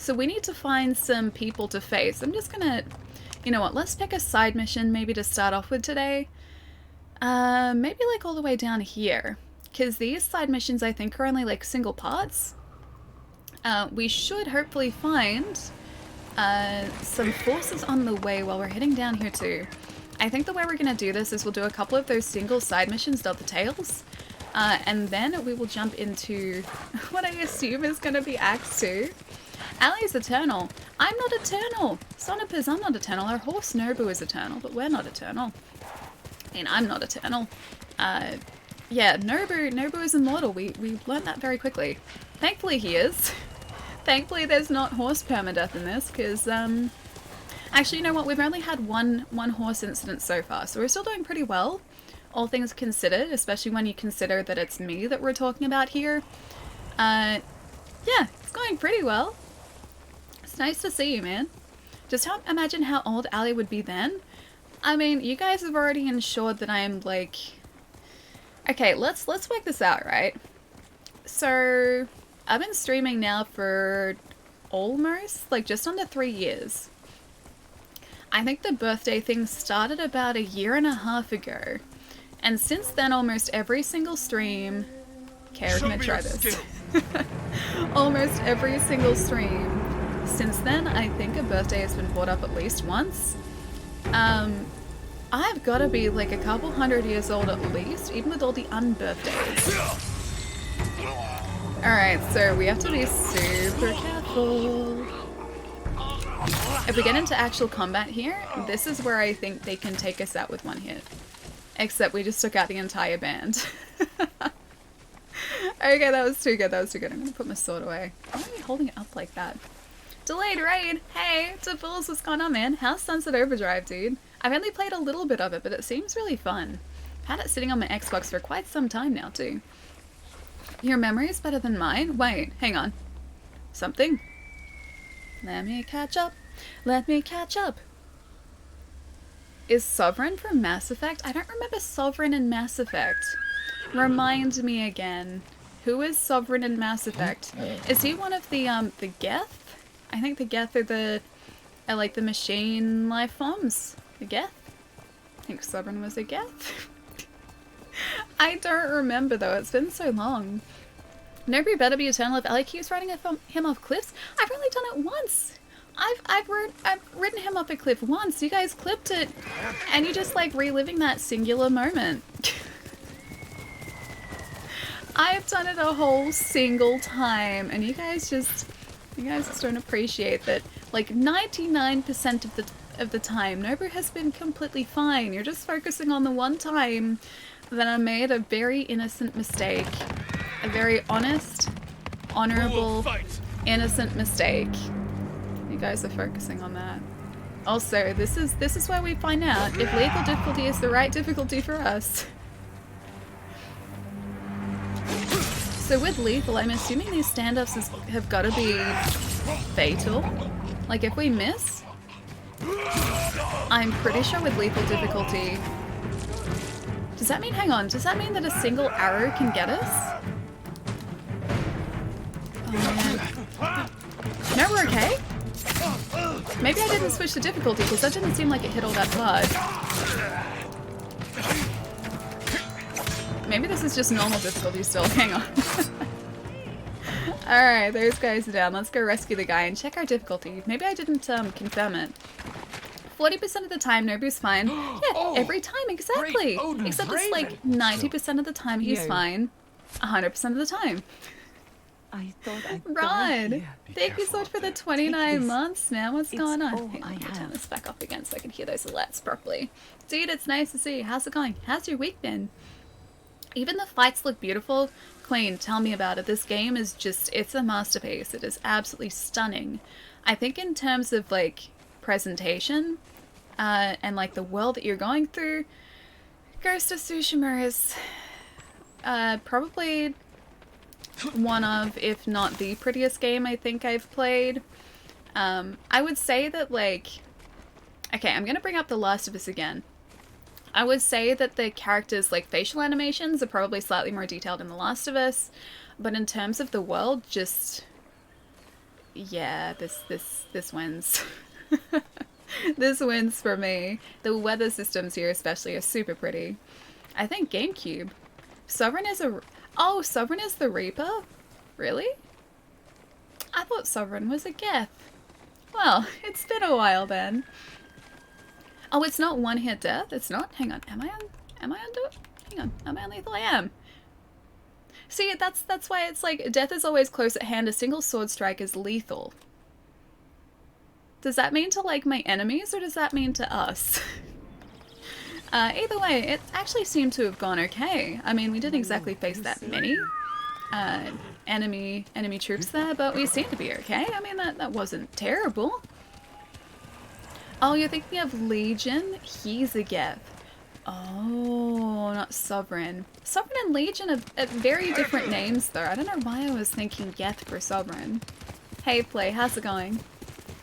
So we need to find some people to face. I'm just gonna, you know what, let's pick a side mission maybe to start off with today. Maybe like all the way down here. Because these side missions I think are only like single parts. We should hopefully find some forces on the way while we're heading down here too. I think the way we're going to do this is we'll do a couple of those single side missions, Delta Tales, and then we will jump into what I assume is going to be Act 2. Ali's eternal. I'm not eternal. Sonipers, I'm not eternal. Our horse Nobu is eternal, but we're not eternal. I mean, I'm not eternal. Yeah, Nobu is immortal. We learned that very quickly. Thankfully he is. Thankfully there's not horse permadeath in this, because, actually, you know what? We've only had one horse incident so far, so we're still doing pretty well, all things considered, especially when you consider that it's me that we're talking about here. Yeah, it's going pretty well. It's nice to see you, man. Just imagine how old Ali would be then. I mean, you guys have already ensured that I am, like... Okay, let's work this out, right? So, I've been streaming now for almost, like, just under 3 years. I think the birthday thing started about a year and a half ago. And since then, almost every single stream... Okay, we're gonna try this. Almost every single stream since then, I think a birthday has been brought up at least once. I've got to be like a couple 100 years old at least, even with all the unbirthdays. Alright, so we have to be super careful. If we get into actual combat here, this is where I think they can take us out with one hit. Except we just took out the entire band. Okay, that was too good, that was too good. I'm gonna put my sword away. Why are we holding it up like that? Delayed raid! Hey, Duels, what's going on, man? How's Sunset Overdrive, dude? I've only played a little bit of it, but it seems really fun. I've had it sitting on my Xbox for quite some time now, too. Your memory is better than mine? Wait, hang on. Something? Let me catch up. Let me catch up. Is Sovereign from Mass Effect? I don't remember Sovereign in Mass Effect. Remind me again. Who is Sovereign in Mass Effect? Is he one of the Geth? I think the Geth are the... like the machine life forms. The Geth? I think Sovereign was a Geth. I don't remember though, it's been so long. Nobody better be eternal if Ellie keeps riding him off cliffs. I've only done it once. I've ridden him off a cliff once. You guys clipped it and you just like reliving that singular moment. I've done it a whole single time and you guys just don't appreciate that. Like 99% of the time, Nobu has been completely fine. You're just focusing on the one time that I made a very innocent mistake. A very honest, honorable, innocent mistake. You guys are focusing on that. Also, this is where we find out if lethal difficulty is the right difficulty for us. So with lethal, I'm assuming these standoffs have got to be fatal. Like if we miss, I'm pretty sure with lethal difficulty... Does that mean, hang on, does that mean that a single arrow can get us? Oh man. No, we're okay? Maybe I didn't switch the difficulty because that didn't seem like it hit all that hard. Maybe this is just normal difficulty still, hang on. Alright, those guys are down. Let's go rescue the guy and check our difficulty. Maybe I didn't confirm it. 40% of the time, Nobu's fine. Yeah, every time, exactly. Except it's like 90% of the time he's fine. 100% of the time. I thought I'd Rod, thank you so much for the 29 months, man. What's going on? Hang on, let me turn this back off again so I can hear those alerts properly. Dude, it's nice to see you. How's it going? How's your week been? Even the fights look beautiful. Queen, tell me about it. This game is just, it's a masterpiece. It is absolutely stunning. I think in terms of like presentation and like the world that you're going through, Ghost of Tsushima is probably one of, if not the prettiest game I think I've played. I would say that like, okay, I'm gonna bring up The Last of Us again. I would say that the characters' like facial animations are probably slightly more detailed in The Last of Us, but in terms of the world, just Yeah, this wins. This wins for me. The weather systems here especially are super pretty. I think GameCube. Sovereign is a... Oh, Sovereign is the Reaper? Really? I thought Sovereign was a Geth. Well, it's been a while then. Oh, it's not one hit death? It's not? Hang on, am I on do it? Hang on, am I on lethal? I am. See, that's why it's like, death is always close at hand. A single sword strike is lethal. Does that mean to, like, my enemies, or does that mean to us? Either way, it actually seemed to have gone okay. I mean, we didn't exactly face that many enemy troops there, but we seemed to be okay. I mean, that wasn't terrible. Oh, you're thinking of Legion? He's a Geth. Oh, not Sovereign. Sovereign and Legion are very different names, though. I don't know why I was thinking Geth for Sovereign. Hey, Play, how's it going?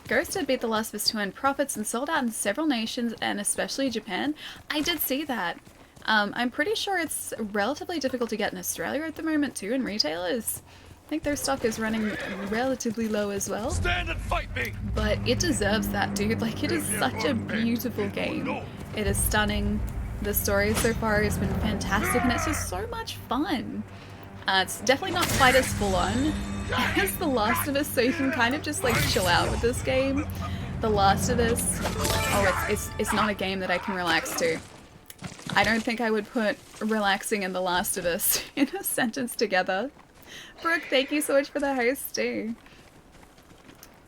Ghost had beat The Last of Us 2 in profits and sold out in several nations, and especially Japan. I did see that. I'm pretty sure it's relatively difficult to get in Australia at the moment, too, in retailers. I think their stock is running relatively low as well. Stand and fight me! But it deserves that, dude. Like, it is such a beautiful game. It is stunning. The story so far has been fantastic, and it's just so much fun. It's definitely not quite as full-on as The Last of Us, so you can kind of just, like, chill out with this game. The Last of Us... Oh, it's not a game that I can relax to. I don't think I would put relaxing and The Last of Us in a sentence together. Brooke, thank you so much for the hosting.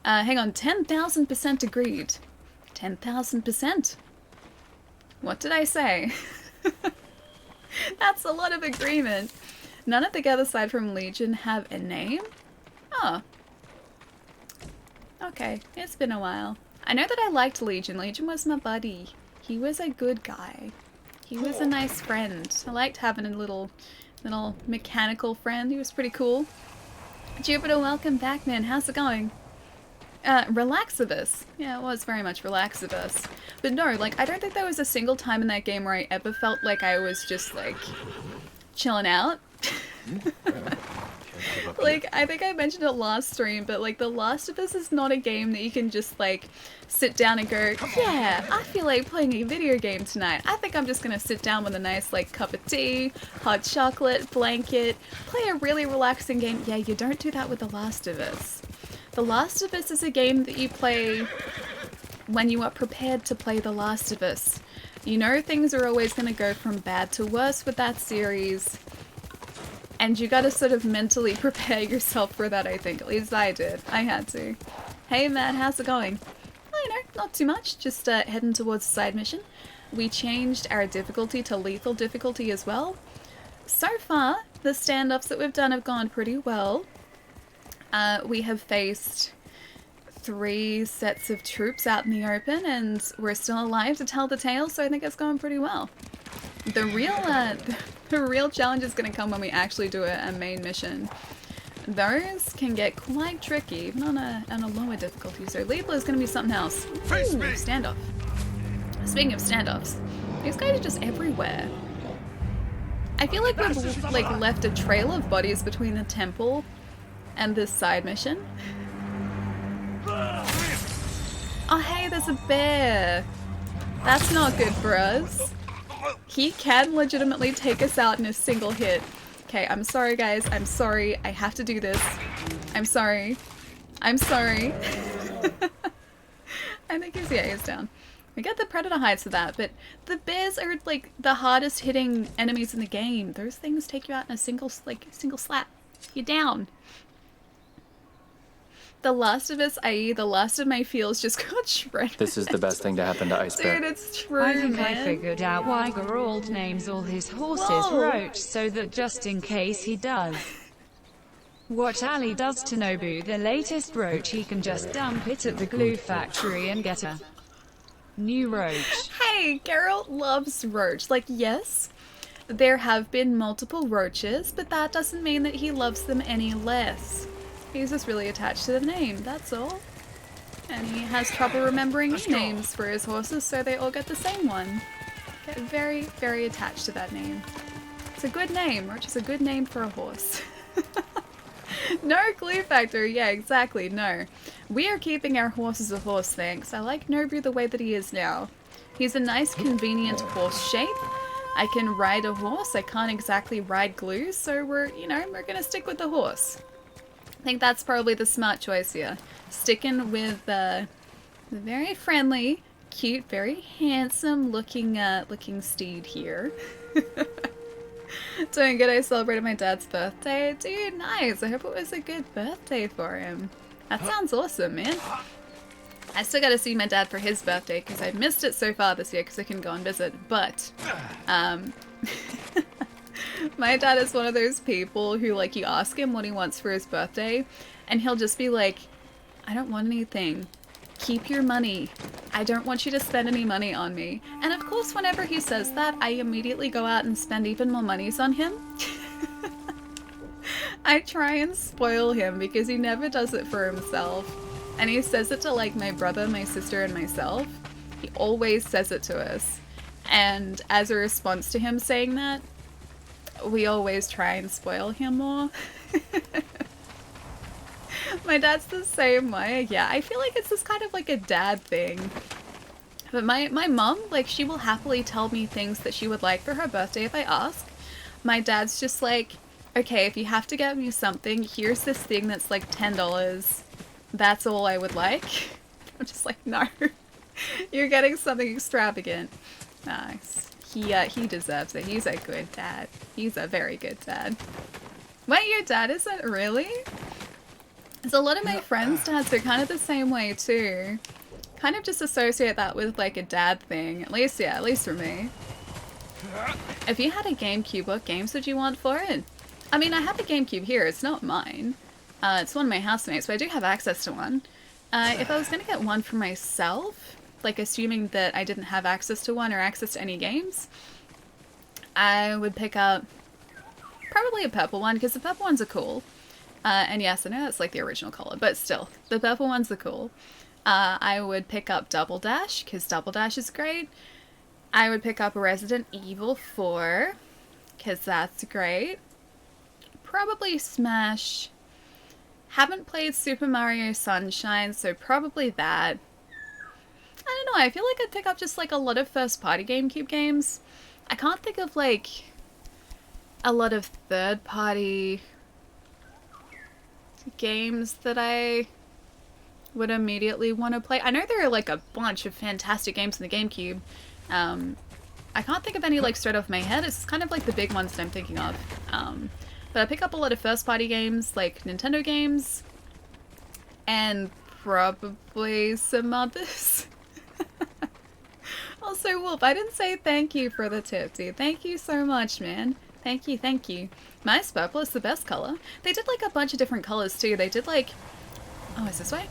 Hang on, 10,000% agreed. 10,000%. What did I say? That's a lot of agreement. None of the Geth aside from Legion have a name? Oh. Okay, it's been a while. I know that I liked Legion. Legion was my buddy. He was a good guy. He was a nice friend. I liked having a little mechanical friend. He was pretty cool. Jupiter, welcome back, man. How's it going? Relaxibus. Yeah, it was very much Relaxibus. But no, like, I don't think there was a single time in that game where I ever felt like I was just, like, chilling out. Like, I think I mentioned it last stream, but, like, The Last of Us is not a game that you can just, like, sit down and go, yeah, I feel like playing a video game tonight. I think I'm just gonna sit down with a nice, like, cup of tea, hot chocolate, blanket, play a really relaxing game. Yeah, you don't do that with The Last of Us. The Last of Us is a game that you play when you are prepared to play The Last of Us. You know things are always going to go from bad to worse with that series, and you gotta sort of mentally prepare yourself for that, I think. At least I did. I had to. Hey Matt, how's it going? Oh, you know, not too much. Just heading towards the side mission. We changed our difficulty to lethal difficulty as well. So far, the standoffs that we've done have gone pretty well. We have faced 3 sets of troops out in the open, and we're still alive to tell the tale, so I think it's going pretty well. The real challenge is going to come when we actually do a main mission. Those can get quite tricky, even on a lower difficulty, so lethal is going to be something else. Ooh, standoff. Speaking of standoffs, these guys are just everywhere. I feel like we've left a trail of bodies between the temple and this side mission. Oh hey, there's a bear! That's not good for us. He can legitimately take us out in a single hit. Okay, I'm sorry guys, I'm sorry. I have to do this. I'm sorry. I'm sorry. I think he's down. We got the predator hides for that, but the bears are like the hardest hitting enemies in the game. Those things take you out in a single slap. You're down. The Last of Us, i.e. the last of my feels just got shredded. This is the best thing to happen to Ice Bear. Dude, it's true, I think man. I figured out why Geralt names all his horses Whoa. Roach, so that just in case he does what Ali does to Nobu, the latest Roach, he can just dump it at the glue factory and get a new Roach. Hey, Geralt loves Roach. Like, yes, there have been multiple Roaches, but that doesn't mean that he loves them any less. He's just really attached to the name, that's all. And he has trouble remembering names for his horses, so they all get the same one. Get very, very attached to that name. It's a good name. Roach is a good name for a horse. No glue factory. Yeah, exactly. No. We are keeping our horse as a horse, thanks. I like Nobu the way that he is now. He's a nice, convenient horse shape. I can ride a horse. I can't exactly ride glue, so we're gonna stick with the horse. I think that's probably the smart choice here. Sticking with the very friendly, cute, very handsome looking steed here. Doing good. I celebrated my dad's birthday. Dude, nice. I hope it was a good birthday for him. That sounds awesome, man. I still gotta see my dad for his birthday because I missed it so far this year because I couldn't go and visit. But, my dad is one of those people who, like, you ask him what he wants for his birthday and he'll just be like, I don't want anything. Keep your money. I don't want you to spend any money on me. And of course, whenever he says that, I immediately go out and spend even more monies on him. I try and spoil him because he never does it for himself. And he says it to, like, my brother, my sister, and myself. He always says it to us. And as a response to him saying that, we always try and spoil him more. My dad's the same way. Yeah, I feel like it's just kind of like a dad thing. But my mom, like, she will happily tell me things that she would like for her birthday if I ask. My dad's just like, okay, if you have to get me something, here's this thing that's like $10. That's all I would like. I'm just like, no. You're getting something extravagant. Nice. He deserves it. He's a good dad. He's a very good dad. Wait, your dad isn't really? There's a lot of my friends' dads are kind of the same way too. Kind of just associate that with like a dad thing. At least for me. If you had a GameCube, what games would you want for it? I mean, I have a GameCube here. It's not mine. It's one of my housemates, but I do have access to one. If I was going to get one for myself, like assuming that I didn't have access to one or access to any games, I would pick up probably a purple one because the purple ones are cool. And yes, I know that's like the original color, but still, the purple ones are cool. I would pick up Double Dash, because Double Dash is great. I would pick up Resident Evil 4, because that's great. Probably Smash. Haven't played Super Mario Sunshine, so probably that. I don't know, I feel like I'd pick up just like a lot of first-party GameCube games. I can't think of like a lot of third-party games that I would immediately want to play. I know there are like a bunch of fantastic games in the GameCube. I can't think of any like straight off my head. It's kind of like the big ones that I'm thinking of. But I pick up a lot of first party games, like Nintendo games, and probably some others. Also, Wolf, I didn't say thank you for the tip, dude. Thank you so much, man. Thank you, thank you. Nice purple is the best color. They did like a bunch of different colors too. They did like, oh, is this way?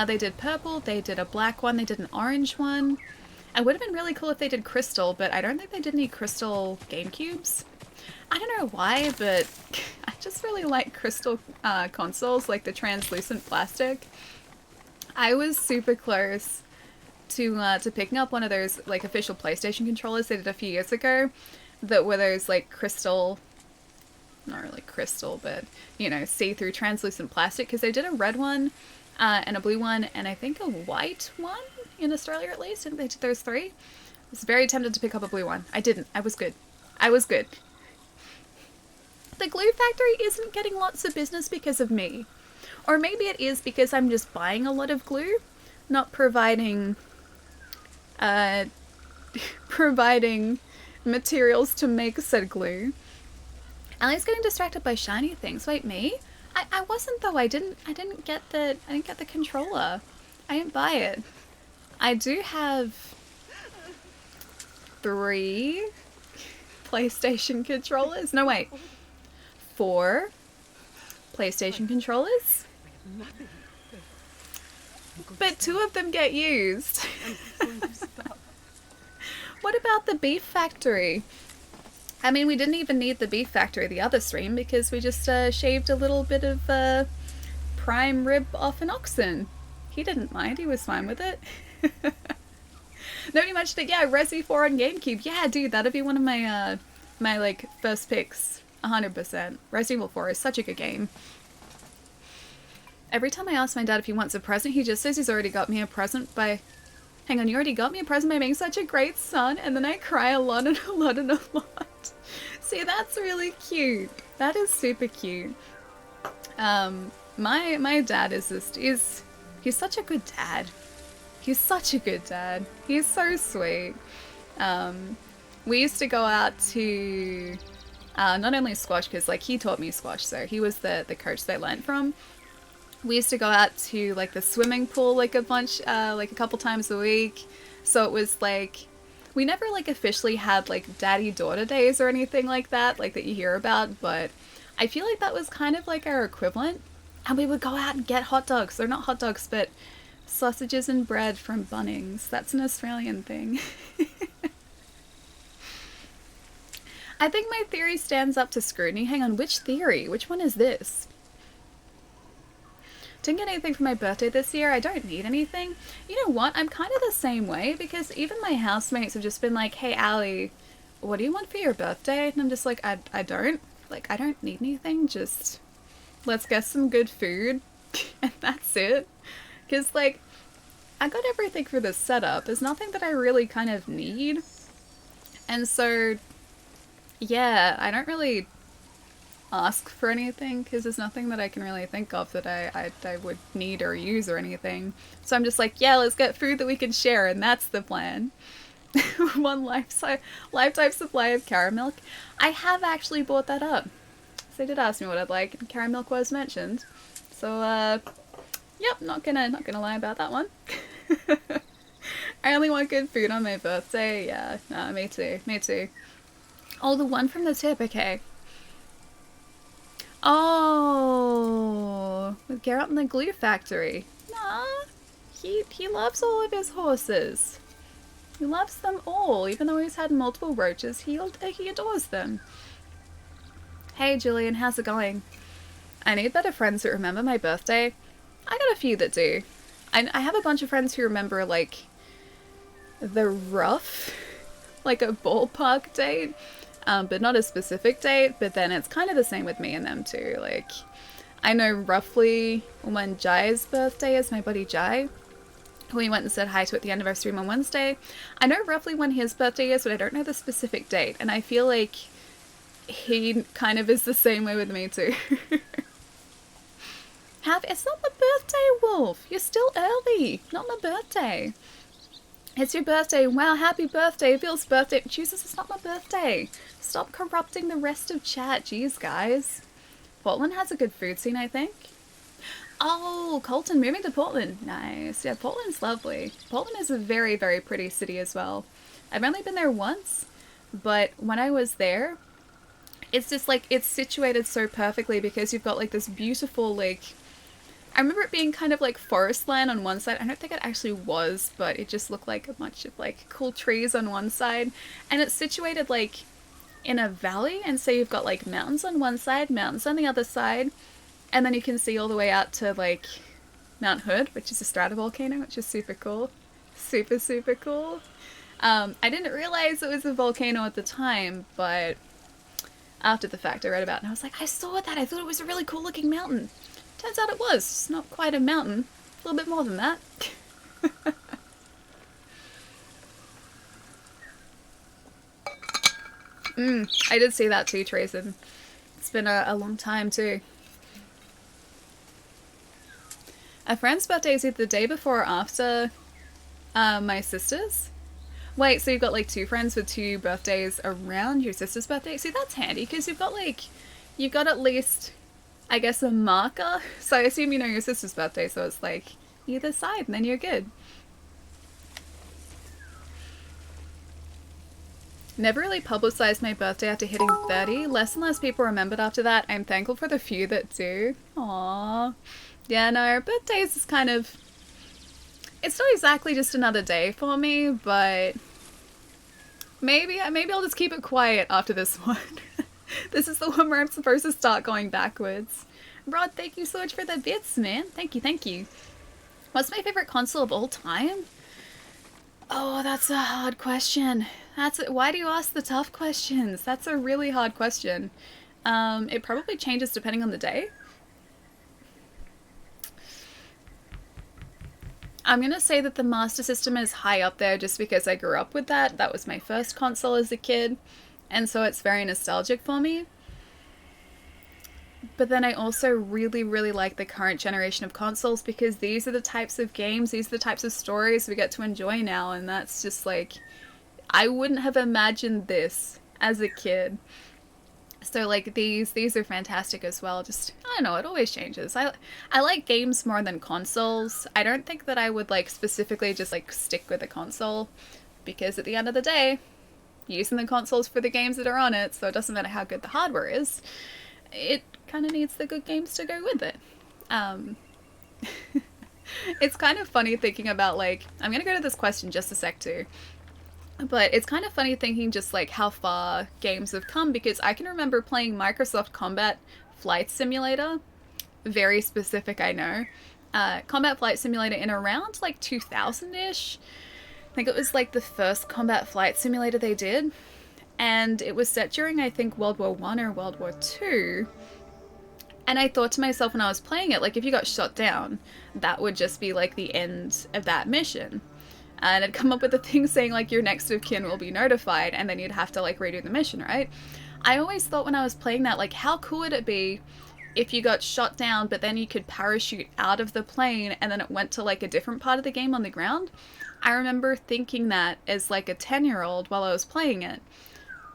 They did purple, they did a black one, they did an orange one. It would have been really cool if they did crystal, but I don't think they did any crystal GameCubes. I don't know why, but I just really like crystal consoles, like the translucent plastic. I was super close to picking up one of those like official PlayStation controllers they did a few years ago that were those like crystal, not really crystal, but you know, see-through translucent plastic, because they did a red one and a blue one and I think a white one in Australia at least. I think they did those three. I was very tempted to pick up a blue one. I didn't. I was good. I was good. The glue factory isn't getting lots of business because of me. Or maybe it is because I'm just buying a lot of glue, not providing providing materials to make said glue. Ellie's getting distracted by shiny things. Wait, me? I wasn't though. I didn't get the controller. I didn't buy it. I do have 3 PlayStation controllers. No, wait. 4 PlayStation controllers. But 2 of them get used. What about the beef factory? I mean, we didn't even need the beef factory the other stream because we just shaved a little bit of prime rib off an oxen. He didn't mind. He was fine with it. Nobody mentioned it. Yeah, Resi 4 on GameCube. Yeah, dude, that'd be one of my my like first picks. 100%. Resident Evil 4 is such a good game. Every time I ask my dad if he wants a present, he just says he's already got me a present by... Hang on, you already got me a present by being such a great son, and then I cry a lot and a lot and a lot. See, that's really cute. That is super cute. My dad is just... He's such a good dad. He's such a good dad. He's so sweet. We used to go out to not only squash, because like he taught me squash, so he was the coach they learned from. We used to go out to like the swimming pool like a couple times a week. So it was like we never like officially had like daddy-daughter days or anything like that you hear about, but I feel like that was kind of like our equivalent. And we would go out and get hot dogs. They're not hot dogs, but sausages and bread from Bunnings. That's an Australian thing. I think my theory stands up to scrutiny. Hang on, which theory? Which one is this? Didn't get anything for my birthday this year. I don't need anything. You know what? I'm kind of the same way, because even my housemates have just been like, hey, Allie, what do you want for your birthday? And I'm just like, I don't. Like, I don't need anything. Just let's get some good food. And that's it. Because, like, I got everything for this setup. There's nothing that I really kind of need. And so, yeah, I don't really ask for anything, because there's nothing that I can really think of that I would need or use or anything. So I'm just like, yeah, let's get food that we can share, and that's the plan. One lifetime supply of carrot milk. I have actually bought that up. So they did ask me what I'd like, and carrot milk was mentioned. So, yep, not gonna lie about that one. I only want good food on my birthday. Yeah, nah, me too. Oh, the one from the tip, okay. Oh, with Garrett in the glue factory. Nah, he loves all of his horses. He loves them all, even though he's had multiple roaches. He adores them. Hey, Julian, how's it going? I need better friends that remember my birthday. I got a few that do. I have a bunch of friends who remember, like, the rough, like a ballpark date. But not a specific date, but then it's kind of the same with me and them too. Like, I know roughly when Jai's birthday is, my buddy Jai, who we went and said hi to at the anniversary on Wednesday. I know roughly when his birthday is, but I don't know the specific date, and I feel like he kind of is the same way with me too. It's not my birthday, Wolf! You're still early! Not my birthday! It's your birthday. Wow, happy birthday. Bill's birthday. Jesus, it's not my birthday. Stop corrupting the rest of chat. Jeez, guys. Portland has a good food scene, I think. Oh, Colton moving to Portland. Nice. Yeah, Portland's lovely. Portland is a very, very pretty city as well. I've only been there once, but when I was there, it's just like, it's situated so perfectly because you've got like this beautiful, like, I remember it being kind of like forest land on one side. I don't think it actually was, but it just looked like a bunch of like cool trees on one side. And it's situated like in a valley, and so you've got like mountains on one side, mountains on the other side, and then you can see all the way out to like Mount Hood, which is a stratovolcano, which is super cool. Super, super cool. I didn't realize it was a volcano at the time, but after the fact I read about it and I was like, I saw that, I thought it was a really cool looking mountain. Turns out it was. It's not quite a mountain. A little bit more than that. I did see that too, Trayson. It's been a long time too. A friend's birthday is either the day before or after my sister's. Wait, so you've got like two friends with two birthdays around your sister's birthday? See, that's handy because you've got at least, I guess, a marker. So I assume you know your sister's birthday, so it's like either side and then you're good. Never really publicized my birthday after hitting 30. Less and less people remembered after that. I'm thankful for the few that do. Aww. Yeah, no, birthdays is kind of... It's not exactly just another day for me, but... Maybe I'll just keep it quiet after this one. This is the one where I'm supposed to start going backwards. Rod, thank you so much for the bits, man. Thank you. What's my favorite console of all time? Oh, that's a hard question. Why do you ask the tough questions? That's a really hard question. It probably changes depending on the day. I'm gonna say that the Master System is high up there just because I grew up with that. That was my first console as a kid, and so it's very nostalgic for me. But then I also really, really like the current generation of consoles because these are the types of games, these are the types of stories we get to enjoy now, and that's just like, I wouldn't have imagined this as a kid. So like these are fantastic as well. Just I don't know, it always changes. I like games more than consoles. I don't think that I would like specifically just like stick with a console because at the end of the day, using the consoles for the games that are on it, so it doesn't matter how good the hardware is. It kind of needs the good games to go with it. Um, it's kind of funny thinking about like I'm gonna go to this question just a sec too. But it's kind of funny thinking just like how far games have come because I can remember playing Microsoft Combat Flight Simulator. Very specific, I know. Combat Flight Simulator in around like 2000-ish. I think it was like the first combat flight simulator they did. And it was set during, I think, World War One or World War Two. And I thought to myself when I was playing it, like, if you got shot down, that would just be, like, the end of that mission. And it'd come up with a thing saying, like, your next of kin will be notified, and then you'd have to, like, redo the mission, right? I always thought when I was playing that, like, how cool would it be if you got shot down, but then you could parachute out of the plane, and then it went to, like, a different part of the game on the ground? I remember thinking that as, like, a 10-year-old while I was playing it.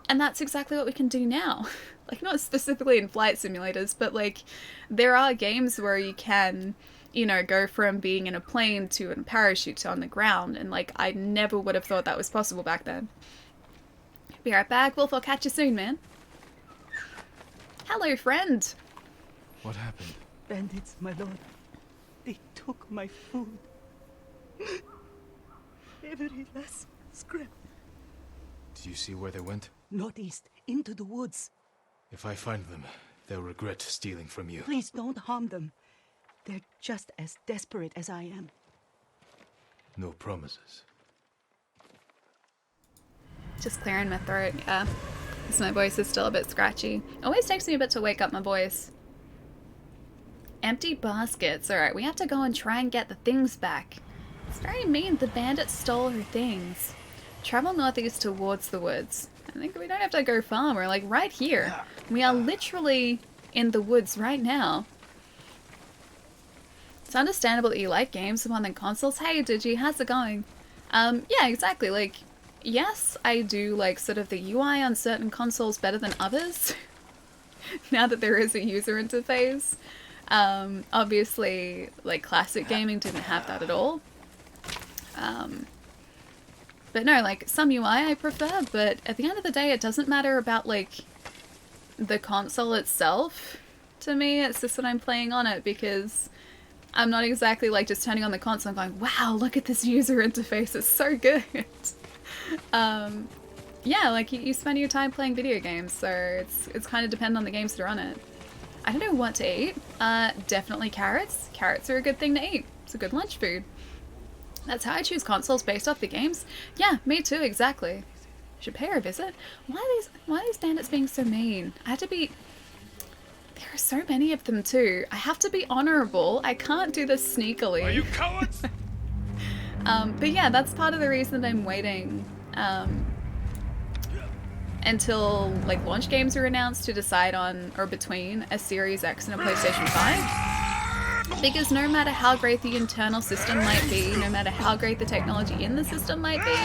And that's exactly what we can do now. Like, not specifically in flight simulators, but, like, there are games where you can, you know, go from being in a plane to a parachute to on the ground. And, like, I never would have thought that was possible back then. Be right back. Wolf, I'll catch you soon, man. Hello, friend. What happened? Bandits, my lord. They took my food. Every last scrap. Did you see where they went? Northeast, into the woods. If I find them, they'll regret stealing from you. Please don't harm them. They're just as desperate as I am. No promises. Just clearing my throat, yeah. Because my voice is still a bit scratchy. Always takes me a bit to wake up my voice. Empty baskets. Alright, we have to go and try and get the things back. It's very mean. The bandits stole her things. Travel northeast towards the woods. I think we don't have to go far. We're like right here. We are literally in the woods right now. It's understandable that you like games more than consoles. Hey, Digi, how's it going? Yeah, exactly. Like, yes, I do like sort of the UI on certain consoles better than others. Now that there is a user interface. Obviously, like classic gaming didn't have that at all. But no, like, some UI I prefer, but at the end of the day, it doesn't matter about, like, the console itself. To me, it's just that I'm playing on it, because I'm not exactly, like, just turning on the console and going, wow, look at this user interface, it's so good! Yeah, like, you spend your time playing video games, so it's kind of dependent on the games that are on it. I don't know what to eat. Definitely carrots. Carrots are a good thing to eat. It's a good lunch food. That's how I choose consoles based off the games. Yeah, me too, exactly. Should pay her a visit. Why are these bandits being so mean? I have to be... There are so many of them too. I have to be honorable. I can't do this sneakily. Are you cowards? But yeah, that's part of the reason that I'm waiting until like launch games are announced to decide on or between a Series X and a PlayStation 5. Because no matter how great the internal system might be, no matter how great the technology in the system might be,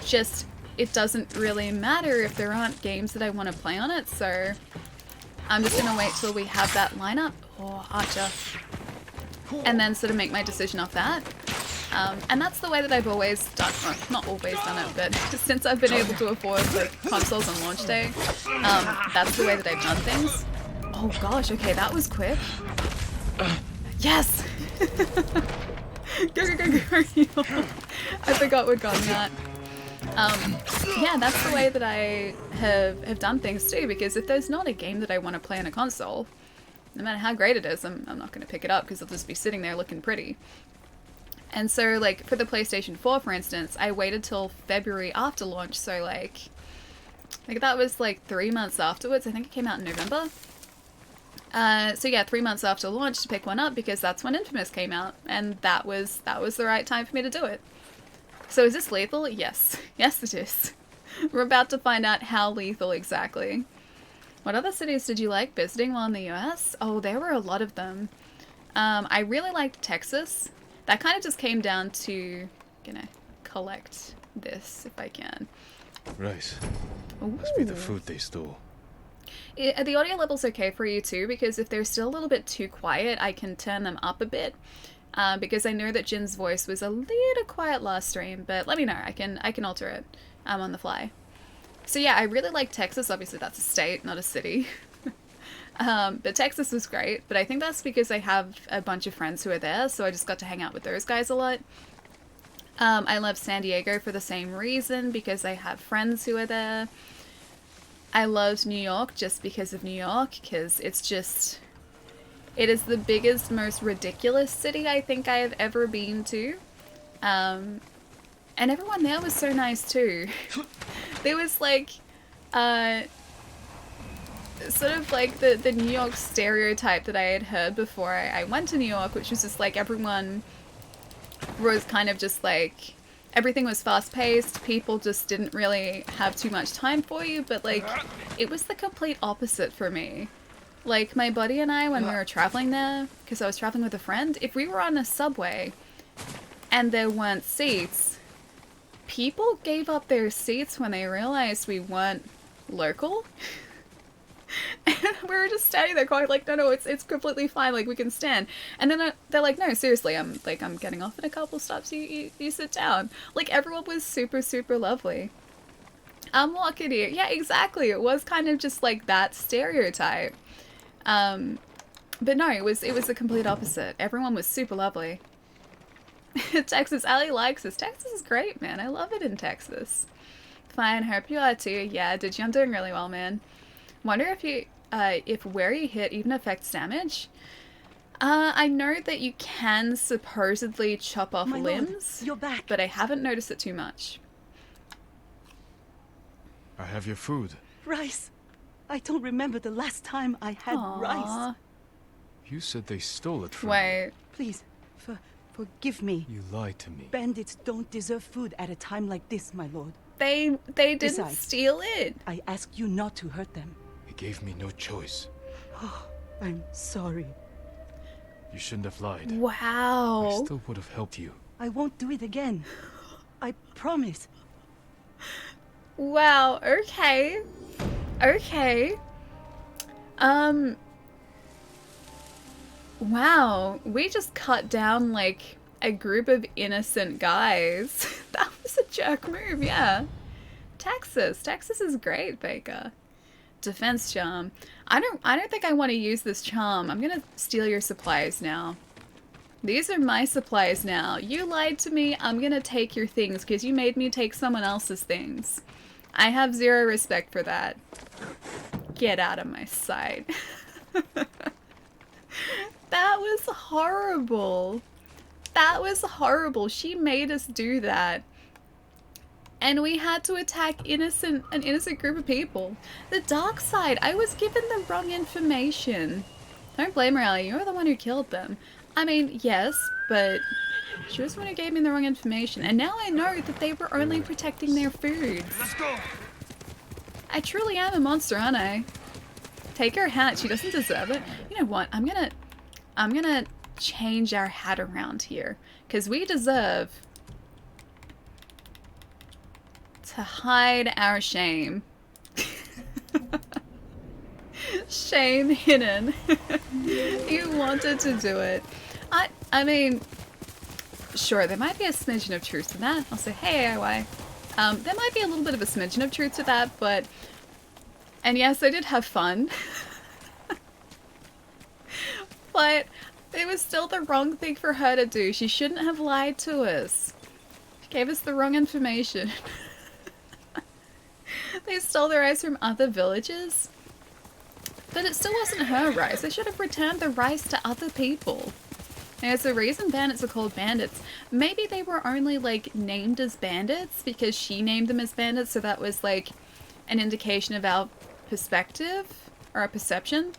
just it doesn't really matter if there aren't games that I want to play on it, so I'm just gonna wait till we have that lineup. Oh, Archer. And then sort of make my decision off that. And that's the way that I've always done, well, not always done it, but just since I've been able to afford like consoles on launch day, that's the way that I've done things. Oh gosh, okay, that was quick. Yes! Go, go, go, go, heal. I forgot we'd gotten that. Yeah, that's the way that I have done things too, because if there's not a game that I want to play on a console, no matter how great it is, I'm not going to pick it up because it'll just be sitting there looking pretty. And so, like, for the PlayStation 4, for instance, I waited till February after launch, so, like that was, like, 3 months afterwards. I think it came out in November. So yeah, 3 months after launch to pick one up because that's when Infamous came out, and that was the right time for me to do it. So is this lethal? Yes. Yes, it is. We're about to find out how lethal exactly. What other cities did you like visiting while in the US? Oh, there were a lot of them. I really liked Texas. That kind of just came down to, gonna collect this if I can. Right. Ooh. Must be the food they stole. The audio level's okay for you too, because if they're still a little bit too quiet, I can turn them up a bit. Because I know that Jin's voice was a little quiet last stream, but let me know. I can alter it on the fly. So yeah, I really like Texas. Obviously, that's a state, not a city. But Texas was great. But I think that's because I have a bunch of friends who are there, so I just got to hang out with those guys a lot. I love San Diego for the same reason, because I have friends who are there. I loved New York just because of New York, because it's just... It is the biggest, most ridiculous city I think I have ever been to. And everyone there was so nice too. There was like, sort of like the New York stereotype that I had heard before I went to New York, which was just like everyone was kind of just like, everything was fast paced, people just didn't really have too much time for you, but like, it was the complete opposite for me. Like, my buddy and I, when we were traveling there, because I was traveling with a friend, if we were on a subway and there weren't seats, people gave up their seats when they realized we weren't local. And we were just standing there going like, no, it's completely fine, like, we can stand. And then they're like, no, seriously, I'm getting off in a couple stops, you sit down. Like, everyone was super, super lovely. I'm walking here. Yeah, exactly. It was kind of just like that stereotype. But no, it was the complete opposite. Everyone was super lovely. Texas, Ali likes us. Texas is great, man. I love it in Texas. Fine, hope you are too. Yeah, Digi, I'm doing really well, man. Wonder if where you hit even affects damage. I know that you can supposedly chop off My limbs, Lord, you're back. but I haven't noticed it too much. I have your food. Rice. I don't remember the last time I had rice. Aww. You said they stole it from Wait. Please, forgive me. you. You lied to me. Bandits don't deserve food at a time like this, my lord. They didn't Besides, steal it. I ask you not to hurt them. He gave me no choice. Oh, I'm sorry. You shouldn't have lied. Wow. I still would have helped you. I won't do it again. I promise. Wow, okay. Okay. Wow, we just cut down, like, a group of innocent guys. That was a jerk move, yeah. Texas. Texas is great, Baker. Defense charm. I don't think I want to use this charm. I'm gonna steal your supplies now. These are my supplies now. You lied to me, I'm gonna take your things because you made me take someone else's things. I have zero respect for that. Get out of my sight. That was horrible. That was horrible. She made us do that. And we had to attack an innocent group of people. The dark side. I was given the wrong information. Don't blame her, Ellie. You're the one who killed them. I mean, yes, but she was the one who gave me the wrong information. And now I know that they were only protecting their food. Let's go! I truly am a monster, aren't I? Take her hat. She doesn't deserve it. You know what? I'm gonna change our hat around here. Because we deserve to hide our shame. Shame hidden. You wanted to do it. I mean, sure, there might be a smidgen of truth to that. I'll say, hey, AIY. There might be a little bit of a smidgen of truth to that, but... And yes, I did have fun. But it was still the wrong thing for her to do. She shouldn't have lied to us. She gave us the wrong information. They stole the rice from other villages. But it still wasn't her rice. They should have returned the rice to other people. There's a reason bandits are called bandits. Maybe they were only, like, named as bandits because she named them as bandits, so that was, like, an indication of our perspective or our perception.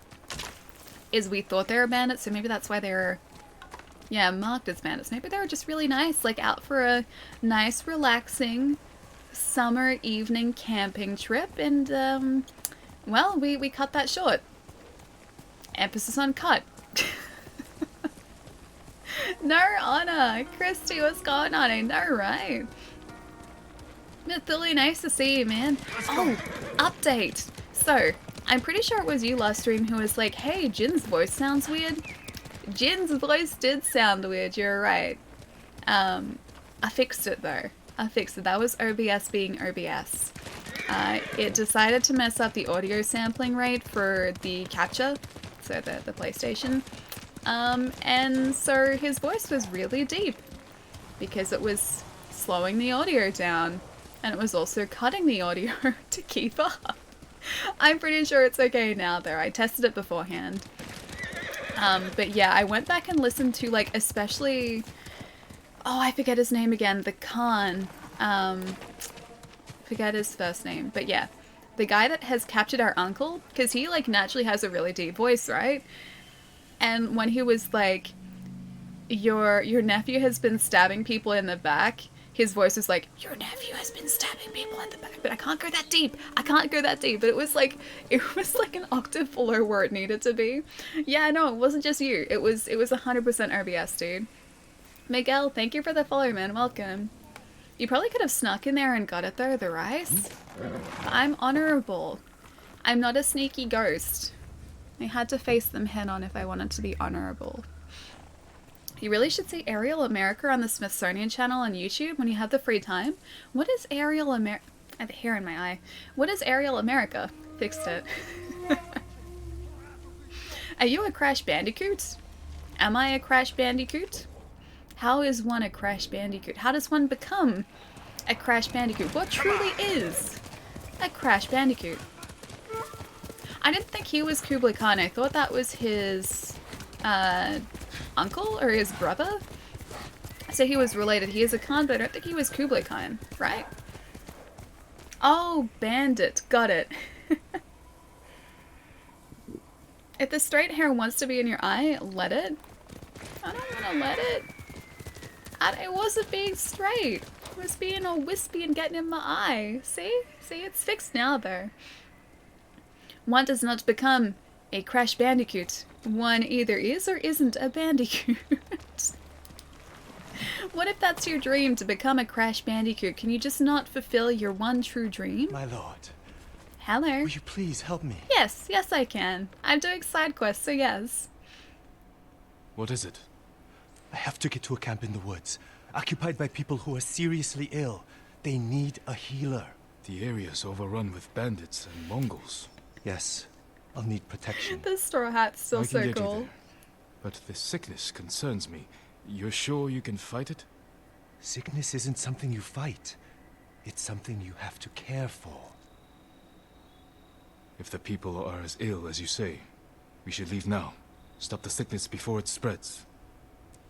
is we thought they were bandits, so maybe that's why they were, yeah, marked as bandits. Maybe they were just really nice, like out for a nice, relaxing summer evening camping trip, and well, we cut that short. Emphasis on cut. No honor. Christy, what's going on? I know, right? It's really nice to see you, man. Oh, update. So, I'm pretty sure it was you last stream who was like, hey, Jin's voice sounds weird. Jin's voice did sound weird, you're right. I fixed it though. I fixed it. That was OBS being OBS. It decided to mess up the audio sampling rate for the capture, so the PlayStation. And so his voice was really deep because it was slowing the audio down, and it was also cutting the audio to keep up. I'm pretty sure it's okay now though. I tested it beforehand. But yeah, I went back and listened to, like, especially, oh, I forget his name again, the Khan. Forget his first name, but yeah, the guy that has captured our uncle, because he, like, naturally has a really deep voice, right? And when he was like, your nephew has been stabbing people in the back, his voice was like, your nephew has been stabbing people in the back, but I can't go that deep. I can't go that deep. But it was like an octave below where it needed to be. Yeah, no, it wasn't just you. It was 100% OBS, dude. Miguel, thank you for the follow, man. Welcome. You probably could have snuck in there and got it though, the rice. I'm honorable. I'm not a sneaky ghost. I had to face them head on if I wanted to be honorable. You really should see Aerial America on the Smithsonian Channel on YouTube when you have the free time. What is Aerial America? I have a hair in my eye. What is Aerial America? Fixed it. Are you a Crash Bandicoot? Am I a Crash Bandicoot? How is one a Crash Bandicoot? How does one become a Crash Bandicoot? What truly is a Crash Bandicoot? I didn't think he was Kublai Khan. I thought that was his uncle or his brother. So he was related. He is a Khan, but I don't think he was Kublai Khan, right? Oh, bandit. Got it. If the straight hair wants to be in your eye, let it. I don't want to let it. It wasn't being straight. It was being all wispy and getting in my eye. See? See, it's fixed now, though. One does not become a Crash Bandicoot. One either is or isn't a Bandicoot. What if that's your dream, to become a Crash Bandicoot? Can you just not fulfill your one true dream? My lord. Hello. Will you please help me? Yes, yes I can. I'm doing side quests, so yes. What is it? I have to get to a camp in the woods, occupied by people who are seriously ill. They need a healer. The area's overrun with bandits and Mongols. Yes, I'll need protection. The straw hat's still I can so get you cool. there. But the sickness concerns me. You're sure you can fight it? Sickness isn't something you fight. It's something you have to care for. If the people are as ill as you say, we should leave now. Stop the sickness before it spreads.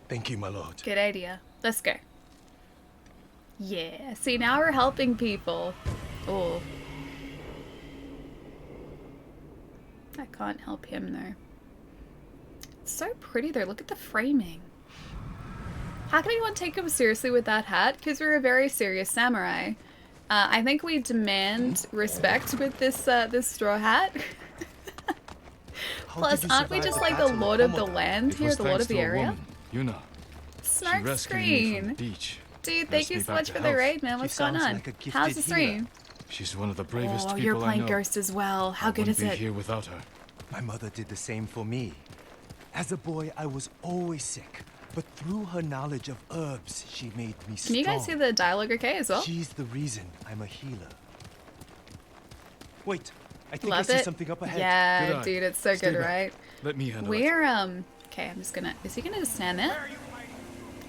Thank you, my lord. Good idea. Let's go. Yeah, see, now we're helping people. Oh. I can't help him though. It's so pretty though. Look at the framing. How can anyone take him seriously with that hat? Because we're a very serious samurai. I think we demand respect with this this straw hat. Plus, aren't we just like the lord of the land here, the lord of the area? Yuna. Snark rescued me from the screen. beach. Dude, thank Nursed you me so back much to for the health. raid, man. She What's going sounds on? like a gifted How's the stream? healer. She's one of the bravest Oh, people you're I playing know. Ghost as well. How good is I wouldn't it? be here without her. My mother did the same for me. As a boy, I was always sick, but through her knowledge of herbs, she made me strong. Can you guys hear the dialogue okay as well? She's the reason I'm a healer. Wait, I think Love I see it. something up ahead. Yeah, Good eye. dude, it's so Stay good, back. right? Let me handle it. We're, okay, I'm just gonna, is he gonna just stand there?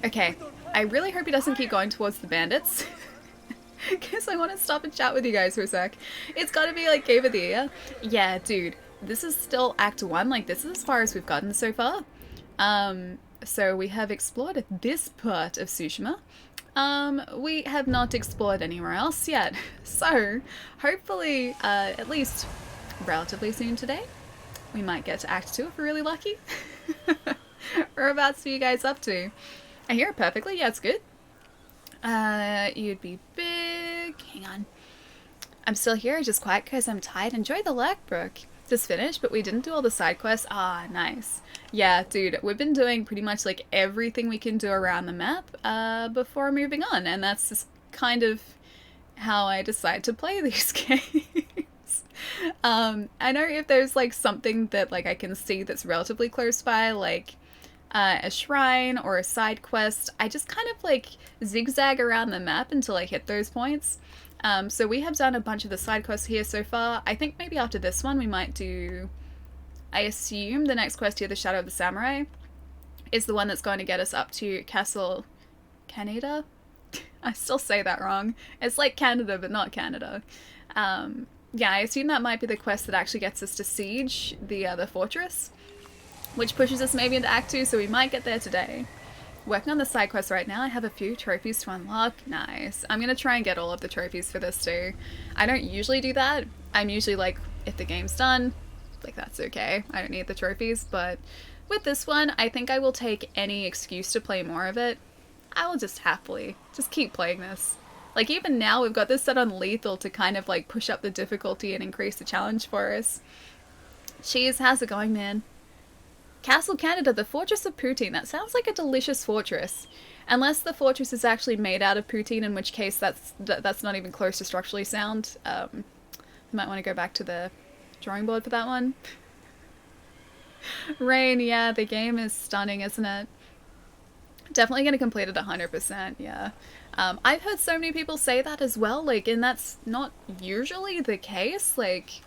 Okay, I really hope he doesn't keep going towards the bandits. Because I want to stop and chat with you guys for a sec. It's gotta be like Cave of the Ear. Yeah, dude, this is still Act 1, like this is as far as we've gotten so far. So we have explored this part of Tsushima. We have not explored anywhere else yet. So, hopefully, at least relatively soon today, We might get to Act 2 if we're really lucky. Whereabouts are you guys up to? I hear it perfectly. Yeah, it's good. You'd be big. Hang on. I'm still here, just quiet because I'm tired. Enjoy the lurk, Brooke. Just finished, but we didn't do all the side quests. Ah, nice. Yeah, dude, we've been doing pretty much like everything we can do around the map before moving on, and that's just kind of how I decide to play these games. I know if there's like something that like I can see that's relatively close by, like a shrine or a side quest, I just kind of like zigzag around the map until I hit those points. So we have done a bunch of the side quests here so far. I think maybe after this one we might do, I assume the next quest here, the Shadow of the Samurai, is the one that's going to get us up to Castle Canada. I still say that wrong. It's like Canada, but not Canada. Yeah, I assume that might be the quest that actually gets us to siege the fortress, which pushes us maybe into Act 2, so we might get there today. Working on the side quest right now. I have a few trophies to unlock. Nice. I'm going to try and get all of the trophies for this too. I don't usually do that. I'm usually like, if the game's done, like that's okay. I don't need the trophies, but with this one, I think I will take any excuse to play more of it. I will just happily just keep playing this. Like even now we've got this set on lethal to kind of like push up the difficulty and increase the challenge for us. Cheese, how's it going, man? Castle Canada, the Fortress of Poutine. That sounds like a delicious fortress. Unless the fortress is actually made out of poutine, in which case that's not even close to structurally sound. You might want to go back to the drawing board for that one. Rain, yeah, the game is stunning, isn't it? Definitely going to complete it 100%, yeah. I've heard so many people say that as well, like, and that's not usually the case. Like,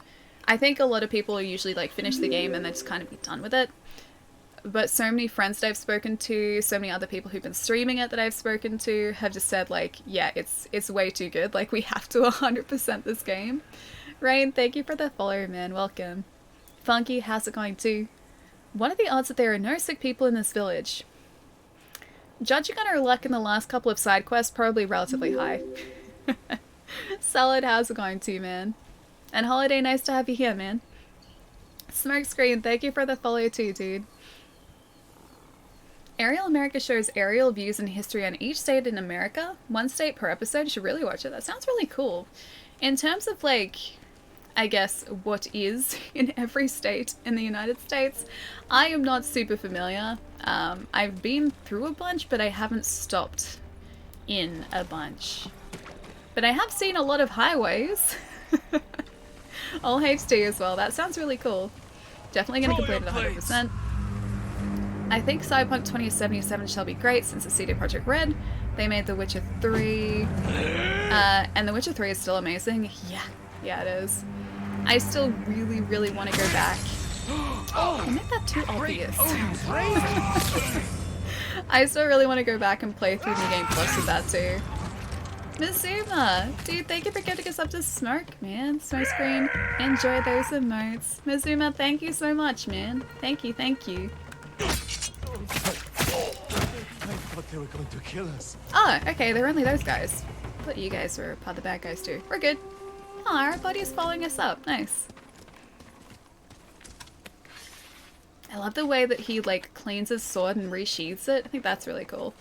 I think a lot of people usually, like, finish the game and they just kind of be done with it. But so many friends that I've spoken to, so many other people who've been streaming it that I've spoken to have just said, like, yeah, it's way too good. Like, we have to 100% this game. Rain, thank you for the follow, man. Welcome. Funky, how's it going too? What are the odds that there are no sick people in this village? Judging on our luck in the last couple of side quests, probably relatively high. Salad, how's it going too, man? And Holiday, nice to have you here, man. Smokescreen, thank you for the follow too, dude. Aerial America shows aerial views and history on each state in America. One state per episode. You should really watch it. That sounds really cool. In terms of, like, I guess, what is in every state in the United States, I am not super familiar. I've been through a bunch, but I haven't stopped in a bunch. But I have seen a lot of highways. All HD as well. That sounds really cool. Definitely going to complete it 100%. I think Cyberpunk 2077 shall be great since it's CD Projekt Red. They made The Witcher 3. And The Witcher 3 is still amazing. Yeah, it is. I still really, really want to go back. Oh, I made that too obvious. I still really want to go back and play through New Game Plus with that too. Mizuma! Dude, thank you for giving us up to Smoke, man. Smoke screen. Enjoy those emotes. Mizuma, thank you so much, man. Thank you, thank you. I thought they were going to kill us. Oh, okay, they're only those guys. I thought you guys were part of the bad guys too. We're good. Oh, our buddy's following us up. Nice. I love the way that he, like, cleans his sword and resheathes it. I think that's really cool.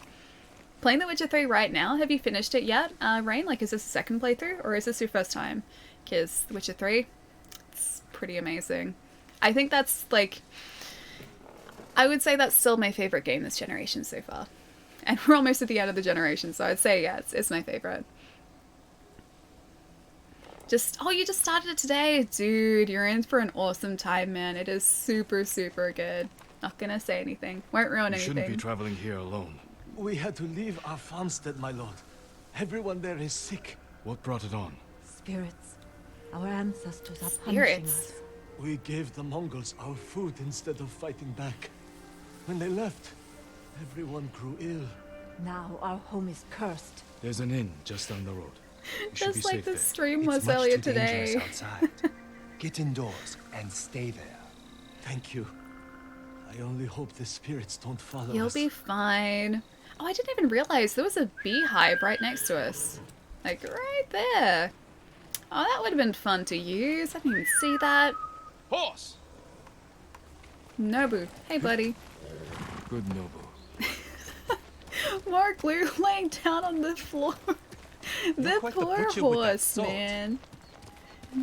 Playing The Witcher 3 right now. Have you finished it yet, Rain? Like, is this a second playthrough, or is this your first time? Because The Witcher 3, it's pretty amazing. I think that's, like, I would say that's still my favorite game this generation so far. And we're almost at the end of the generation, so I'd say, yeah, it's my favorite. Oh, you just started it today? Dude, you're in for an awesome time, man. It is super, super good. Not gonna say anything. Won't ruin anything. You shouldn't be traveling here alone. We had to leave our farmstead, my lord. Everyone there is sick. What brought it on? Spirits. Our ancestors are punishing Spirits. us. We gave the Mongols our food instead of fighting back. When they left, everyone grew ill. Now our home is cursed. There's an inn just down the road. You should be Just like safe the there. stream It's was much earlier too dangerous today. outside. Get indoors and stay there. Thank you. I only hope the spirits don't follow You'll us. be fine. Oh, I didn't even realize there was a beehive right next to us. Like, right there. Oh, that would have been fun to use. I didn't even see that. Horse! Nobu. Hey, buddy. Good Nobu. More glue laying down on the floor. The quite the poor butcher with that horse, sword. man.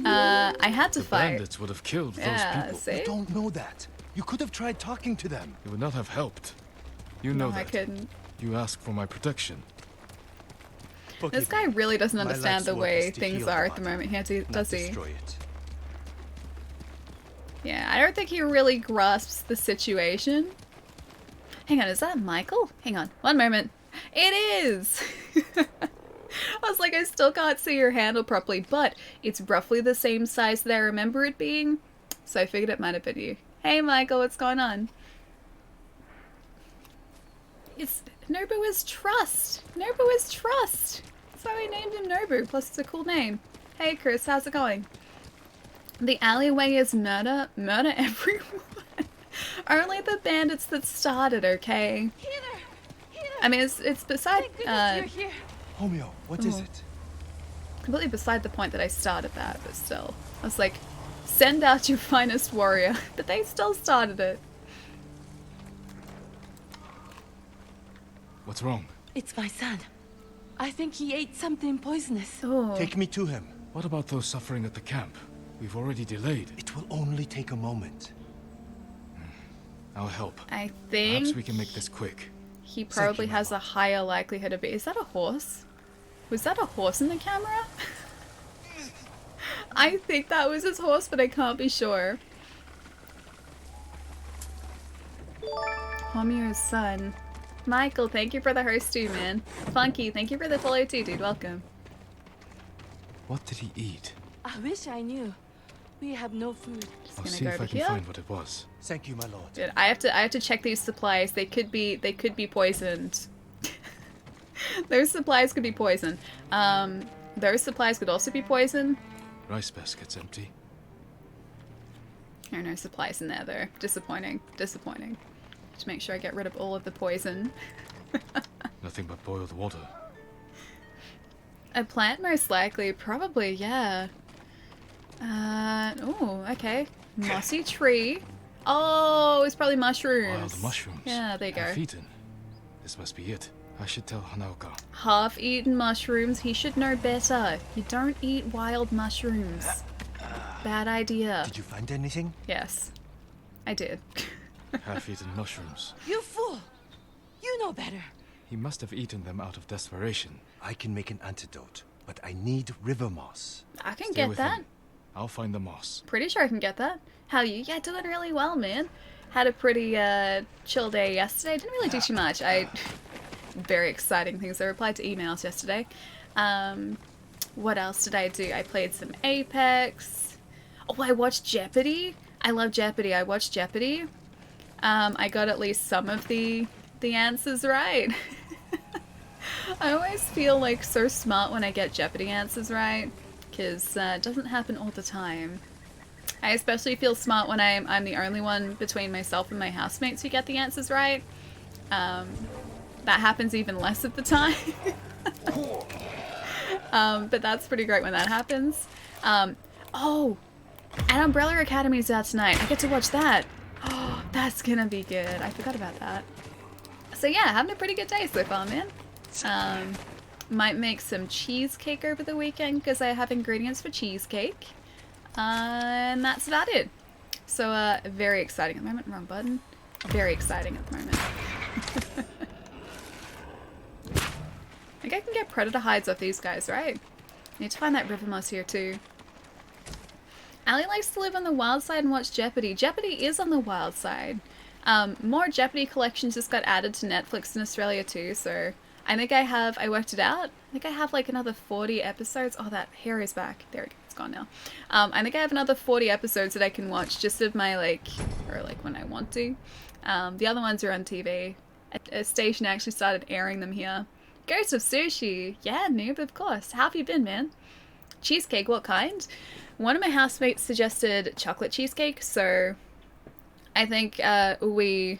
I had to The fight. bandits would have killed those Yeah, people. see? You don't know that. You could have tried talking to them. It would not have helped. You know No, I that. couldn't. You asked for my protection. This Forgive guy me. really doesn't My understand life's the work way is to things heal the are at the body, moment here, not does he? destroy it. Yeah, I don't think he really grasps the situation. Hang on, is that Michael? Hang on, one moment. It is! I was like, I still can't see your handle properly, but it's roughly the same size that I remember it being, so I figured it might have been you. Hey Michael, what's going on? It's Nobu is trust. Nobu is trust. That's why we named him Nobu. Plus, it's a cool name. Hey, Chris, how's it going? The alleyway is murder. Murder everyone. Only the bandits that started, okay? I mean, it's beside. Homeo, what is it? Completely beside the point that I started that, but still, I was like, send out your finest warrior. But they still started it. What's wrong? It's my son. I think he ate something poisonous. Oh. Take me to him. What about those suffering at the camp? We've already delayed. It will only take a moment. I'll help. I Perhaps think we can make this quick. he probably you, has a Mama. higher likelihood of it. Is that a horse? Was that a horse in the camera? I think that was his horse, but I can't be sure. Homeo's son. Michael, thank you for the host too, man. Funky, thank you for the follow too, dude. Welcome. What did he eat? I wish I knew. We have no food. Just I'll gonna see go if over I can here. find what it was. Thank you, my lord. Dude, I have to check these supplies. They could be poisoned. Those supplies could be poisoned. Those supplies could also be poisoned. Rice basket's empty. There are no supplies in there though. Disappointing. Disappointing. Just make sure I get rid of all of the poison. Nothing but boiled water. A plant most likely. Probably, yeah. Oh, okay. Mossy tree. Oh, it's probably mushrooms. Wild mushrooms. Yeah, there you go. Half-eaten. This must be it. I should tell Hanaoka. Half-eaten mushrooms. He should know better. You don't eat wild mushrooms. Bad idea. Did you find anything? Yes, I did. Half-eaten mushrooms. You fool! You know better. He must have eaten them out of desperation. I can make an antidote, but I need river moss. I can Stay get with that. him. I'll find the moss. Pretty sure I can get that. How are you? Yeah, doing really well, man. Had a pretty chill day yesterday. Didn't really do too much. Very exciting things. I replied to emails yesterday. What else did I do? I played some Apex. Oh, I watched Jeopardy. I love Jeopardy. I watched Jeopardy. I got at least some of the answers right. I always feel like so smart when I get Jeopardy answers right, because it doesn't happen all the time. I especially feel smart when I'm the only one between myself and my housemates who get the answers right. That happens even less of the time. But that's pretty great when that happens. Oh, and Umbrella Academy is out tonight. I get to watch that. Oh, that's gonna be good. I forgot about that. So yeah, having a pretty good day so far, man. Might make some cheesecake over the weekend because I have ingredients for cheesecake. And that's about it. So very exciting at the moment. Wrong button. Very exciting at the moment. I think I can get predator hides off these guys, right? Need to find that river moss here too. Ali likes to live on the wild side and watch Jeopardy. Jeopardy is on the wild side. More Jeopardy collections just got added to Netflix in Australia too, so I think I worked it out. I think I have like another 40 episodes. Oh, that hair is back. There we go. It's gone now. I think I have another 40 episodes that I can watch just of my when I want to. The other ones are on TV. A station actually started airing them here. Ghost of Sushi. Yeah, noob, of course. How have you been, man? Cheesecake, what kind? One of my housemates suggested chocolate cheesecake, so I think we,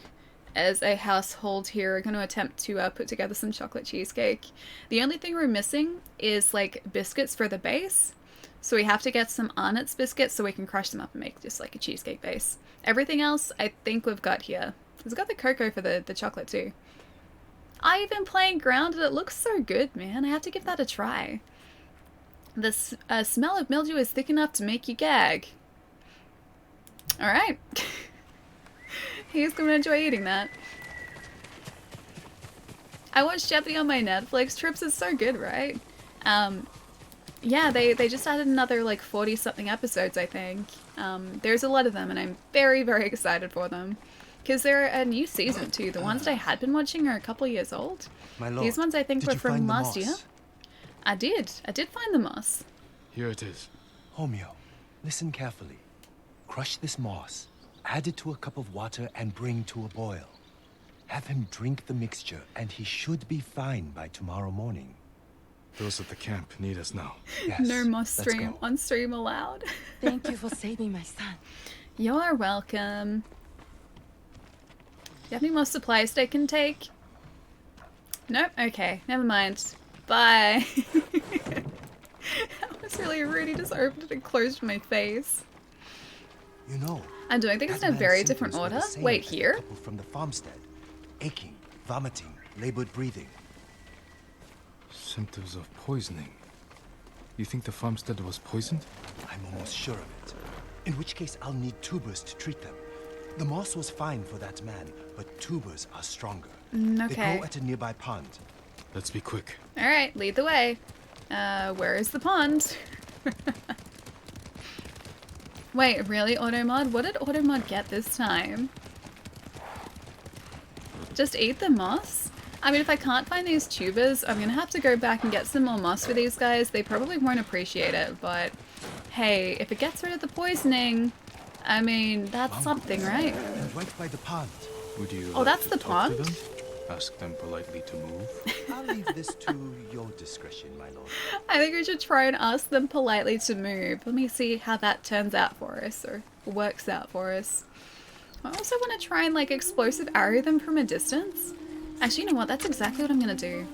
as a household here, are going to attempt to put together some chocolate cheesecake. The only thing we're missing is, like, biscuits for the base. So we have to get some Arnott's biscuits so we can crush them up and make just like a cheesecake base. Everything else I think we've got here. We've got the cocoa for the chocolate too. I've been playing Grounded. It looks so good, man. I have to give that a try. The smell of mildew is thick enough to make you gag. Alright. He's gonna enjoy eating that. I watched Jeopardy on my Netflix trips. It's so good, right? Yeah, they just added another like 40 something episodes, I think. There's a lot of them and I'm very, very excited for them. Because they're a new season too. The ones that I had been watching are a couple years old. My lord, these ones I think did were you from find the last year. moss? I did find the moss. Here it is. Homeo, listen carefully. Crush this moss, add it to a cup of water and bring to a boil. Have him drink the mixture and he should be fine by tomorrow morning. Those at the camp need us now. Yes, No moss let's stream go. on stream allowed. Thank you for saving my son. You're welcome. Do you have any more supplies they can take? Nope. Okay, never mind. Bye. That was really rude. He just opened it and closed my face. You know, I'm doing things that in a very man's different symptoms were order. the same Wait, as the here? couple from the farmstead. Aching, vomiting, labored breathing. Symptoms of poisoning. You think the farmstead was poisoned? I'm almost sure of it. In which case, I'll need tubers to treat them. The moss was fine for that man, but tubers are stronger. They Okay. grow at a nearby pond. Let's be quick. Alright, lead the way. Where is the pond? Wait, really, Automod? What did Automod get this time? Just eat the moss? I mean, if I can't find these tubers, I'm gonna have to go back and get some more moss for these guys. They probably won't appreciate it, but hey, if it gets rid of the poisoning, I mean, that's something, right? And right by the pond. Would you Oh, like that's to the talk to pond? them? Ask them politely to move. I'll leave this to your discretion, my lord. I think we should try and ask them politely to move. Let me see how that turns out for us, or works out for us. I also want to try and like explosive arrow them from a distance. Actually, you know what? That's exactly what I'm gonna do.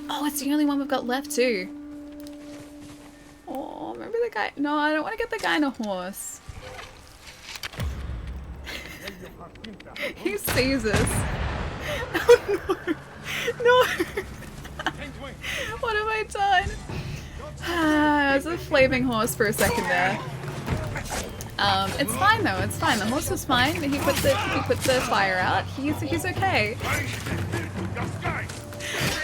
Oh, it's the only one we've got left too. Oh, remember the guy? No, I don't want to get the guy in a horse. He sees us. Oh no! No! What have I done? I was a flaming horse for a second there. It's fine though. It's fine. The horse was fine. He put the fire out. He's okay.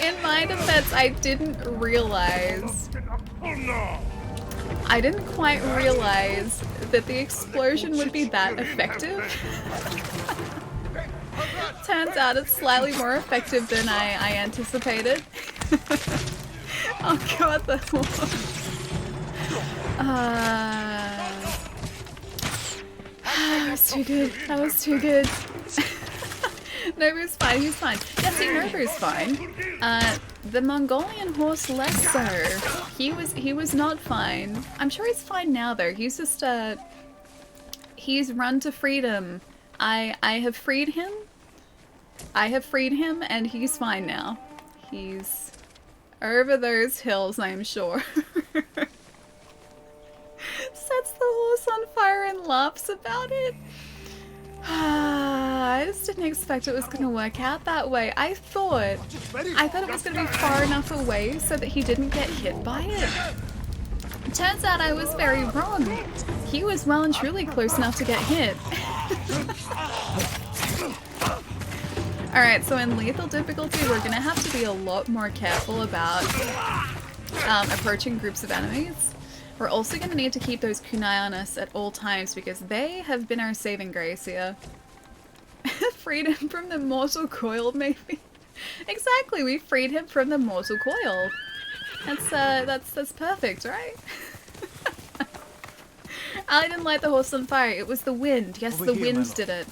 In my defense, I didn't realize. I didn't quite realize that the explosion would be that effective. Turns out it's slightly more effective than I anticipated. Oh god, the horse. That was too good. That was too good. Nobu's fine. He's fine. Yeah, see, Nobu's fine. The Mongolian horse less so. He was not fine. I'm sure he's fine now though. He's just he's run to freedom. I have freed him. I have freed him and he's fine now. He's over those hills, I'm sure. Sets the horse on fire and laughs about it. I just didn't expect it was going to work out that way. I thought it was going to be far enough away so that he didn't get hit by it. Turns out I was very wrong. He was well and truly close enough to get hit. Alright, so in lethal difficulty, we're going to have to be a lot more careful about approaching groups of enemies. We're also going to need to keep those kunai on us at all times because they have been our saving grace here. Freed him from the mortal coil, maybe? Exactly, we freed him from the mortal coil. That's perfect, right? I didn't light the horse on fire, it was the wind. Yes, Over the here, my wind lord. did it.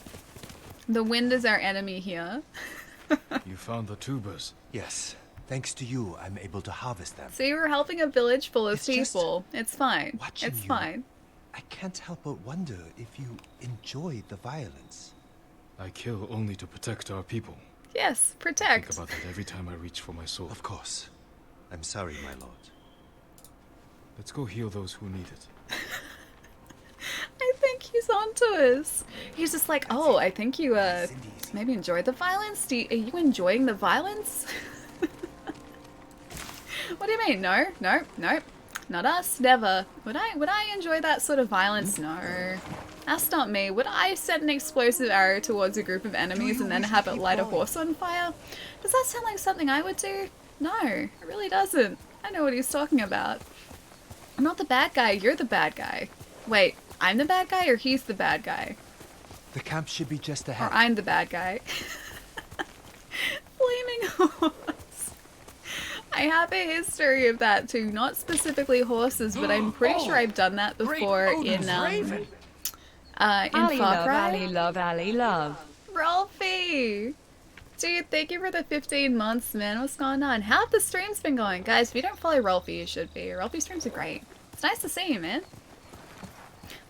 The wind is our enemy here. You found the tubers. Yes, thanks to you, I'm able to harvest them. See, we're helping a village full of It's just people. It's fine. watching It's you. fine. I can't help but wonder if you enjoy the violence. I kill only to protect our people. Yes, Think protect. about that every time I reach for my sword. Of course. I'm sorry, my lord. Let's go heal those who need it. I think he's onto us. He's just like, oh, I think you maybe enjoy the violence. Are you enjoying the violence? What do you mean? No, no, no, not us. Never. Would I enjoy that sort of violence? No, that's not me. Would I set an explosive arrow towards a group of enemies and then have it light a horse on fire? Does that sound like something I would do? No, it really doesn't. I know what he's talking about. I'm not the bad guy. You're the bad guy. Wait, I'm the bad guy or he's the bad guy? The camp should be just ahead. Or I'm the bad guy. Flaming horse. I have a history of that too. Not specifically horses, but I'm pretty sure I've done that before in Ali Far love, Cry. Ali love, Ali love. Ralphie! Dude, thank you for the 15 months, man. What's going on? How have the streams been going? Guys, if you don't follow Ralphie, you should be. Ralphie's streams are great. It's nice to see you, man.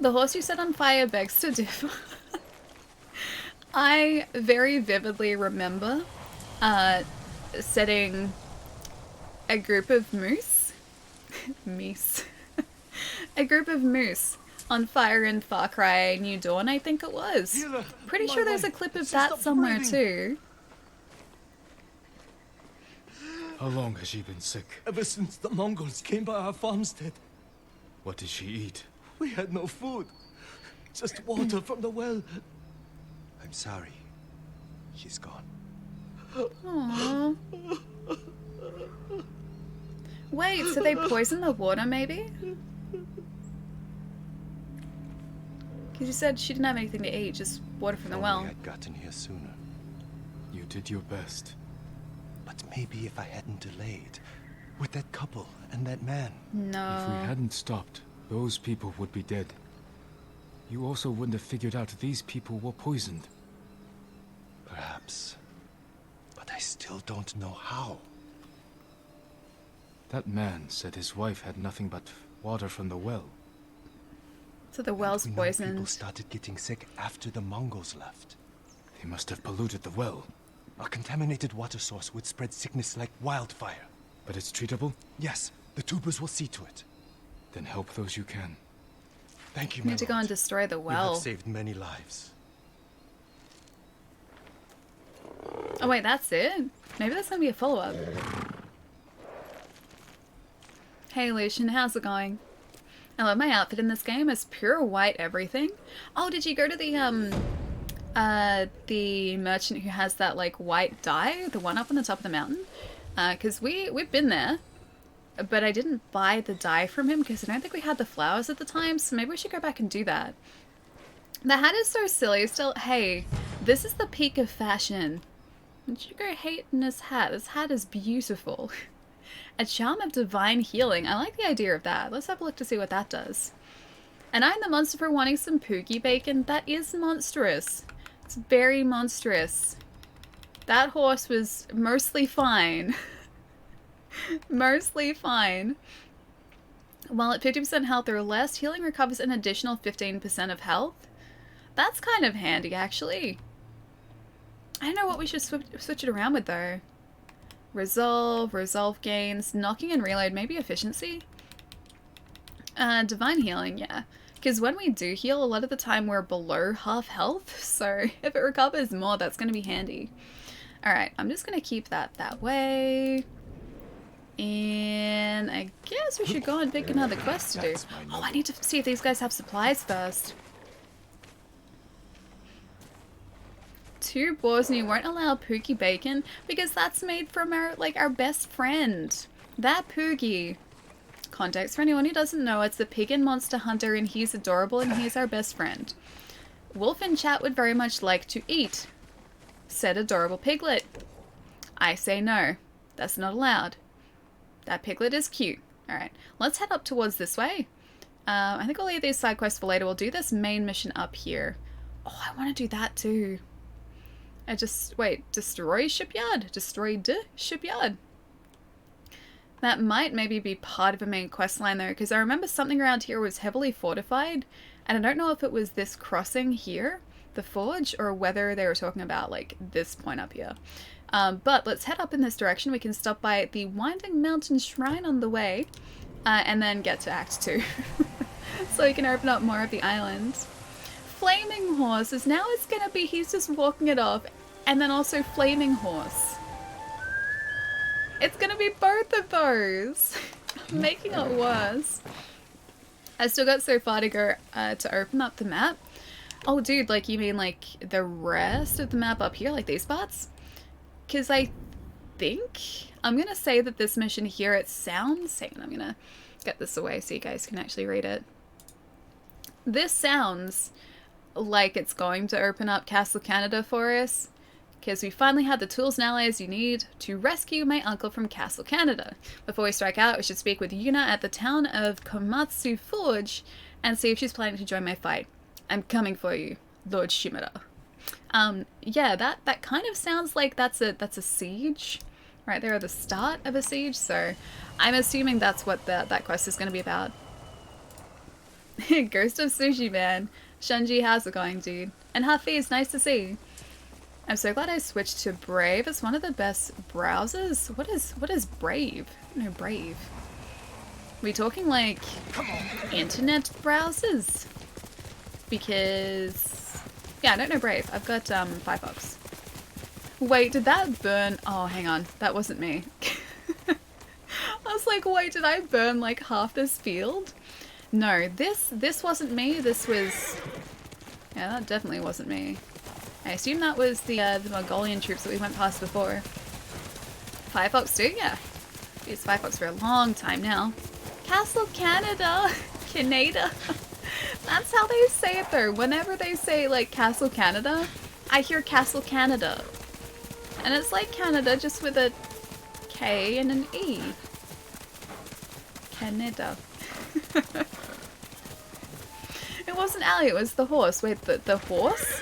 The horse you set on fire begs to differ. I very vividly remember setting a group of moose, a group of moose on fire in Far Cry New Dawn, I think it was. Healer, Pretty my sure there's a wife, clip of she that stopped somewhere breathing. too. How long has she been sick? Ever since the Mongols came by our farmstead, What did she eat? we had no food. Just water from the well. I'm sorry. She's gone. Aww. Wait, so they poisoned the water maybe? Because you said she didn't have anything to eat, just water from the If well. only I'd gotten here sooner. You did your best. But maybe if I hadn't delayed, with that couple and that man. If we No. hadn't stopped, those people would be dead. You also wouldn't have figured out these people were poisoned. Perhaps. But I still don't know how. That man said his wife had nothing but water from the well. So the well's And we know people poisoned. started getting sick after the Mongols left. They must have polluted the well. A contaminated water source would spread sickness like wildfire. But it's treatable? Yes, the tubers will see to it. Then help those you can. Thank you, We my need to go lord. and destroy the You well. have saved many lives. Oh wait, that's it? Maybe that's gonna be a follow-up. Hey Lucian, how's it going? I love my outfit in this game. It's pure white everything. Oh, did you go to the merchant who has that like white dye? The one up on the top of the mountain? Cause we've been there. But I didn't buy the dye from him because I don't think we had the flowers at the time, so maybe we should go back and do that. The hat is so silly. Still, hey, this is the peak of fashion. Don't you go hating this hat. This hat is beautiful. A charm of divine healing. I like the idea of that. Let's have a look to see what that does. And I'm the monster for wanting some pookie bacon. That is monstrous. It's very monstrous. That horse was mostly fine. Mostly fine. While at 50% health or less, healing recovers an additional 15% of health. That's kind of handy, actually. I don't know what we should switch it around with, though. Resolve gains, knocking and reload, maybe efficiency? Divine healing, yeah. Because when we do heal, a lot of the time we're below half health, so if it recovers more, that's going to be handy. Alright, I'm just going to keep that way. And I guess we should go and pick another quest to do. That's my Oh, I need to see if these guys have supplies first. 2 boars and you won't allow Pookie bacon because that's made from our best friend. That Poogie. Context for anyone who doesn't know, it's the pig and monster hunter and he's adorable and he's our best friend. Wolf in chat would very much like to eat said adorable piglet. I say no. That's not allowed. That piglet is cute. Alright, let's head up towards this way. I think I'll leave these side quests for later. We'll do this main mission up here. Oh, I want to do that too. Wait, destroy shipyard? Destroy the shipyard. That might maybe be part of a main quest line though, because I remember something around here was heavily fortified, and I don't know if it was this crossing here, the forge, or whether they were talking about like this point up here. But let's head up in this direction. We can stop by the Winding Mountain Shrine on the way, and then get to Act 2. So we can open up more of the island. Flaming horses. Now it's gonna be he's just walking it off, and then also flaming horse. It's gonna be both of those. Making it worse. I still got so far to go to open up the map. Oh dude, like you mean like the rest of the map up here, like these parts? Because I think I'm gonna say that this mission here, it sounds, hang on, I'm gonna get this away so you guys can actually read it. This sounds like it's going to open up Castle Canada for us, because we finally had the tools and allies you need to rescue my uncle from Castle Canada. Before we strike out, we should speak with Yuna at the town of Komatsu Forge and see if she's planning to join my fight. I'm coming for you, Lord Shimura. Yeah, that kind of sounds like that's a siege right there at the start of a siege, so I'm assuming that's what that quest is going to be about. Ghost of Tsushima, man. Shunji, how's it going, dude? And Huffy, it's nice to see. I'm so glad I switched to Brave. It's one of the best browsers. What is Brave? I don't know Brave. Are we talking like internet browsers? Because yeah, I don't know Brave. I've got Firefox. Wait, did that burn? Oh, hang on. That wasn't me. I was like, wait, did I burn like half this field? No, this wasn't me. This was, yeah, that definitely wasn't me. I assume that was the Mongolian troops that we went past before. Firefox too? Yeah. Used Firefox for a long time now. Castle Canada! Canada! That's how they say it though. Whenever they say like Castle Canada, I hear Castle Canada. And it's like Canada just with a K and an E. Canada. It wasn't Ali, it was the horse. Wait, the horse?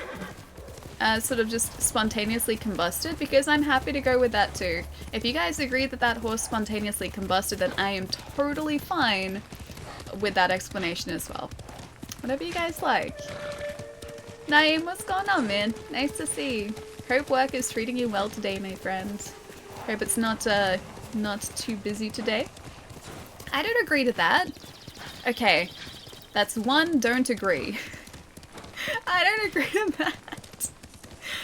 Sort of just spontaneously combusted, because I'm happy to go with that too. If you guys agree that that horse spontaneously combusted, then I am totally fine with that explanation as well. Whatever you guys like. Naeem, what's going on, man? Nice to see. Hope work is treating you well today, my friends. Hope it's not too busy today. I don't agree to that. Okay, that's one don't agree. I don't agree to that.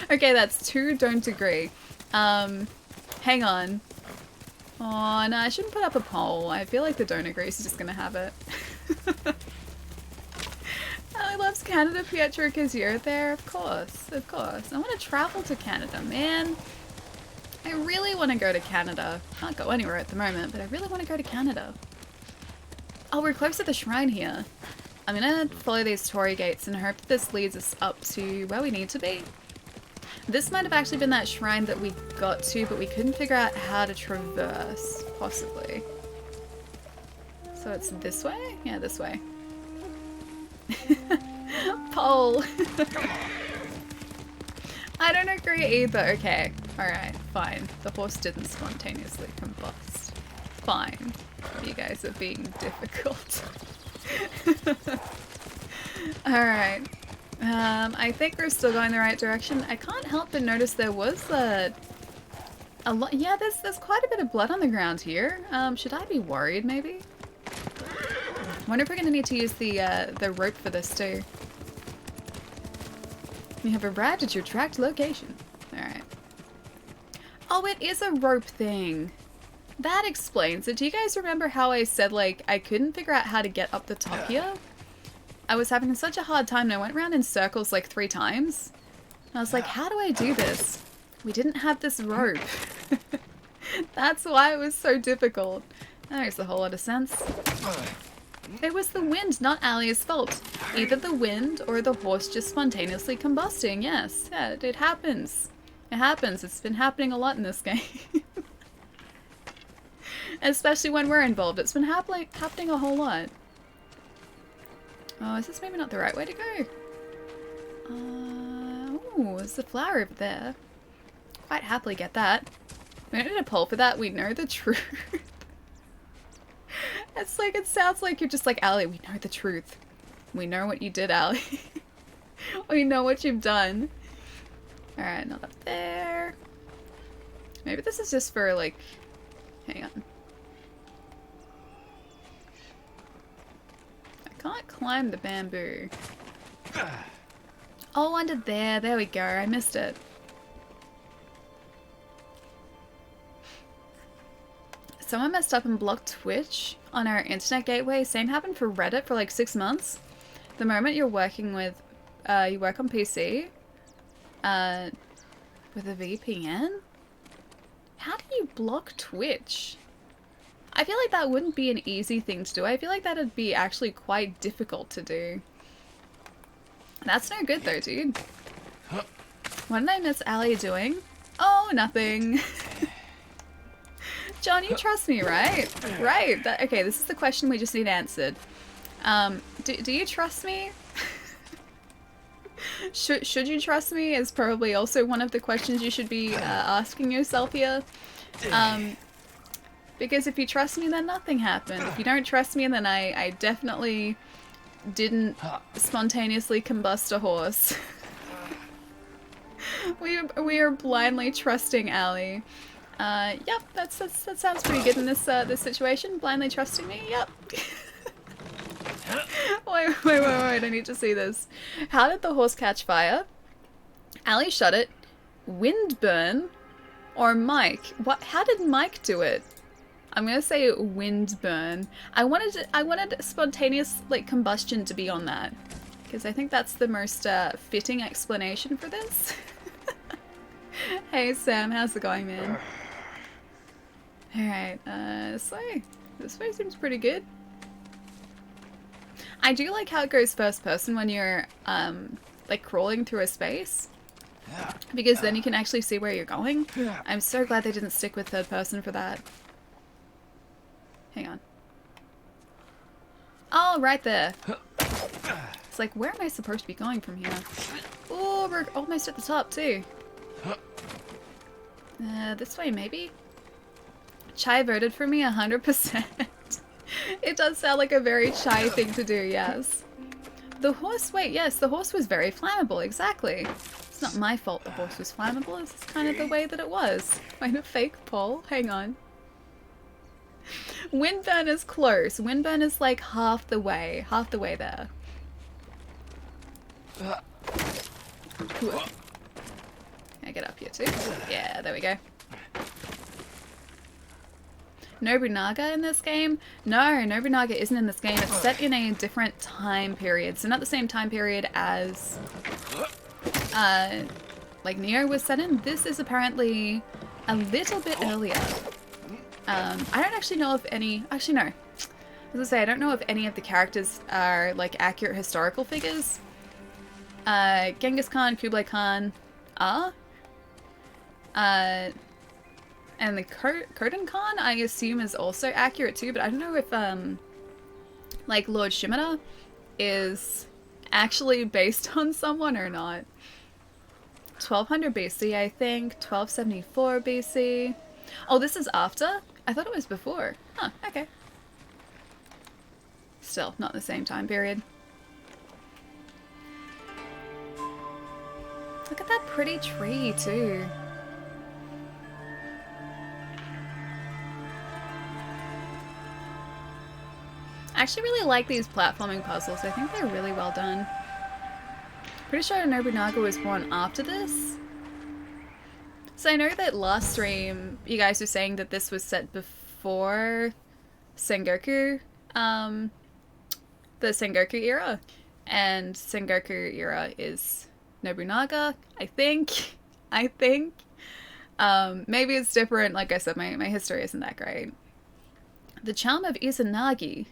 Okay, that's two don't agree. Hang on. Oh, no, I shouldn't put up a poll. I feel like the don't agree is just gonna have it. Ali loves Canada, Pietro, because you're there. Of course, of course. I want to travel to Canada, man. I really want to go to Canada. Can't go anywhere at the moment, but I really want to go to Canada. Oh, we're close to the shrine here. I'm gonna follow these Torii gates and hope that this leads us up to where we need to be. This might have actually been that shrine that we got to, but we couldn't figure out how to traverse, possibly. So it's this way? Yeah, this way. Pole. I don't agree either. Okay, alright, fine. The horse didn't spontaneously combust. Fine. You guys are being difficult. Alright. I think we're still going the right direction. I can't help but notice there was a lot. Yeah, there's quite a bit of blood on the ground here. Should I be worried, maybe? I wonder if we're gonna need to use the rope for this too. You have arrived at your tracked location. Alright. Oh, it is a rope thing. That explains it. Do you guys remember how I said, like, I couldn't figure out how to get up the top here? I was having such a hard time and I went around in circles like 3 times. And I was like, how do I do this? We didn't have this rope. That's why it was so difficult. That makes a whole lot of sense. It was the wind, not Alia's fault. Either the wind or the horse just spontaneously combusting. Yes, yeah, it happens. It happens. It's been happening a lot in this game. Especially when we're involved. It's been happening a whole lot. Oh, is this maybe not the right way to go? Oh, there's a flower over there. Quite happily get that. We don't need a poll for that. We know the truth. It's like, it sounds like you're just like, Ali, we know the truth. We know what you did, Ali. We know what you've done. Alright, not up there. Maybe this is just for, like... Hang on. can't climb the bamboo. Oh, under there. There we go. I missed it. Someone messed up and blocked Twitch on our internet gateway. Same happened for Reddit for like 6 months. The moment you're working with, you work on PC, with a VPN? How do you block Twitch? I feel like that wouldn't be an easy thing to do. I feel like that'd be actually quite difficult to do. That's no good though, dude. What did I miss Ali doing? Oh, nothing. John, you trust me, right? Right. Okay, this is the question we just need answered. Do you trust me? Should you trust me is probably also one of the questions you should be asking yourself here. Because if you trust me, then nothing happened. If you don't trust me, then I definitely didn't spontaneously combust a horse. We are blindly trusting Ali. Yep, that sounds pretty good in this this situation. Blindly trusting me. Yep. Wait, I need to see this. How did the horse catch fire? Ali shut it. Wind burn? Or Mike? What? How did Mike do it? I'm gonna say wind burn. I wanted spontaneous like combustion to be on that, because I think that's the most fitting explanation for this. Hey Sam, how's it going, man? Alright, this way seems pretty good. I do like how it goes first person when you're like crawling through a space, because then you can actually see where you're going. I'm so glad they didn't stick with third person for that. Hang on. Oh, right there. It's like, where am I supposed to be going from here? Oh, we're almost at the top too. This way maybe? Chai voted for me 100%. It does sound like a very Chai thing to do, yes. The horse, wait, yes, the horse was very flammable, exactly. It's not my fault the horse was flammable, it's just kind of the way that it was. Wait, a fake poll? Hang on. Windburn is close. Windburn is like half the way there. Can I get up here too? Yeah, there we go. Nobunaga in this game? No, Nobunaga isn't in this game. It's set in a different time period. So not the same time period as like Neo was set in. This is apparently a little bit earlier. I don't actually know if any... Actually, no. I was gonna say, I don't know if any of the characters are, like, accurate historical figures. Genghis Khan, Kublai Khan are. And the Kodan Khan, I assume, is also accurate too, but I don't know if, like, Lord Shimada is actually based on someone or not. 1200 BC, I think. 1274 BC. Oh, this is after? I thought it was before. Huh, okay. Still, not the same time period. Look at that pretty tree, too. I actually really like these platforming puzzles. I think they're really well done. Pretty sure Nobunaga was born after this. So I know that last stream you guys were saying that this was set before Sengoku, the Sengoku era, and Sengoku era is Nobunaga, I think. Maybe it's different. Like I said, my history isn't that great. The Charm of Izanagi,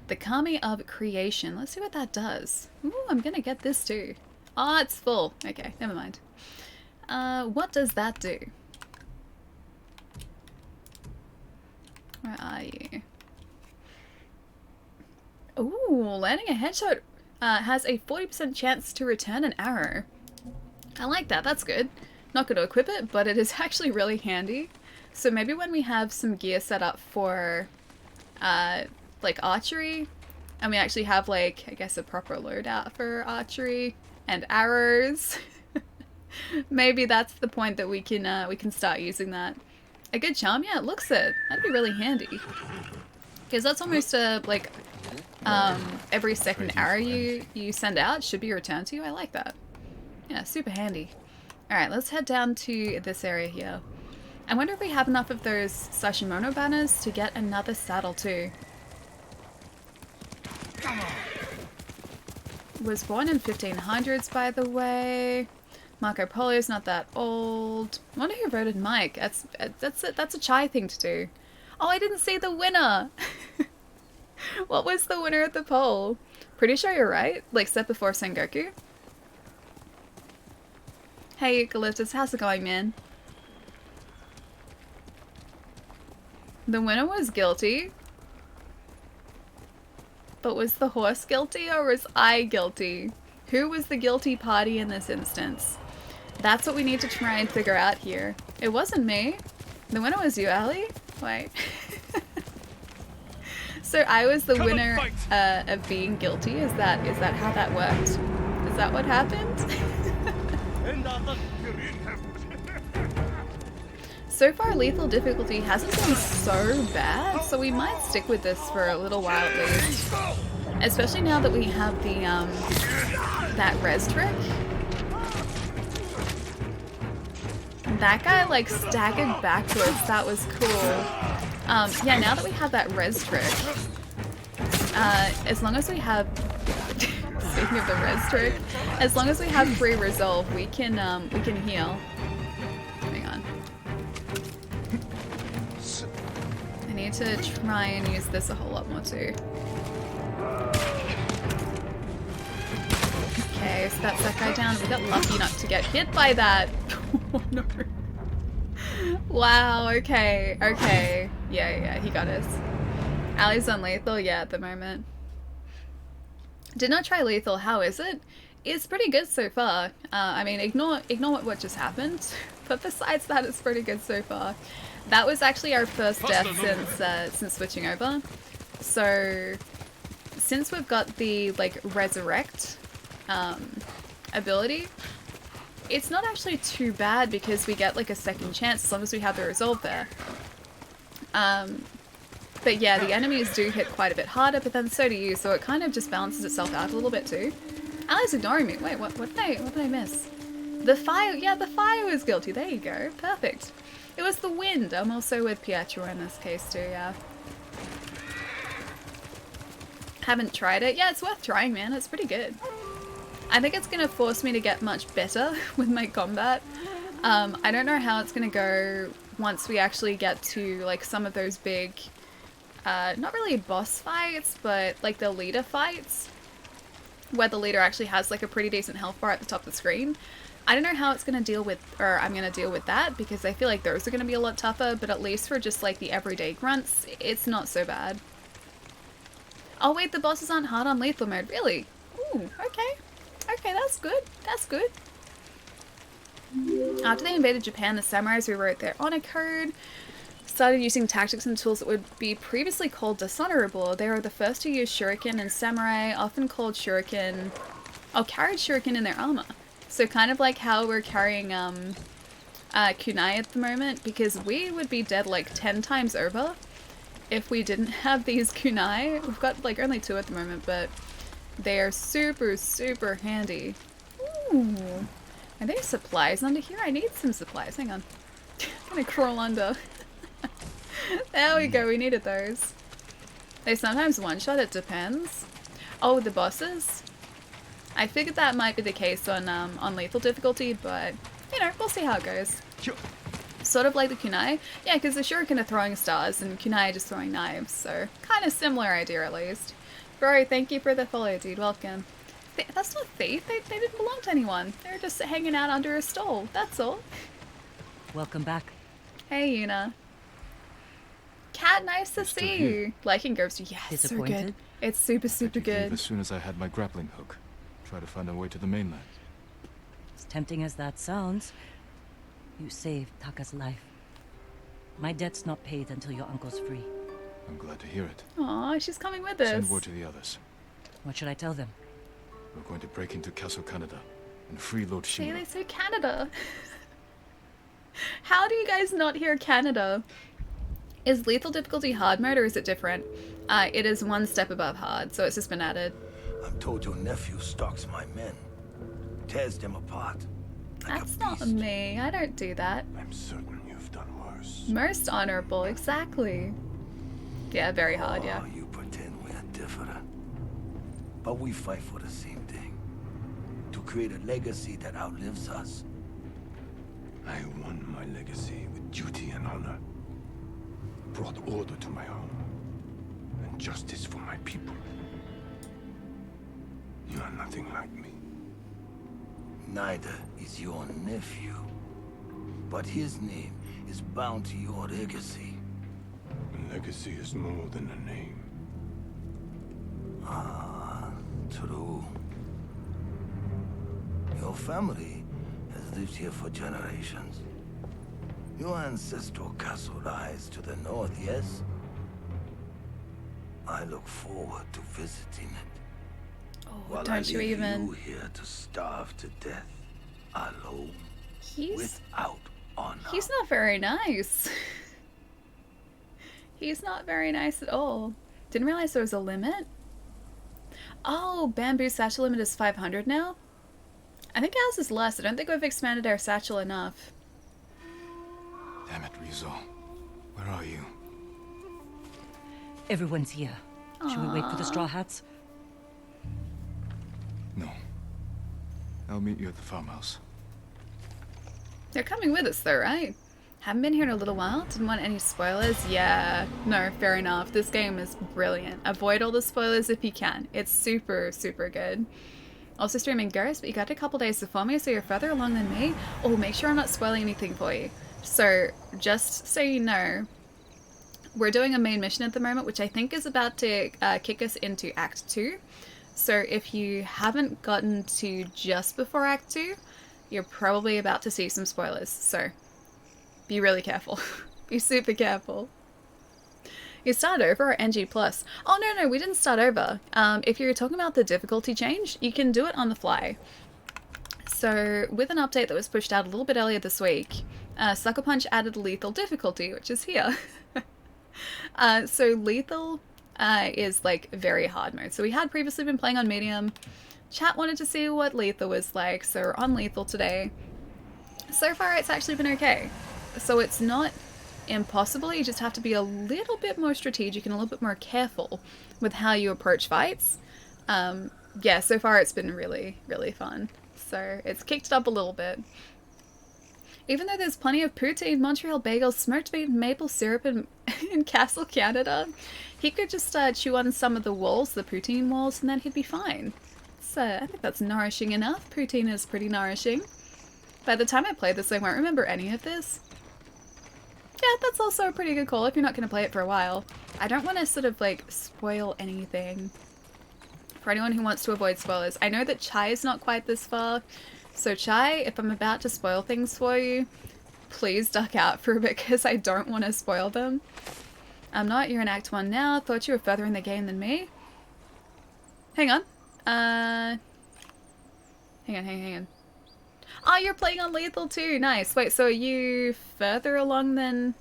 the Kami of Creation. Let's see what that does. Ooh, I'm gonna get this too. Oh, it's full. Okay, never mind. What does that do? Where are you? Ooh, landing a headshot has a 40% chance to return an arrow. I like that, that's good. Not going to equip it, but it is actually really handy. So maybe when we have some gear set up for, like, archery, and we actually have, like, I guess a proper loadout for archery and arrows, maybe that's the point that we can start using that. A good charm? Yeah, it looks it. That'd be really handy. Because that's almost a, like, every second arrow you send out should be returned to you. I like that. Yeah, super handy. Alright, let's head down to this area here. I wonder if we have enough of those Sashimono banners to get another saddle too. Was born in 1500s, by the way. Marco Polo's not that old. I wonder who voted Mike. That's a Chai thing to do. Oh, I didn't see the winner! What was the winner of the poll? Pretty sure you're right. Like, set before Sengoku. Hey, Eucalyptus, how's it going, man? The winner was guilty. But was the horse guilty or was I guilty? Who was the guilty party in this instance? That's what we need to try and figure out here. It wasn't me. The winner was you, Allie? Wait. So I was the winner of being guilty? Is that how that worked? Is that what happened? So far, lethal difficulty hasn't been so bad, so we might stick with this for a little while at least. Especially now that we have the, that res trick. That guy, like, staggered backwards. That was cool. Yeah, now that we have that res trick, as long as we have... Speaking of the res trick, as long as we have free resolve, we can heal. Hang on. I need to try and use this a whole lot more too. Okay, so that's that guy down. We got lucky not to get hit by that. Oh no. Wow, okay, okay. Yeah, he got us. Allie's on lethal, yeah, at the moment. Did not try lethal, how is it? It's pretty good so far. I mean, ignore what just happened, but besides that, it's pretty good so far. That was actually our first death since switching over. So, since we've got the, like, resurrect ability, it's not actually too bad because we get, like, a second chance as long as we have the resolve there. But yeah, the enemies do hit quite a bit harder, but then so do you, so it kind of just balances itself out a little bit too. Allie's ignoring me. Wait, what did I miss? The fire, yeah, the fire was guilty. There you go. Perfect. It was the wind. I'm also with Pietro in this case too, yeah. Haven't tried it. Yeah, it's worth trying, man. It's pretty good. I think it's going to force me to get much better with my combat. I don't know how it's going to go once we actually get to, like, some of those big, not really boss fights, but, like, the leader fights, where the leader actually has, like, a pretty decent health bar at the top of the screen. I don't know how it's going to deal with, or I'm going to deal with that, because I feel like those are going to be a lot tougher, but at least for just, like, the everyday grunts, it's not so bad. Oh wait, the bosses aren't hard on lethal mode, really? Ooh, okay. Okay, that's good. That's good. After they invaded Japan, the samurais rewrote their honor code, started using tactics and tools that would be previously called dishonorable. They were the first to use shuriken, and samurai often called shuriken, carried shuriken in their armor. So kind of like how we're carrying kunai at the moment, because we would be dead like 10 times over if we didn't have these kunai. We've got like only 2 at the moment, but they are super, super handy. Ooh. Are there supplies under here? I need some supplies. Hang on. I'm gonna crawl under. There we go. We needed those. They sometimes one-shot. It depends. Oh, the bosses? I figured that might be the case on lethal difficulty, but, you know, we'll see how it goes. Sort of like the kunai. Yeah, because the shuriken are throwing stars and kunai are just throwing knives, so kind of similar idea at least. Bro, thank you for the follow, dude. Welcome. That's not thief. They didn't belong to anyone. They were just hanging out under a stall. That's all. Welcome back. Hey, Yuna. Cat, nice to see you. Liking Ghost, yeah, it's so good. It's super, super good. As soon as I had my grappling hook, try to find a way to the mainland. As tempting as that sounds, you saved Taka's life. My debt's not paid until your uncle's free. I'm glad to hear it. Aw, she's coming with us. Send word to the others. What should I tell them? We're going to break into Castle Canada and free Lord See, Shimura. they say Canada. How do you guys not hear Canada? Is lethal difficulty hard mode or is it different? It is one step above hard, so it's just been added. I'm told your nephew stalks my men, tears them apart. Like That's a not beast. me. I don't do that. I'm certain you've done worse. Most honorable, exactly. Yeah, very hard, yeah. Oh, you pretend we're different. But we fight for the same thing. To create a legacy that outlives us. I won my legacy with duty and honor. Brought order to my home. And justice for my people. You are nothing like me. Neither is your nephew. But his name is bound to your legacy. A legacy is more than a name. Ah, true. Your family has lived here for generations. Your ancestral castle lies to the north, yes? I look forward to visiting it. Oh, While I don't you leave even. you here to starve to death, alone, He's without honor. he's not very nice. He's not very nice at all. Didn't realize there was a limit. Oh, bamboo satchel limit is 500 now? I think ours is less. I don't think we've expanded our satchel enough. Damn it, Rizzo. Where are you? Everyone's here. Should we wait for the Straw Hats? No. I'll meet you at the farmhouse. They're coming with us though, right? Haven't been here in a little while. Didn't want any spoilers. Yeah, no, fair enough. This game is brilliant. Avoid all the spoilers if you can. It's super, super good. Also streaming Ghost, but you got a couple days before me, so you're further along than me. Oh, make sure I'm not spoiling anything for you. So, just so you know, we're doing a main mission at the moment, which I think is about to kick us into Act 2. So if you haven't gotten to just before Act 2, you're probably about to see some spoilers. So, be really careful. Be super careful. You start over or NG+. Oh, no, we didn't start over. If you're talking about the difficulty change, you can do it on the fly. So, with an update that was pushed out a little bit earlier this week, Sucker Punch added lethal difficulty, which is here. So lethal is like very hard mode. So we had previously been playing on medium. Chat wanted to see what lethal was like, so we're on lethal today. So far it's actually been okay. So it's not impossible, you just have to be a little bit more strategic and a little bit more careful with how you approach fights. Yeah, so far it's been really, really fun. So it's kicked it up a little bit. Even though there's plenty of poutine, Montreal bagels, smoked meat, maple syrup in Castle, Canada, he could just chew on some of the walls, the poutine walls, and then he'd be fine. So I think that's nourishing enough. Poutine is pretty nourishing. By the time I play this, I won't remember any of this. Yeah, that's also a pretty good call if you're not going to play it for a while. I don't want to sort of like spoil anything. For anyone who wants to avoid spoilers, I know that Chai is not quite this far. So Chai, if I'm about to spoil things for you, please duck out for a bit because I don't want to spoil them. I'm not, you're in Act 1 now. Thought you were further in the game than me. Hang on. Hang on. Oh, you're playing on Lethal too. Nice. Wait, so are you further along than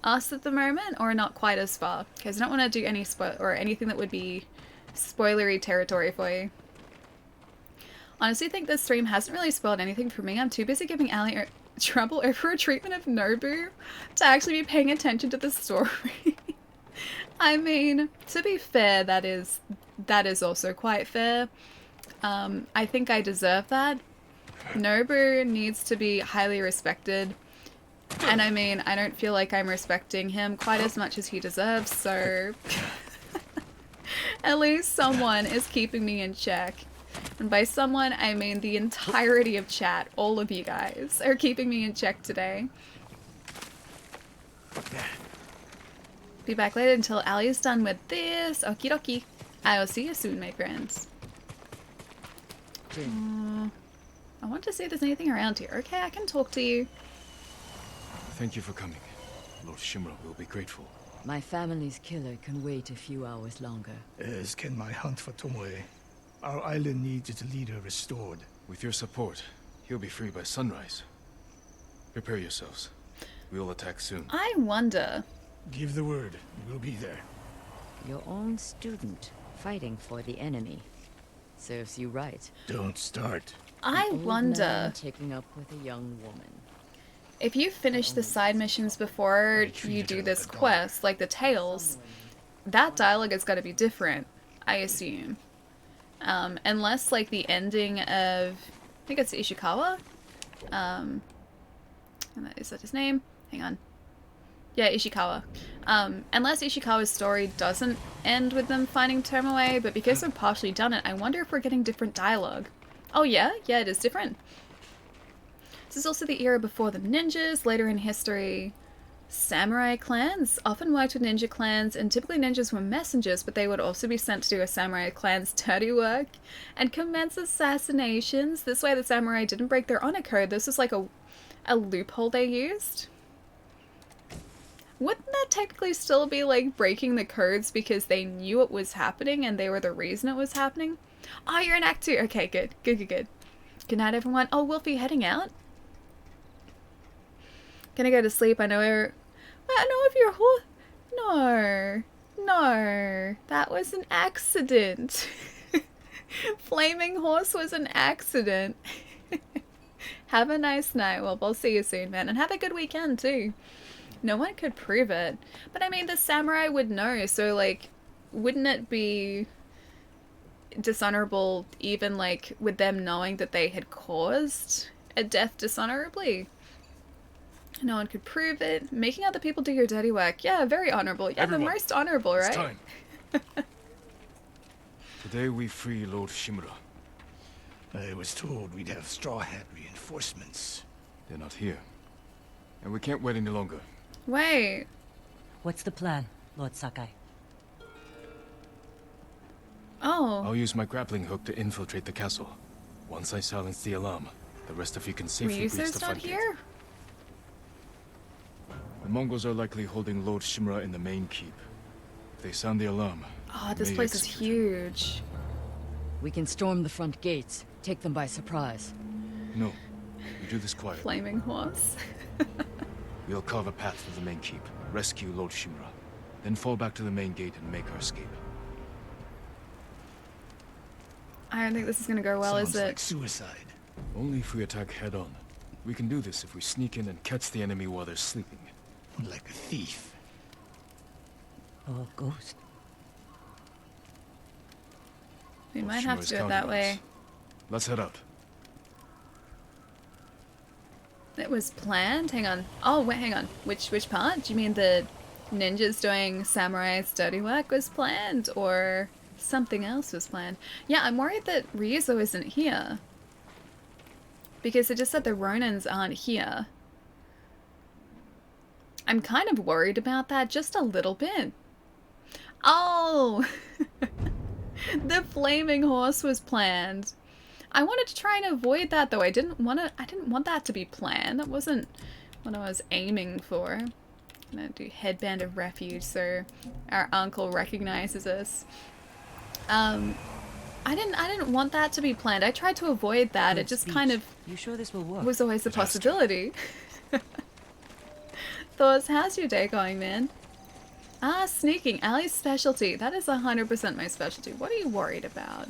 us at the moment or not quite as far? Because I don't want to do any spoil or anything that would be spoilery territory for you. Honestly, I think this stream hasn't really spoiled anything for me. I'm too busy giving Ali trouble over a treatment of Nobu to actually be paying attention to the story. I mean, to be fair, that is also quite fair. I think I deserve that. Nobu needs to be highly respected. And I mean, I don't feel like I'm respecting him quite as much as he deserves, so at least someone is keeping me in check. And by someone, I mean the entirety of chat. All of you guys are keeping me in check today. Be back later until Ali is done with this. Okie dokie. I will see you soon, my friends. I want to see if there's anything around here. Okay, I can talk to you. Thank you for coming. Lord Shimura will be grateful. My family's killer can wait a few hours longer. As can my hunt for Tomoe. Our island needs its leader restored. With your support, he'll be free by sunrise. Prepare yourselves. We'll attack soon. I wonder, Give the word. We'll be there. Your own student, fighting for the enemy. Serves you right. Don't start. I Old wonder man taking up with a young woman. if you finish the side missions before you do this quest, like the Tales, that dialogue is going to be different, I assume. Unless, like, the ending of, I think it's Ishikawa? Is that his name? Hang on. Yeah, Ishikawa. Unless Ishikawa's story doesn't end with them finding Tomoe, but because we've partially done it, I wonder if we're getting different dialogue. Oh yeah? Yeah, it is different. This is also the era before the ninjas. Later in history, samurai clans often worked with ninja clans, and typically ninjas were messengers, but they would also be sent to do a samurai clan's dirty work and commence assassinations. This way the samurai didn't break their honor code. This was like a loophole they used. Wouldn't that technically still be like breaking the codes because they knew it was happening and they were the reason it was happening? Oh, you're in Act 2. Okay, good. Good night, everyone. Oh, Wolfie, heading out? Gonna go to sleep. I know if you're No. That was an accident. Flaming horse was an accident. Have a nice night. Well, we'll see you soon, man. And have a good weekend, too. No one could prove it. But I mean, the samurai would know, so, like, wouldn't it be dishonorable even, like, with them knowing that they had caused a death dishonorably? No one could prove it. Making other people do your dirty work. Yeah, very honorable. Yeah, Everyone, the most honorable, right? It's time. Today we free Lord Shimura. I was told we'd have Straw Hat reinforcements. They're not here. And we can't wait any longer. Wait. What's the plan, Lord Sakai? Oh. I'll use my grappling hook to infiltrate the castle. Once I silence the alarm, the rest of you can safely breach the Ryuzo's not front gate. here? The Mongols are likely holding Lord Shimura in the main keep. If they sound the alarm... Oh, this may place is execute him. huge. We can storm the front gates, take them by surprise. No. We do this quietly. Flaming horse. We'll carve a path to the main keep, rescue Lord Shimura, then fall back to the main gate and make our escape. I don't think this is gonna go well, Sounds is it? like suicide. Only if we attack head-on. We can do this if we sneak in and catch the enemy while they're sleeping. Like a thief. Oh, Ghost. We Lord might have Shimura's to do it counting that on way. us. Let's head out. It was planned? Hang on. Oh, wait, hang on. Which part? Do you mean the ninjas doing samurai's dirty work was planned? Or something else was planned? Yeah, I'm worried that Ryuzo isn't here. Because it just said the Ronins aren't here. I'm kind of worried about that, just a little bit. Oh! The flaming horse was planned. I wanted to try and avoid that though. I didn't want that to be planned. That wasn't what I was aiming for. I'm gonna do headband of refuge so our uncle recognizes us. I didn't want that to be planned. I tried to avoid that. Good It just speech. kind of You sure this will work? was always a It has to. possibility. Thoughts, how's your day going, man? Ah, sneaking. Ali's specialty. That is 100% my specialty. What are you worried about?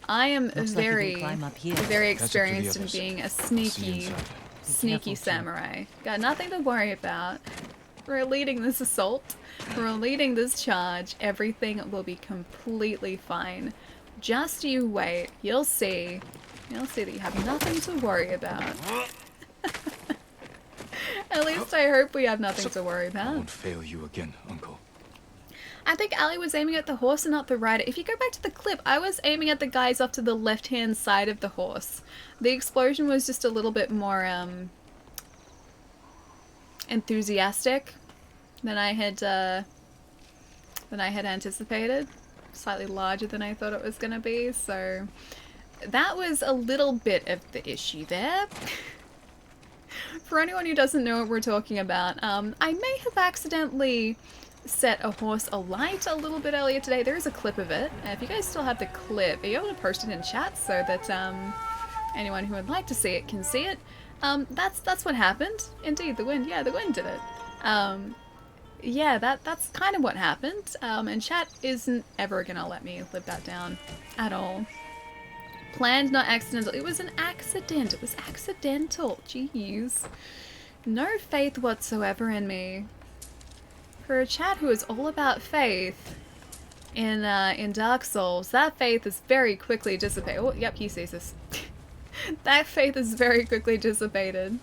I am Looks like you can very, climb up here. very Catch up to the experienced in others. being a See you sneaky inside. sneaky careful, too. samurai. Got nothing to worry about. We're leading this assault. We're leading this charge. Everything will be completely fine. Just you wait. You'll see. You'll see that you have nothing to worry about. At least I hope we have nothing to worry I about. won't fail you again, Uncle. I think Ali was aiming at the horse and not the rider. If you go back to the clip, I was aiming at the guys off to the left-hand side of the horse. The explosion was just a little bit more, enthusiastic than I had anticipated. Slightly larger than I thought it was gonna be, so that was a little bit of the issue there. For anyone who doesn't know what we're talking about, I may have accidentally set a horse alight a little bit earlier today. There is a clip of it. If you guys still have the clip, are you able to post it in chat so that anyone who would like to see it can see it? That's what happened. Indeed, the wind. Yeah, the wind did it. yeah, that's kind of what happened. And chat isn't ever gonna let me live that down at all. Planned, not accidental. It was an accident. It was accidental. Jeez. No faith whatsoever in me. For a chat who is all about faith in Dark Souls, that faith is very quickly dissipated. Oh, yep, he sees this. That faith is very quickly dissipated.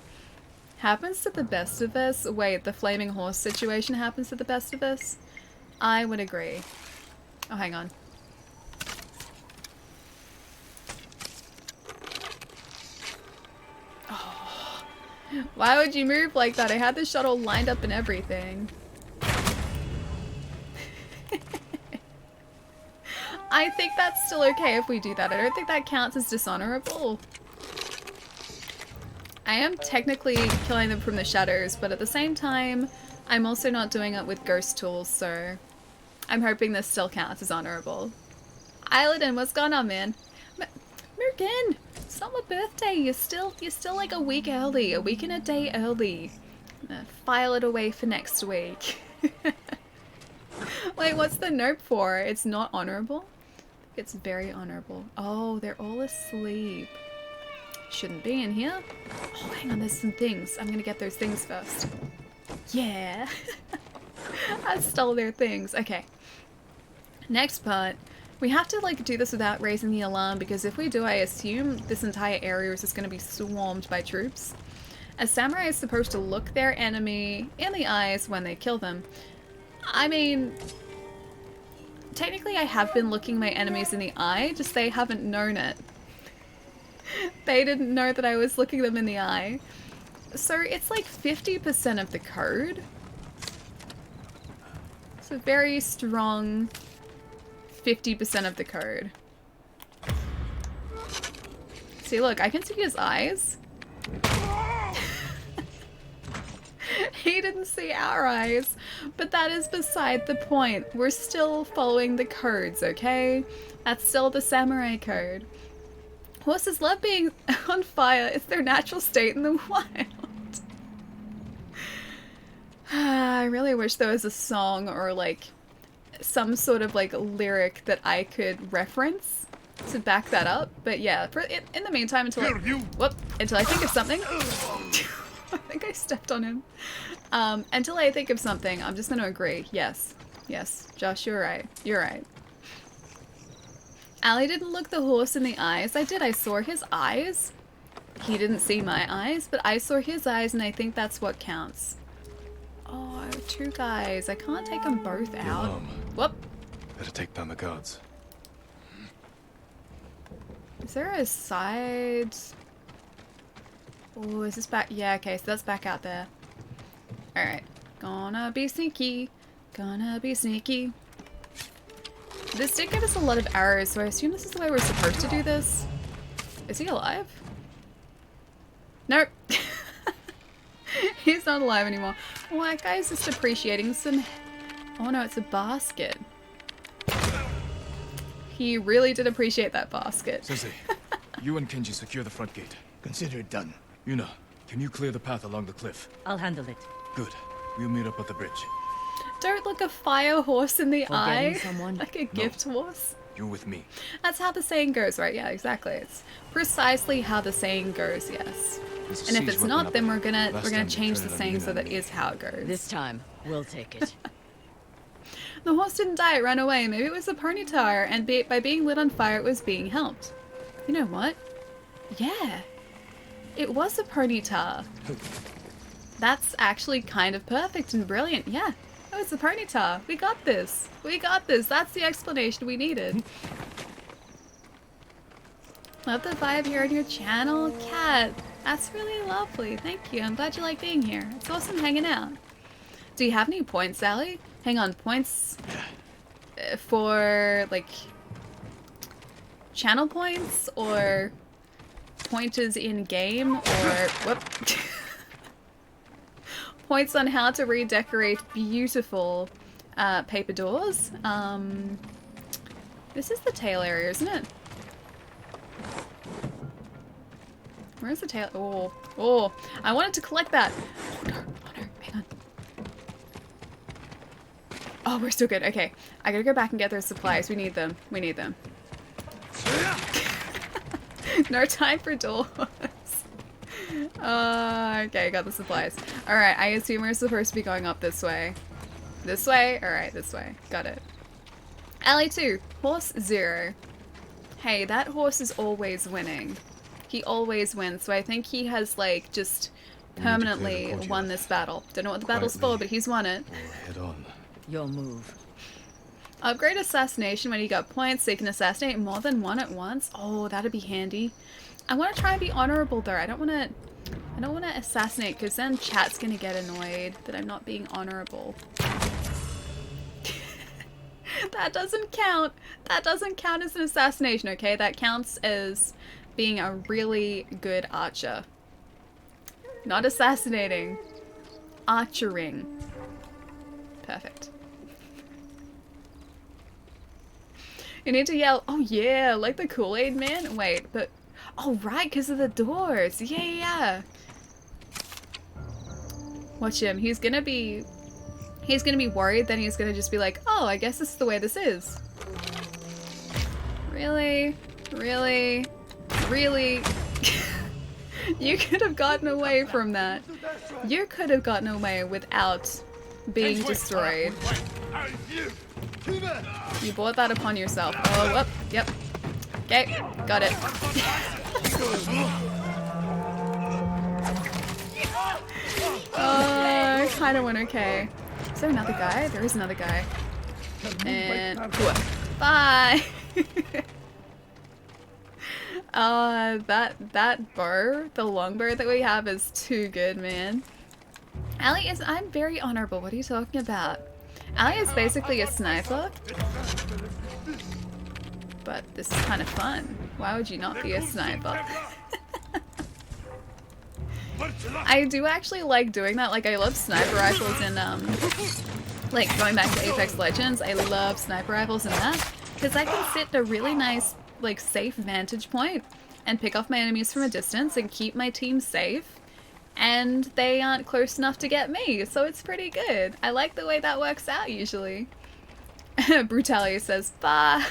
Happens to the best of us. Wait, the flaming horse situation happens to the best of us? I would agree. Oh, hang on. Oh, why would you move like that? I had the shuttle lined up and everything. I think that's still okay if we do that. I don't think that counts as dishonorable. I am technically killing them from the shadows, but at the same time, I'm also not doing it with ghost tools, so I'm hoping this still counts as honorable. Islandin, what's going on, man? Merkin, it's not my birthday. You're still like a week early, a week and a day early. I'm gonna file it away for next week. Wait, what's the note for? It's not honorable? It's very honorable. Oh, they're all asleep. Shouldn't be in here. Oh, hang on, there's some things. I'm gonna get those things first. Yeah. I stole their things. Okay. Next part. We have to like do this without raising the alarm because if we do, I assume this entire area is just gonna be swarmed by troops. A samurai is supposed to look their enemy in the eyes when they kill them. I mean, technically I have been looking my enemies in the eye, just they haven't known it. They didn't know that I was looking them in the eye. So it's like 50% of the code. It's a very strong 50% of the code. See, look, I can see his eyes. He didn't see our eyes, but that is beside the point. We're still following the codes, okay? That's still the samurai code. Horses love being on fire. It's their natural state in the wild. I really wish there was a song or like some sort of like lyric that I could reference to back that up. But yeah, in the meantime, until I think of something. I think I stepped on him. Until I think of something, I'm just going to agree. Yes. Yes. Josh, you're right. You're right. Ali didn't look the horse in the eyes. I did. I saw his eyes. He didn't see my eyes, but I saw his eyes, and I think that's what counts. Oh, two guys. I can't take them both out. Whoop. Better take down the guards. Is there a side... Oh, is this back? Yeah, okay, so that's back out there. Alright. Gonna be sneaky. Gonna be sneaky. This did give us a lot of arrows, so I assume this is the way we're supposed to do this. Is he alive? Nope. He's not alive anymore. Oh, that guy's just appreciating some... Oh no, it's a basket. He really did appreciate that basket. Sensei, you and Kenji secure the front gate. Consider it done. Yuna, can you clear the path along the cliff? I'll handle it. Good. We'll meet up at the bridge. Don't look a fire horse in the eye. Someone? Like a gift horse. You're with me. That's how the saying goes, right? Yeah, exactly. It's precisely how the saying goes, yes. And if it's not, then we're gonna change the saying so that is how it goes. This time, we'll take it. The horse didn't die, it ran away. Maybe it was a ponytail, and by being lit on fire, it was being helped. You know what? Yeah. It was a ponytail. That's actually kind of perfect and brilliant. Yeah. It was a ponytail. We got this. We got this. That's the explanation we needed. Love the vibe here on your channel, Cat. That's really lovely. Thank you. I'm glad you like being here. It's awesome hanging out. Do you have any points, Sally? Hang on, points for like channel points or pointers in game or whoop. Points on how to redecorate beautiful paper doors. This is the tail area, isn't it? Where's the tail? Oh, oh! I wanted to collect that. Oh no, hang on. Oh, we're still good. Okay. I gotta go back and get those supplies. We need them. We need them. No time for doors. Okay, got the supplies. Alright, I assume we're supposed to be going up this way. This way? Alright, this way. Got it. Alley 2. Horse 0. Hey, that horse is always winning. He always wins, so I think he has, like, just permanently won this battle. Don't know what the battle's for, but he's won it. Head on. Your move. Upgrade assassination when you got points so you can assassinate more than one at once. Oh, that'd be handy. I want to try and be honorable though. I don't want to assassinate because then chat's gonna get annoyed that I'm not being honorable. That doesn't count. That doesn't count as an assassination, okay? That counts as being a really good archer. Not assassinating. Archering. Perfect. You need to yell, oh yeah, like the Kool-Aid man? Wait, but... Oh right, because of the doors. Yeah, yeah, yeah. Watch him. He's gonna be worried, then he's gonna just be like, oh, I guess this is the way this is. Really? Really? Really? You could have gotten away from that. You could have gotten away without being destroyed. You brought that upon yourself. Oh, whoop. Yep. Okay, got it. I kind of went okay. Is there another guy? There is another guy. And whoop. Bye. That bow, the longbow that we have, is too good, man. Allie is. I'm very honorable. What are you talking about? Allie is basically a sniper. But this is kind of fun. Why would you not be a sniper? I do actually like doing that. Like, I love sniper rifles and, like, going back to Apex Legends, I love sniper rifles and that. Because I can sit at a really nice, like, safe vantage point and pick off my enemies from a distance and keep my team safe. And they aren't close enough to get me, so it's pretty good. I like the way that works out, usually. Brutalia says, bye!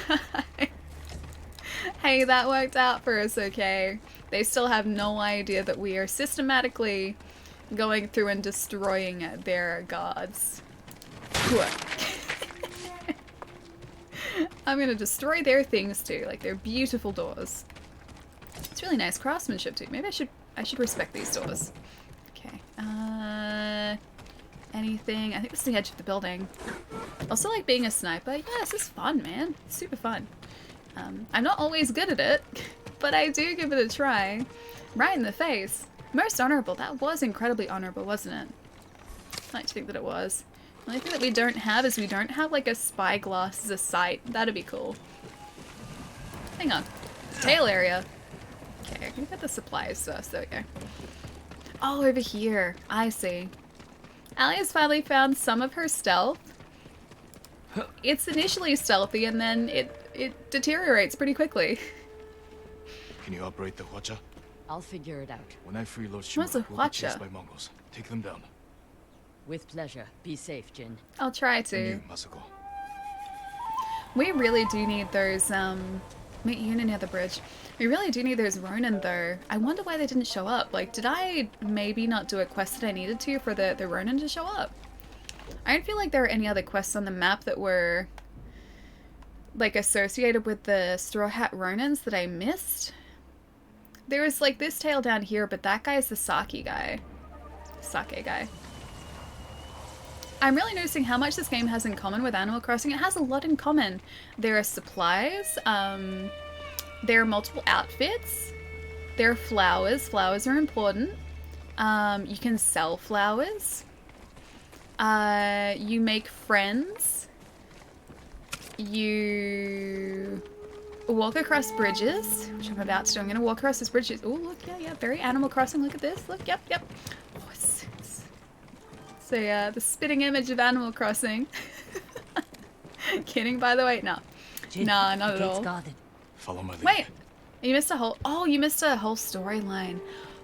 Hey, that worked out for us, okay? They still have no idea that we are systematically going through and destroying their gods. I'm gonna destroy their things too, like their beautiful doors. It's really nice craftsmanship too. Maybe I should respect these doors. Okay. Anything? I think this is the edge of the building. Also, like being a sniper. Yeah, this is fun, man. It's super fun. I'm not always good at it, but I do give it a try. Right in the face. Most honorable. That was incredibly honorable, wasn't it? I like to think that it was. The only thing that we don't have is we don't have like a spyglass as a sight. That'd be cool. Hang on. Tail area. Okay, I can get the supplies first. There we go. Oh, over here. I see. Allie has finally found some of her stealth. It's initially stealthy and then it deteriorates pretty quickly. Can you operate the Hwacha? I'll figure it out. When I free Lord What's a Shima, we'll be chased Hwacha? by Mongols. Take them down. With pleasure. Be safe, Jin. I'll try And to. you, Masako. We really do need those, meet Yuna near the bridge. We really do need those Ronin though. I wonder why they didn't show up. Like, did I maybe not do a quest that I needed to for the Ronin to show up? I don't feel like there are any other quests on the map that were like associated with the Straw Hat Ronins that I missed. There was like this tail down here, but that guy is the Sake guy. Sake guy. I'm really noticing how much this game has in common with Animal Crossing. It has a lot in common. There are supplies, there are multiple outfits, there are flowers. Flowers are important. You can sell flowers. You make friends. You walk across bridges, which I'm about to do. I'm going to walk across these bridges. Oh, look, yeah, very Animal Crossing. Look at this. Look, yep. Oh, it's so yeah, the spitting image of Animal Crossing. Kidding, by the way? No. Nah, not at all. Guarded. Follow my lead. Wait, you missed a whole... Oh, you missed a whole storyline.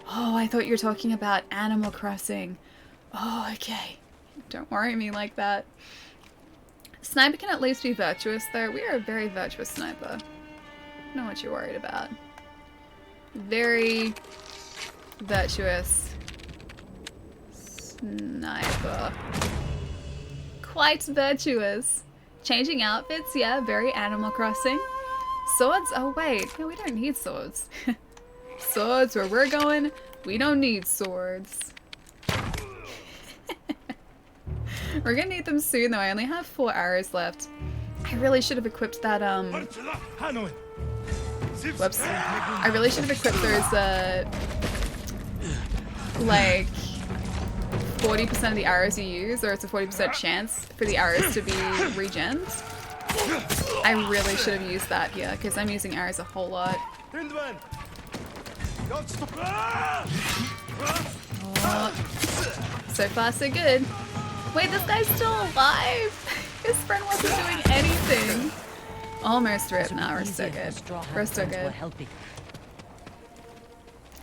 Oh, I thought you were talking about Animal Crossing. Oh, okay. Don't worry me like that. Sniper can at least be virtuous, though. We are a very virtuous sniper. I don't know what you're worried about. Very virtuous sniper. Quite virtuous. Changing outfits, yeah, very Animal Crossing. Swords? Oh wait, no, we don't need swords. Swords, where we're going, we don't need swords. We're gonna need them soon though, I only have 4 arrows left. I really should have equipped that, whoops. I really should have equipped those, like, 40% of the arrows you use, or it's a 40% chance for the arrows to be regened. I really should have used that here, because I'm using arrows a whole lot. Oh. So far, so good. Wait, this guy's still alive! His friend wasn't doing anything. Almost ripped. Nah, we're so good. We're so good.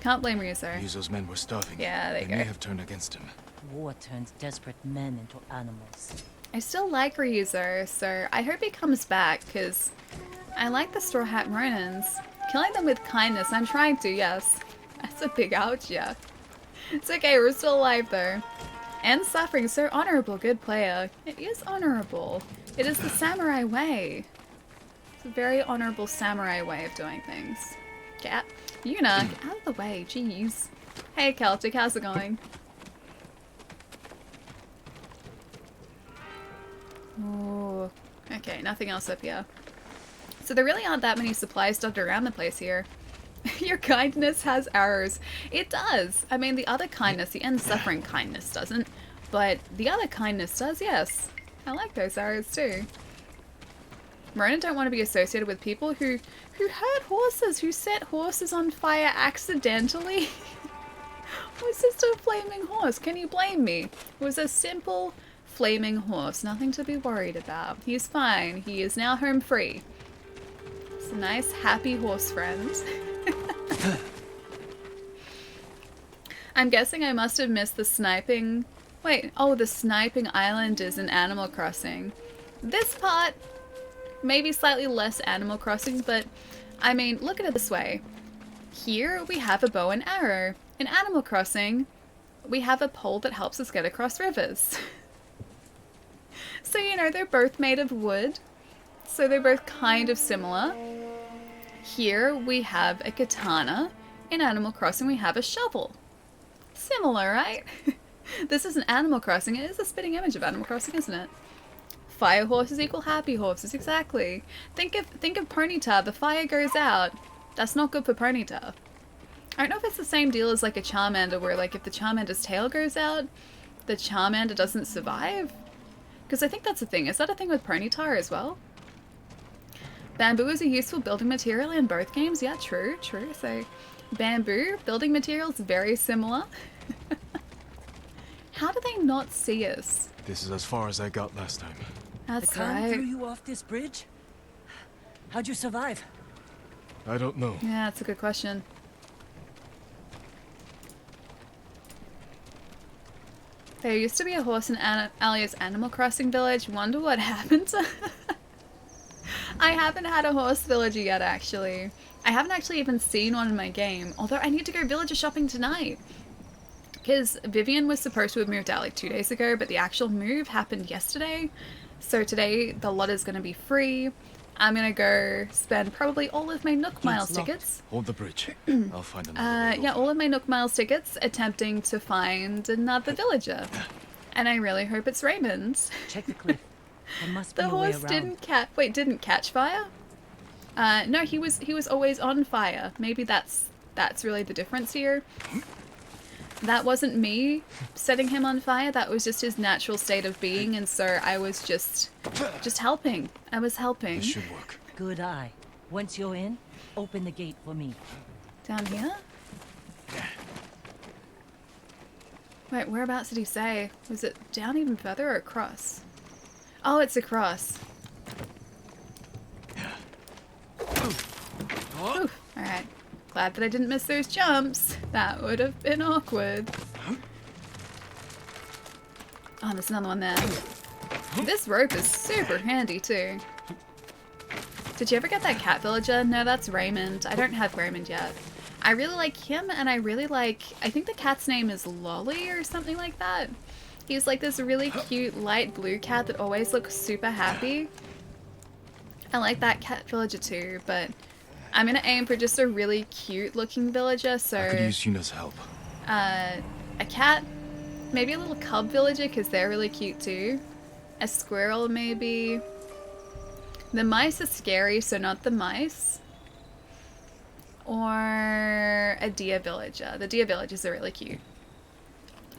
Can't blame Ryuzo. Ryuzo's men were starving. Yeah, they may have turned against him. War turns desperate men into animals. I still like Ryuzo, so I hope he comes back, because I like the Straw Hat Ronins. Killing them with kindness, I'm trying to, yes. That's a big ouch, yeah. It's okay, we're still alive though. And suffering, so honorable, good player. It is honorable. It is the samurai way. It's a very honorable samurai way of doing things. Get Yuna, get out of the way, jeez. Hey Celtic, how's it going? Oh, okay, nothing else up here. So there really aren't that many supplies dotted around the place here. Your kindness has arrows. It does. I mean, the other kindness, the end suffering kindness doesn't, but the other kindness does, yes. I like those arrows too. Ronin don't want to be associated with people who hurt horses, who set horses on fire accidentally. It was just a flaming horse. Can you blame me? It was a simple flaming horse. Nothing to be worried about. He's fine. He is now home free. It's a nice, happy horse friend. I'm guessing I must have missed the sniping. Wait, oh, the sniping island is in Animal Crossing. This part, maybe slightly less Animal Crossing, but I mean, look at it this way. Here we have a bow and arrow. In Animal Crossing, we have a pole that helps us get across rivers. So, you know, they're both made of wood, so they're both kind of similar. Here we have a katana. In Animal Crossing we have a shovel. Similar, right? This isn't Animal Crossing, it is a spitting image of Animal Crossing, isn't it? Fire horses equal happy horses, exactly. Think of Ponyta, the fire goes out. That's not good for Ponyta. I don't know if it's the same deal as like a Charmander, where like if the Charmander's tail goes out, the Charmander doesn't survive. Because I think that's a thing. Is that a thing with Ponyta as well? Bamboo is a useful building material in both games. Yeah, true, true. So, bamboo, building materials, very similar. How do they not see us? This is as far as I got last time. That's the Khan right. threw you off this bridge? How'd you survive? I don't know. Yeah, that's a good question. There used to be a horse in Alia's Animal Crossing village. Wonder what happened to I haven't had a horse villager yet, actually. I haven't actually even seen one in my game. Although I need to go villager shopping tonight. Because Vivian was supposed to have moved out like 2 days ago, but the actual move happened yesterday. So today the lot is going to be free. I'm going to go spend probably all of my Nook Miles tickets. Hold the bridge. I'll find another way Yeah, over. all of my Nook Miles tickets attempting to find another villager. And I really hope it's Raymond. Check the cliff. There must be The a way horse around. didn't catch fire? No, he was always on fire. Maybe that's really the difference here. That wasn't me setting him on fire, that was just his natural state of being, and so I was just helping. I was helping. This should work. Good eye. Once you're in, open the gate for me. Down here? Wait, whereabouts did he say? Was it down even further or across? Oh, it's across. Alright. Glad that I didn't miss those jumps. That would have been awkward. Oh, there's another one there. This rope is super handy too. Did you ever get that cat villager? No, that's Raymond. I don't have Raymond yet. I really like him, and I really like... I think the cat's name is Lolly or something like that. He's like this really cute light blue cat that always looks super happy. I like that cat villager too, but I'm gonna aim for just a really cute looking villager, so... I could use Yuna's help. A cat, maybe a little cub villager because they're really cute too. A squirrel maybe. The mice are scary, so not the mice. Or a deer villager. The deer villagers are really cute.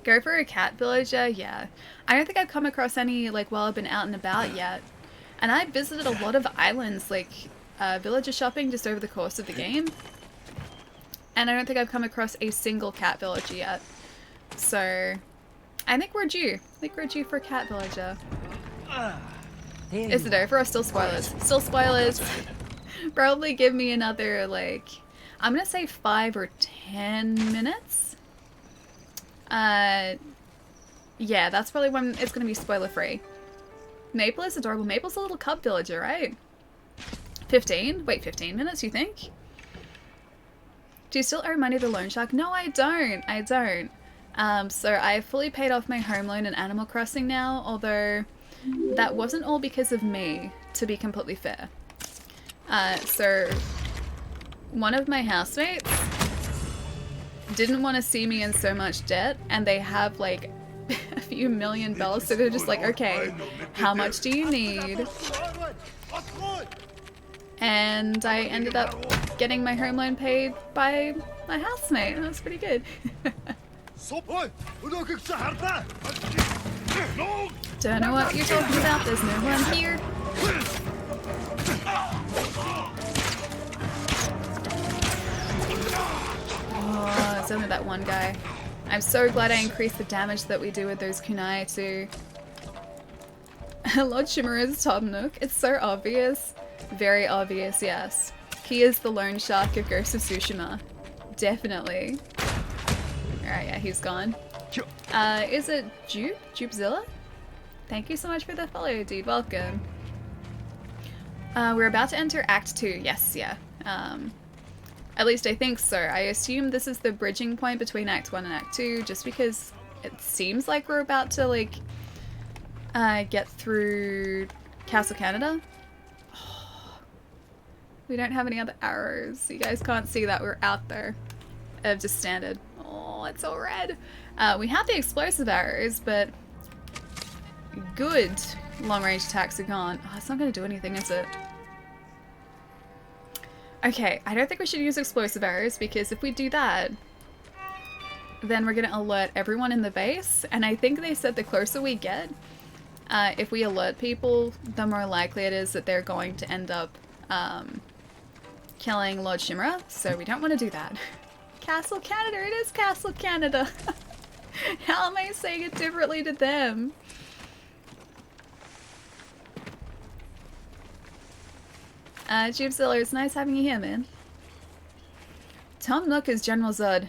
Go for a cat villager, yeah. I don't think I've come across any like while I've been out and about yet. And I visited a lot of islands, like villager shopping just over the course of the game. And I don't think I've come across a single cat villager yet. So I think we're due. I think we're due for a cat villager. Is it over or still spoilers? Still spoilers. Probably give me another, like, I'm gonna say 5 or 10 minutes. Yeah, that's probably when it's gonna be spoiler free. Maple is adorable. Maple's a little cub villager, right? 15? Wait, 15 minutes, you think? Do you still owe money to Loan Shark? No, I don't. I don't. So I fully paid off my home loan in Animal Crossing now, although that wasn't all because of me, to be completely fair. So one of my housemates didn't want to see me in so much debt, and they have like a few $1,000,000, so they're just like, okay, how much do you need? And I ended up getting my home loan paid by my housemate. That was pretty good. Don't know what you're talking about. There's no one here. Oh, it's only that one guy. I'm so glad I increased the damage that we do with those kunai too. Lord Shimura's Tom Nook. It's so obvious. Very obvious, yes. He is the loan shark of Ghost of Tsushima. Definitely. Alright, yeah, he's gone. Is it Jupe? Jupezilla? Thank you so much for the follow, dude. Welcome. We're about to enter Act 2. Yes, yeah. At least I think so. I assume this is the bridging point between Act 1 and Act 2, just because it seems like we're about to, like, get through Castle Canada. Oh, we don't have any other arrows. You guys can't see that. We're out there. Just standard. Oh, it's all red. We have the explosive arrows, but good long-range attacks are gone. Oh, it's not going to do anything, is it? Okay, I don't think we should use explosive arrows, because if we do that, then we're going to alert everyone in the base, and I think they said the closer we get, if we alert people, the more likely it is that they're going to end up killing Lord Shimura, so we don't want to do that. Castle Canada, it is Castle Canada! How am I saying it differently to them? Jupezilla, it's nice having you here, man. Tom Nook is General Zod.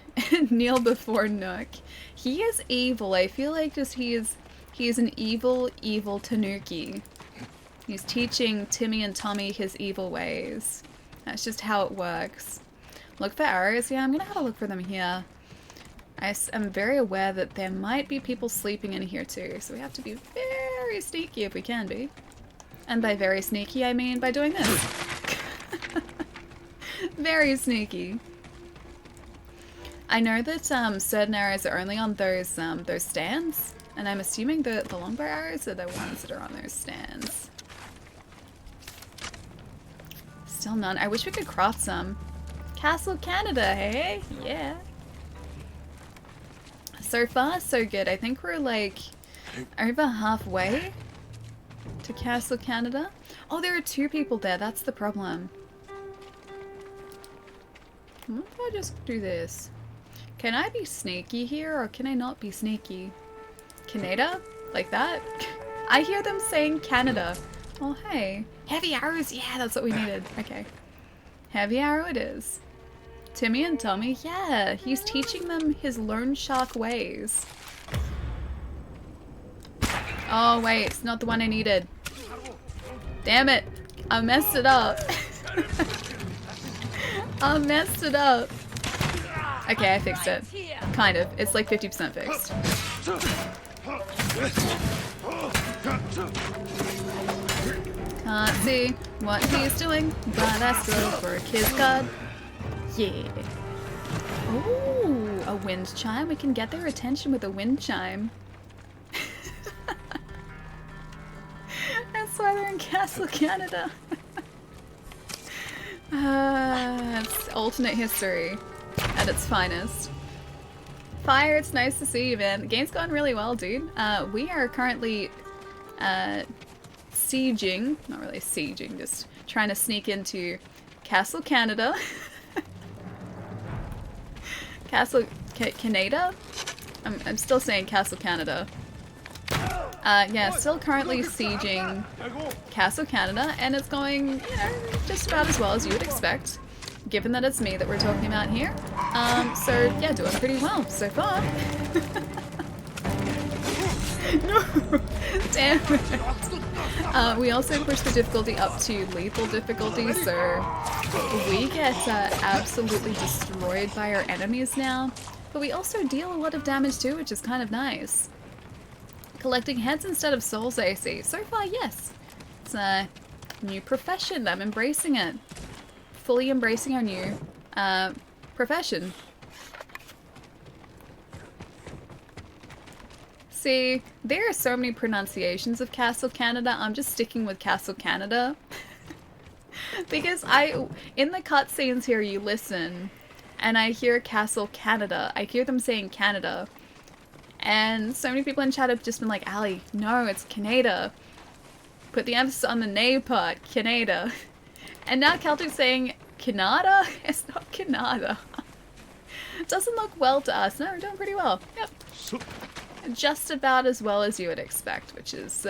Kneel before Nook. He is evil. I feel like just he is an evil, evil Tanuki. He's teaching Timmy and Tommy his evil ways. That's just how it works. Look for arrows? Yeah, I'm gonna have a look for them here. I am very aware that there might be people sleeping in here too, so we have to be very sneaky if we can be. And by very sneaky, I mean by doing this. Very sneaky. I know that certain arrows are only on those stands, and I'm assuming the longbow arrows are the ones that are on those stands. Still none. I wish we could craft some. Castle Canada, hey? Yeah. So far, so good. I think we're like over halfway to Castle Canada. Oh, there are 2 people there. That's the problem. What if I just do this? Can I be sneaky here, or can I not be sneaky? Canada? Like that? I hear them saying Canada. Oh, hey. Heavy arrows? Yeah, that's what we needed. Okay. Heavy arrow it is. Timmy and Tommy? Yeah, he's teaching them his loan shark ways. Oh wait, it's not the one I needed. Damn it. I messed it up. I messed it up. Okay, I fixed it. Kind of. It's like 50% fixed. Can't see what he's doing, but I still for a kiss card. Yeah. Ooh, a wind chime. We can get their attention with a wind chime. That's why they're in Castle Canada. It's alternate history at its finest. Fire, it's nice to see you, man. The game's going really well, dude. We are currently sieging, not really sieging, just trying to sneak into Castle Canada. Castle Canada? I'm still saying Castle Canada. Yeah, still currently sieging Castle Canada, and it's going, you know, just about as well as you would expect, given that it's me that we're talking about here. So yeah, doing pretty well so far. No! Damn it. We also push the difficulty up to lethal difficulty, so we get absolutely destroyed by our enemies now, but we also deal a lot of damage too, which is kind of nice. Collecting heads instead of souls, AC. So far, yes. It's a new profession. I'm embracing it. Fully embracing our new profession. See, there are so many pronunciations of Castle Canada. I'm just sticking with Castle Canada. Because in the cutscenes here, you listen, and I hear Castle Canada. I hear them saying Canada. And so many people in chat have just been like, Ali, no, it's Canada. Put the emphasis on the nay part, Canada. And now Celtic's saying Canada? It's not Canada. It doesn't look well to us. No, we're doing pretty well. Yep. Just about as well as you would expect, which is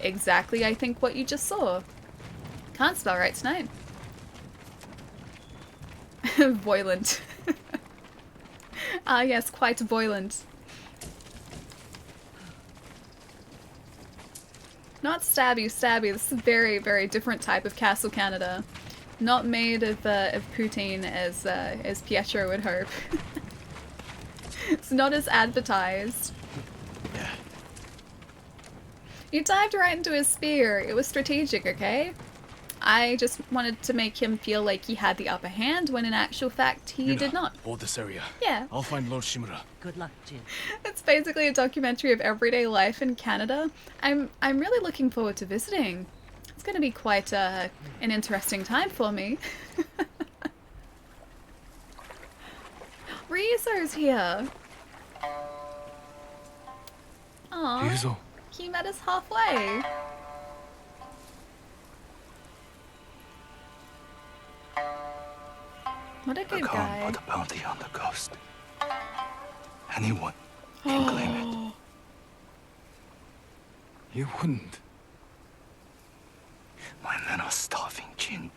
exactly, I think, what you just saw. Can't spell right tonight. Violent. Ah, yes, quite violent. Not stabby, stabby. This is a very, very different type of Castle Canada. Not made of poutine as Pietro would hope. It's not as advertised. You dived right into his spear. It was strategic, okay? I just wanted to make him feel like he had the upper hand when in actual fact he did not. Hold this area. Yeah. I'll find Lord Shimura. Good luck, Jin. It's basically a documentary of everyday life in Canada. I'm really looking forward to visiting. It's going to be quite an interesting time for me. Ryuzo's here. Aww. Ryuzo. He met us halfway. What a good guy. Put a bounty on the ghost. Anyone can claim it. You wouldn't. My men are starving, Jin.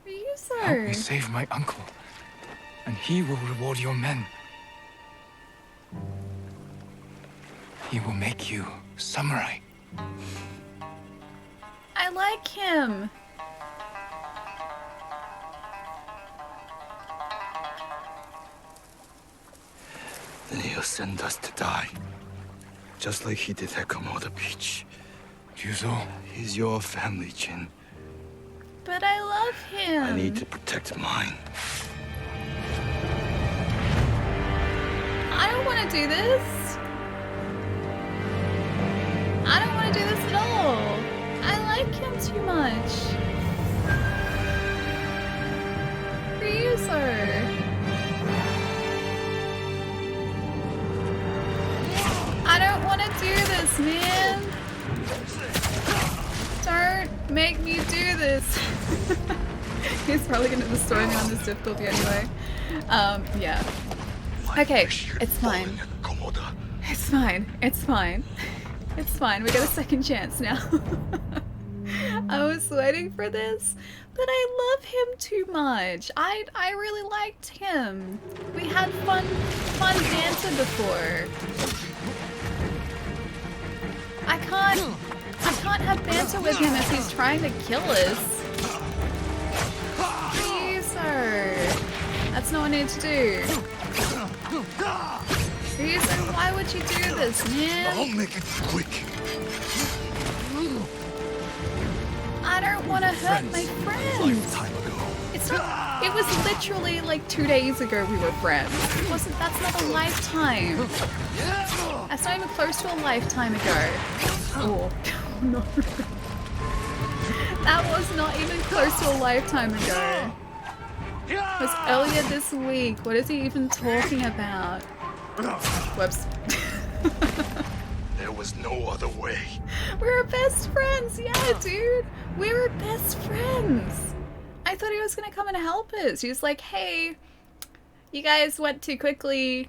Help me Ryuzo. save my uncle, and he will reward your men. He will make you samurai. I like him. Then he'll send us to die. Just like he did at Komoda Beach. Ryuzo. He's your family, Jin. But I love him. I need to protect mine. I don't want to do this. I don't want to do this at all. I like him too much. Ryuzo. I don't want to do this, man. Don't make me do this. He's probably going to destroy me on this difficulty anyway. Yeah. Okay, it's fine. It's fine. It's fine. It's fine. We got a second chance now. I was waiting for this, but I love him too much. I really liked him. We had fun banter before. I can't have banter with him if he's trying to kill us. Reezer. That's not what I need to do. Reezer, why would you do this, man? I'll make it quick. I don't want to hurt my friend. Lifetime ago. It's not. It was literally like 2 days ago we were friends. It wasn't. That's not a lifetime. That's not even close to a lifetime ago. Oh no. That was not even close to a lifetime ago. It was earlier this week. What is he even talking about? Whoops. There was no other way. We were best friends, yeah, dude. We were best friends. I thought he was gonna come and help us. He was like, hey, you guys went too quickly,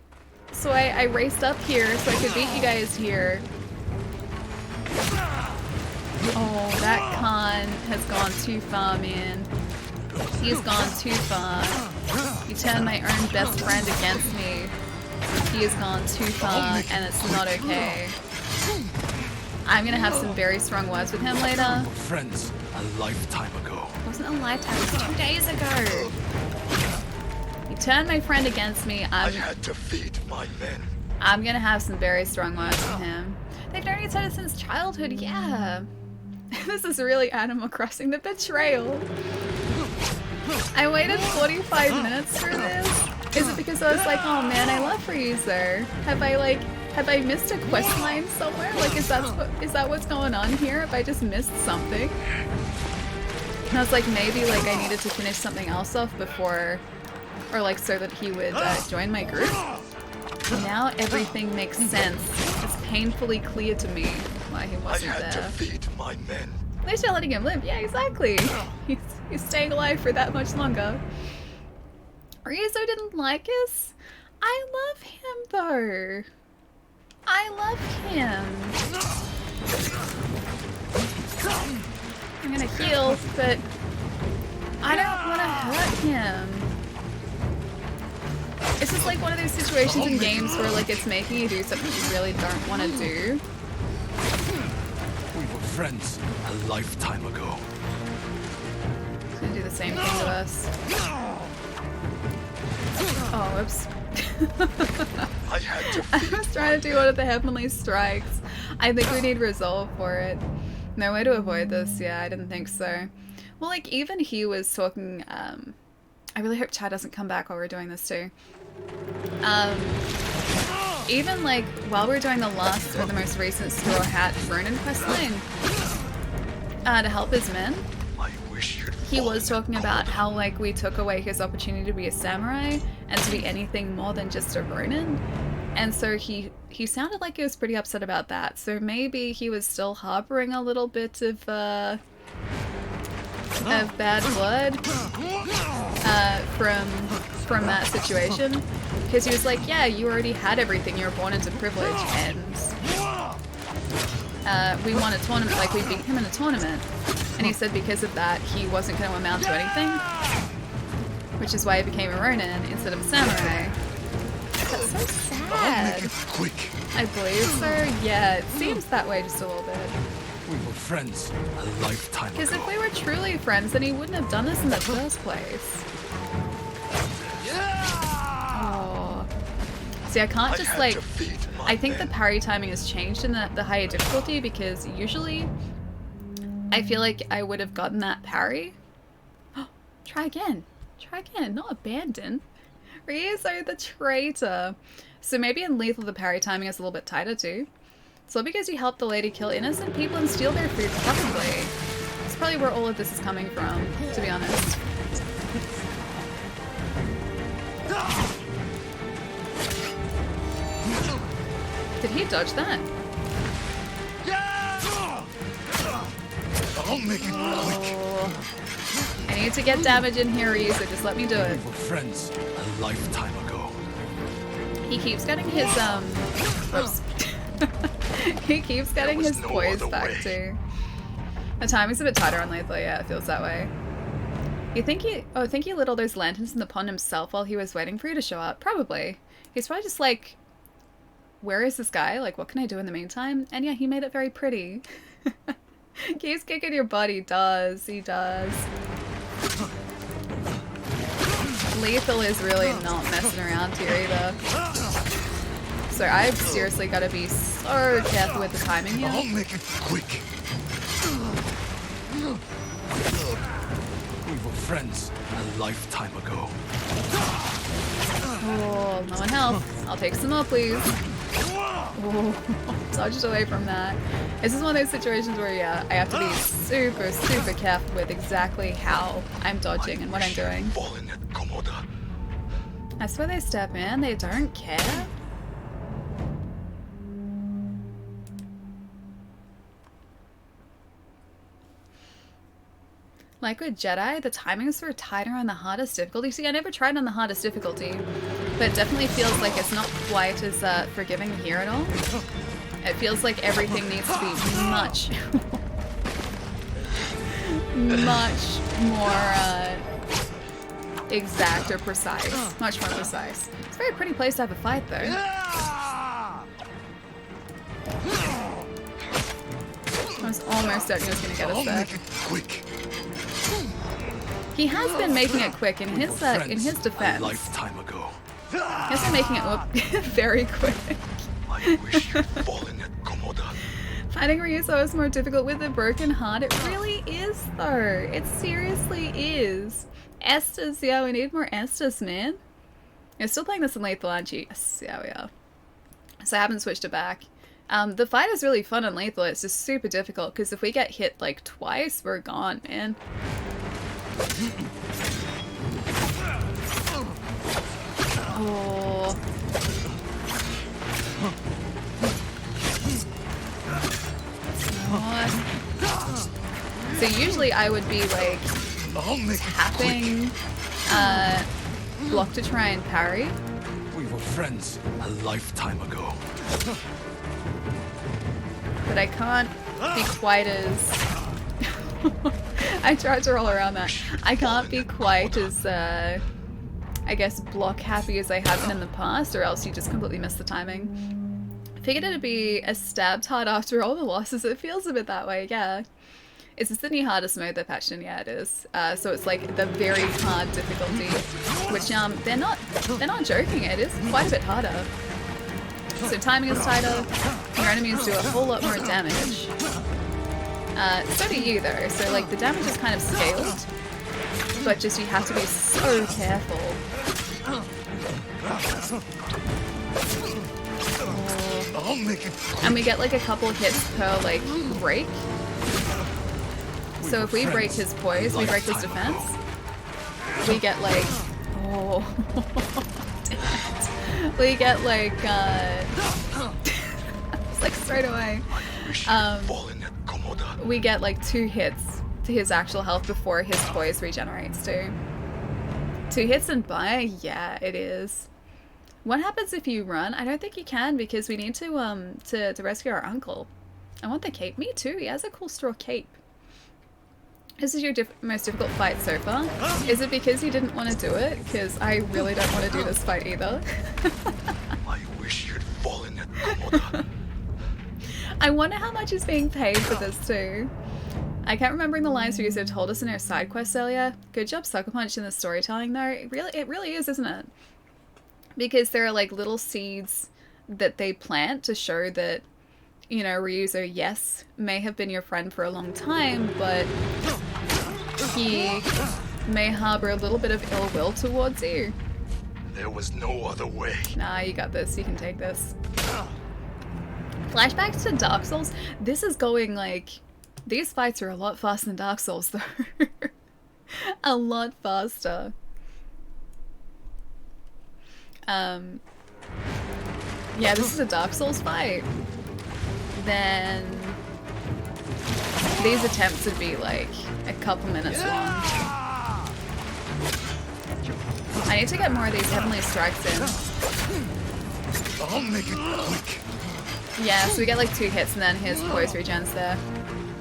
so I raced up here so I could beat you guys here. Oh, that Khan has gone too far, man. He's gone too far. He turned my own best friend against me. He has gone too far, and it's not okay. I'm gonna have some very strong words with him later. Friends, a lifetime ago. It wasn't a lifetime, it was 2 days ago. He turned my friend against me. I had to feed my men. I'm gonna have some very strong words with him. They've known each other since childhood, yeah. This is really Animal Crossing, the betrayal. I waited 45 minutes for this. Is it because I was like, oh man, I love Reezer? Have I missed a quest line somewhere? Like, is that what's going on here? Have I just missed something? And I was like, maybe like I needed to finish something else off before, or like so that he would join my group. Now everything makes sense. It's painfully clear to me why he wasn't there. I had to feed my men. At least you're letting him live. Yeah, exactly. He's staying alive for that much longer. Ryuzo didn't like us? I love him though. I love him. I'm gonna heal, but I don't want to hurt him. It's just like one of those situations in games where like it's making you do something you really don't want to do. We were friends a lifetime ago. He's gonna do the same thing to us. Oh, whoops. I was trying to do one of the Heavenly Strikes. I think we need resolve for it. No way to avoid this. Yeah, I didn't think so. Well, like, even he was talking, I really hope Chad doesn't come back while we're doing this too. Even, like, while we're doing the last, or the most recent Straw Hat Ronin questline, to help his men, he was talking about how, like, we took away his opportunity to be a samurai and to be anything more than just a Ronin. And so he sounded like he was pretty upset about that. So maybe he was still harboring a little bit of bad blood from that situation. Because he was like, yeah, you already had everything. You were born into privilege, and we won a tournament. Like, we beat him in a tournament. And he said because of that, he wasn't going to amount to anything. Which is why he became a Ronin instead of a samurai. That's so sad. I believe so. Yeah, it seems that way just a little bit. We were friends a lifetime ago. Because if we were truly friends, then he wouldn't have done this in the first place. Oh. See, I can't just like... I think the parry timing has changed in the higher difficulty because usually I feel like I would have gotten that parry. Try again. Try again, not abandon. Ryozo the traitor. So maybe in Lethal the parry timing is a little bit tighter too. So because you helped the lady kill innocent people and steal their food, probably. That's probably where all of this is coming from, to be honest. Did he dodge that? I'll make it quick. I need to get damage in here, so just let me do it. We were friends a lifetime ago. He keeps getting his whoops. He keeps getting his poise back too. The timing's a bit tighter on Lethal, yeah, it feels that way. You think he lit all those lanterns in the pond himself while he was waiting for you to show up? Probably. He's probably just like where is this guy? Like, what can I do in the meantime? And yeah, he made it very pretty. Keeps kicking your butt. He does. He does. Lethal is really not messing around here either. So I've seriously got to be so careful with the timing here. I'll make it quick. We were friends a lifetime ago. Oh, no one health. I'll take some more, please. Oh, dodged away from that. This is one of those situations where, yeah, I have to be super, super careful with exactly how I'm dodging and what I'm doing. I swear they step in, they don't care. Like with Jedi, the timings are tighter on the hardest difficulty. See, I never tried on the hardest difficulty, but it definitely feels like it's not quite as forgiving here at all. It feels like everything needs to be much, much more exact or precise. Much more precise. It's a very pretty place to have a fight, though. I was almost certain he was going to get us there. Quick. He has been making it quick in his defense. A lifetime ago. He has been making it very quick. I wish you'd fallen at Komoda. Fighting Ryuzo is more difficult with a broken heart. It really is, though. It seriously is. Estus, yeah, we need more Estus, man. You're still playing this in Lethal, aren't you? Yes, yeah, we are. So I haven't switched it back. The fight is really fun on Lethal. It's just super difficult because if we get hit like twice, we're gone, man. Oh. So usually I would be like tapping block to try and parry. We were friends a lifetime ago. But I can't be quite as... I tried to roll around that. I can't be quite as, I guess, block happy as I have been in the past, or else you just completely miss the timing. Figured it'd be a stabbed hard after all the losses. It feels a bit that way, yeah. Is this the new hardest mode they're patched in? Yeah, it is. So it's like the very hard difficulty, which they're not joking. It is quite a bit harder. So timing is tighter. Your enemies do a whole lot more damage. So do you though. So like the damage is kind of scaled, but just you have to be so careful. And we get like a couple hits per like break. So if we break his poise, we break his defense, we get like, oh, we get like, it's like straight away, we get like 2 hits to his actual health before his poise regenerates too. 2 hits and bye? Yeah, it is. What happens if you run? I don't think you can because we need to rescue our uncle. I want the cape. Me too. He has a cool straw cape. This is your most difficult fight so far. Is it because you didn't want to do it? Because I really don't want to do this fight either. I wish you'd fallen at Komoda. I wonder how much is being paid for this too. I can't remember the lines Ryuzo told us in our side quests earlier. Good job Sucker Punch in the storytelling though. It really is, isn't it? Because there are like little seeds that they plant to show that, you know, Ryuzo, yes, may have been your friend for a long time, but he may harbor a little bit of ill will towards you. There was no other way. Nah, you got this. You can take this. Flashbacks to Dark Souls. This is going like... These fights are a lot faster than Dark Souls, though. A lot faster. Yeah, this is a Dark Souls fight. Then these attempts would be like a couple minutes long. I need to get more of these Heavenly Strikes in. I'll make it quick. Yeah, so we get like 2 hits and then his poise regens there.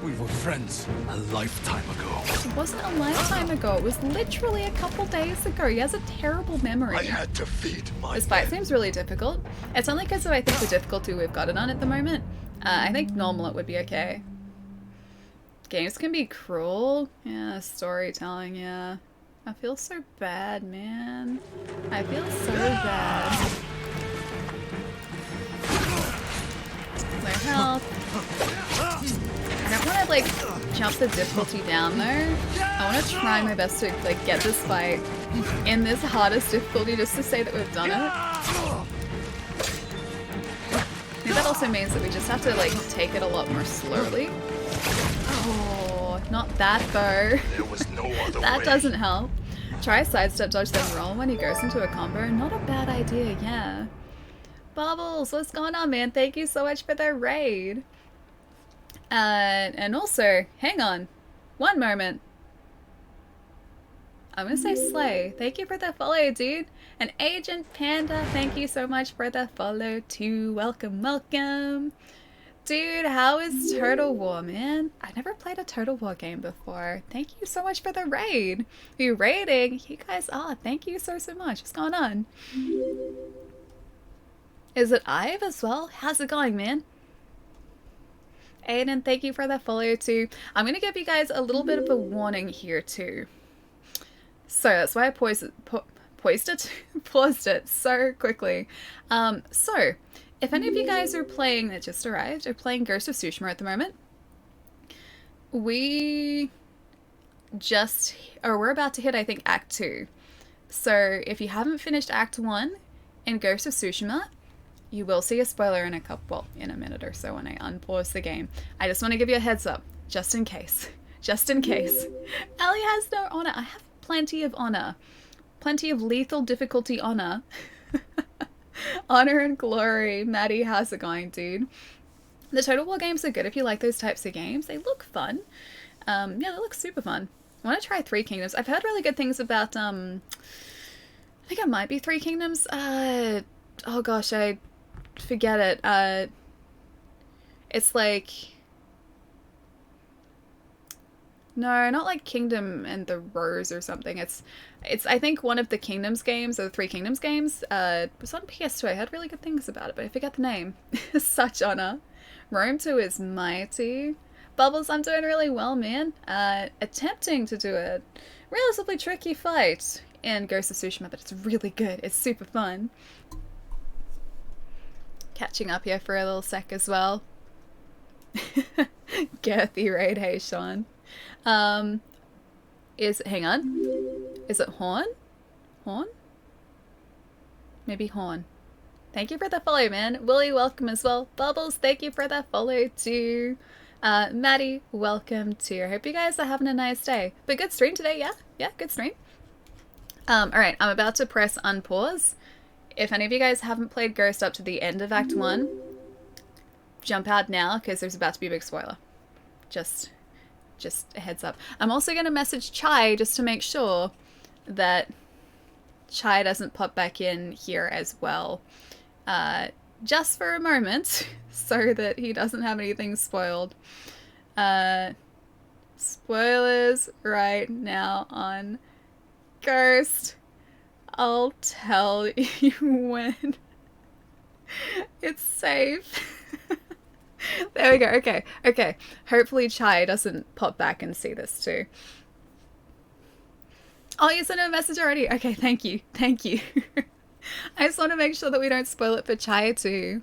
We were were friends a lifetime ago. It wasn't a lifetime ago. It was literally a couple days ago. He has a terrible memory. I had to feed my This fight seems really difficult. It's only because of I think the difficulty we've got it on at the moment. I think normal it would be okay. Games can be cruel. Yeah, storytelling, yeah. I feel so bad, man. I feel so bad. Low health. I don't want to like jump the difficulty down though. I want to try my best to like get this fight in this hardest difficulty just to say that we've done it. I think that also means that we just have to like take it a lot more slowly. Oh, not that though. There was no other That way. doesn't help. Try sidestep dodge then roll when he goes into a combo. Not a bad idea, yeah. Bubbles, what's going on, man? Thank you so much for the raid. And also, hang on. One moment. I'm gonna say Slay. Thank you for the follow, dude. And Agent Panda, thank you so much for the follow too. Welcome, welcome. Dude, how is Turtle War, man? I've never played a Turtle War game before. Thank you so much for the raid. You raiding? You guys are. Thank you so much. What's going on? Is it Ive as well? How's it going, man? Aiden, thank you for the follow too. I'm going to give you guys a little bit of a warning here too. So that's why I paused it so quickly. So, if any of you guys are playing that just arrived, are playing Ghost of Tsushima at the moment, we're about to hit, I think, Act 2. So if you haven't finished Act 1 in Ghost of Tsushima, you will see a spoiler in in a minute or so when I unpause the game. I just want to give you a heads up, just in case. Just in case. Ellie has no honor. I have plenty of honor. Plenty of lethal difficulty honor. Honor and glory. Maddie, how's it going, dude? The Total War games are good if you like those types of games. They look fun. Yeah, they look super fun. I want to try Three Kingdoms. I've heard really good things about, I think it might be Three Kingdoms. Oh gosh, I forget it. It's like... No, not like Kingdom and the Rose or something. It's I think one of the Kingdoms games, or the Three Kingdoms games. It was on PS2. I heard really good things about it, but I forget the name. Such honor. Rome 2 is mighty. Bubbles, I'm doing really well, man. Attempting to do a relatively tricky fight in Ghost of Tsushima, but it's really good. It's super fun. Catching up here for a little sec as well. Girthy raid, hey Sean. Hang on. Is it Horn? Horn? Maybe Horn. Thank you for the follow, man. Willie, welcome as well. Bubbles, thank you for the follow too. Maddie, welcome too. I hope you guys are having a nice day. But good stream today, yeah? Yeah, good stream. Alright, I'm about to press unpause. If any of you guys haven't played Ghost up to the end of Act 1, jump out now, because there's about to be a big spoiler. Just a heads up. I'm also going to message Chai just to make sure that Chai doesn't pop back in here as well. Just for a moment, so that he doesn't have anything spoiled. Spoilers right now on Ghost. I'll tell you when it's safe. There we go. Okay. Hopefully Chai doesn't pop back and see this too. Oh, you sent a message already? Okay, thank you. I just want to make sure that we don't spoil it for Chai too.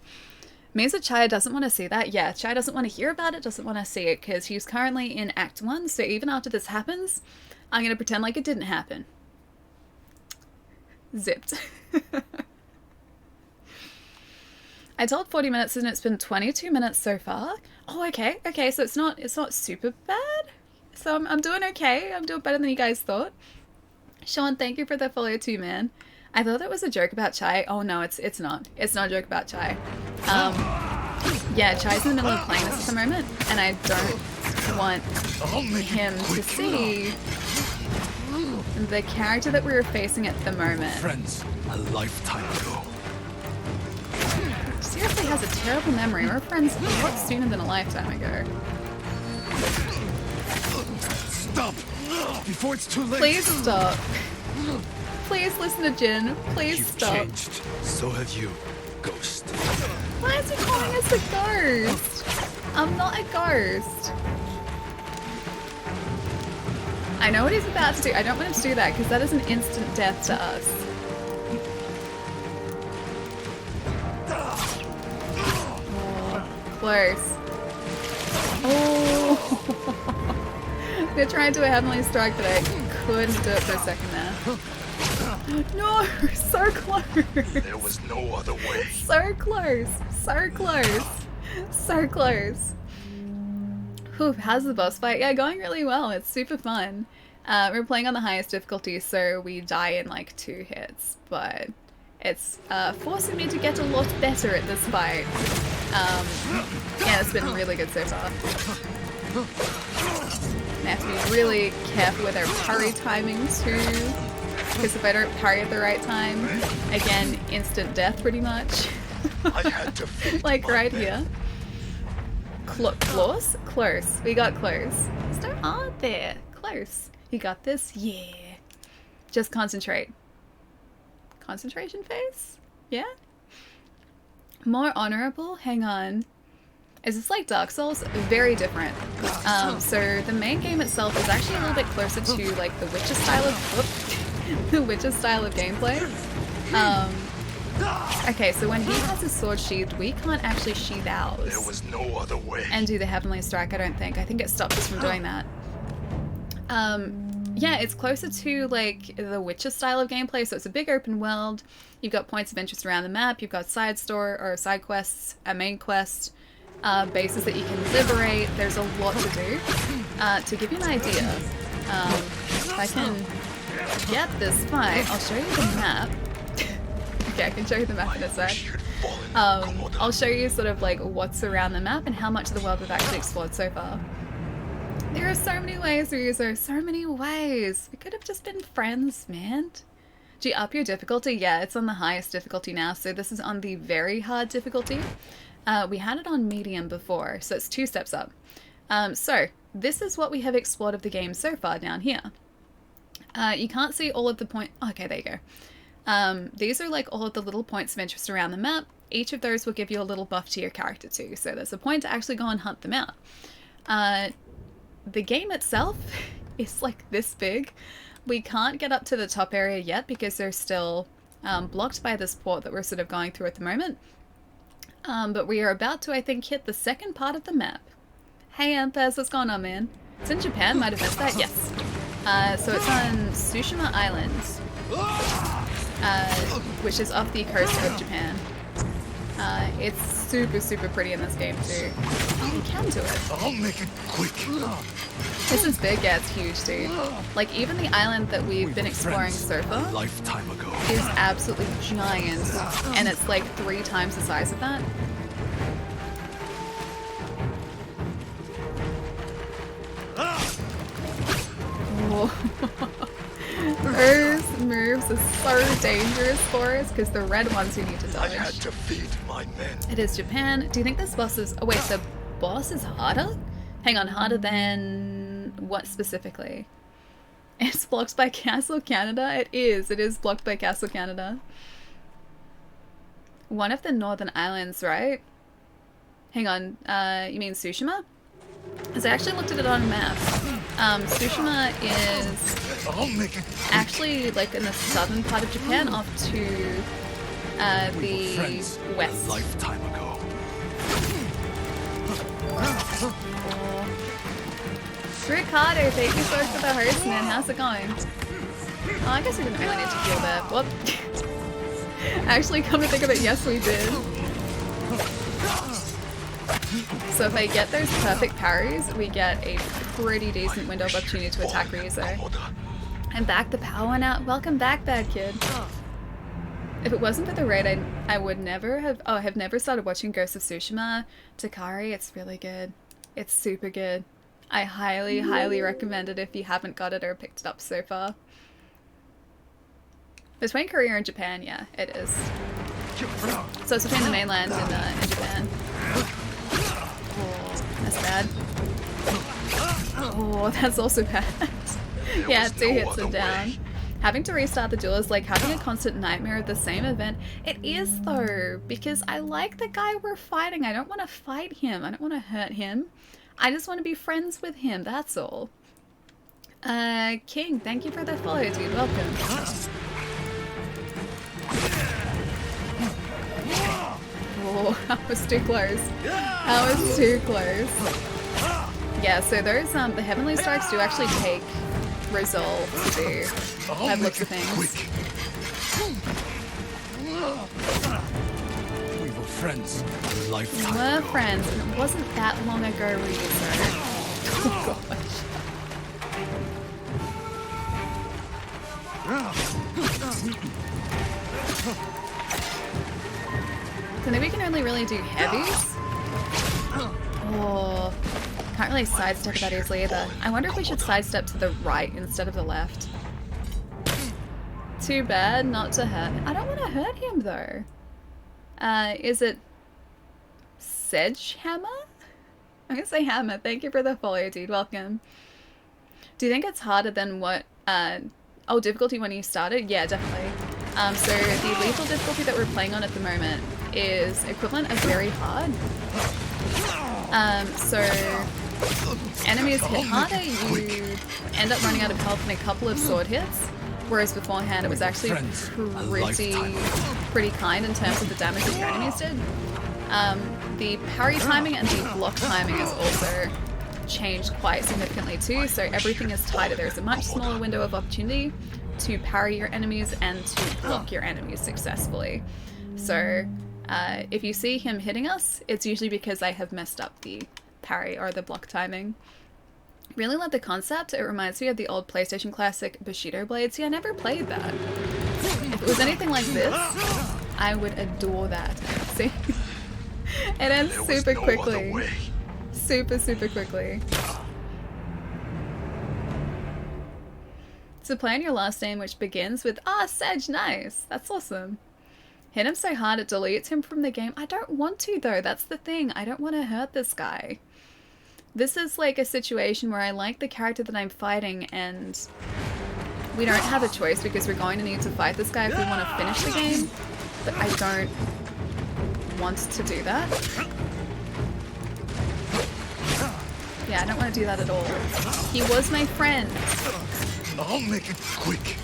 Means that Chai doesn't want to see that? Yeah, Chai doesn't want to hear about it, doesn't want to see it, because he's currently in Act 1, so even after this happens, I'm going to pretend like it didn't happen. Zipped. I told 40 minutes and it's been 22 minutes so far. Oh, okay, so it's not super bad. So I'm doing okay. I'm doing better than you guys thought. Sean, thank you for the follow too, man. I thought that was a joke about Chai. Oh no, it's not. It's not a joke about Chai. Yeah, Chai's in the middle of playing this at the moment, and I don't want him to see the character that we're facing at the moment. Friends a lifetime ago. Seriously has a terrible memory. We're friends a lot sooner than a lifetime ago. Stop! Before it's too late! Please stop. Please listen to Jin. Please You've stop. changed. So have you, Ghost. Why is he calling us a ghost? I'm not a ghost. I know what he's about to do. I don't want him to do that because that is an instant death to us. Oh, close. Oh. They're trying to do a Heavenly Strike, but I couldn't do it for a second there. No, so close. There was no other way. So close. So close. So close. Whew, how's the boss fight? Yeah, going really well. It's super fun. We're playing on the highest difficulty, so we die in like 2 hits, but it's forcing me to get a lot better at this fight. Yeah, it's been really good so far. I have to be really careful with our parry timing too, because if I don't parry at the right time, again, instant death pretty much. I had to like right here. Close? Close. We got close. Still on there. Close. You got this? Yeah. Just concentrate. Concentration phase? Yeah? More honorable? Hang on. Is this like Dark Souls? Very different. So the main game itself is actually a little bit closer to like the Witcher style of the Witcher style of gameplay. Okay, so when he has his sword sheathed, we can't actually sheath ours. There was no other way. And do the Heavenly Strike, I don't think. I think it stops us from doing that. Yeah, it's closer to like the Witcher style of gameplay, so it's a big open world. You've got points of interest around the map, you've got side quests, a main quest, bases that you can liberate. There's a lot to do. To give you an idea, if I can get this fight, I'll show you the map. Okay, I can show you the map in a sec. I'll show you sort of like what's around the map and how much of the world we've actually explored so far. There are so many ways, Ryuzo, so many ways. We could have just been friends, man. Do you up your difficulty? Yeah, it's on the highest difficulty now, so this is on the very hard difficulty. We had it on medium before, so it's 2 steps up. So, this is what we have explored of the game so far down here. You can't see all of the okay, there you go. These are like all of the little points of interest around the map. Each of those will give you a little buff to your character too, so there's a point to actually go and hunt them out. The game itself is like this big. We can't get up to the top area yet because they're still blocked by this port that we're sort of going through at the moment. But we are about to, I think, hit the second part of the map. Hey Anthas, what's going on, man? It's in Japan, might have missed that, yes. So it's on Tsushima Island, which is off the coast of Japan. It's super, super pretty in this game too. You can do it. I'll make it quick. This is big, yeah, it's huge dude. Like even the island that we've been exploring so far Lifetime ago. is absolutely giant, and it's like 3 times the size of that. Whoa. Those moves are so dangerous for us because the red ones we need to I dodge. had to feed my men. It is Japan. Do you think this boss is... Oh wait, the boss is harder? Hang on, harder than... what specifically? It's blocked by Castle Canada? It is blocked by Castle Canada. One of the northern islands, right? Hang on, you mean Tsushima? Because I actually looked at it on a map. Tsushima is actually like in the southern part of Japan off to the west. Lifetime ago. Ricardo, thank you so much for the host, man. How's it going? Oh, I guess we didn't really need to heal there. Whoop. Actually, come to think of it, yes we did. So if I get those perfect parries, we get a pretty decent window of opportunity to attack Ryuzo. I'm back, the power went out. Welcome back, bad kid. If it wasn't for the raid, I would never have... Oh, I have never started watching Ghost of Tsushima. Takari, it's really good. It's super good. I highly, highly recommend it if you haven't got it or picked it up so far. Between Korea and Japan, yeah, it is. So it's between the mainland and Japan. Oh, that's bad. Oh, that's also bad. Yeah, 2 hits and down. Having to restart the duel is like having a constant nightmare of the same event. It is though, because I like the guy we're fighting. I don't want to fight him. I don't want to hurt him. I just want to be friends with him, that's all. King, thank you for the follow, dude. Welcome. Oh, that was too close. That was too close. Yeah, so those, the Heavenly Strikes do actually take resolve to do. I've looked at things. We were friends a We lifetime were ago. friends, and it wasn't that long ago, really, so... Oh, gosh. So then we can only really do heavies. Oh, can't really sidestep that easily either. I wonder if we should sidestep to the right instead of the left. Too bad not to hurt. I don't want to hurt him though. Is it Sedgehammer? I'm gonna say hammer. Thank you for the follow, dude. Welcome. Do you think it's harder than what? Oh, difficulty when you started? Yeah, definitely. So the lethal difficulty that we're playing on at the moment is equivalent of very hard. So enemies hit harder, you end up running out of health in a couple of sword hits, whereas beforehand it was actually pretty kind in terms of the damage that your enemies did. The parry timing and the block timing is also changed quite significantly too, so everything is tighter. There's a much smaller window of opportunity to parry your enemies and to block your enemies successfully. So if you see him hitting us, it's usually because I have messed up the parry or the block timing. Really love the concept. It reminds me of the old PlayStation classic Bushido Blade. See, I never played that. If it was anything like this, I would adore that. See? It ends super quickly. Super quickly. So play on your last name, which begins with, Sedge, nice. That's awesome. Hit him so hard it deletes him from the game. I don't want to though, that's the thing. I don't want to hurt this guy. This is like a situation where I like the character that I'm fighting and we don't have a choice because we're going to need to fight this guy if we want to finish the game. But I don't want to do that. Yeah, I don't want to do that at all. He was my friend. I'll make it quick.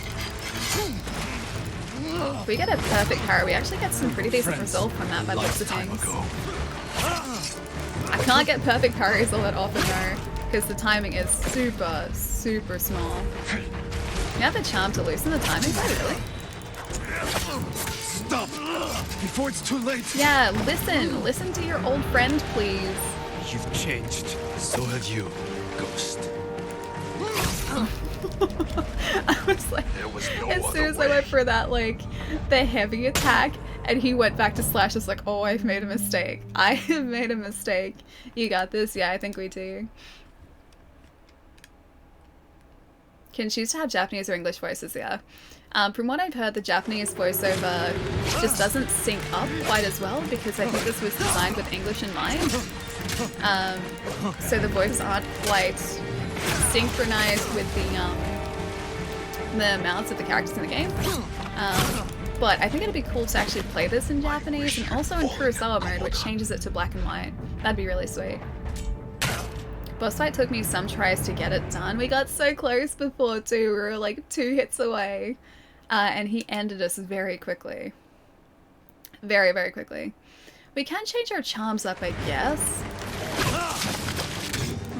If we get a perfect parry, we actually get some pretty decent result from that by the looks of things. I can't get perfect parries all that often though, because the timing is super small. You have the charm to loosen the timing, really? Stop! Before it's too late! Yeah, listen to your old friend, please. You've changed. So have you, Ghost. I was like, as soon as I went for that, like, the heavy attack, and he went back to slash, I was like, oh, I've made a mistake. I have made a mistake. You got this? Yeah, I think we do. Can choose to have Japanese or English voices, yeah. From what I've heard, the Japanese voiceover just doesn't sync up quite as well, because I think this was designed with English in mind. So the voices aren't quite synchronized with the mouths of the characters in the game. But I think it'd be cool to actually play this in Japanese and also in Kurosawa mode, which changes it to black and white. That'd be really sweet. Boss fight took me some tries to get it done. We got so close before too. We were like 2 hits away. And he ended us very quickly. Very quickly. We can change our charms up, I guess.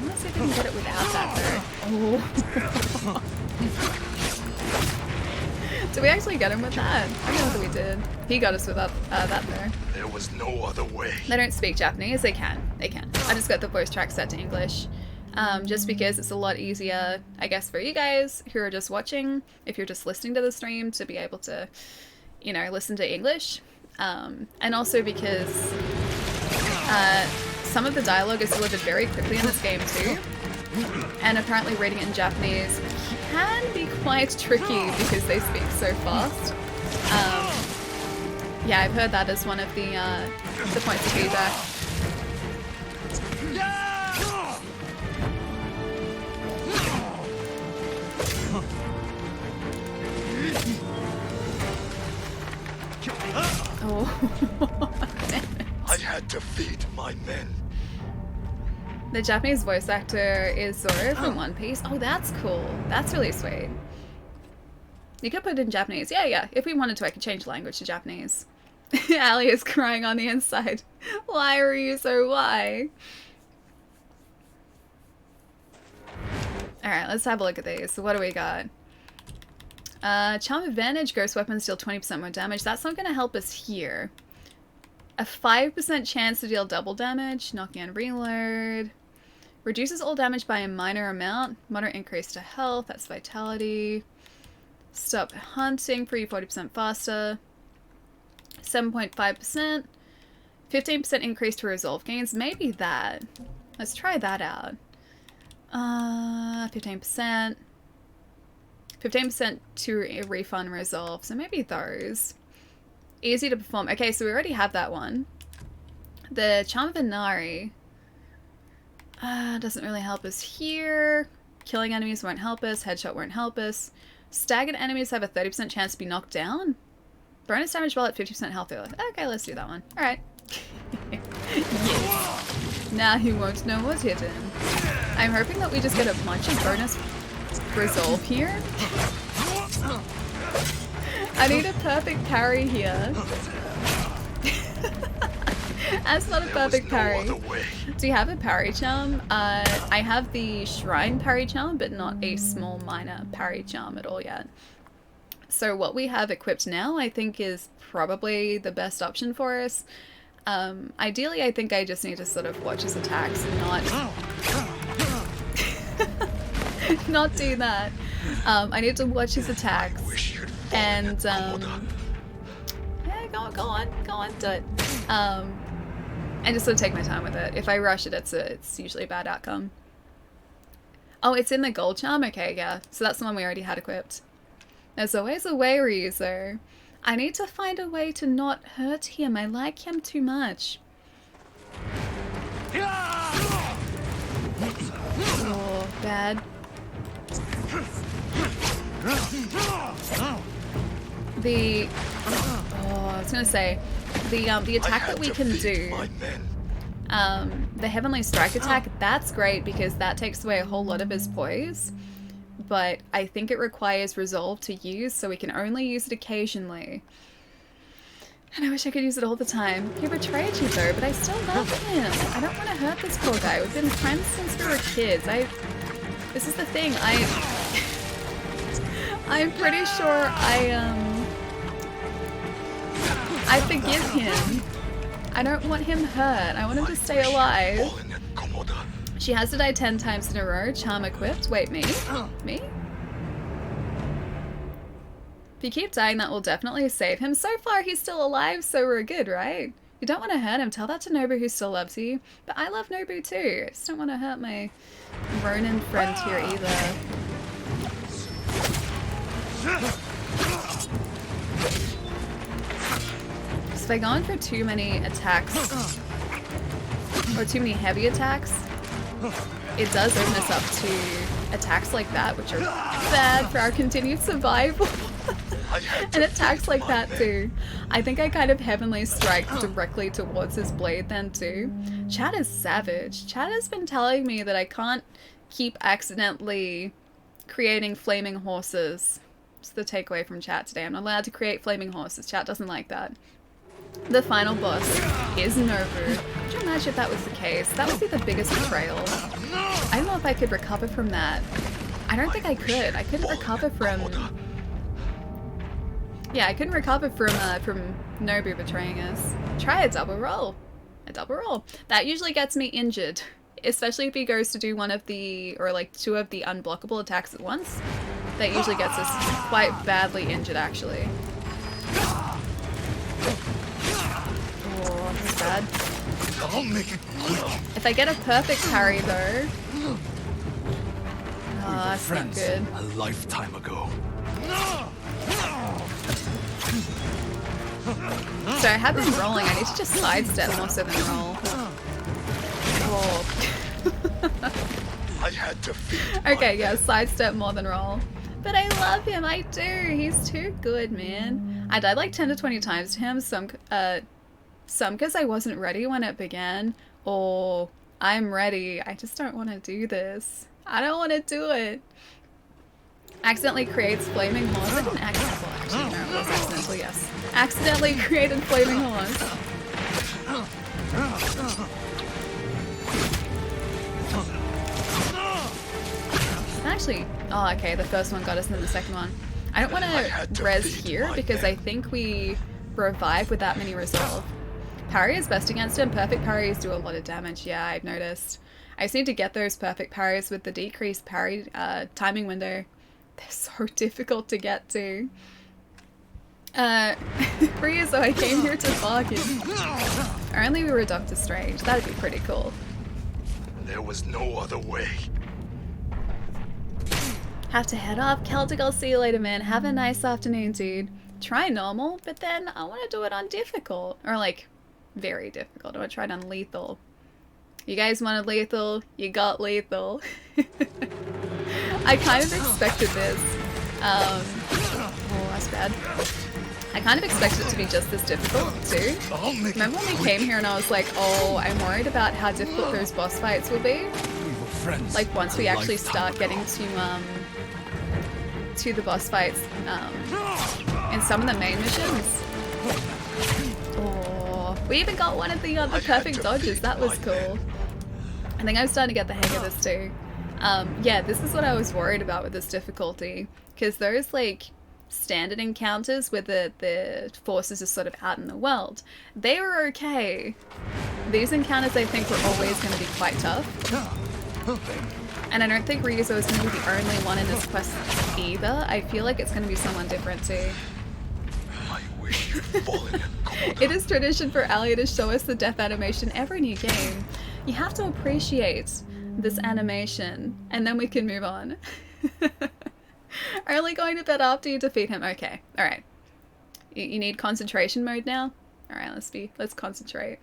Let's see if we can get it without that though. Oh. Did we actually get him with that? I don't know whether we did. He got us without that though. There was no other way. They don't speak Japanese. They can. They can. I just got the voice track set to English. Just because it's a lot easier, I guess, for you guys who are just watching, if you're just listening to the stream, to be able to, you know, listen to English. And also because some of the dialogue is delivered very quickly in this game too. And apparently reading it in Japanese can be quite tricky because they speak so fast. Yeah, I've heard that as one of the points of feedback. Oh. I had to feed my men. The Japanese voice actor is Zoro from One Piece. Oh, that's cool. That's really sweet. You could put it in Japanese. Yeah, yeah. If we wanted to, I could change the language to Japanese. Ali is crying on the inside. Why are you so why? Alright, let's have a look at these. So what do we got? Charm Advantage, Ghost Weapons deal 20% more damage. That's not going to help us here. A 5% chance to deal double damage. Knocking and reload. Reduces all damage by a minor amount. Moderate increase to health. That's Vitality. Stop hunting for you 40% faster. 7.5%. 15% increase to resolve gains. Maybe that. Let's try that out. 15%. 15% to refund resolve. So maybe those. Easy to perform. Okay, so we already have that one. The Charm of Inari doesn't really help us here. Killing enemies won't help us. Headshot won't help us. Staggered enemies have a 30% chance to be knocked down. Bonus damage while at 50% health. Okay, let's do that one. Alright. Yes. Now he won't know what's hidden. I'm hoping that we just get a bunch of bonus resolve here. I need a perfect parry here. That's not a perfect parry. Do you have a parry charm? I have the shrine parry charm, but not a small minor parry charm at all yet. So what we have equipped now, I think, is probably the best option for us. Ideally, I think I just need to sort of watch his attacks and not do that. I need to watch his attacks and yeah, go on, do it. And just sort of take my time with it. If I rush it, it's usually a bad outcome. Oh, it's in the gold charm? Okay, yeah. So that's the one we already had equipped. There's always a way, Ryuzo. I need to find a way to not hurt him. I like him too much. Oh, bad. I was gonna say, the attack that we can do, the Heavenly Strike attack, that's great because that takes away a whole lot of his poise. But I think it requires resolve to use, so we can only use it occasionally. And I wish I could use it all the time. He betrayed you though, but I still love him. I don't want to hurt this poor guy. We've been friends since we were kids. This is the thing, I'm pretty sure I forgive him. I don't want him hurt. I want him to stay alive. She has to die 10 times in a row. Charm equipped. Wait, me? Me? If you keep dying, that will definitely save him. So far, he's still alive, so we're good, right? You don't want to hurt him. Tell that to Nobu, who still loves you. But I love Nobu too. I just don't want to hurt my Ronin friend here either. So if I go on for too many attacks, or too many heavy attacks, it does open us up to attacks like that, which are bad for our continued survival. And attacks like that too. I think I kind of Heavenly Strike directly towards his blade then too. Chat is savage. Chat has been telling me that I can't keep accidentally creating flaming horses. It's the takeaway from chat today. I'm not allowed to create flaming horses. Chat doesn't like that. The final boss is Nobu. Could you imagine if that was the case? That would be the biggest betrayal. I don't know if I could recover from that. I don't think I could. I couldn't recover from... Yeah, I couldn't recover from Nobu betraying us. Try a double roll. A double roll. That usually gets me injured. Especially if he goes to do one of the... or like 2 of the unblockable attacks at once. That usually gets us quite badly injured, actually. Oh, that's bad. I'll make it quick. If I get a perfect parry, though... Oh, that's not good. A lifetime ago. So I have been rolling. I need to just sidestep more so than roll. Oh. I had to feed Okay, yeah, sidestep more than roll. But I love him, I do. He's too good, man. I died like 10 to 20 times to him, some because I wasn't ready when it began, or I'm ready, I just don't want to do this. I don't want to do it. Accidentally creates flaming horns. I didn't accidentally, well, actually, no, it was accidental, yes. Accidentally created flaming horns. Actually, oh, okay, the first one got us and then the second one. I don't want to res here because I think we revive with that many resolve. Parry is best against him. Perfect parries do a lot of damage, yeah, I've noticed. I just need to get those perfect parries with the decreased parry timing window. They're so difficult to get to. Rhea, so I came here to bargain. Or only we were Doctor Strange. That'd be pretty cool. There was no other way. Have to head off. Celtic, I'll see you later, man. Have a nice afternoon, dude. Try normal, but then I want to do it on difficult. Or like, very difficult. I want to try it on lethal. You guys wanted lethal, you got lethal. I kind of expected this. Oh, that's bad. I kind of expected it to be just as difficult, too. Remember when we came here and I was like, oh, I'm worried about how difficult those boss fights will be? Like, once we actually start getting to the boss fights in some of the main missions. Oh, we even got one of the perfect dodges. That was cool. I think I'm starting to get the hang of this too. Yeah, this is what I was worried about with this difficulty, because those like standard encounters where the forces are sort of out in the world, they were okay. These encounters I think were always going to be quite tough. And I don't think Ryuzo is going to be the only one in this quest either. I feel like it's going to be someone different too. I wish you'd fallen in cold. It is tradition for Ali to show us the death animation every new game. You have to appreciate this animation, and then we can move on. Only going to bed after you defeat him. Okay, alright. You need concentration mode now? Alright, let's concentrate.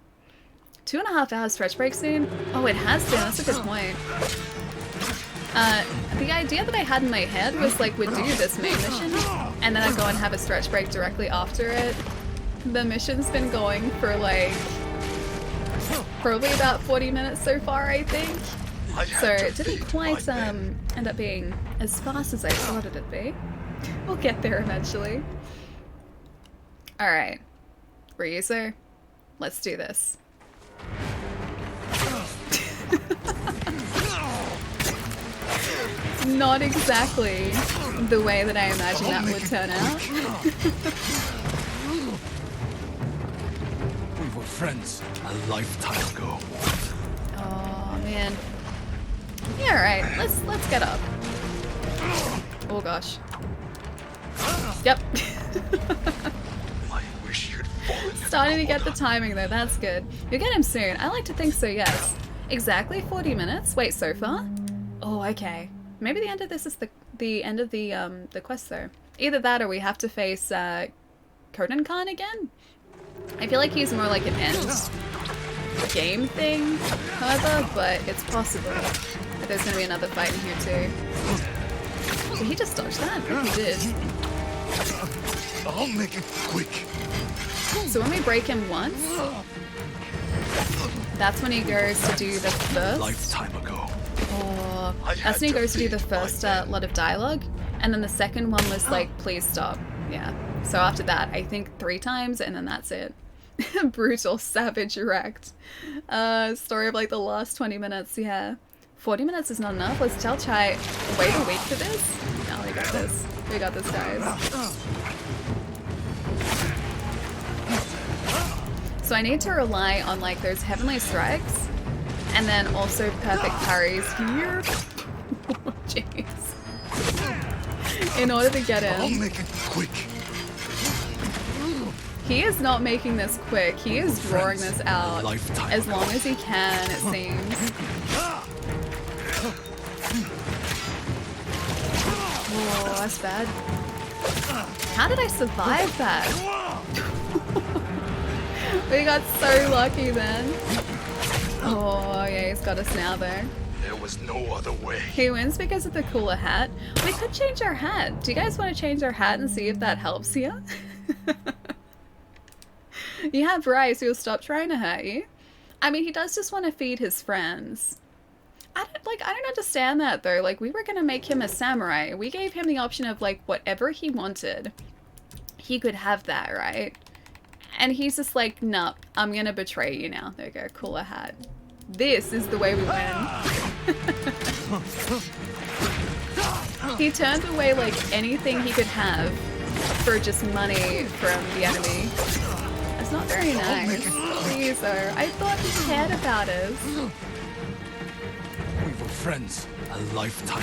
2.5 hours stretch break soon? Oh, it has been. That's a good point. The idea that I had in my head was like we'd do this main mission and then I'd go and have a stretch break directly after it. The mission's been going for like probably about 40 minutes so far, I think. So it didn't quite end up being as fast as I thought it'd be. We'll get there eventually. Alright. Ryuzo, let's do this. Not exactly the way that I imagined that would turn out. We were friends a lifetime ago. Oh man. Yeah, alright. Let's get up. Oh gosh. Yep. I wish you'd fallen. Starting to get the timing though, that's good. You'll get him soon. I like to think so, yes. Exactly 40 minutes? Wait, so far? Oh, okay. Maybe the end of this is the end of the quest though. Either that or we have to face Kodan Khan again? I feel like he's more like an end game thing, however, but it's possible that there's gonna be another fight in here too. Did he just dodge that? He did. I'll make it quick. So when we break him once, that's when he goes to do the first. Lifetime ago. Oh, that's when he goes to do the first lot of dialogue, and then the second one was like, please stop. Yeah. So after that, I think 3 times, and then that's it. Brutal, savage, wrecked. Story of like the last 20 minutes, yeah. 40 minutes is not enough. Let's tell Chai, wait a week for this? No, we got this. We got this, guys. So I need to rely on like those heavenly strikes, and then also perfect parries here. Oh, jeez. In order to get in. I'll make it quick. He is not making this quick. He is drawing this out as long as he can, it seems. Oh, that's bad. How did I survive that? We got so lucky then. Oh, yeah, he's got us now though. There was no other way. He wins because of the cooler hat. We could change our hat. Do you guys want to change our hat and see if that helps here? You have rice, he'll stop trying to hurt you. I mean, he does just want to feed his friends. I don't understand that though. Like, we were gonna make him a samurai. We gave him the option of like whatever he wanted. He could have that, right? And he's just like, nah, I'm gonna betray you now. There you go, cooler hat. This is the way we win. He turned away like anything he could have for just money from the enemy. That's not very nice. Please, though. I thought he cared about us. We were friends a lifetime.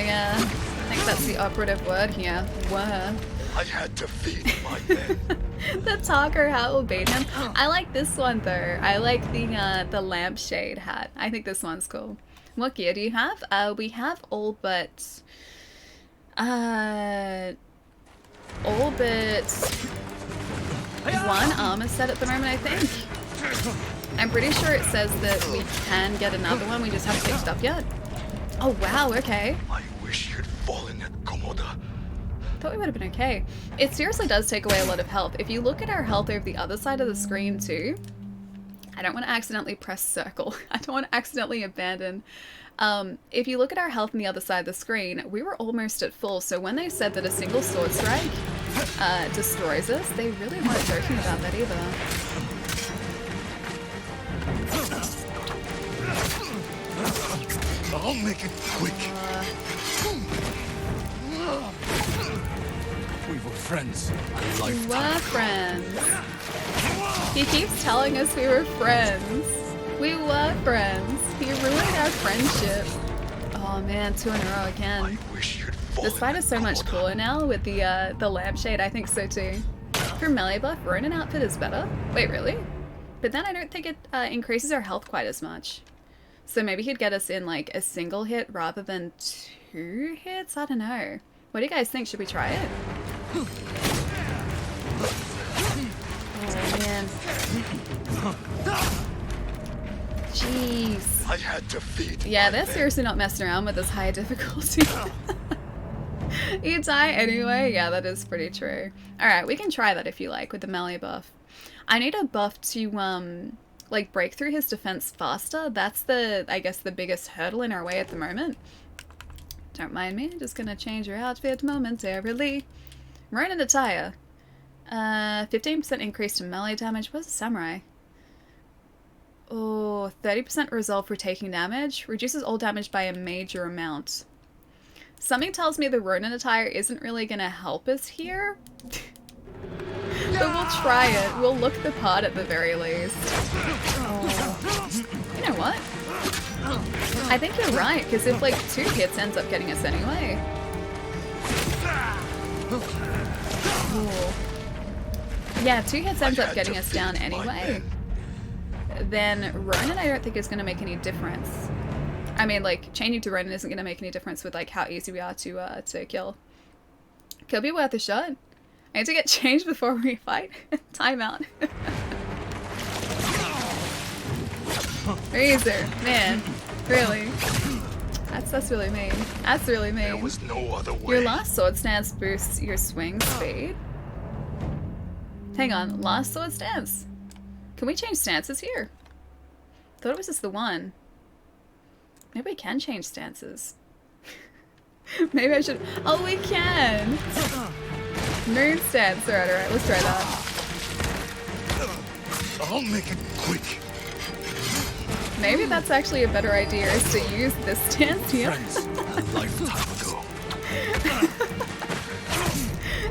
Yeah. I think that's the operative word here. Were. I had to feed my men. The talker hat will bait him. I like this one though. I like the lampshade hat. I think this one's cool. What gear do you have? We have all but one armor set at the moment, I think. I'm pretty sure it says that we can get another one, we just haven't picked it up yet. Oh wow, okay. I wish you'd fallen at Komoda. Thought we would have been okay. It seriously does take away a lot of health. If you look at our health over the other side of the screen too, I don't want to accidentally press circle. I don't want to accidentally abandon. If you look at our health on the other side of the screen, we were almost at full. So when they said that a single sword strike destroys us, they really weren't joking about that either. I'll make it quick. We were friends a We lifetime. were friends. He keeps telling us we were friends. We were friends. He ruined our friendship. Oh man, 2 in a row again. I wish you'd fallen. This fight is so much cooler now with the lampshade. I think so too. For melee buff, Ronin outfit is better. Wait, really? But then I don't think it increases our health quite as much. So maybe he'd get us in like a single hit rather than 2 hits? I don't know. What do you guys think? Should we try it? Oh man. Jeez. I had to feed. Yeah, they're seriously not messing around with this high difficulty. You die anyway? Yeah, that is pretty true. Alright, we can try that if you like with the melee buff. I need a buff to like break through his defense faster. That's I guess the biggest hurdle in our way at the moment. Don't mind me, just gonna change your outfit momentarily. Ronin attire. 15% increase to melee damage. What's a samurai? Oh, 30% resolve for taking damage. Reduces all damage by a major amount. Something tells me the Ronin attire isn't really gonna help us here. But we'll try it. We'll look the part at the very least. Oh. You know what? I think you're right, because if like 2 hits ends up getting us anyway. Ooh. Yeah, 2 hits ends up getting us down anyway. Then Ronin I don't think is going to make any difference. I mean, like, changing to Ronin isn't going to make any difference with like how easy we are to kill. Could be worth a shot. I need to get changed before we fight. Timeout. Razor, man, really? That's really mean. That's really mean. There was no other way. Your last sword stance boosts your swing speed. Hang on, last sword stance. Can we change stances here? Thought it was just the one. Maybe we can change stances. Maybe I should. Oh, we can. Moon stance. Alright, let's try that. I'll make it quick. Maybe that's actually a better idea, is to use this stance here. Friends a lifetime ago.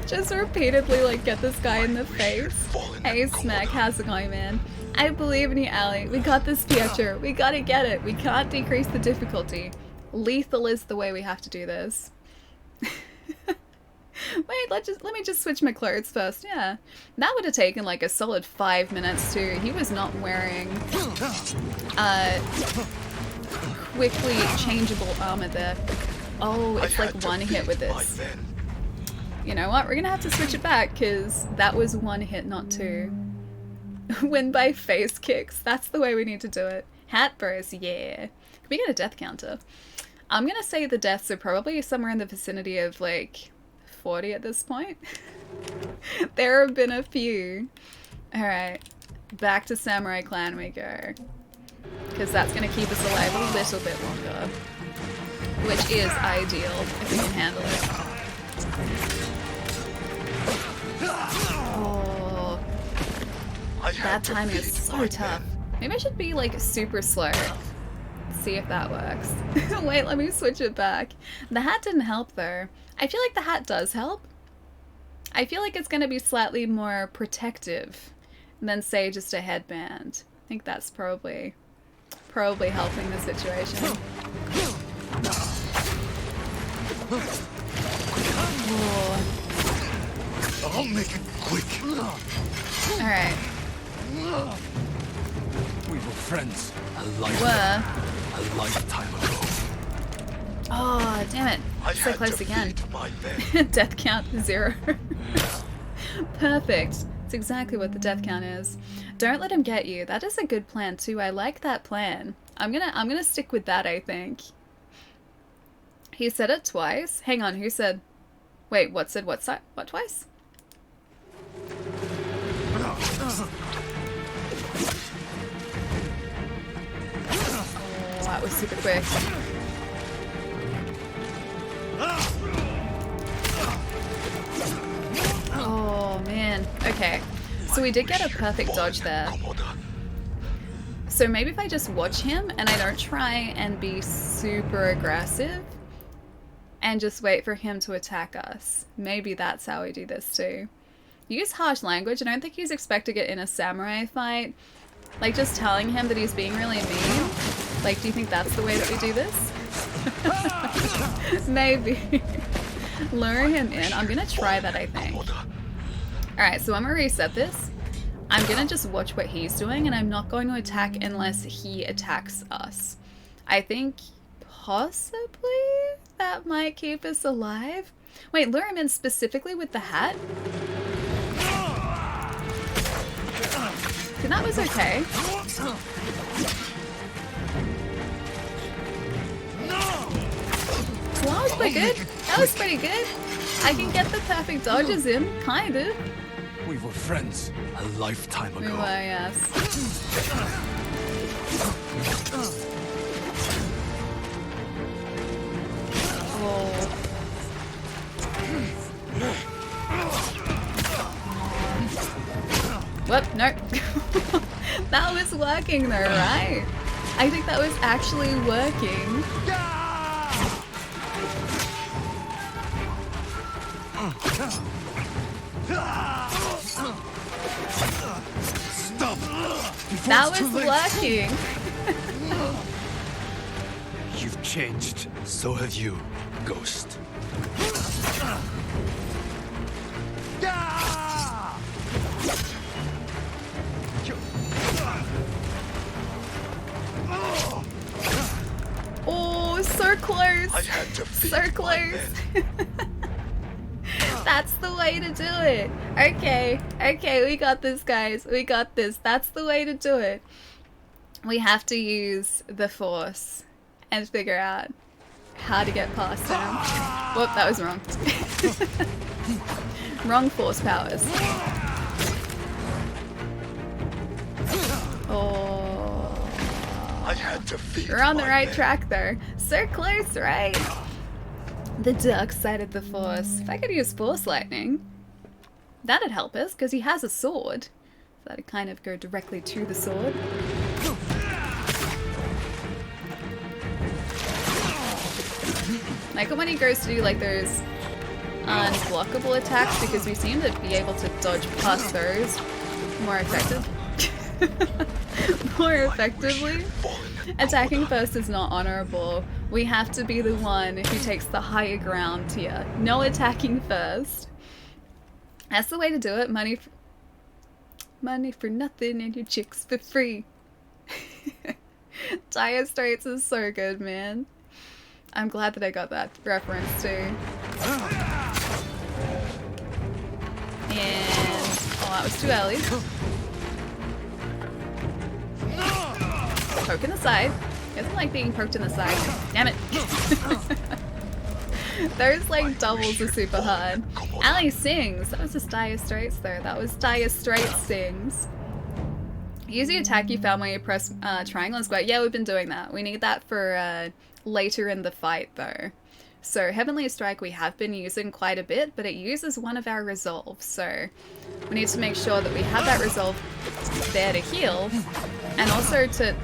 Just repeatedly, like, get this guy in the face. Hey, Smack, how's it going, man? I believe in you, Ali. We got this, Pietro. We gotta get it. We can't decrease the difficulty. Lethal is the way we have to do this. Wait, let me just switch my clothes first. Yeah, that would have taken like a solid 5 minutes too. He was not wearing quickly changeable armor there. Oh, it's like 1 hit with this. You know what? We're gonna have to switch it back because that was 1 hit, not 2. Win by face kicks. That's the way we need to do it. Hat bros, yeah. Can we get a death counter? I'm gonna say the deaths are probably somewhere in the vicinity of like 40 at this point. There have been a few. Alright, back to Samurai Clan we go. Because that's going to keep us alive a little bit longer. Which is ideal if we can handle it. Oh, that timing is so tough. Maybe I should be like super slow. See if that works. Wait, let me switch it back. The hat didn't help though. I feel like the hat does help. I feel like it's going to be slightly more protective than say just a headband. I think that's probably helping the situation. Oh. I'll make it quick. Alright. We were friends. A lifetime ago. Oh, damn it. So close again. Death count 0. Perfect. It's exactly what the death count is. Don't let him get you. That is a good plan too. I like that plan. I'm gonna stick with that, I think. He said it twice. Hang on, who said? Wait, what said what twice? Oh, that was super quick. Oh man. Okay. So we did get a perfect dodge there. So maybe if I just watch him and I don't try and be super aggressive and just wait for him to attack us. Maybe that's how we do this too. Use harsh language. I don't think he's expecting it in a samurai fight. Like just telling him that he's being really mean. Like, do you think that's the way that we do this? Maybe. Lure him in. I'm gonna try that, I think. Alright, so I'm gonna reset this. I'm gonna just watch what he's doing and I'm not going to attack unless he attacks us. I think possibly that might keep us alive. Wait, lure him in specifically with the hat? And that was okay. Well, that was pretty good. That was pretty good. I can get the perfect dodges in, kind of. We were friends a lifetime ago. We were, yes. Oh. Whoop, nope. That was working though, right? I think that was actually working. Stop! That was working. You've changed. So have you, Ghost. Oh, so close. I had to So close. That's the way to do it. Okay, okay, we got this, guys. We got this. That's the way to do it. We have to use the force and figure out how to get past him. Whoop, that was wrong. Wrong force powers. Oh. I had to feed We're on the right track there. So close, right? The dark side of the force. If I could use force lightning, that'd help us because he has a sword. So that'd kind of go directly to the sword. Like when he goes to do like those unblockable attacks because we seem to be able to dodge past those more effectively. Attacking first is not honorable. We have to be the one who takes the higher ground here. No attacking first. That's the way to do it. Money for nothing and your chicks for free. Dire Straits is so good, man. I'm glad that I got that reference too. And oh, that was too early. Poke in the side. He doesn't like being poked in the side. Damn it. Those like doubles are super hard. Ali sings. That was just Dire Straits though. That was Dire Straits sings. Use the attack you found when you press triangle and square. Yeah, we've been doing that. We need that for later in the fight though. So Heavenly Strike we have been using quite a bit, but it uses one of our resolves. So we need to make sure that we have that resolve there to heal and also to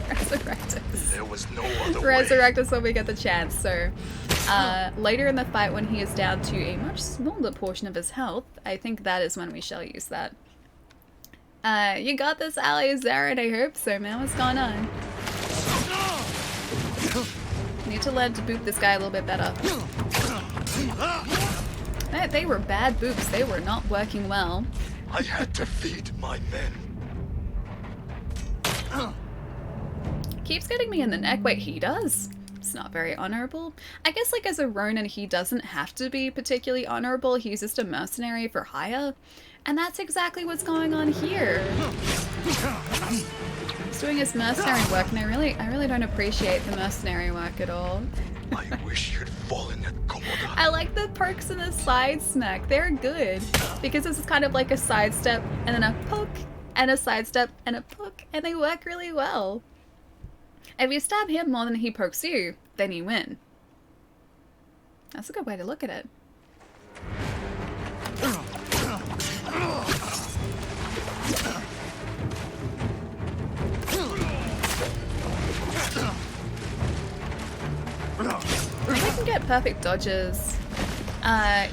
resurrect us. There was no other Resurrect us when we get the chance. So later in the fight when he is down to a much smaller portion of his health, I think that is when we shall use that. You got this, Ali Zaren, I hope so, man. What's going on? Need to learn to boop this guy a little bit better. They were bad boops. They were not working well. I had to feed my men. Keeps getting me in the neck. Wait, he does? It's not very honorable. I guess like as a Ronin, he doesn't have to be particularly honorable. He's just a mercenary for hire. And that's exactly what's going on here. He's doing his mercenary work, and I really don't appreciate the mercenary work at all. I wish you'd fallen at Komoda. I like the perks and the side smack. They're good because this is kind of like a sidestep and then a poke and a sidestep and a poke, and they work really well. If you stab him more than he pokes you, then you win. That's a good way to look at it. I think I can get perfect dodges,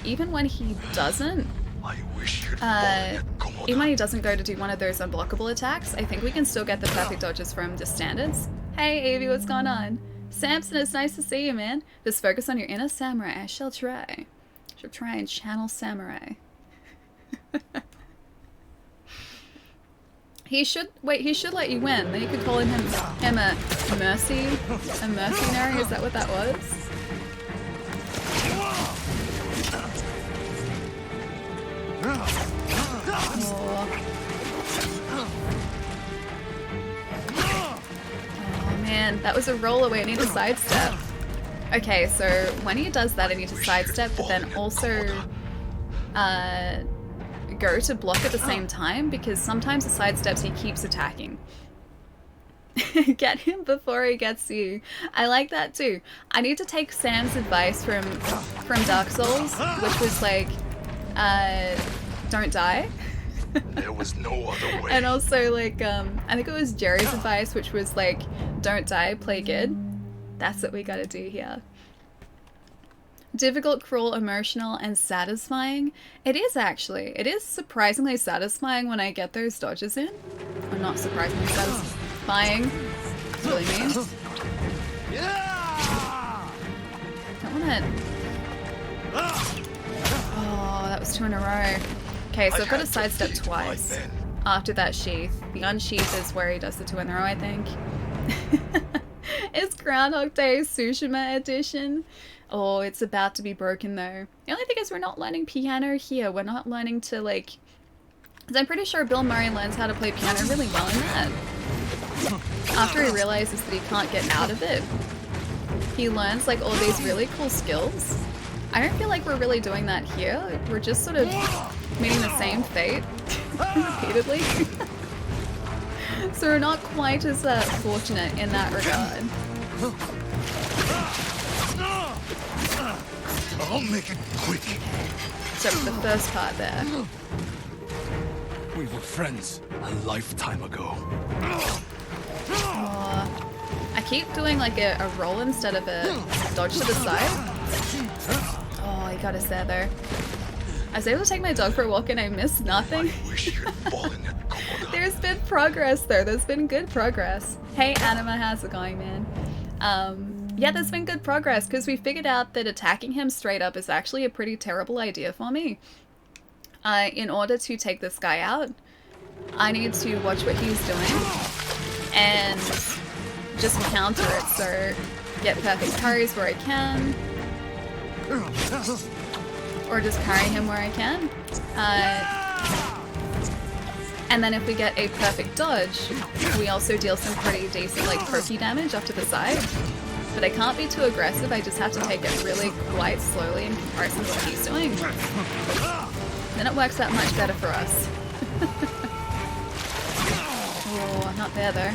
even when he doesn't. I wish you'd fallen at Komoda. Even when he doesn't go to do one of those unblockable attacks, I think we can still get the perfect dodges from just standards. Hey, Avi, what's going on? Samson, it's nice to see you, man. Just focus on your inner samurai. I shall try. Shall try and channel samurai. He should let you win. Then you could call him a mercenary. Is that what that was? Oh man, that was a roll away. I need a sidestep. Okay, so when he does that, I need to sidestep, but then also go to block at the same time, because sometimes the sidesteps he keeps attacking. Get him before he gets you. I like that too. I need to take Sam's advice from Dark Souls, which was like, don't die. There was no other way. And also like, I think it was Jerry's advice, which was like, don't die, play good. That's what we gotta do here. Difficult, cruel, emotional, and satisfying. It is actually. It is surprisingly satisfying when I get those dodges in. Or not surprisingly satisfying. That's really mean. Don't want it. Oh, that was 2 in a row. Okay, so I've got to sidestep twice after that sheath. The unsheath is where he does the 2 in a row, I think. It's Groundhog Day Tsushima edition. Oh, it's about to be broken though. The only thing is we're not learning piano here. We're not learning to like... Because I'm pretty sure Bill Murray learns how to play piano really well in that. After he realizes that he can't get out of it, he learns like all these really cool skills. I don't feel like we're really doing that here. We're just sort of meeting the same fate repeatedly. So we're not quite as fortunate in that regard. I'll make it quick. So the first part there. We were friends a lifetime ago. Oh, I keep doing like a roll instead of a dodge to the side. Oh, he got us there though. I was able to take my dog for a walk and I missed nothing. I wish you'd fallen at Komoda. There's been progress though. There's been good progress. Hey Anima, how's it going, man? Yeah, there's been good progress because we figured out that attacking him straight up is actually a pretty terrible idea for me. In order to take this guy out, I need to watch what he's doing and just counter it. So get perfect parries where I can, or just parry him where I can. And then if we get a perfect dodge, we also deal some pretty decent like pokey damage off to the side. but I can't be too aggressive. I just have to take it really quite slowly in comparison to what he's doing. Then it works out much better for us. Oh, not there though.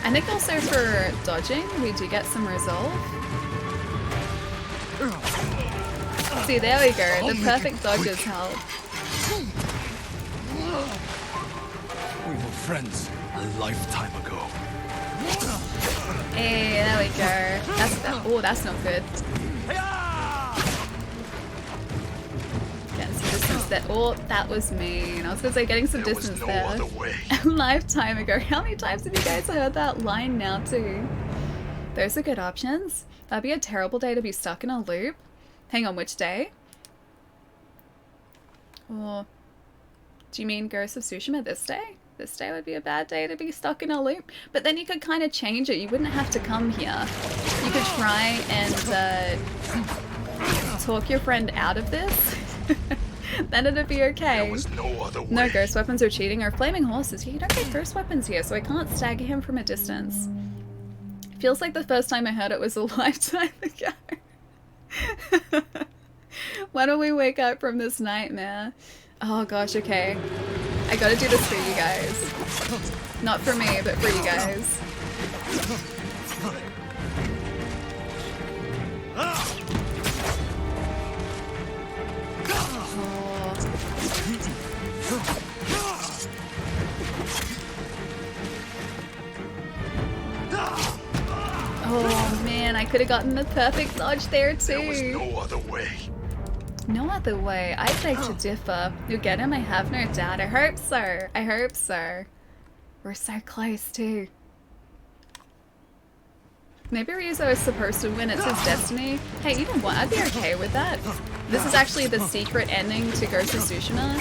I think also for dodging, we do get some resolve. See, there we go. The perfect dodges help. We were friends a lifetime ago. Hey, there we go. Oh, that's not good. Getting some distance there. Oh, that was mean. I was gonna say getting some distance there. A lifetime ago. How many times have you guys heard that line now too? Those are good options. That'd be a terrible day to be stuck in a loop. Hang on, which day? Or do you mean Ghost of Tsushima this day? This day would be a bad day to be stuck in a loop. But then you could kind of change it. You wouldn't have to come here. You could try and talk your friend out of this. Then it'd be okay. No, ghost weapons are cheating or flaming horses. You don't get ghost weapons here, so I can't stagger him from a distance. Feels like the first time I heard it was a lifetime ago. When will we wake up from this nightmare? Oh gosh, okay. I gotta do this for you guys. Not for me, but for you guys. Oh man, I could have gotten the perfect dodge there too. There was no other way. No other way. I'd beg to differ. You'll get him, I have no doubt. I hope so. I hope so. We're so close too. Maybe Ryuzo is supposed to win. It's his destiny. Hey, you know what? I'd be okay with that. This is actually the secret ending to Ghost of Tsushima.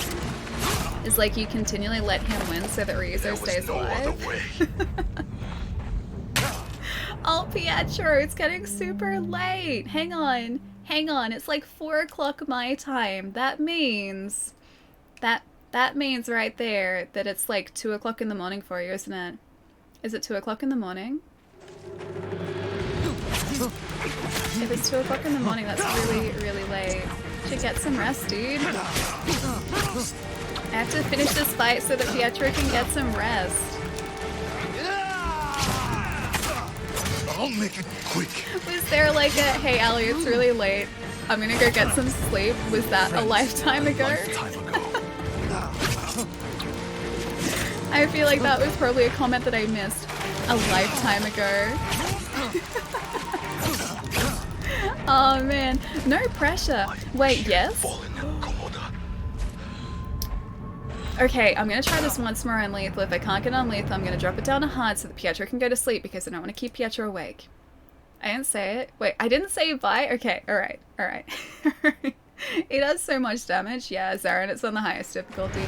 Is like you continually let him win so that Ryuzo stays alive. Oh, Pietro, it's getting super late. Hang on. Hang on. It's like 4 o'clock my time. That means... That means right there that it's like 2 o'clock in the morning for you, isn't it? Is it 2 o'clock in the morning? If it's 2 o'clock in the morning, that's really, really late. Should get some rest, dude. I have to finish this fight so that Pietro can get some rest. I'll make it quick. Was there like a, hey Ellie, it's really late, I'm gonna go get some sleep? Was that a lifetime ago? I feel like that was probably a comment that I missed a lifetime ago. Oh man, no pressure. Wait, yes? Okay, I'm gonna try this once more on lethal. If I can't get on lethal, I'm gonna drop it down to hard so that Pietro can go to sleep because I don't want to keep Pietro awake. I didn't say it. Wait, I didn't say bye? Okay, alright, alright. He does so much damage. Yeah, Zarin, it's on the highest difficulty.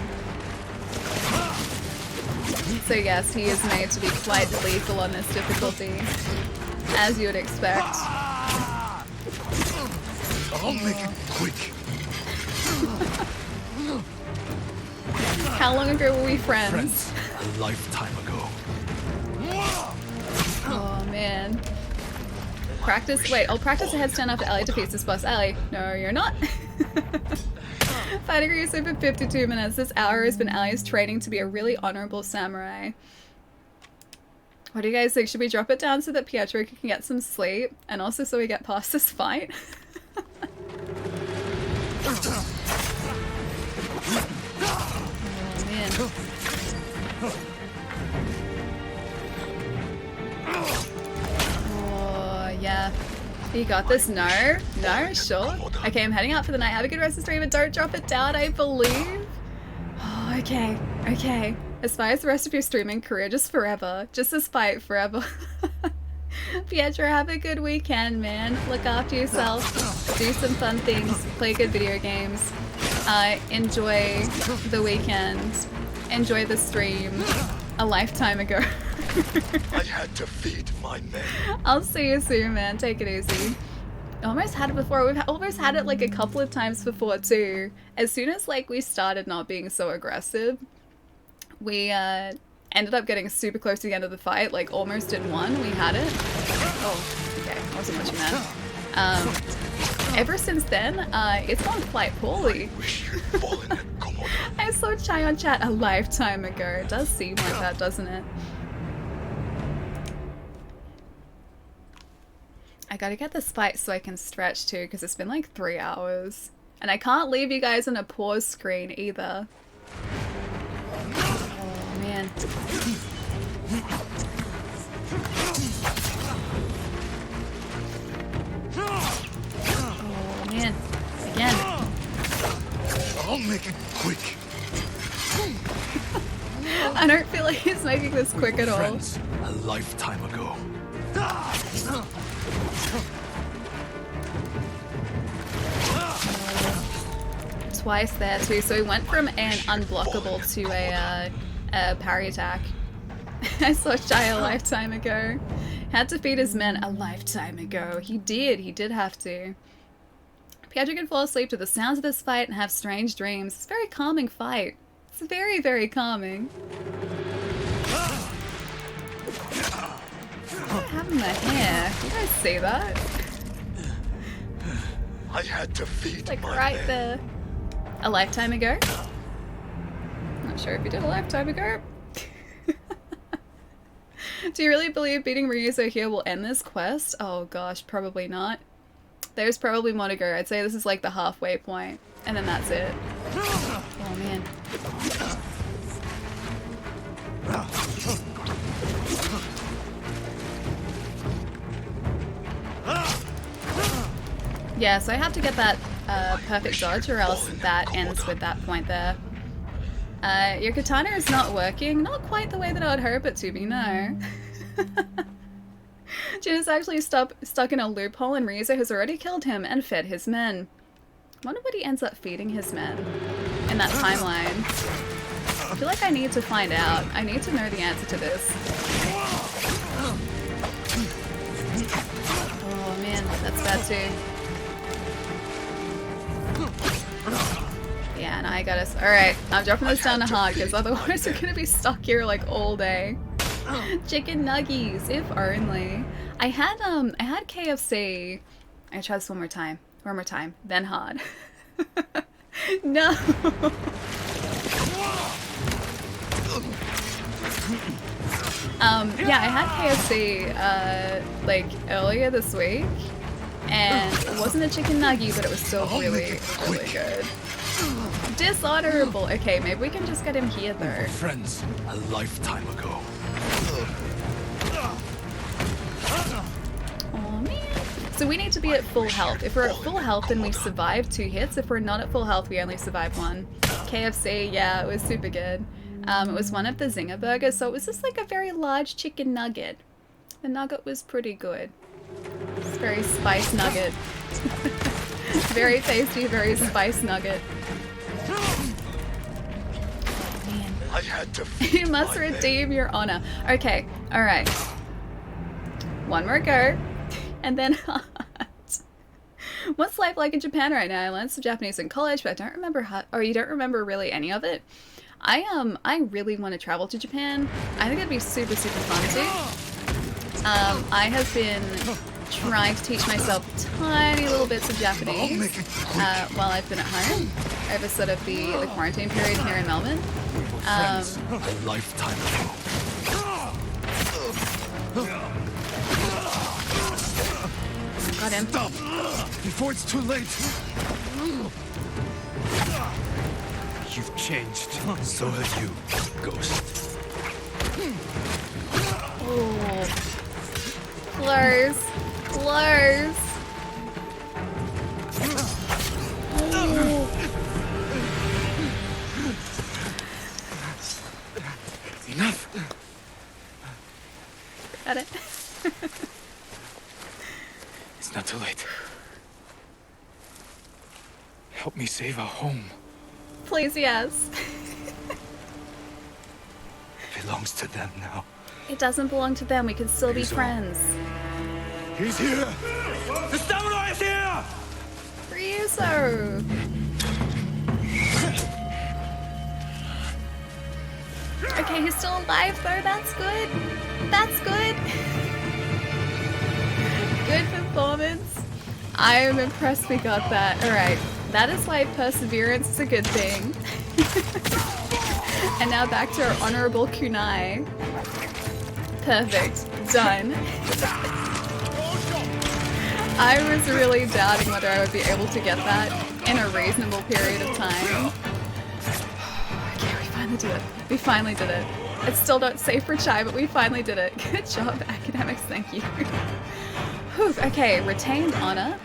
So yes, he is made to be quite lethal on this difficulty. As you would expect. I'll make it quick. How long ago were we friends? A lifetime ago. Oh man. Practice. Wait, I'll practice a headstand after Ellie defeats this boss. Ellie, no, you're not. Fighting Ryuzo for 52 minutes. This hour has been Ellie's training to be a really honorable samurai. What do you guys think? Should we drop it down so that Pietro can get some sleep? And also so we get past this fight? Oh man. Oh yeah. You got this? No? No? Sure? Okay, I'm heading out for the night. Have a good rest of the stream and don't drop it down, I believe. Oh, okay. Okay. Aspire the rest of your streaming career just forever. Just this fight forever. Pietro, have a good weekend, man. Look after yourself. Do some fun things. Play good video games. Enjoy the weekend. Enjoy the stream. A lifetime ago. I had to feed my men. I'll see you soon, man. Take it easy. Almost had it before. We've almost had it like a couple of times before too. As soon as like we started not being so aggressive, we ended up getting super close to the end of the fight, like almost in one. We had it. Oh, okay, I wasn't watching that. Ever since then, it's gone quite poorly. I saw Chai on chat a lifetime ago. It does seem like that, doesn't it? I gotta get this fight so I can stretch too, because it's been like 3 hours. And I can't leave you guys on a pause screen either. Oh man. Oh man. Again. I'll make it quick. I don't feel like he's making this quick at all. Friends, a lifetime ago. Twice there too, so he went from an unblockable to a parry attack. I saw Shai a lifetime ago. Had to feed his men a lifetime ago. He did have to. Pietro can fall asleep to the sounds of this fight and have strange dreams. It's a very calming fight. It's very, very calming. What do I have in my hair? You guys see that? I had to feed Like my right men. there. A lifetime ago? Not sure if you did a lifetime ago. Do you really believe beating Ryuzo here will end this quest? Oh gosh, probably not. There's probably more to go. I'd say this is like the halfway point, and then that's it. Oh man. Yeah, so I have to get that perfect dodge or else that ends with that point there. Your katana is not working. Not quite the way that I would hope it to be, no. Jin is actually stuck in a loophole and Ryuzo has already killed him and fed his men. I wonder what he ends up feeding his men in that timeline. I feel like I need to find out. I need to know the answer to this. Oh man, that's bad too. Yeah, and I got us. Alright, I'm dropping this down to hard because otherwise we're gonna be stuck here like all day. Chicken nuggies, if only. I had KFC. I try this one more time, then hard. No. Yeah, I had KFC like earlier this week, and it wasn't a chicken nugget, but it was still really, really good. Dishonorable. Okay, maybe we can just get him here though. Friends, a lifetime ago. Oh man. So we need to be at full health. If we're at full health, then we survive 2 hits. If we're not at full health, we only survive 1. KFC, yeah, it was super good. It was one of the Zinger burgers, so it was just like a very large chicken nugget. The nugget was pretty good. It's very spice nugget. Very tasty, very spice nugget. Man. I had to You must redeem your honor. Okay, alright. One more go. And then hot. What's life like in Japan right now? I learned some Japanese in college, but I don't remember how, or you don't remember really any of it. I really want to travel to Japan. I think it'd be super, super fun too. I have been trying to teach myself tiny little bits of Japanese while I've been at home over sort of the quarantine period here in Melbourne. A lifetime ago. Got him. Stop! Before it's too late. You've changed. So have you, Ghost. Oh. Close. Close. Oh. Enough. Got it. It's not too late. Help me save our home. Please, yes. Belongs to them now. It doesn't belong to them. We can still be friends. He's here! The samurai is here! Ryuzo! Okay, Okay, he's still alive though. That's good. That's good. Good performance. I am impressed we got that. Alright, that is why perseverance is a good thing. And now back to our honorable kunai. Perfect. Done. I was really doubting whether I would be able to get that in a reasonable period of time. Okay, we finally did it. We finally did it. It's still not safe for Chai, but we finally did it. Good job, academics, thank you. Whew, okay, retained honor.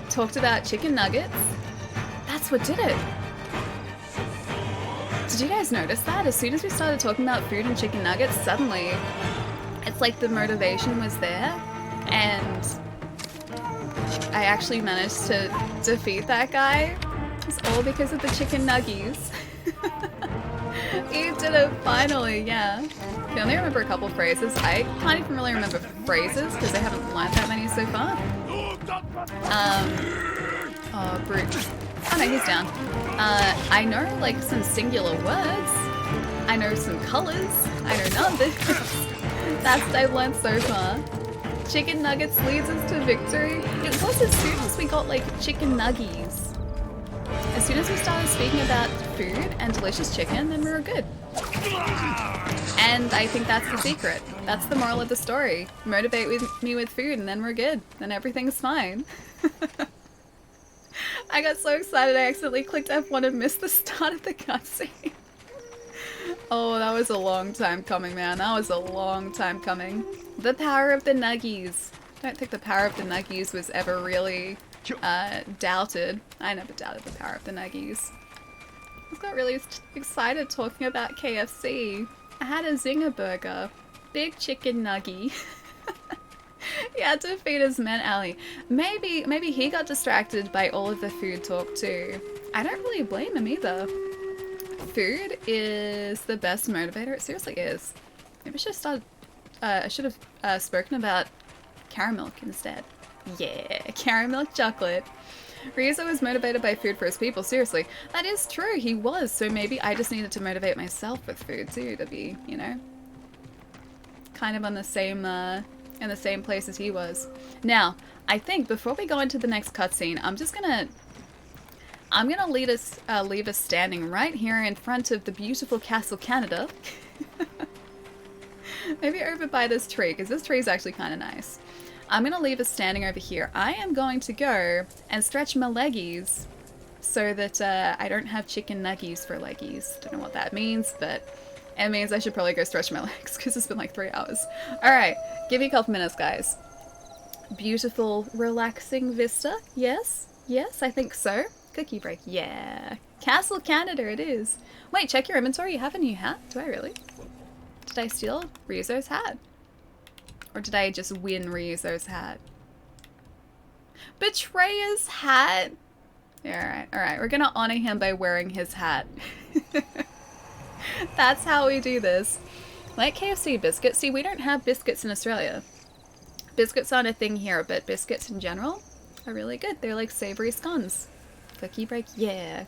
Talked about chicken nuggets. That's what did it. Did you guys notice that? As soon as we started talking about food and chicken nuggets, suddenly it's like the motivation was there and I actually managed to defeat that guy. It's all because of the chicken nuggies. You did it finally, yeah. I only remember a couple phrases. I can't even really remember phrases because I haven't learned that many so far. Oh, brute. Oh no, he's down. I know like some singular words. I know some colors. I know numbers. That's what I've learned so far. Chicken nuggets leads us to victory. It was as soon as we got like chicken nuggies. As soon as we started speaking about food and delicious chicken, then we were good. And I think that's the secret. That's the moral of the story. Motivate me with food and then we're good. Then everything's fine. I got so excited I accidentally clicked F1 and missed the start of the cutscene. Oh, that was a long time coming, man. That was a long time coming. The power of the nuggies. I don't think the power of the nuggies was ever really doubted. I never doubted the power of the nuggies. I just got really excited talking about KFC. I had a zinger burger. Big chicken nuggie. He had to feed his men, Ali. Maybe he got distracted by all of the food talk too. I don't really blame him either. Food is the best motivator. It seriously is. Maybe I should have spoken about caramel instead. Yeah, caramel chocolate. Ryuzo was motivated by food for his people. Seriously, that is true. He was. So maybe I just needed to motivate myself with food too to be, you know, kind of on the same in the same place as he was. Now, I think before we go into the next cutscene, I'm gonna leave us standing right here in front of the beautiful Castle Canada. Maybe over by this tree, because this tree is actually kind of nice. I'm gonna leave us standing over here. I am going to go and stretch my leggies so that I don't have chicken nuggies for leggies. Don't know what that means, but it means I should probably go stretch my legs because it's been like 3 hours. Alright, give me a couple minutes, guys. Beautiful, relaxing vista. Yes? Yes, I think so. Cookie break. Yeah. Castle Canada it is. Wait, check your inventory. You have a new hat? Do I really? Did I steal Ryuzo's hat? Or did I just win Ryuzo's hat? Betrayer's hat? Yeah, alright. We're gonna honor him by wearing his hat. That's how we do this. Like KFC biscuits. See, we don't have biscuits in Australia. Biscuits aren't a thing here, but biscuits in general are really good. They're like savory scones. Cookie break, yeah.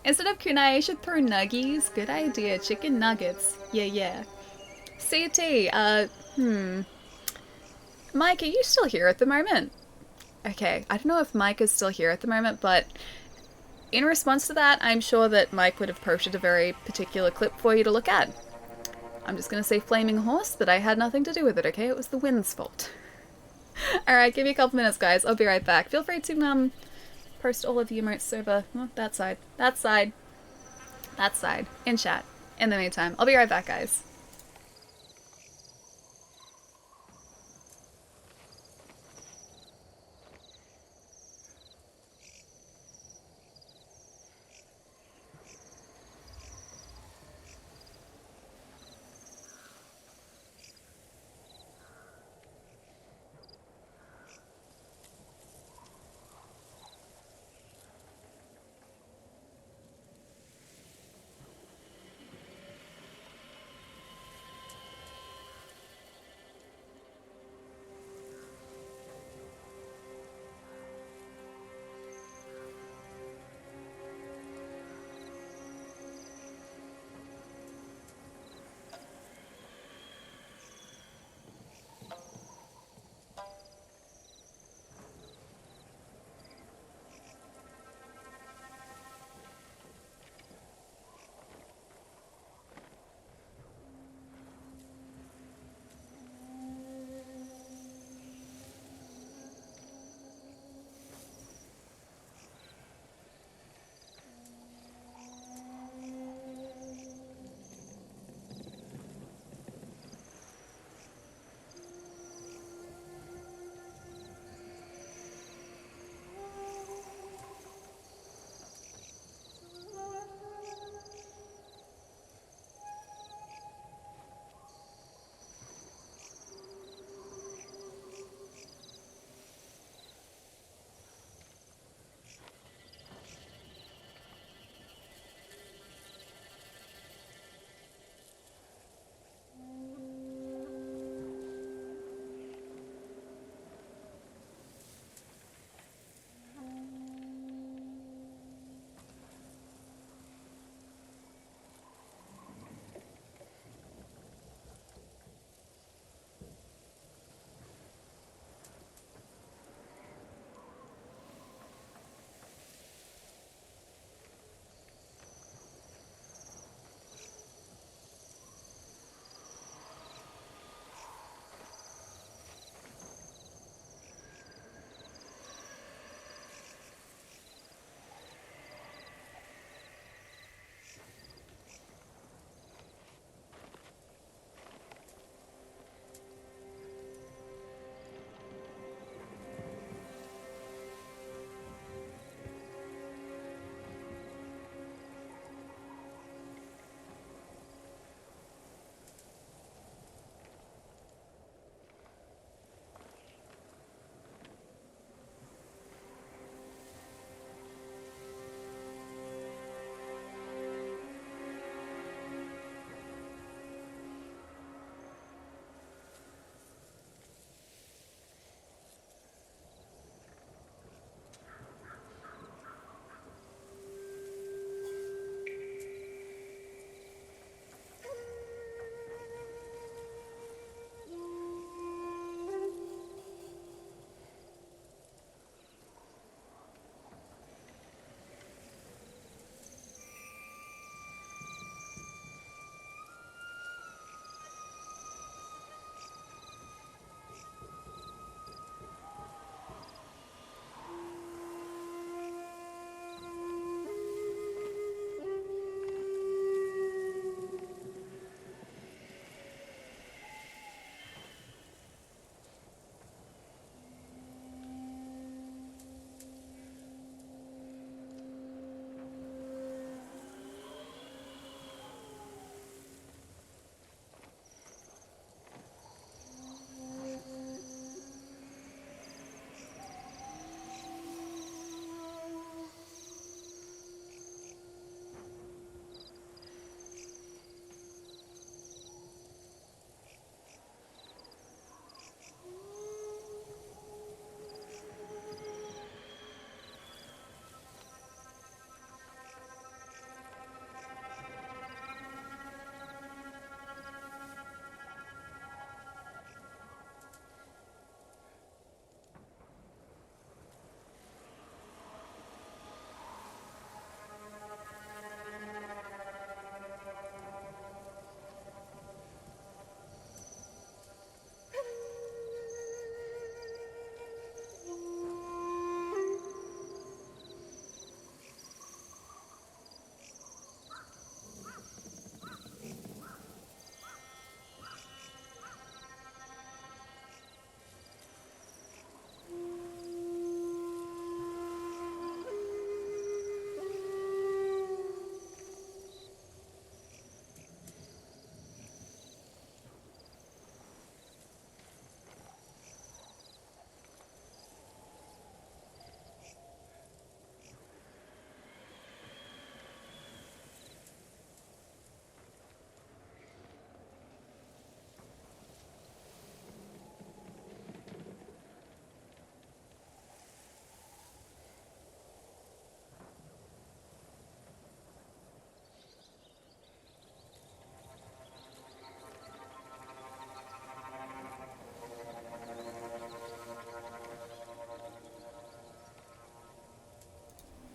Instead of kunai, I should throw nuggies. Good idea. Chicken nuggets. Yeah, yeah. CT, Mike, are you still here at the moment? Okay, I don't know if Mike is still here at the moment, but in response to that, I'm sure that Mike would have posted a very particular clip for you to look at. I'm just gonna say flaming horse, but I had nothing to do with it, okay? It was the wind's fault. Alright, give me a couple minutes, guys. I'll be right back. Feel free to, post all of the emotes over that side, in chat. In the meantime, I'll be right back, guys.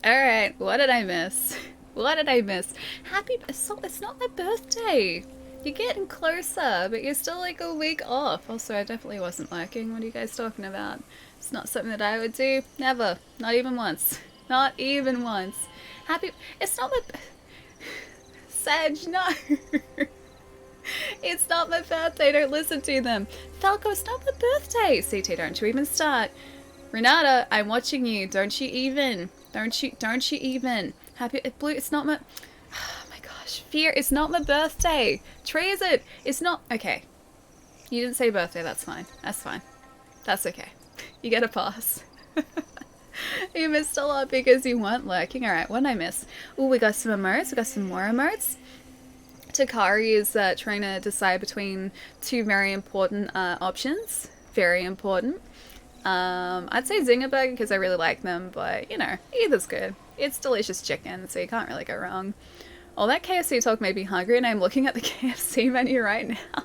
Alright, what did I miss? What did I miss? Happy... it's not my birthday! You're getting closer, but you're still like a week off. Also, I definitely wasn't lurking. What are you guys talking about? It's not something that I would do. Never. Not even once. Not even once. Happy... It's not my... Sedge, no! It's not my birthday, don't listen to them. Falco, it's not my birthday! CT, don't you even start. Renata, I'm watching you. Don't you even. Don't you even. Happy... Blue, it's not my... Oh my gosh. Fear, it's not my birthday. Trees it. It's not... Okay. You didn't say birthday, that's fine. That's fine. That's okay. You get a pass. You missed a lot because you weren't lurking. Alright, what did I miss? Oh, we got some emotes. We got some more emotes. Takari is trying to decide between two very important options. Very important. I'd say Zinger Burger because I really like them, but you know, either's good. It's delicious chicken, so you can't really go wrong. All that KFC talk made me hungry, and I'm looking at the KFC menu right now.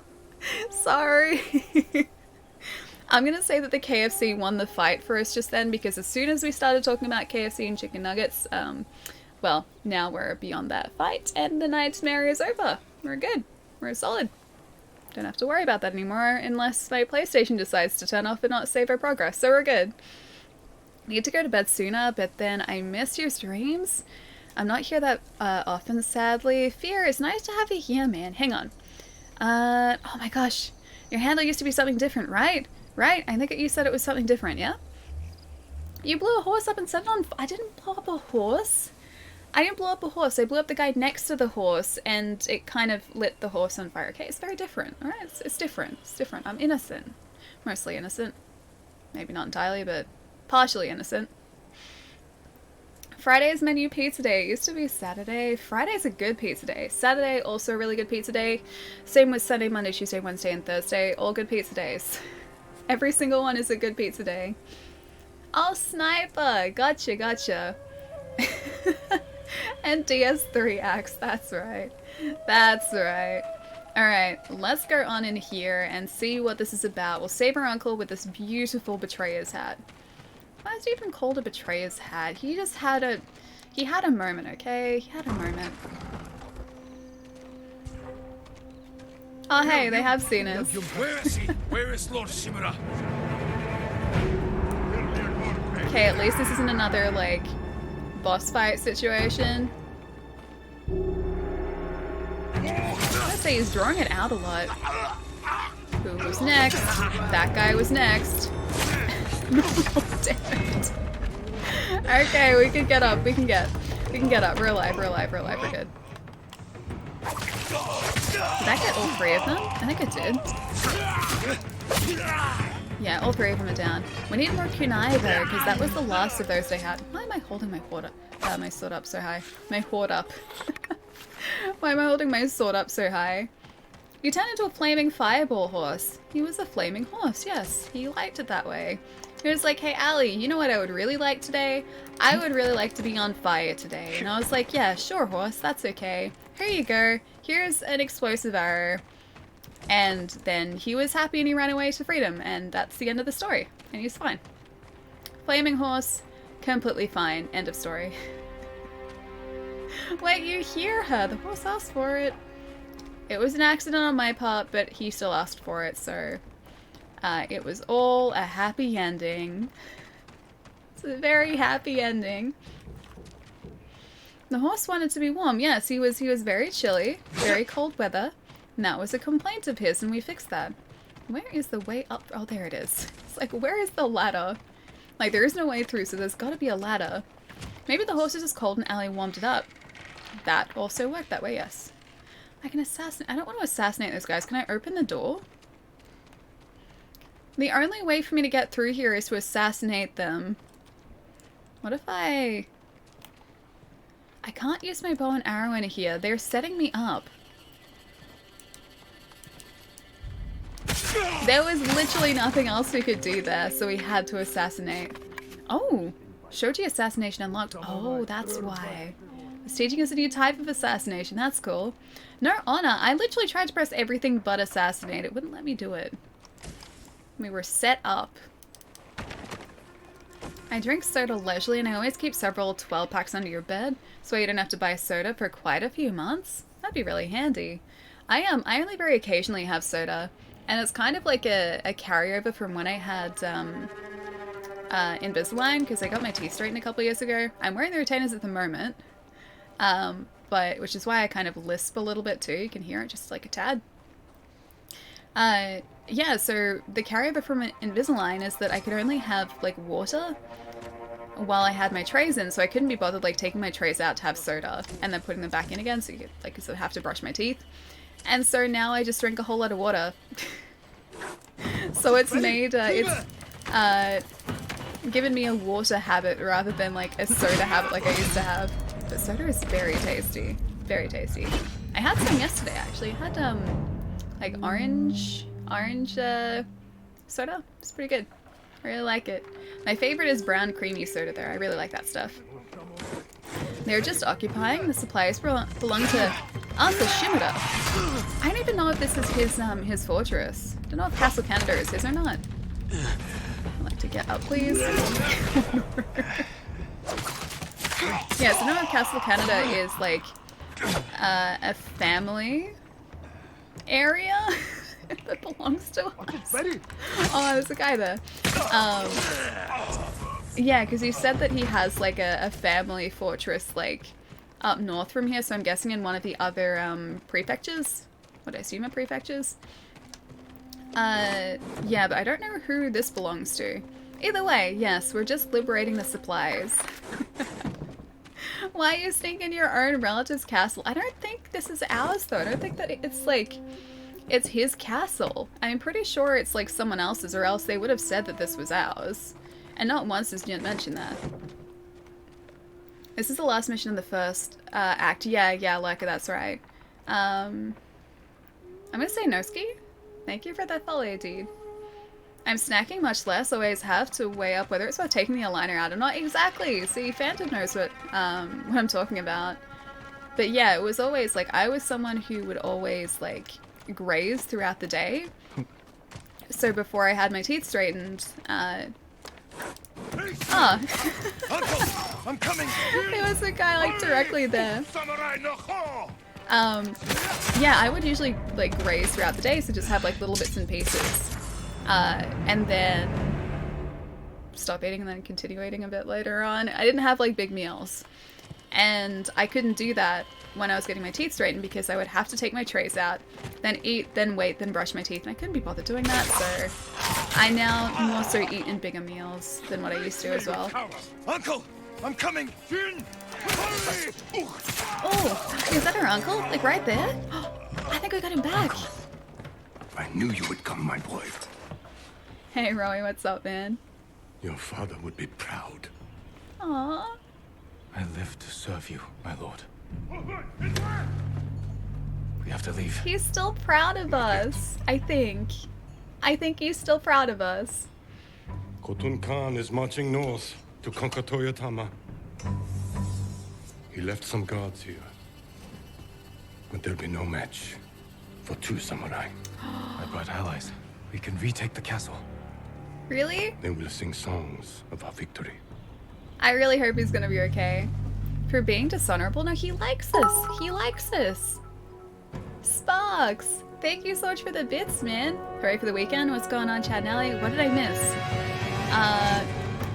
Sorry. I'm gonna say that the KFC won the fight for us just then, because as soon as we started talking about KFC and chicken nuggets, well, now we're beyond that fight, and the nightmare is over. We're good. We're solid. Don't have to worry about that anymore unless my PlayStation decides to turn off and not save our progress, so we're good. Need to go to bed sooner, but then I miss your streams. I'm not here that often, sadly. Fear, it's nice to have you here, man. Hang on. Oh my gosh. Your handle used to be something different, right? Right? I think you said it was something different, yeah? You blew a horse up and set it on... I didn't blow up a horse. I didn't blow up a horse. I blew up the guy next to the horse, and it kind of lit the horse on fire. Okay, it's very different. Alright, it's different. It's different. I'm innocent. Mostly innocent. Maybe not entirely, but partially innocent. Friday's menu pizza day. It used to be Saturday. Friday's a good pizza day. Saturday, also a really good pizza day. Same with Sunday, Monday, Tuesday, Wednesday, and Thursday. All good pizza days. Every single one is a good pizza day. Oh, Sniper! Gotcha, gotcha. And DS3 axe, that's right. That's right. Alright, let's go on in here and see what this is about. We'll save our uncle with this beautiful betrayer's hat. Why is it even called a betrayer's hat? He just had a... He had a moment, okay? He had a moment. Oh hey, they have seen us. Where is he? Where is Lord Shimura? Okay, at least this isn't another, like, boss fight situation. I'd say he's drawing it out a lot. Who was next? That guy was next. Damn it. Okay, we can get up. We can get up. We're alive. We're alive. We're alive. We're good. Did that get all three of them? I think it did. Yeah, all three of them are down. We need more kunai though, because that was the last of those they had. Why am I holding my sword up? My sword up so high. My hoard up. Why am I holding my sword up so high? You turned into a flaming fireball horse. He was a flaming horse, yes. He liked it that way. He was like, hey Allie, you know what I would really like today? I would really like to be on fire today. And I was like, yeah, sure horse, that's okay. Here you go. Here's an explosive arrow. And then he was happy and he ran away to freedom. And that's the end of the story. And he's fine. Flaming horse, completely fine. End of story. Wait, you hear her. The horse asked for it. It was an accident on my part, but he still asked for it, so... it was all a happy ending. It's a very happy ending. The horse wanted to be warm. Yes, he was very chilly, very cold weather. And that was a complaint of his, and we fixed that. Where is the way up? Oh, there it is. It's like, where is the ladder? Like, there is no way through, so there's got to be a ladder. Maybe the horse is just cold and Allie warmed it up. That also worked that way, yes. I can assassinate. I don't want to assassinate those guys. Can I open the door? The only way for me to get through here is to assassinate them. What if I can't use my bow and arrow in here. They're setting me up. There was literally nothing else we could do there, so we had to assassinate. Oh! Shoji assassination unlocked. Oh, that's why. It's teaching us a new type of assassination. That's cool. No honor. I literally tried to press everything but assassinate. It wouldn't let me do it. We were set up. I drink soda leisurely, and I always keep several 12 packs under your bed, so you don't have to buy soda for quite a few months. That'd be really handy. I only very occasionally have soda, and it's kind of like a carryover from when I had Invisalign, because I got my teeth straightened a couple years ago. I'm wearing the retainers at the moment, but which is why I kind of lisp a little bit too. You can hear it just like a tad. Yeah, so the carryover from Invisalign is that I could only have like water while I had my trays in, so I couldn't be bothered like taking my trays out to have soda and then putting them back in again, so you could, like, sort of have to brush my teeth. And so now I just drink a whole lot of water. So it's made given me a water habit rather than like a soda habit like I used to have. But soda is very tasty, very tasty. I had some yesterday actually. I had like orange soda. It's pretty good. I really like it. My favorite is brown creamy soda though. I really like that stuff. They're just occupying. The supplies belong to Uncle Shimura. I don't even know if this is his fortress. I don't know if Castle Canada is his or not. I'd like to get up, please. Yeah, so now Castle Canada is like a family area that belongs to us. Oh, there's a guy there. Yeah, because he said that he has like a family fortress like up north from here, so I'm guessing in one of the other prefectures. What I assume are prefectures. Yeah, but I don't know who this belongs to. Either way, yes, we're just liberating the supplies. Why are you staying in your own relative's castle? I don't think this is ours though. I don't think that it's like, it's his castle. I'm pretty sure it's like someone else's, or else they would have said that this was ours. And not once has Jin mentioned that. This is the last mission in the first act. Yeah, Leica, that's right. I'm gonna say Noski. Thank you for that follow, dude. I'm snacking much less, always have to weigh up whether it's worth taking the aligner out or not. Exactly! See, Phantom knows what I'm talking about. But yeah, it was always like, I was someone who would always like graze throughout the day. So before I had my teeth straightened, Uncle, I'm coming. there was a guy like directly there. Yeah, I would usually like graze throughout the day, so just have like little bits and pieces. And then stop eating and then continue eating a bit later on. I didn't have like big meals. And I couldn't do that when I was getting my teeth straightened because I would have to take my trays out, then eat, then wait, then brush my teeth, and I couldn't be bothered doing that, so I now more so eat in bigger meals than what I used to as well. Uncle, I'm coming. Jin, hurry! Oh, is that our uncle? Like right there? I think I got him back. I knew you would come, my boy. Hey, Roy, what's up, man? Your father would be proud. Aww. I live to serve you, my lord. We have to leave. He's still proud of us, I think. I think he's still proud of us. Khotun Khan is marching north to conquer Toyotama. He left some guards here. But there'll be no match for two samurai. I brought allies. We can retake the castle. Really? They will sing songs of our victory. I really hope he's gonna be okay. For being dishonorable? No, he likes us. He likes us. Sparks! Thank you so much for the bits, man. Hooray for the weekend. What's going on, Chad and Ellie? What did I miss?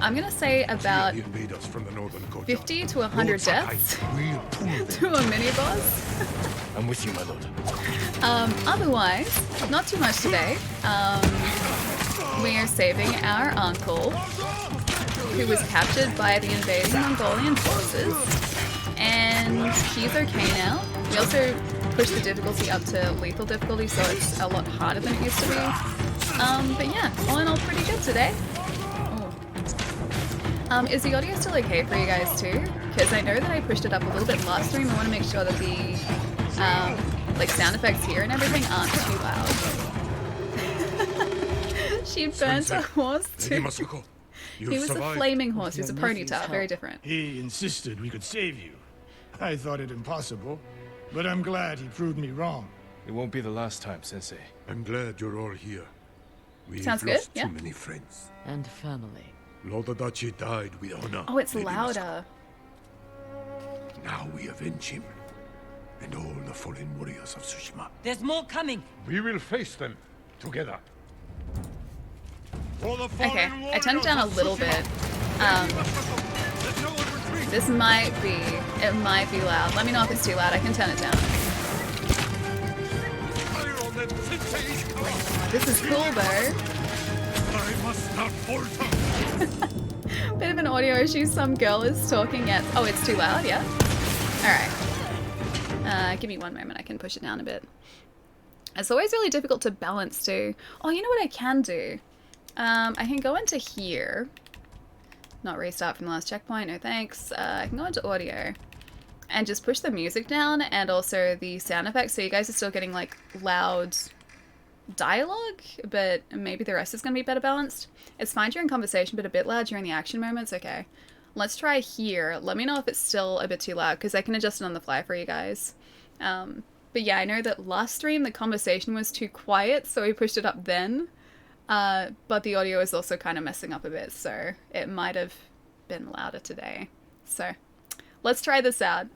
I'm gonna say about 50 to 100 deaths to a mini-boss. I'm with you, my lord. Otherwise, not too much today. We are saving our uncle, who was captured by the invading Mongolian forces, and he's okay now. We also pushed the difficulty up to lethal difficulty, so it's a lot harder than it used to be. But yeah, all in all, pretty good today. Oh. Is the audio still okay for you guys too? Because I know that I pushed it up a little bit last stream. I want to make sure that the like sound effects here and everything aren't too loud. She burnt a horse too. He was a flaming horse. He was a ponytail. Very different. He insisted we could save you. I thought it impossible, but I'm glad he proved me wrong. It won't be the last time, Sensei. I'm glad you're all here. We've Sounds good, lost yeah. too many friends. And family. Lord Adachi died with honor. Oh, it's Lady Masa. louder. Now we avenge him and all the fallen warriors of Tsushima. There's more coming. We will face them together. Okay, I turned it down a little bit. This it might be loud. Let me know if it's too loud. I can turn it down. This is cool though. I must not falter. Bit of an audio issue. Some girl is talking at. Oh, it's too loud. Yeah. All right. Give me one moment. I can push it down a bit. It's always really difficult to balance too. Oh, you know what I can do? I can go into here. Not restart from the last checkpoint. No thanks. I can go into audio and just push the music down and also the sound effects, so you guys are still getting like loud dialogue, but maybe the rest is going to be better balanced. It's fine during conversation, but a bit loud during the action moments. Okay, let's try here. Let me know if it's still a bit too loud, because I can adjust it on the fly for you guys. But yeah, I know that last stream the conversation was too quiet, so we pushed it up then. But the audio is also kind of messing up a bit, so it might have been louder today. So let's try this out.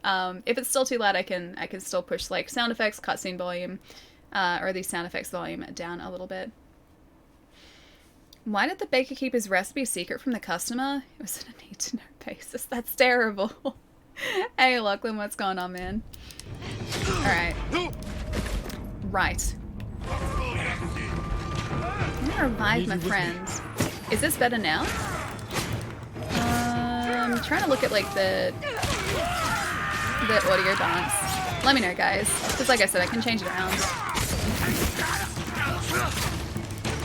If it's still too loud, I can still push like sound effects, cutscene volume, or the sound effects volume down a little bit. Why did the baker keep his recipe secret from the customer? It was on a need-to-know basis. That's terrible. Hey, Lachlan, what's going on, man? Alright. Right. I'm gonna revive my friend. Is this better now? I'm trying to look at like the audio balance. Let me know, guys. Because like I said, I can change it around.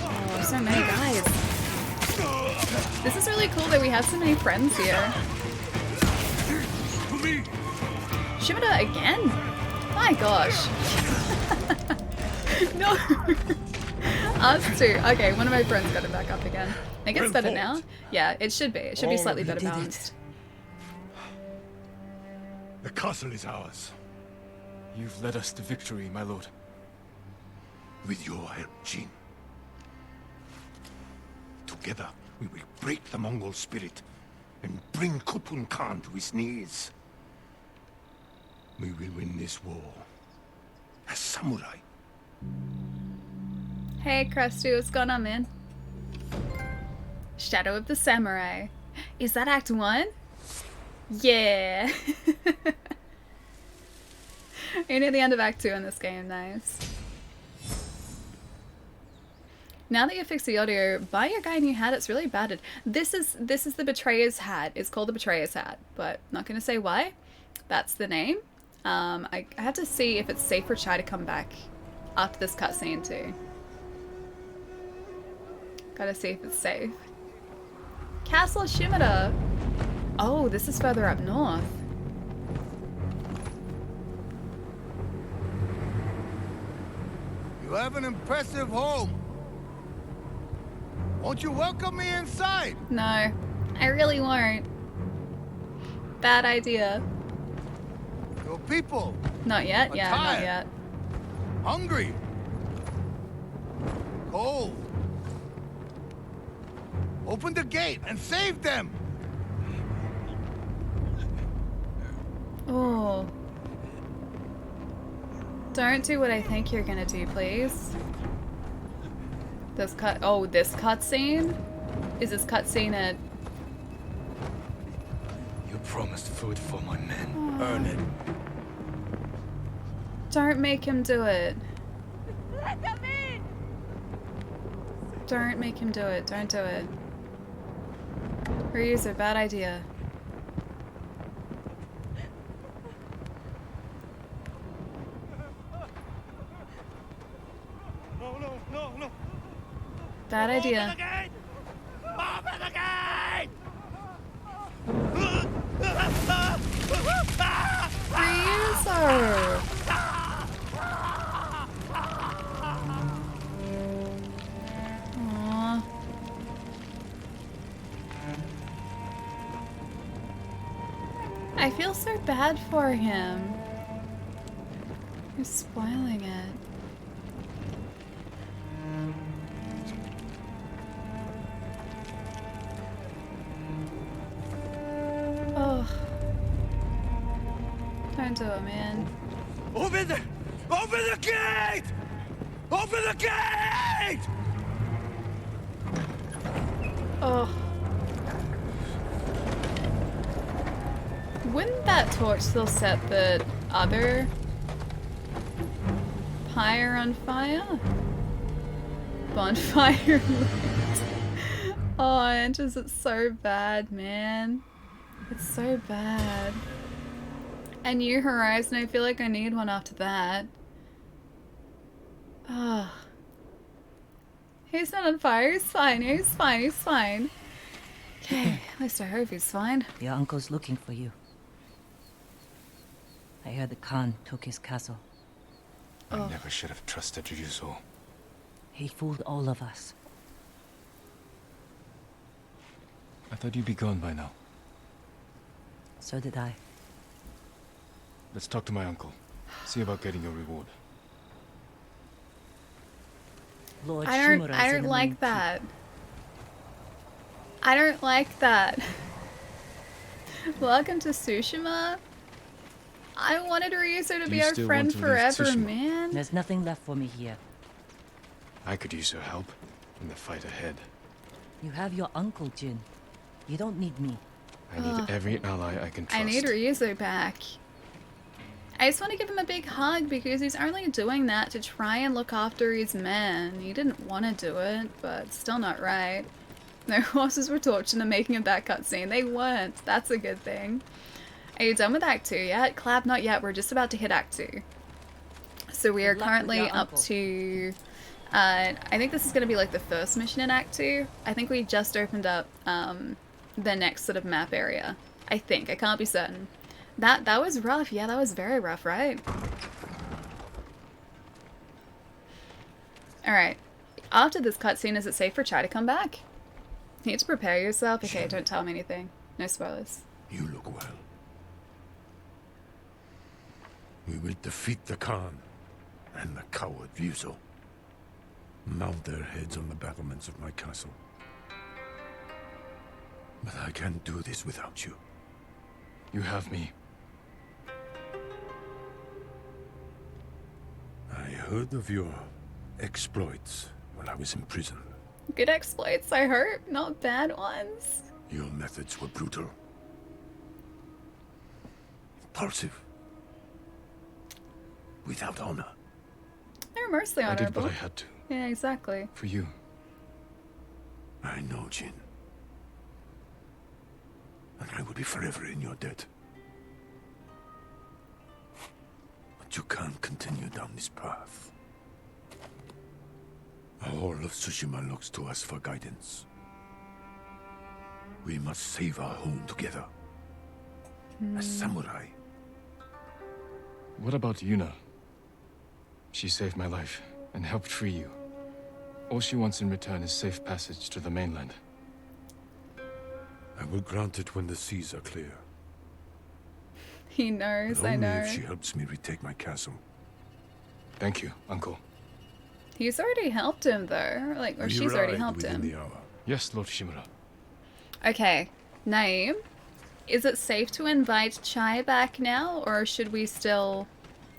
Oh, so many guys. This is really cool that we have so many friends here. Shimada again? My gosh. No. Us too. Okay, one of my friends got it back up again. I think it's better now. Yeah, it should be. It should be slightly better balanced. The castle is ours. You've led us to victory, my lord. With your help, Jin. Together, we will break the Mongol spirit and bring Khotun Khan to his knees. We will win this war as samurai. Hey, Krusty, what's going on, man? Shadow of the Samurai. Is that Act 1? Yeah. You're near the end of Act 2 in this game, nice. Now that you fixed the audio, buy your guy a new hat. It's really battered. This is the Betrayer's hat. It's called the Betrayer's hat, but not gonna say why. That's the name. I have to see if it's safe for Chai to come back after this cutscene too. Gotta see if it's safe. Castle Shimada. Oh, this is further up north. You have an impressive home. Won't you welcome me inside? No, I really won't. Bad idea. Your people. Not yet? are Yeah, tired, not yet. hungry, cold. Open the gate and save them. Oh. Don't do what I think you're gonna do, please. This cutscene? Is this cutscene at... You promised food for my men. Earn it. Don't make him do it. Let them in! Don't make him do it. Don't do it. Ryuza, bad idea. No. Bad idea. Open the gate! Open the gate! Ryuza! Aww. I feel so bad for him. You're spoiling it. Don't do it, man. Open the gate! Open the gate! Oh. Wouldn't that torch still set the other pyre on fire? Bonfire lit. Oh, Andrews, it's so bad, man. It's so bad. A New Horizon, I feel like I need one after that. Ah. He's not on fire, he's fine, he's fine, he's fine. Okay, at least I hope he's fine. Your uncle's looking for you. I heard the Khan took his castle. I never should have trusted Ryuzo. He fooled all of us. I thought you'd be gone by now. So did I. Let's talk to my uncle. See about getting your reward. Lord I don't like that. I don't like that. Welcome to Tsushima? I wanted Ryuzo to be our friend forever, man. There's nothing left for me here. I could use your help in the fight ahead. You have your uncle, Jin. You don't need me. I need every ally I can trust. I need Ryuzo back. I just want to give him a big hug because he's only doing that to try and look after his men. He didn't want to do it, but still not right. No horses were tortured in the making of that cutscene. They weren't. That's a good thing. Are you done with Act 2 yet? Clab, not yet. We're just about to hit Act 2. So we are currently up to... I think this is going to be like the first mission in Act 2. I think we just opened up the next sort of map area. I think. I can't be certain. That was rough. Yeah, that was very rough, right? Alright. After this cutscene, is it safe for Chai to come back? You need to prepare yourself. Okay, don't tell me anything. No spoilers. You look well. We will defeat the Khan and the coward Ryuzo. Mount their heads on the battlements of my castle. But I can't do this without you. You have me. I heard of your exploits while I was in prison. Good exploits, I hope. Not bad ones. Your methods were brutal. Impulsive. Without honor. They're mostly honorable. I did what I had to. Yeah, exactly. For you. I know, Jin. And I will be forever in your debt. But you can't continue down this path. All of Tsushima looks to us for guidance. We must save our home together. As samurai. What about Yuna? She saved my life and helped free you. All she wants in return is safe passage to the mainland. I will grant it when the seas are clear. He knows, But I only know. if she helps me retake my castle. Thank you, Uncle. He's already helped him, though. Like, or she's already helped within him. the hour. Yes, Lord Shimura. Okay, Naeem, is it safe to invite Chai back now, or should we still...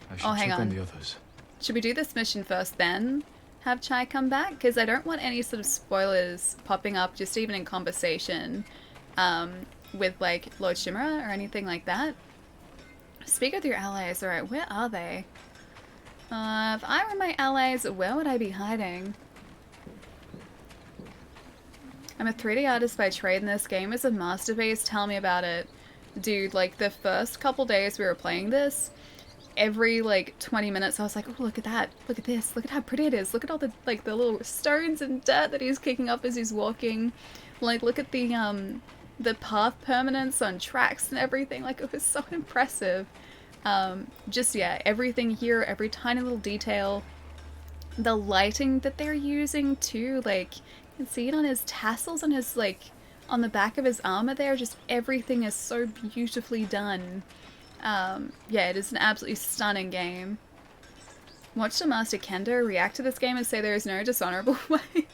I should hang check on. the others. Should we do this mission first, then have Chai come back? Because I don't want any sort of spoilers popping up, just even in conversation, with, like, Lord Shimura or anything like that. Speak with your allies. Alright, where are they? If I were my allies, where would I be hiding? I'm a 3D artist by trade, and this game is a masterpiece. Tell me about it. Dude, like, the first couple days we were playing this, every, like, 20 minutes I was like, oh, look at that. Look at this. Look at how pretty it is. Look at all the, like, the little stones and dirt that he's kicking up as he's walking. Like, look at the path permanence on tracks and everything. Like, it was so impressive. Just, yeah, everything here, every tiny little detail. The lighting that they're using, too. Like, you can see it on his tassels, on his, like, on the back of his armor there. Just everything is so beautifully done. Yeah, it is an absolutely stunning game. Watch the Master Kendo react to this game and say there is no dishonorable way.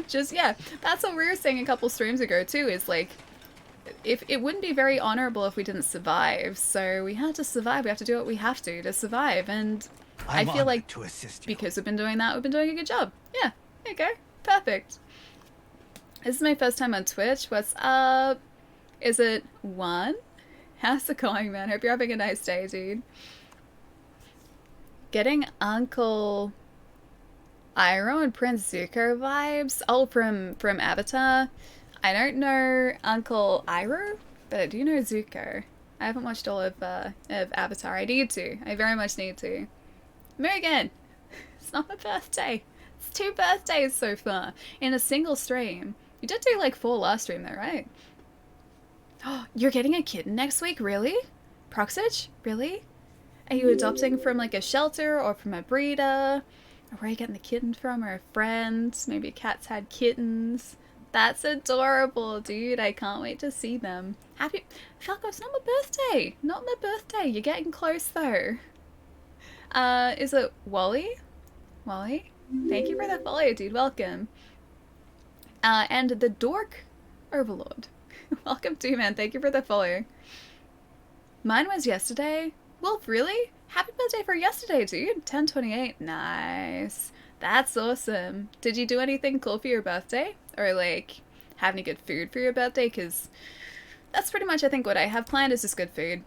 Just, yeah, that's what we were saying a couple streams ago, too, is, like, if it wouldn't be very honorable if we didn't survive. So we had to survive. We have to do what we have to survive. And I feel like to assist you. because we've been doing that, we've been doing a good job. Yeah, there you go. Perfect. This is my first time on Twitch. What's up? Is it 1? How's it going, man? Hope you're having a nice day, dude. Getting Uncle Iroh and Prince Zuko vibes. Oh, from Avatar. I don't know Uncle Iroh, but I do know Zuko. I haven't watched all of Avatar. I need to. I very much need to. Mugen! It's not my birthday. It's 2 birthdays so far in a single stream. You did do like 4 last stream though, right? Oh, you're getting a kitten next week? Really? Proxage? Really? Are you adopting from like a shelter or from a breeder? Or where are you getting the kitten from? Or a friend? Maybe cats had kittens. That's adorable, dude. I can't wait to see them. Happy... Falco, it's not my birthday. Not my birthday. You're getting close, though. Is it Wally? Wally? Thank you for the follow, dude. Welcome. And the Dork Overlord. Welcome too, man. Thank you for the follow. Mine was yesterday. Wolf, really? Happy birthday for yesterday, dude. 10/28. Nice. That's awesome. Did you do anything cool for your birthday? Or, like, have any good food for your birthday? Because that's pretty much, I think, what I have planned is just good food.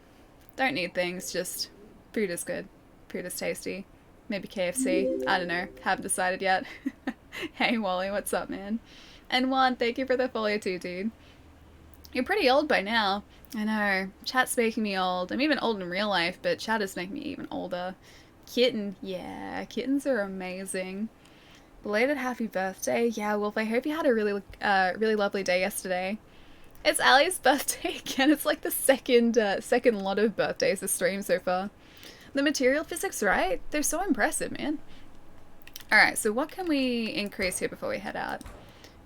Don't need things, just food is good. Food is tasty. Maybe KFC. I don't know. Haven't decided yet. Hey, Wally, what's up, man? And Juan, thank you for the follow too, dude. You're pretty old by now. I know. Chat's making me old. I'm even old in real life, but chat is making me even older. Kitten. Yeah, kittens are amazing. Belated happy birthday. Yeah, Wolf, I hope you had a really lovely day yesterday. It's Ali's birthday again. It's like the second lot of birthdays this stream so far. The material physics, right? They're so impressive, man. Alright, so what can we increase here before we head out?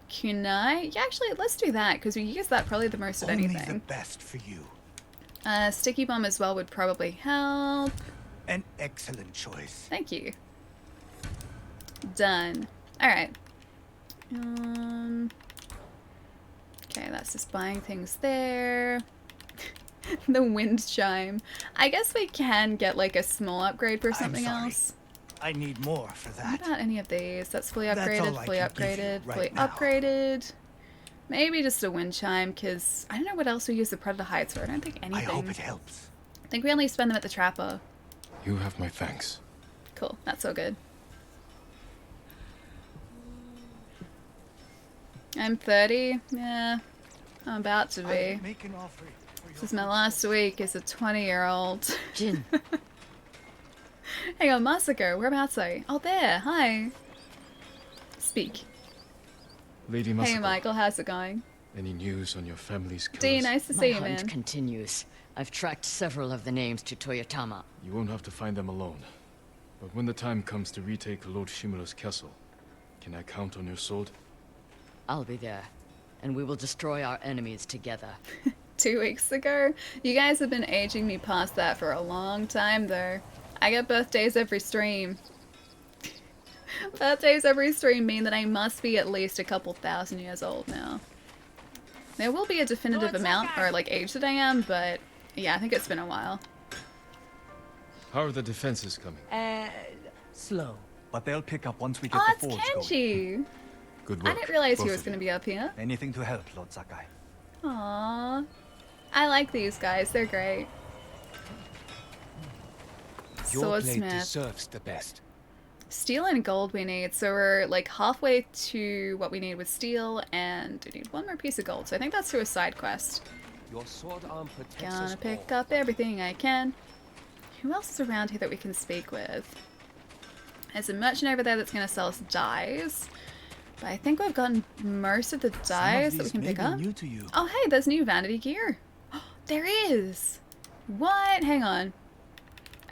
Kunai? Yeah, actually, let's do that, because we use that probably the most of anything. Only the best for you. Sticky bomb as well would probably help. An excellent choice. Thank you. Done. Alright. Okay, that's just buying things there. The wind chime. I guess we can get like a small upgrade for something else. I need more for that. What about any of these? That's fully upgraded, fully upgraded, right fully now. Upgraded. Maybe just a wind chime, because I don't know what else we use the Predator Heights for. I don't think anything. I hope it helps. I think we only spend them at the Trapper. You have my thanks. Cool, that's so good. I'm 30. Yeah, I'm about to be. This is my last week as a 20-year-old. Jin. Hang on, Masako, whereabouts are you? Oh, there, hi. Speak. Lady Masako. Hey, Michael, how's it going? Any news on your family's killers? Dee, nice to see you, My man. hunt continues. I've tracked several of the names to Toyotama. You won't have to find them alone. But when the time comes to retake Lord Shimura's castle, can I count on your sword? I'll be there, and we will destroy our enemies together. 2 weeks ago? You guys have been aging me past that for a long time, though. I get birthdays every stream. Birthdays every stream mean that I must be at least a couple thousand years old now. There will be a definitive amount, or like age that I am, but yeah, I think it's been a while. How are the defenses coming? Slow. But they'll pick up once we get Oh, the it's forge going. Kenji! Good work. I didn't realize he both was of going to you. be up here. Anything to help, Lord Sakai. Aww. I like these guys, they're great. Your blade Swordsmith. deserves the best. Steel and gold we need, so we're like halfway to what we need with steel, and we need one more piece of gold, so I think that's through a side quest. Your sword arm protects Gonna us pick all. up everything I can. Who else is around here that we can speak with? There's a merchant over there that's gonna sell us dyes, but I think we've gotten most of the dyes that we can pick up. New to you. Oh hey, there's new vanity gear. There is! What? Hang on.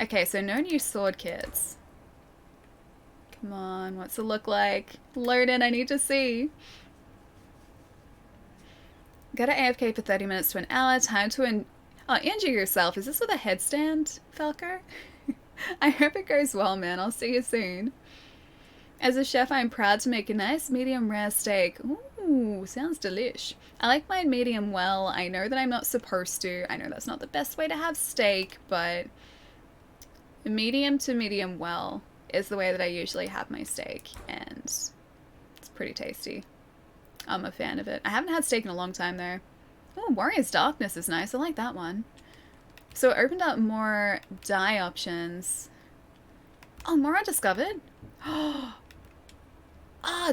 Okay, so no new sword kits. Come on, what's it look like? Load in, I need to see. Gotta AFK for 30 minutes to an hour. Time to injure yourself. Is this with a headstand, Falco? I hope it goes well, man. I'll see you soon. As a chef, I'm proud to make a nice medium rare steak. Ooh, sounds delish. I like mine medium well. I know that I'm not supposed to. I know that's not the best way to have steak, but medium to medium well is the way that I usually have my steak, and it's pretty tasty. I'm a fan of it. I haven't had steak in a long time, though. Oh, Warrior's Darkness is nice. I like that one. So it opened up more dye options. Oh, more undiscovered? Oh,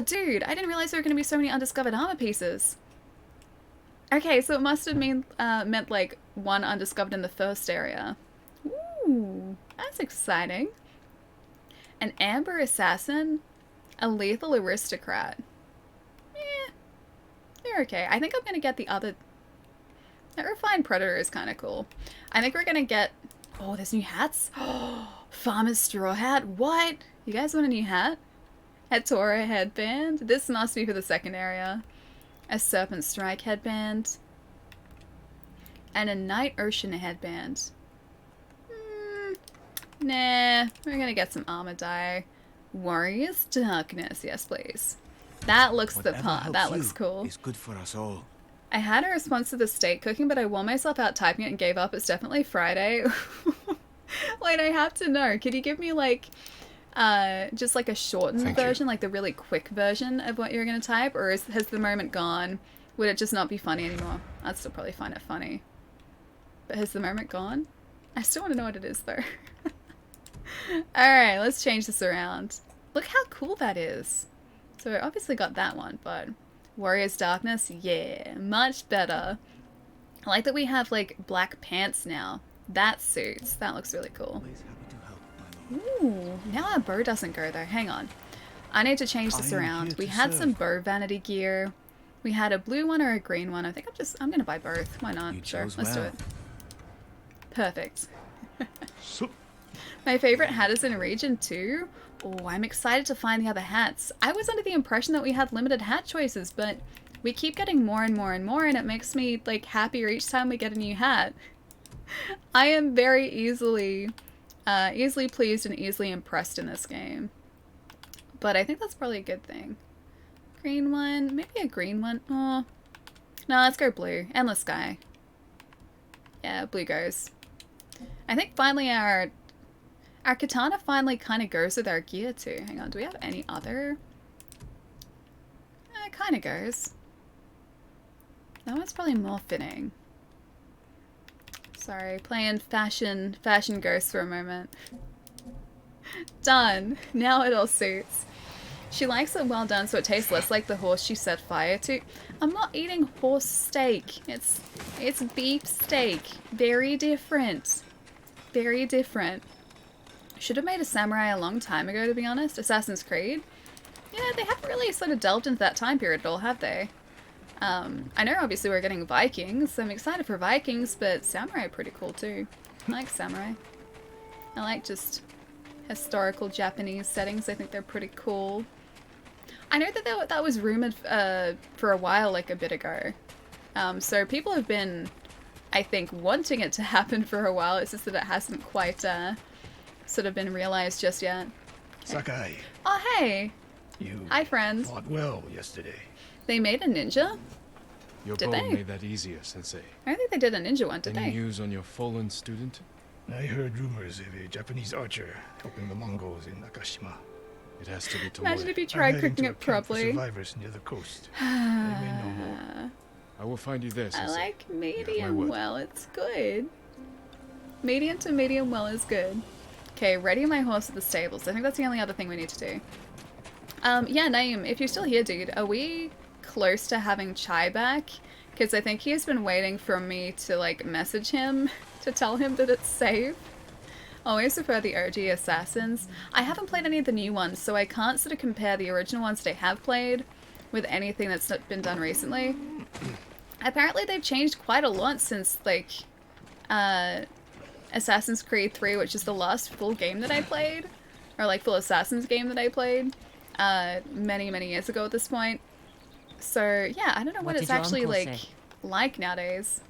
dude, I didn't realize there were going to be so many undiscovered armor pieces. Okay, so it must have meant like one undiscovered in the first area. Ooh, that's exciting. An Amber Assassin? A Lethal Aristocrat. Eh, they're okay. I think I'm going to get the other... That Refined Predator is kind of cool. I think we're going to get... Oh, there's new hats? Oh, Farmer's Straw Hat? What? You guys want a new hat? Hattora headband. This must be for the second area. A Serpent Strike headband. And a Night Ocean headband. Nah, we're gonna get some armor dye. Warrior's Darkness. Yes, please. That looks the part. That looks cool. It's good for us all. I had a response to the steak cooking, but I wore myself out typing it and gave up. It's definitely Friday. Wait, I have to know. Could you give me like... just like a shortened version, like the really quick version of what you're going to type, or has the moment gone? Would it just not be funny anymore? I'd still probably find it funny. But has the moment gone? I still want to know what it is, though. Alright, let's change this around. Look how cool that is. So I obviously got that one, but Warrior's Darkness, yeah, much better. I like that we have like black pants now. That suits. That looks really cool. Ooh, now our bow doesn't go though. Hang on. I need to change this around. We had some bow vanity gear. We had a blue one or a green one. I think I'm gonna buy both. Why not? Sure, let's do it. Perfect. My favorite hat is in region 2. Oh, I'm excited to find the other hats. I was under the impression that we had limited hat choices, but we keep getting more and more and more, and it makes me like happier each time we get a new hat. I am very easily pleased and easily impressed in this game. But I think that's probably a good thing. Green one, maybe a green one. Oh, no, let's go blue. Endless Sky. Yeah, blue goes. I think finally our katana finally kind of goes with our gear too. Hang on, do we have any other? It kind of goes. That one's probably more fitting. Sorry, playing fashion ghosts for a moment. Done. Now it all suits. She likes it well done so it tastes less like the horse she set fire to. I'm not eating horse steak. It's beef steak. Very different. Very different. Should have made a samurai a long time ago, to be honest. Assassin's Creed. Yeah, they haven't really sort of delved into that time period at all, have they? I know obviously we're getting Vikings, so I'm excited for Vikings, but samurai are pretty cool too. I like samurai. I like just historical Japanese settings. I think they're pretty cool. I know that that was rumored for a while, like a bit ago. So people have been, I think, wanting it to happen for a while. It's just that it hasn't quite sort of been realized just yet. Sakai. Oh, hey. Hi, friend. Fought well yesterday. They made a ninja? Your Did bow they? made that easier, Sensei. I don't think they did a ninja one, did they? Any news on your fallen student? I heard rumors of a Japanese archer helping the Mongols in Nakashima. It has to be Tomoe. Imagine if you tried cooking it properly. Survivors near the coast. They may know more. I will find you there, I Sensei. like medium well. It's good. Medium to medium well is good. Okay, ready my horse at the stables. I think that's the only other thing we need to do. Yeah, Naeem, if you're still here, dude, are we close to having Chai back? Because I think he's been waiting for me to, like, message him to tell him that it's safe. Always prefer the OG Assassins. I haven't played any of the new ones, so I can't sort of compare the original ones that I have played with anything that's been done recently. Apparently they've changed quite a lot since, like, Assassin's Creed 3, which is the last full game that I played. Or, like, full Assassin's game that I played. Many, many years ago at this point. So, yeah, I don't know what it's actually, like nowadays.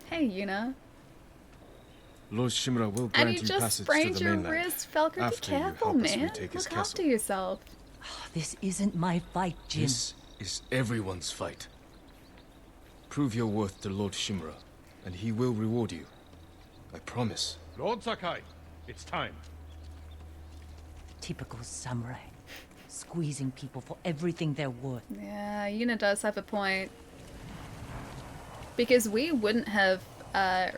Hey, Yuna. Lord Shimura will And grant you you just passage to sprained the your mainland. wrist, Falco. Be after you careful, help us man. retake his Look castle. after yourself. This isn't my fight, Jin. This is everyone's fight. Prove your worth to Lord Shimura, and he will reward you. I promise. Lord Sakai, it's time. Typical samurai. Squeezing people for everything they're worth. Yeah, Yuna does have a point. Because we wouldn't have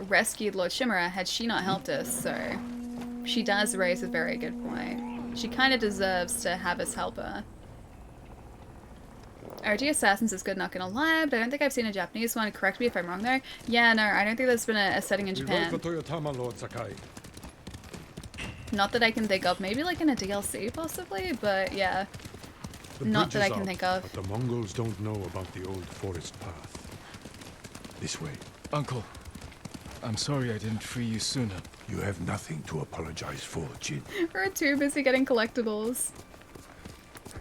rescued Lord Shimura had she not helped us, so she does raise a very good point. She kind of deserves to have us help her. RG Assassins is good, not gonna lie, but I don't think I've seen a Japanese one. Correct me if I'm wrong there. Yeah, no, I don't think there's been a setting in Japan. Lord Sakai. Not that I can think of. Maybe like in a DLC, possibly, but yeah. Not that I can think of. But the Mongols don't know about the old forest path. This way. Uncle, I'm sorry I didn't free you sooner. You have nothing to apologize for, Jin. We're too busy getting collectibles.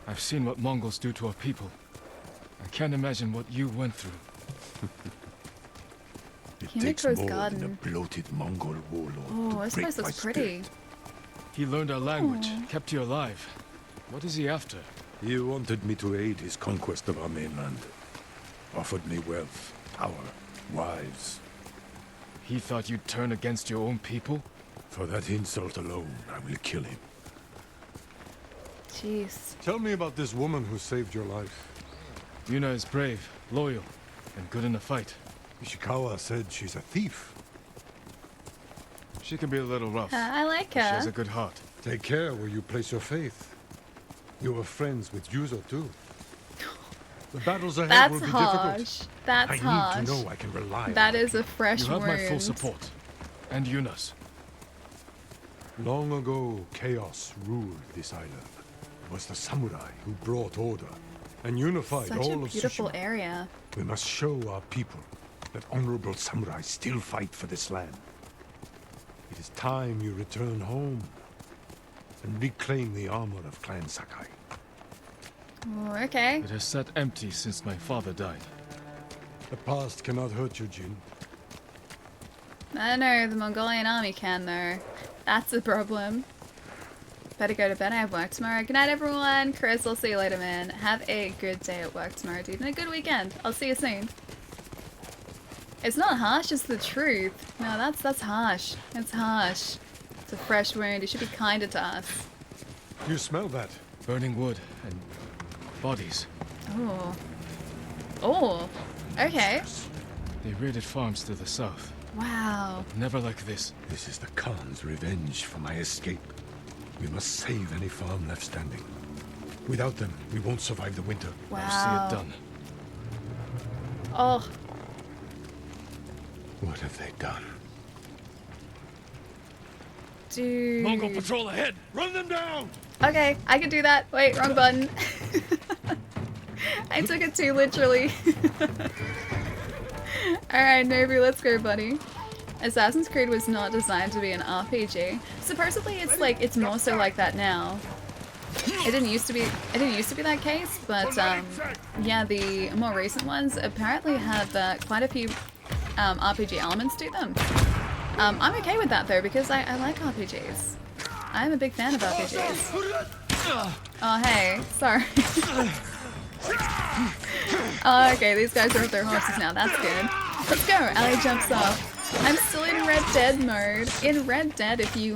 I've seen what Mongols do to our people. I can't imagine what you went through. It Himiko's takes more than a garden. bloated Mongol warlord Oh, to this break place my looks pretty. spirit. He learned our language, kept you alive. What is he after? He wanted me to aid his conquest of our mainland. Offered me wealth, power, wives. He thought you'd turn against your own people? For that insult alone, I will kill him. Jeez. Tell me about this woman who saved your life. Yuna is brave, loyal, and good in a fight. Ishikawa said she's a thief. She can be a little rough. I like but She has her. a good heart. Take care where you place your faith. You were friends with Yuzo too. The battles ahead That's will be harsh. difficult. That's I harsh. need to know I can rely That on is a fresh You have wound. my full support. And Yuna's. Long ago, chaos ruled this island. It was the samurai who brought order and unified Such all a of beautiful Tsushima. area. We must show our people that honorable samurai still fight for this land. It is time you return home and reclaim the armor of Clan Sakai. Oh, okay. It has sat empty since my father died. The past cannot hurt you, Jin. I know, the Mongolian army can though. That's the problem. Better go to bed, I have work tomorrow. Good night everyone. Chris, I'll see you later, man. Have a good day at work tomorrow, dude. And a good weekend. I'll see you soon. It's not harsh, it's the truth. No, that's harsh. It's harsh. It's a fresh wound. You should be kinder to us. You smell that? Burning wood and bodies. Oh. Oh. Okay. They raided farms to the south. Wow. Never like this. This is the Khan's revenge for my escape. We must save any farm left standing. Without them, we won't survive the winter. Wow. I'll see it done. Oh. What have they done? Dude. Mongol patrol ahead! Run them down! Okay, I can do that. Wait, wrong button. I took it too literally. Alright, Nobu, let's go, buddy. Assassin's Creed was not designed to be an RPG. Supposedly it's more so like that now. It didn't used to be that case, but yeah, the more recent ones apparently have quite a few RPG elements to them. I'm okay with that though, because I like RPGs. I'm a big fan of RPGs. Oh hey, sorry. Oh, okay, these guys are with their horses now, that's good. Let's go, Ali jumps off. I'm still in Red Dead mode. In Red Dead, if you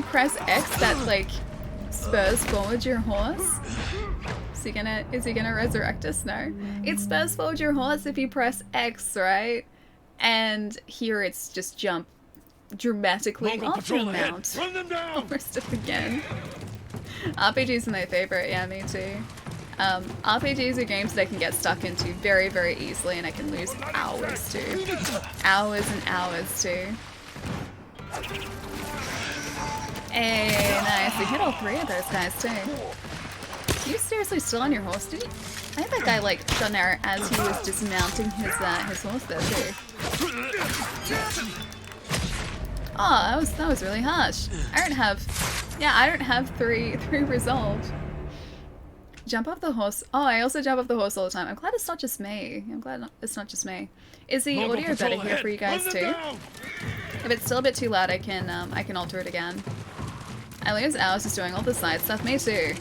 press X, that like spurs forward your horse. Is he gonna resurrect us? No. It spurs forward your horse if you press X, right? And here it's just jump dramatically off your mount. Run them down! Almost up again. RPGs are my favorite, yeah, me too. RPGs are games that I can get stuck into very, very easily and I can lose hours to. Hours and hours to. Hey, nice. We hit all three of those guys too. Are you seriously still on your horse, dude? I think that guy like shot an arrow as he was dismounting his horse there too. Oh, that was really harsh. I don't have three resolved. Jump off the horse. Oh, I also jump off the horse all the time. I'm glad it's not just me. I'm glad it's not just me. Is the audio better here for you guys too? If it's still a bit too loud, I can alter it again. Alia's Alice is doing all the side stuff. Me too.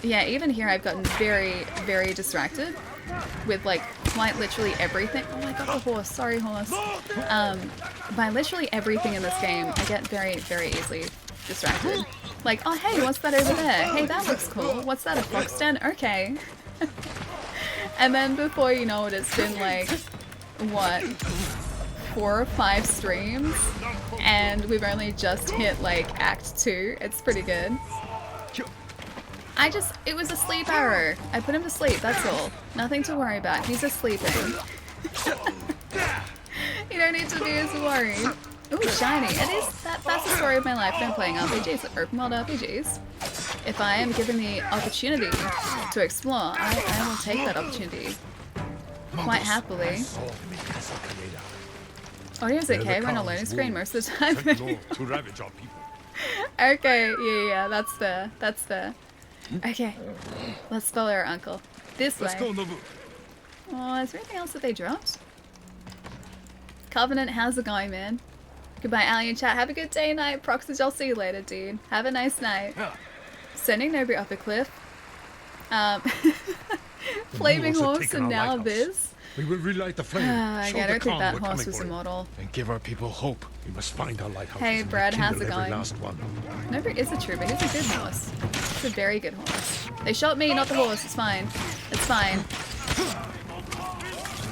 Yeah, even here I've gotten very, very distracted with like quite literally everything. Oh my god, the horse. Sorry, horse. By literally everything in this game, I get very, very easily distracted. Like, oh hey, what's that over there? Hey, that looks cool. What's that, a fox den? Okay. And then before you know it, it's been like, what, 4 or 5 streams? And we've only just hit like Act 2. It's pretty good. It was a sleep arrow. I put him to sleep, that's all. Nothing to worry about. He's just sleeping. You don't need to be as worried. Ooh, shiny. That's the story of my life when I'm playing RPGs, open world RPGs. If I am given the opportunity to explore, I will take that opportunity. Quite happily. Audio's okay, we're on a loading screen most of the time. Okay, yeah, that's fair. That's fair. Okay, let's follow our uncle. This way. Oh, is there anything else that they dropped? Covenant, how's it going, man? Goodbye, Alien chat. Have a good day, night. Proxys, I'll see you later, dude. Have a nice night. Sending Nobu up a cliff. Flaming horse and now this. We will relight the flame. Yeah, I don't think that horse was immortal. And give our people hope. We must find our lighthouse. Hey, Brad, how's it going? One. Nobu is a trooper. He's a good horse. He's a very good horse. They shot me, not the horse. It's fine. It's fine.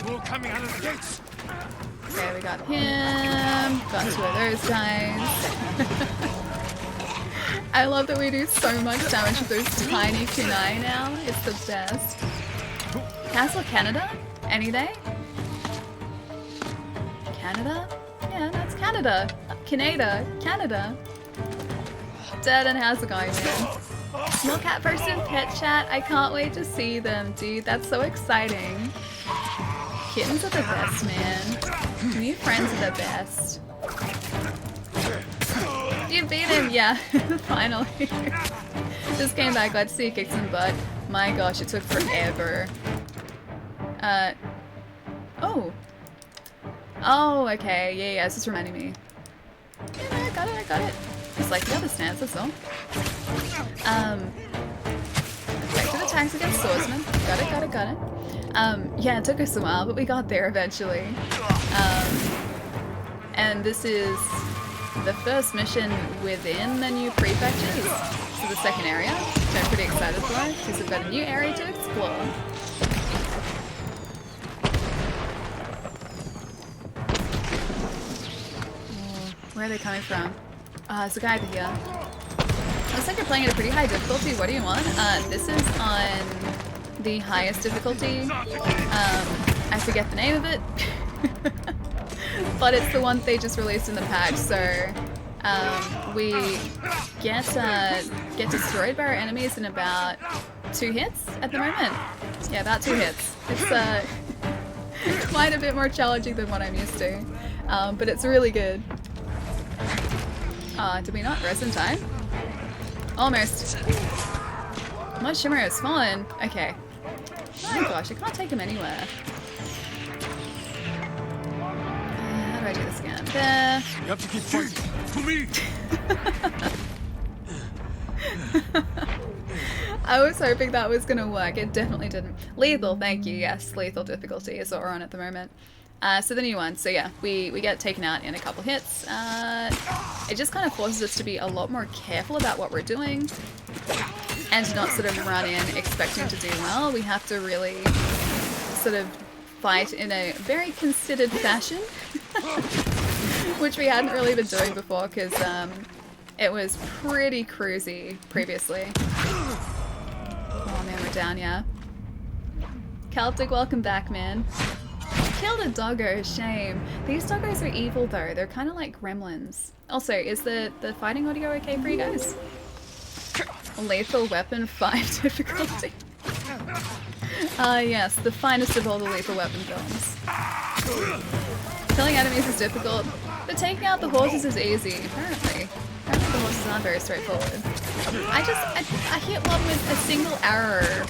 More coming out of the gates. Okay, we got him. Got 2 of those guys. I love that we do so much damage with those tiny kunai now. It's the best. Castle Canada? Any day? Canada? Yeah, that's Canada. Canada. Canada. Dead and how's it going, man? Small cat person pet chat. I can't wait to see them, dude. That's so exciting. Kittens are the best, man. New friends are the best. You beat him, yeah. Finally. Just came back, glad to see you kick some butt. My gosh, it took forever. Oh. Oh, okay. Yeah, it's just reminding me. Yeah, I got it. Just like the other stance, that's all. Effective attacks against swordsmen. Got it. Yeah, it took us a while, but we got there eventually. And this is the first mission within the new prefectures. So the second area, which I'm pretty excited for, because we've got a new area to explore. Where are they coming from? There's a guy over here. Looks like you're playing at a pretty high difficulty. What do you want? This is on the highest difficulty. I forget the name of it. But it's the one they just released in the patch, so we get destroyed by our enemies in about 2 hits at the moment. Yeah, about 2 hits. It's quite a bit more challenging than what I'm used to, but it's really good. Did we not rest in time? Almost. My Shimmer has fallen. Okay. Oh my gosh, I can't take him anywhere. How do I do this again? There. You have to keep fighting. To me. I was hoping that was gonna work. It definitely didn't. Lethal, thank you. Yes, lethal difficulty is what we're on at the moment. So the new one. So yeah, we get taken out in a couple hits. It just kind of forces us to be a lot more careful about what we're doing and to not sort of run in expecting to do well. We have to really sort of fight in a very considered fashion, which we hadn't really been doing before because it was pretty cruisy previously. Oh man, we're down, yeah. Celtic, welcome back, man. Killed a doggo, shame. These doggos are evil though, they're kind of like gremlins. Also, is the fighting audio okay for you guys? Lethal Weapon 5 difficulty. Yes, the finest of all the Lethal Weapon films. Killing enemies is difficult, but taking out the horses is easy, apparently. Apparently the horses aren't very straightforward. I hit one with a single arrow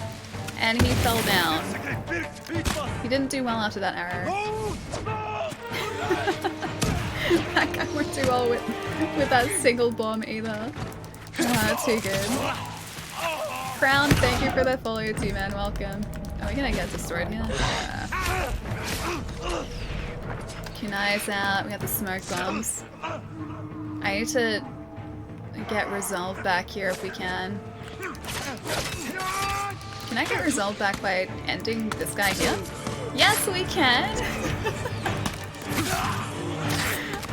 and he fell down. He didn't do well after that arrow. That guy won't do well with that single bomb either. Too good. Crown, thank you for the follow too, man. Welcome. Are we gonna get destroyed here? Yeah. Kunai's out. We got the smoke bombs. I need to get resolve back here if we can. Can I get resolve back by ending this guy here? Yes, we can!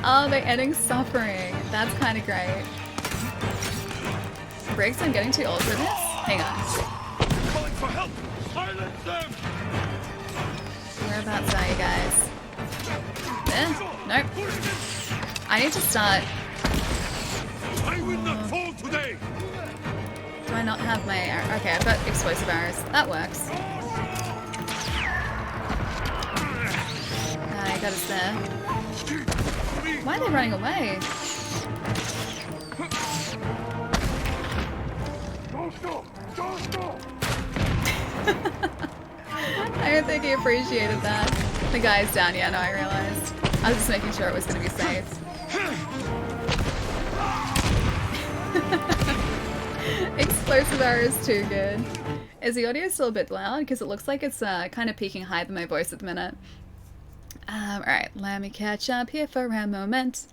Oh, they're ending suffering. That's kind of great. Briggs, I'm getting too old for this. Hang on. Calling for help! Silence them! Whereabouts are you guys? There? Nope. I need to start. I will not fall today! Do I not have my arrow? Okay, I've got explosive arrows. That works. I got us there. Why are they running away? I don't think he appreciated that. The guy's down, yeah, no, I realized. I was just making sure it was going to be safe. Explosive arrow is too good. Is the audio still a bit loud? Because it looks like it's kind of peaking higher than my voice at the minute. Alright, let me catch up here for a moment.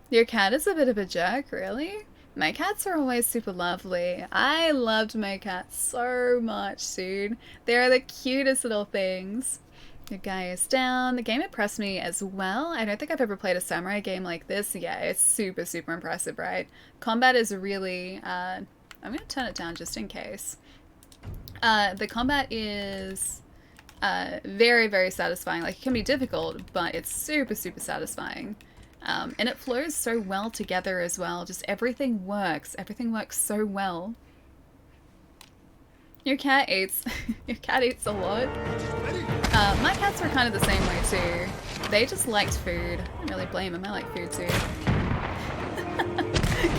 Your cat is a bit of a jerk, really? My cats are always super lovely. I loved my cats so much, dude. They're the cutest little things. The guy is down. The game impressed me as well. I don't think I've ever played a samurai game like this. Yeah, it's super, super impressive, right? Combat is really... I'm going to turn it down just in case. The combat is very, very satisfying. Like, it can be difficult, but it's super, super satisfying. And it flows so well together as well. Just everything works. Everything works so well. Your cat eats. Your cat eats a lot. My cats were kind of the same way too. They just liked food. I don't really blame them. I like food too.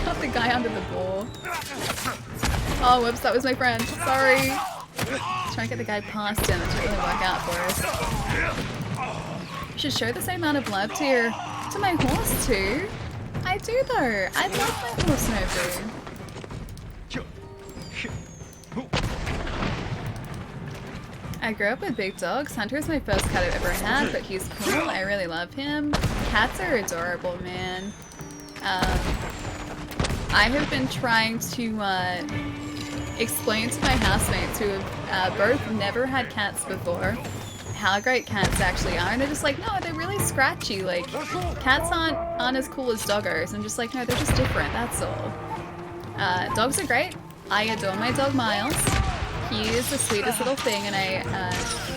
Got the guy under the ball. Oh, whoops! That was my friend. Sorry. Trying to get the guy past him. It didn't really work out for us. You should show the same amount of love to my horse too. I do though. I love my horse, Nobu. I grew up with big dogs. Hunter is my first cat I've ever had, but he's cool. I really love him. Cats are adorable, man. I have been trying to explain to my housemates who have both never had cats before how great cats actually are, and they're just like, no, they're really scratchy. Like, cats aren't as cool as doggos. I'm just like, no, they're just different. That's all. Dogs are great. I adore my dog Miles. He is the sweetest little thing, and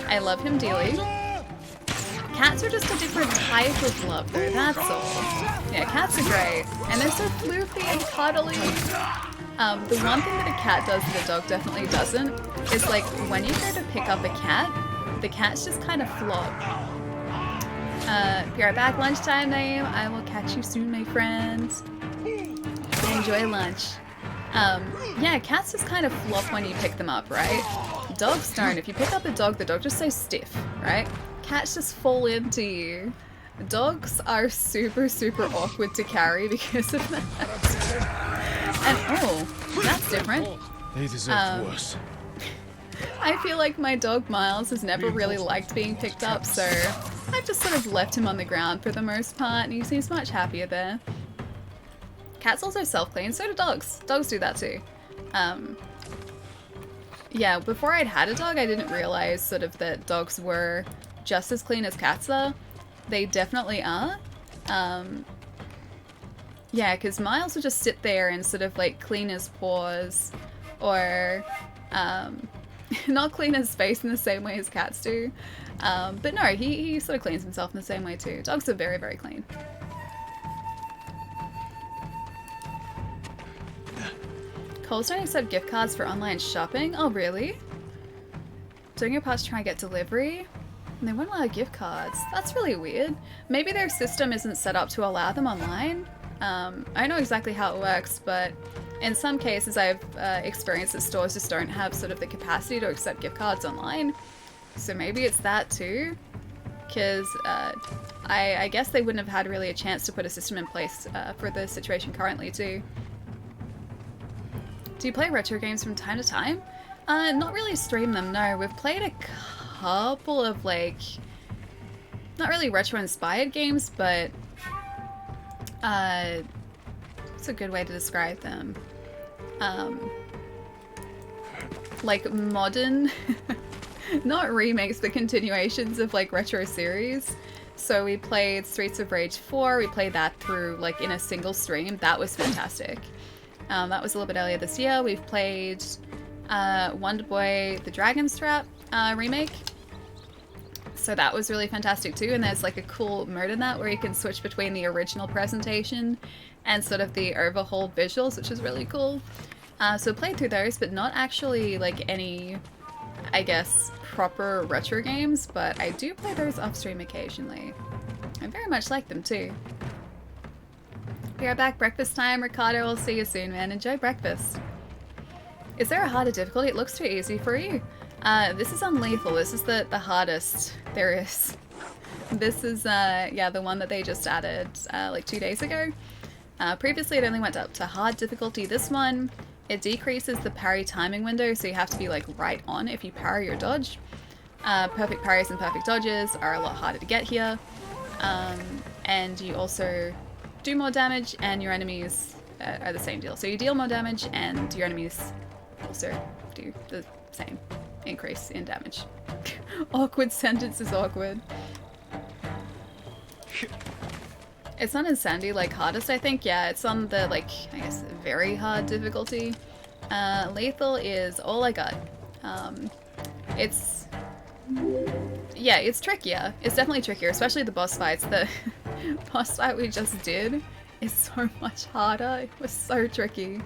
I love him dearly. Cats are just a different type of love, though, that's all. Yeah, cats are great, and they're so floofy and cuddly. The one thing that a cat does that a dog definitely doesn't is, like, when you go to pick up a cat, the cats just kind of flop. Be right back, lunchtime, Naeem. I will catch you soon, my friends. Enjoy lunch. Yeah, cats just kind of flop when you pick them up, right? Dogs don't. If you pick up a dog, the dog just so stiff, right? Cats just fall into you. Dogs are super, super awkward to carry because of that. And, oh, that's different. They deserve worse. I feel like my dog Miles has never really liked being picked up, so I've just sort of left him on the ground for the most part, and he seems much happier there. Cats also self-clean, so do dogs. Dogs do that too. Yeah, before I'd had a dog, I didn't realize sort of that dogs were just as clean as cats are. They definitely are. Yeah, because Miles would just sit there and sort of like clean his paws, or not clean his face in the same way as cats do. But no, he sort of cleans himself in the same way too. Dogs are very, very clean. Coles don't accept gift cards for online shopping? Oh, really? Doing your part to try and get delivery? And they won't allow gift cards. That's really weird. Maybe their system isn't set up to allow them online. I don't know exactly how it works, but in some cases I've experienced that stores just don't have sort of the capacity to accept gift cards online. So maybe it's that too. Because I guess they wouldn't have had really a chance to put a system in place for the situation currently too. Do you play retro games from time to time? Not really stream them, no. We've played a couple of, like, not really retro inspired games, but it's a good way to describe them. Like modern, not remakes, but continuations of like retro series. So we played Streets of Rage 4, we played that through like in a single stream. That was fantastic. That was a little bit earlier this year. We've played Wonder Boy the Dragon's Trap remake. So that was really fantastic too, and there's like a cool mode in that where you can switch between the original presentation and sort of the overhauled visuals, which is really cool. So played through those, but not actually like any, I guess, proper retro games, but I do play those off stream occasionally. I very much like them too. Be right back, breakfast time. Ricardo, I'll see you soon, man. Enjoy breakfast. Is there a harder difficulty? It looks too easy for you. This is on lethal. This is the hardest there is. This is, yeah, the one that they just added like 2 days ago. Previously it only went up to hard difficulty. This one, it decreases the parry timing window, so you have to be like right on if you parry or dodge. Perfect parries and perfect dodges are a lot harder to get here. And you also do more damage, and your enemies are the same deal. So you deal more damage and your enemies also do the same increase in damage. Awkward sentence is awkward. It's not in Sandy like hardest, I think. Yeah, it's on the like, I guess, very hard difficulty. Lethal is all I got. It's, yeah, it's trickier. It's definitely trickier, especially the boss fights. The boss fight we just did is so much harder. It was so tricky.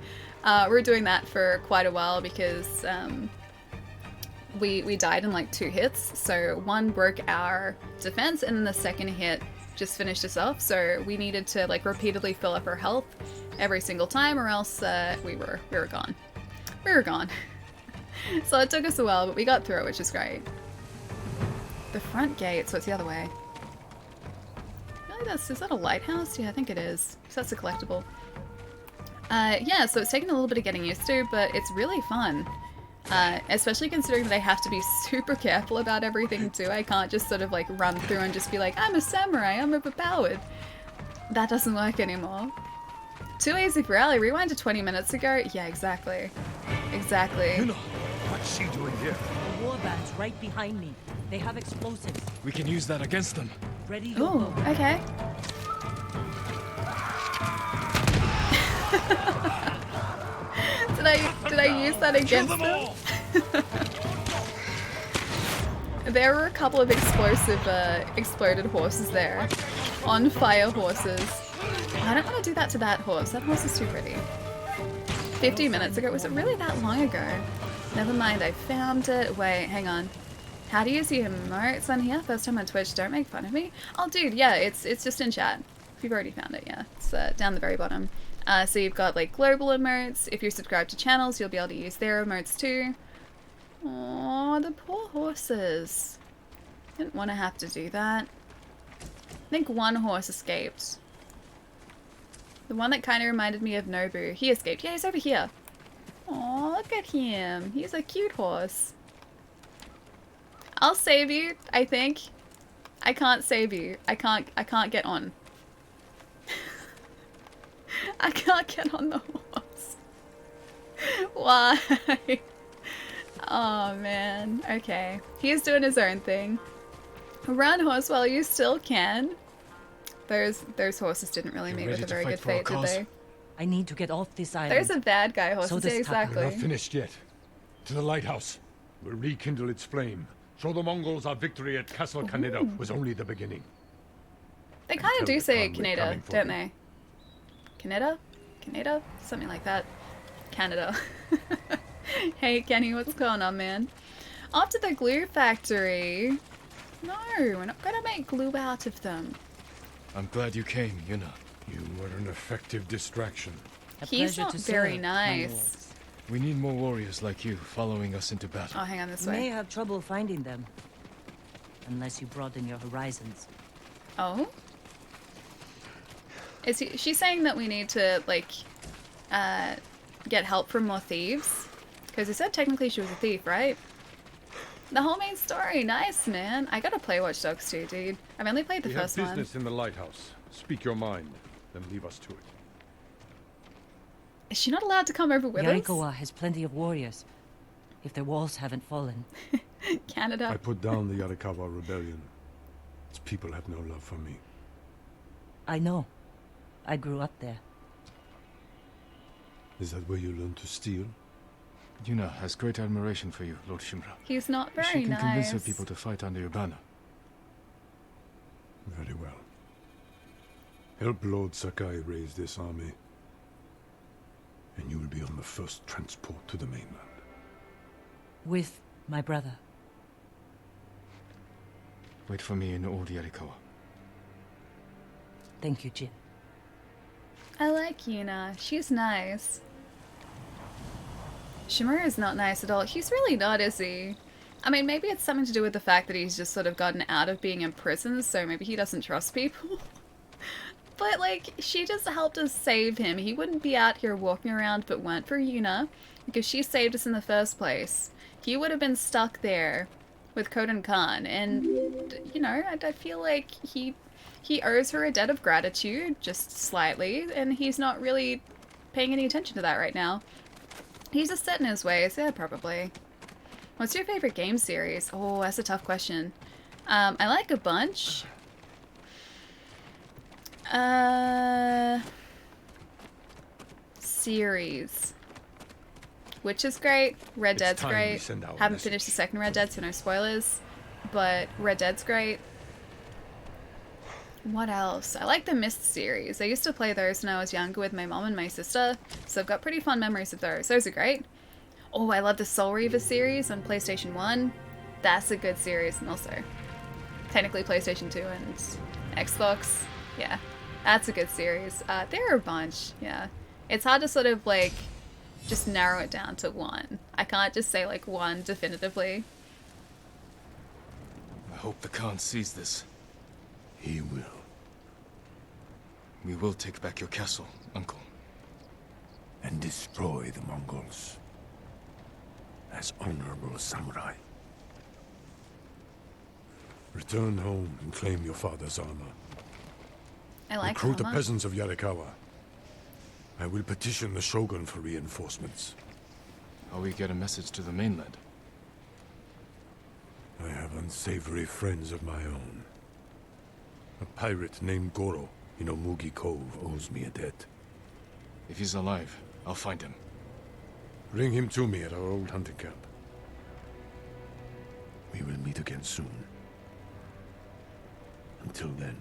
We were doing that for quite a while because we died in like 2 hits. So one broke our defense, and then the second hit just finished us off. So we needed to like repeatedly fill up our health every single time, or else we were gone. We were gone. So it took us a while, but we got through it, which is great. The front gate, so it's the other way. Really, is that a lighthouse? Yeah, I think it is. So that's a collectible. Yeah, so it's taken a little bit of getting used to, but it's really fun. Especially considering that I have to be super careful about everything too. I can't just sort of like run through and just be like, I'm a samurai, I'm overpowered. That doesn't work anymore. Too easy for Ali. Rewind to 20 minutes ago. Yeah, exactly. Exactly. You know, what's she doing here? The warband's right behind me. They have explosives. We can use that against them. Ready your Ooh, bow. okay. Did I use that against them? There were a couple of exploded horses there. On fire horses. I don't want to do that to that horse. That horse is too pretty. 50 minutes ago? Was it really that long ago? Never mind, I found it. Wait, hang on. How do you see emotes on here? First time on Twitch, don't make fun of me. Oh dude, yeah, it's just in chat. If you've already found it, yeah. It's down the very bottom. So you've got like global emotes. If you're subscribed to channels, you'll be able to use their emotes too. Oh, the poor horses. Didn't want to have to do that. I think one horse escaped. The one that kind of reminded me of Nobu. He escaped. Yeah, he's over here. Oh, look at him. He's a cute horse. I'll save you, I think. I can't save you. I can't get on. I can't get on the horse. Why? Oh man. Okay. He's doing his own thing. Run, horse, while you still can. Those horses didn't really meet with a very good fate, did they? I need to get off this island. There's a bad guy horse. So Yeah, exactly. We're not finished yet. To the lighthouse. We'll rekindle its flame. Show the Mongols our victory at Castle Kaneda was only the beginning. They kind of Tell do the say Khan we're Kaneda, coming for don't them. they? Kaneda? Kaneda? Something like that. Canada. Hey Kenny, what's going on, man? Off to the glue factory. No, we're not gonna make glue out of them. I'm glad you came, Yuna. You were an effective distraction. He's not very nice. We need more warriors like you following us into battle. Oh, hang on this You may way. have trouble finding them. Unless you broaden your horizons. Oh? She's saying that we need to, like, get help from more thieves? Because he said technically she was a thief, right? The whole main story, nice, man. I gotta play Watch Dogs 2, dude. I've only played the first We one. have business in the lighthouse. Speak your mind, then leave us to it. Is she not allowed to come over with Yarikawa has plenty of warriors. If their walls haven't fallen. us? Canada. I put down the Yarikawa rebellion. Its people have no love for me. I know. I grew up there. Is that where you learned to steal? Yuna has great admiration for you, Lord Shimura. He's not very She can nice. convince her people to fight under your banner. Very well. Help Lord Sakai raise this army, and you will be on the first transport to the mainland. With my brother. Wait for me in Old Yarikawa. Thank you, Jin. I like Yuna. She's nice. Shimura is not nice at all. He's really not, is he? I mean, maybe it's something to do with the fact that he's just sort of gotten out of being in prison, so maybe he doesn't trust people. But, like, she just helped us save him. He wouldn't be out here walking around if it weren't for Yuna, because she saved us in the first place. He would have been stuck there with Kodan Khan, and, you know, I feel like he owes her a debt of gratitude, just slightly, and he's not really paying any attention to that right now. He's just set in his ways, yeah, probably. What's your favorite game series? Oh, that's a tough question. I like a bunch. Series. Which is great. Red Dead's great. Haven't finished the second Red Dead, so no spoilers. But Red Dead's great. What else? I like the Myst series. I used to play those when I was younger with my mom and my sister, so I've got pretty fond memories of those. Those are great. Oh, I love the Soul Reaver series on PlayStation 1. That's a good series, and also technically PlayStation 2 and Xbox. Yeah, that's a good series. There are a bunch, yeah. It's hard to sort of, like, just narrow it down to one. I can't just say, like, one definitively. I hope the Khan sees this. He will. We will take back your castle, Uncle. And destroy the Mongols. As honorable samurai. Return home and claim your father's armor. I like Recruit the armor. peasants of Yarikawa. I will petition the Shogun for reinforcements. How we get a message to the mainland? I have unsavory friends of my own. A pirate named Goro in Omugi Cove owes me a debt. If he's alive, I'll find him. Bring him to me at our old hunting camp. We will meet again soon. Until then,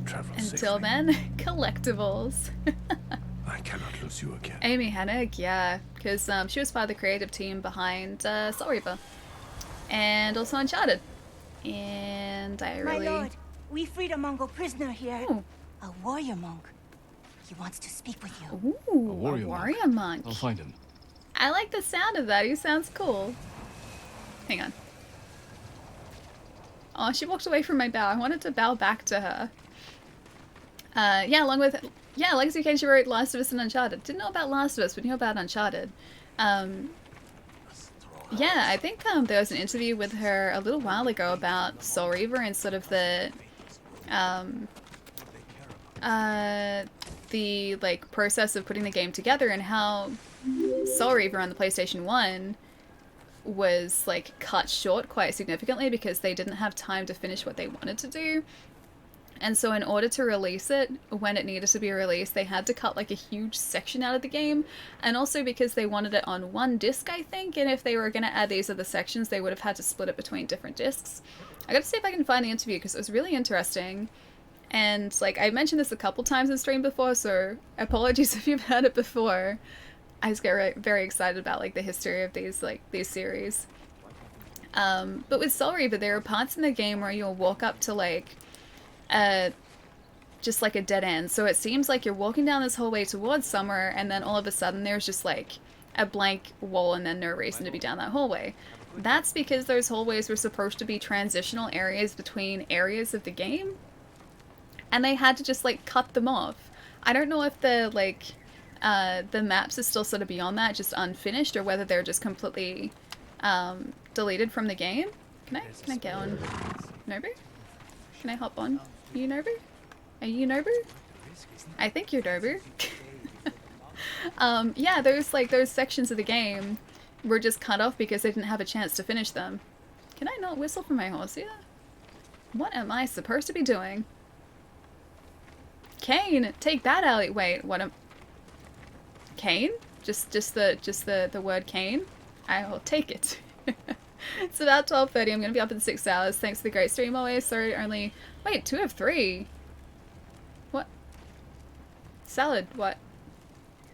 travel safely. Until then, collectibles. I cannot lose you again. Amy Hennig, yeah, because she was part of the creative team behind Soul Reaver. And also Uncharted. And I really... My lord, we freed a Mongol prisoner here. Ooh. A warrior monk. He wants to speak with you. Ooh, A warrior monk. I'll find him. I like the sound of that. He sounds cool. Hang on. Oh, she walked away from my bow. I wanted to bow back to her. Yeah, along with... Yeah, Legacy Kane, she wrote Last of Us and Uncharted. Didn't know about Last of Us, but knew about Uncharted. Yeah, I think there was an interview with her a little while ago about Soul Reaver and sort of the like process of putting the game together and how Soul Reaver on the PlayStation 1 was like cut short quite significantly because they didn't have time to finish what they wanted to do. And so in order to release it, when it needed to be released, they had to cut like a huge section out of the game. And also because they wanted it on one disc, I think, and if they were going to add these other sections, they would have had to split it between different discs. I gotta see if I can find the interview because it was really interesting. And like I mentioned this a couple times in stream before, so apologies if you've heard it before. I just get very excited about like the history of these series. But with Soul Reaver, there are parts in the game where you'll walk up to like just like a dead end. So it seems like you're walking down this hallway towards somewhere, and then all of a sudden there's just like a blank wall and then no reason to be down that hallway. That's because those hallways were supposed to be transitional areas between areas of the game, and they had to just like cut them off. I don't know if the like the maps are still sort of beyond that, just unfinished, or whether they're just completely deleted from the game. Can I get on Nobu? Can I hop on you, Nobu? Are you Nobu? I think you're Nobu. Yeah, those sections of the game were just cut off because they didn't have a chance to finish them. Can I not whistle for my horse here? What am I supposed to be doing? Kane, take that alley. Wait, what am... Kane? Just the word Kane? I will take it. It's about 12:30. I'm gonna be up in 6 hours. Thanks for the great stream always. Sorry, only... Wait, 2 of 3. What? Salad, what?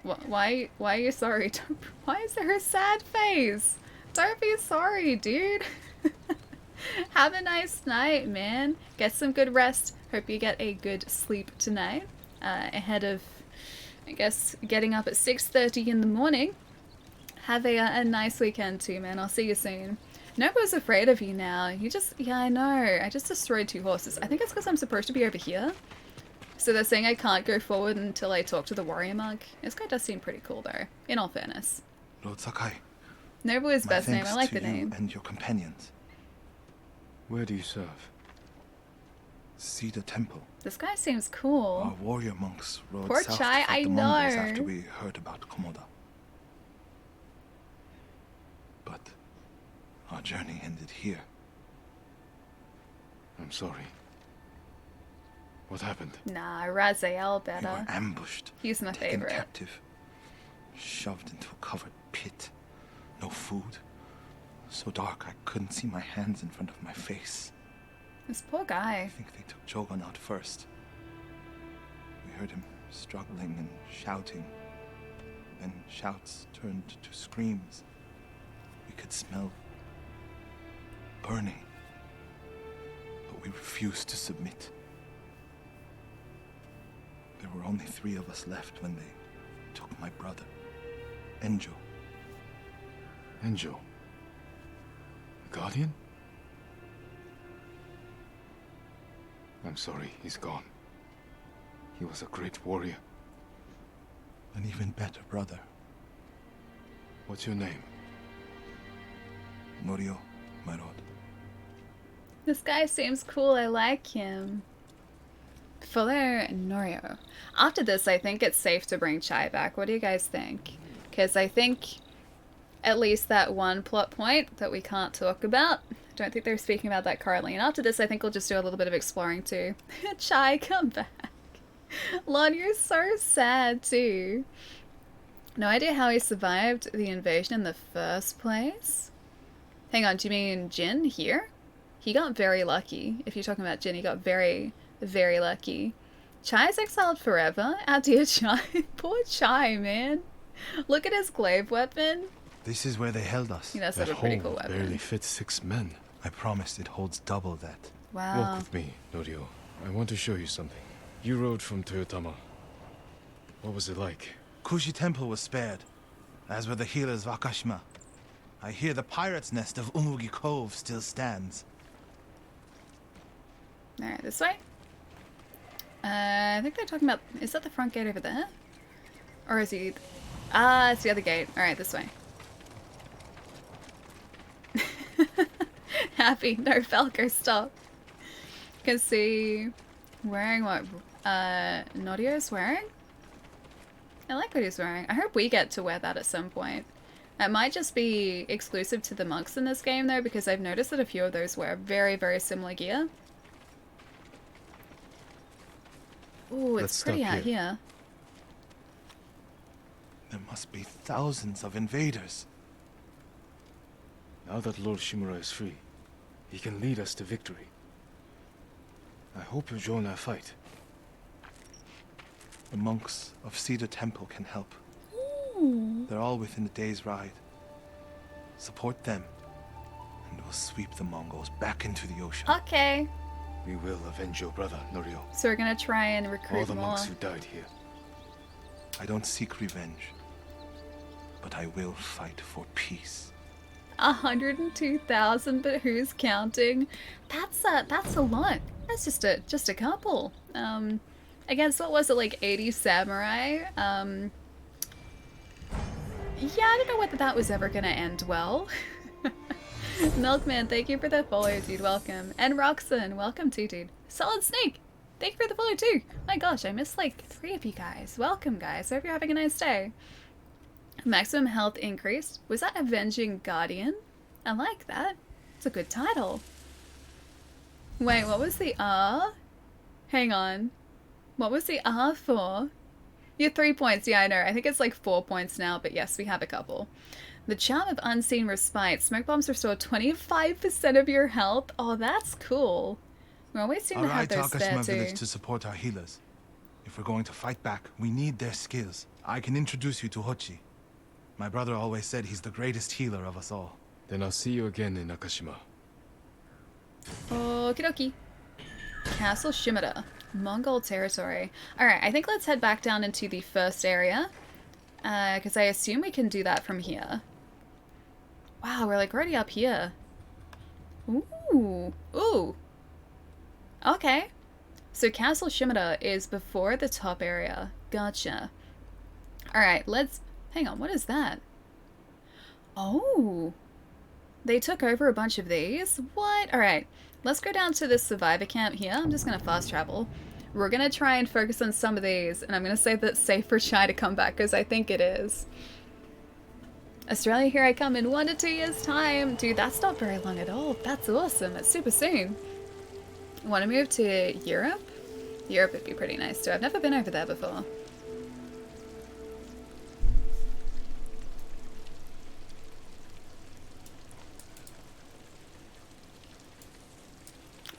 Why are you sorry? Why is there a sad face? Don't be sorry, dude. Have a nice night, man. Get some good rest. Hope you get a good sleep tonight. Ahead of, I guess, getting up at 6:30 in the morning. Have a nice weekend too, man. I'll see you soon. Nobo's afraid of you now. You just... Yeah, I know. I just destroyed 2 horses. I think it's because I'm supposed to be over here. So they're saying I can't go forward until I talk to the warrior monk. This guy does seem pretty cool though, in all fairness. Lord Sakai. Nobu is best name. I like the name. And your companions. Where do you serve? Cedar Temple. This guy seems cool. Our warrior monks rode Poor south Chai, to fight I the know. Mongols after we heard about Komoda. But our journey ended here. I'm sorry. What happened? Nah, Raziel We better. were ambushed. He's my taken favorite. captive. Shoved into a covered pit. No food. So dark I couldn't see my hands in front of my face. This poor guy. I think they took Jogon out first. We heard him struggling and shouting. Then shouts turned to screams. We could smell burning. But we refused to submit. There were only 3 of us left when they took my brother, Enjo. Enjo? The Guardian? I'm sorry, he's gone. He was a great warrior. An even better brother. What's your name? Norio, my lord. This guy seems cool. I like him. Fuller Norio. After this, I think it's safe to bring Chai back. What do you guys think? Because I think at least that one plot point that we can't talk about, I don't think they're speaking about that currently. And after this, I think we'll just do a little bit of exploring too. Chai, come back. Lon, you're so sad too. No idea how he survived the invasion in the first place. Hang on, do you mean Jin here? He got very lucky. If you're talking about Jin, he got very, very lucky. Chai's exiled forever? Our dear Chai. Poor Chai, man. Look at his glaive weapon. This is where they held us. Yeah, that's like a pretty cool weapon. Barely fits 6 men. I promised it holds double that. Wow. Walk with me, Norio. I want to show you something. You rode from Toyotama. What was it like? Kushi Temple was spared, as were the healers of Akashima. I hear the pirate's nest of Umugi Cove still stands. Alright, this way? I think they're talking about... Is that the front gate over there? Or is he... Ah, it's the other gate. Alright, this way. Happy. No, Falco, stop. You can see... Wearing what Norio's wearing? I like what he's wearing. I hope we get to wear that at some point. It might just be exclusive to the monks in this game though, because I've noticed that a few of those wear very, very similar gear. Ooh, it's pretty out here. There must be thousands of invaders. Now that Lord Shimura is free, he can lead us to victory. I hope you join our fight. The monks of Cedar Temple can help. Ooh. They're all within a day's ride. Support them, and we'll sweep the Mongols back into the ocean. Okay. We will avenge your brother, Norio. So we're gonna try and recruit All the more. monks who died here. I don't seek revenge, but I will fight for peace. 102,000, but who's counting? That's a lot. That's just a couple. Against what was it, like 80 samurai? Yeah, I don't know whether that was ever gonna end well. Milkman, thank you for the follow, dude. Welcome. And Roxanne, welcome too, dude. Solid Snake, thank you for the follow too. My gosh, I missed like 3 of you guys. Welcome, guys. Hope you're having a nice day. Maximum health increased. Was that Avenging Guardian? I like that. It's a good title. Wait, what was the R? Hang on. What was the R for? You're 3 points. Yeah, I know. I think it's like 4 points now, but yes, we have a couple. The Charm of Unseen Respite. Smoke bombs restore 25% of your health. Oh, that's cool. We always seem to have those there too. To support our healers. If we're going to fight back, we need their skills. I can introduce you to Hochi. My brother always said he's the greatest healer of us all. Then I'll see you again in Nakashima. Okie dokie. Castle Shimada. Mongol territory. Alright, I think let's head back down into the first area. Because I assume we can do that from here. Wow, we're like already up here. Ooh. Ooh. Okay. So Castle Shimada is before the top area. Gotcha. Alright, let's... Hang on, what is that? Oh. They took over a bunch of these? What? Alright, let's go down to this survivor camp here. I'm just going to fast travel. We're going to try and focus on some of these, and I'm going to say that it's safe for Chai to come back, because I think it is. Australia, here I come in 1 to 2 years' time. Dude, that's not very long at all. That's awesome. That's super soon. Want to move to Europe? Europe would be pretty nice too. I've never been over there before.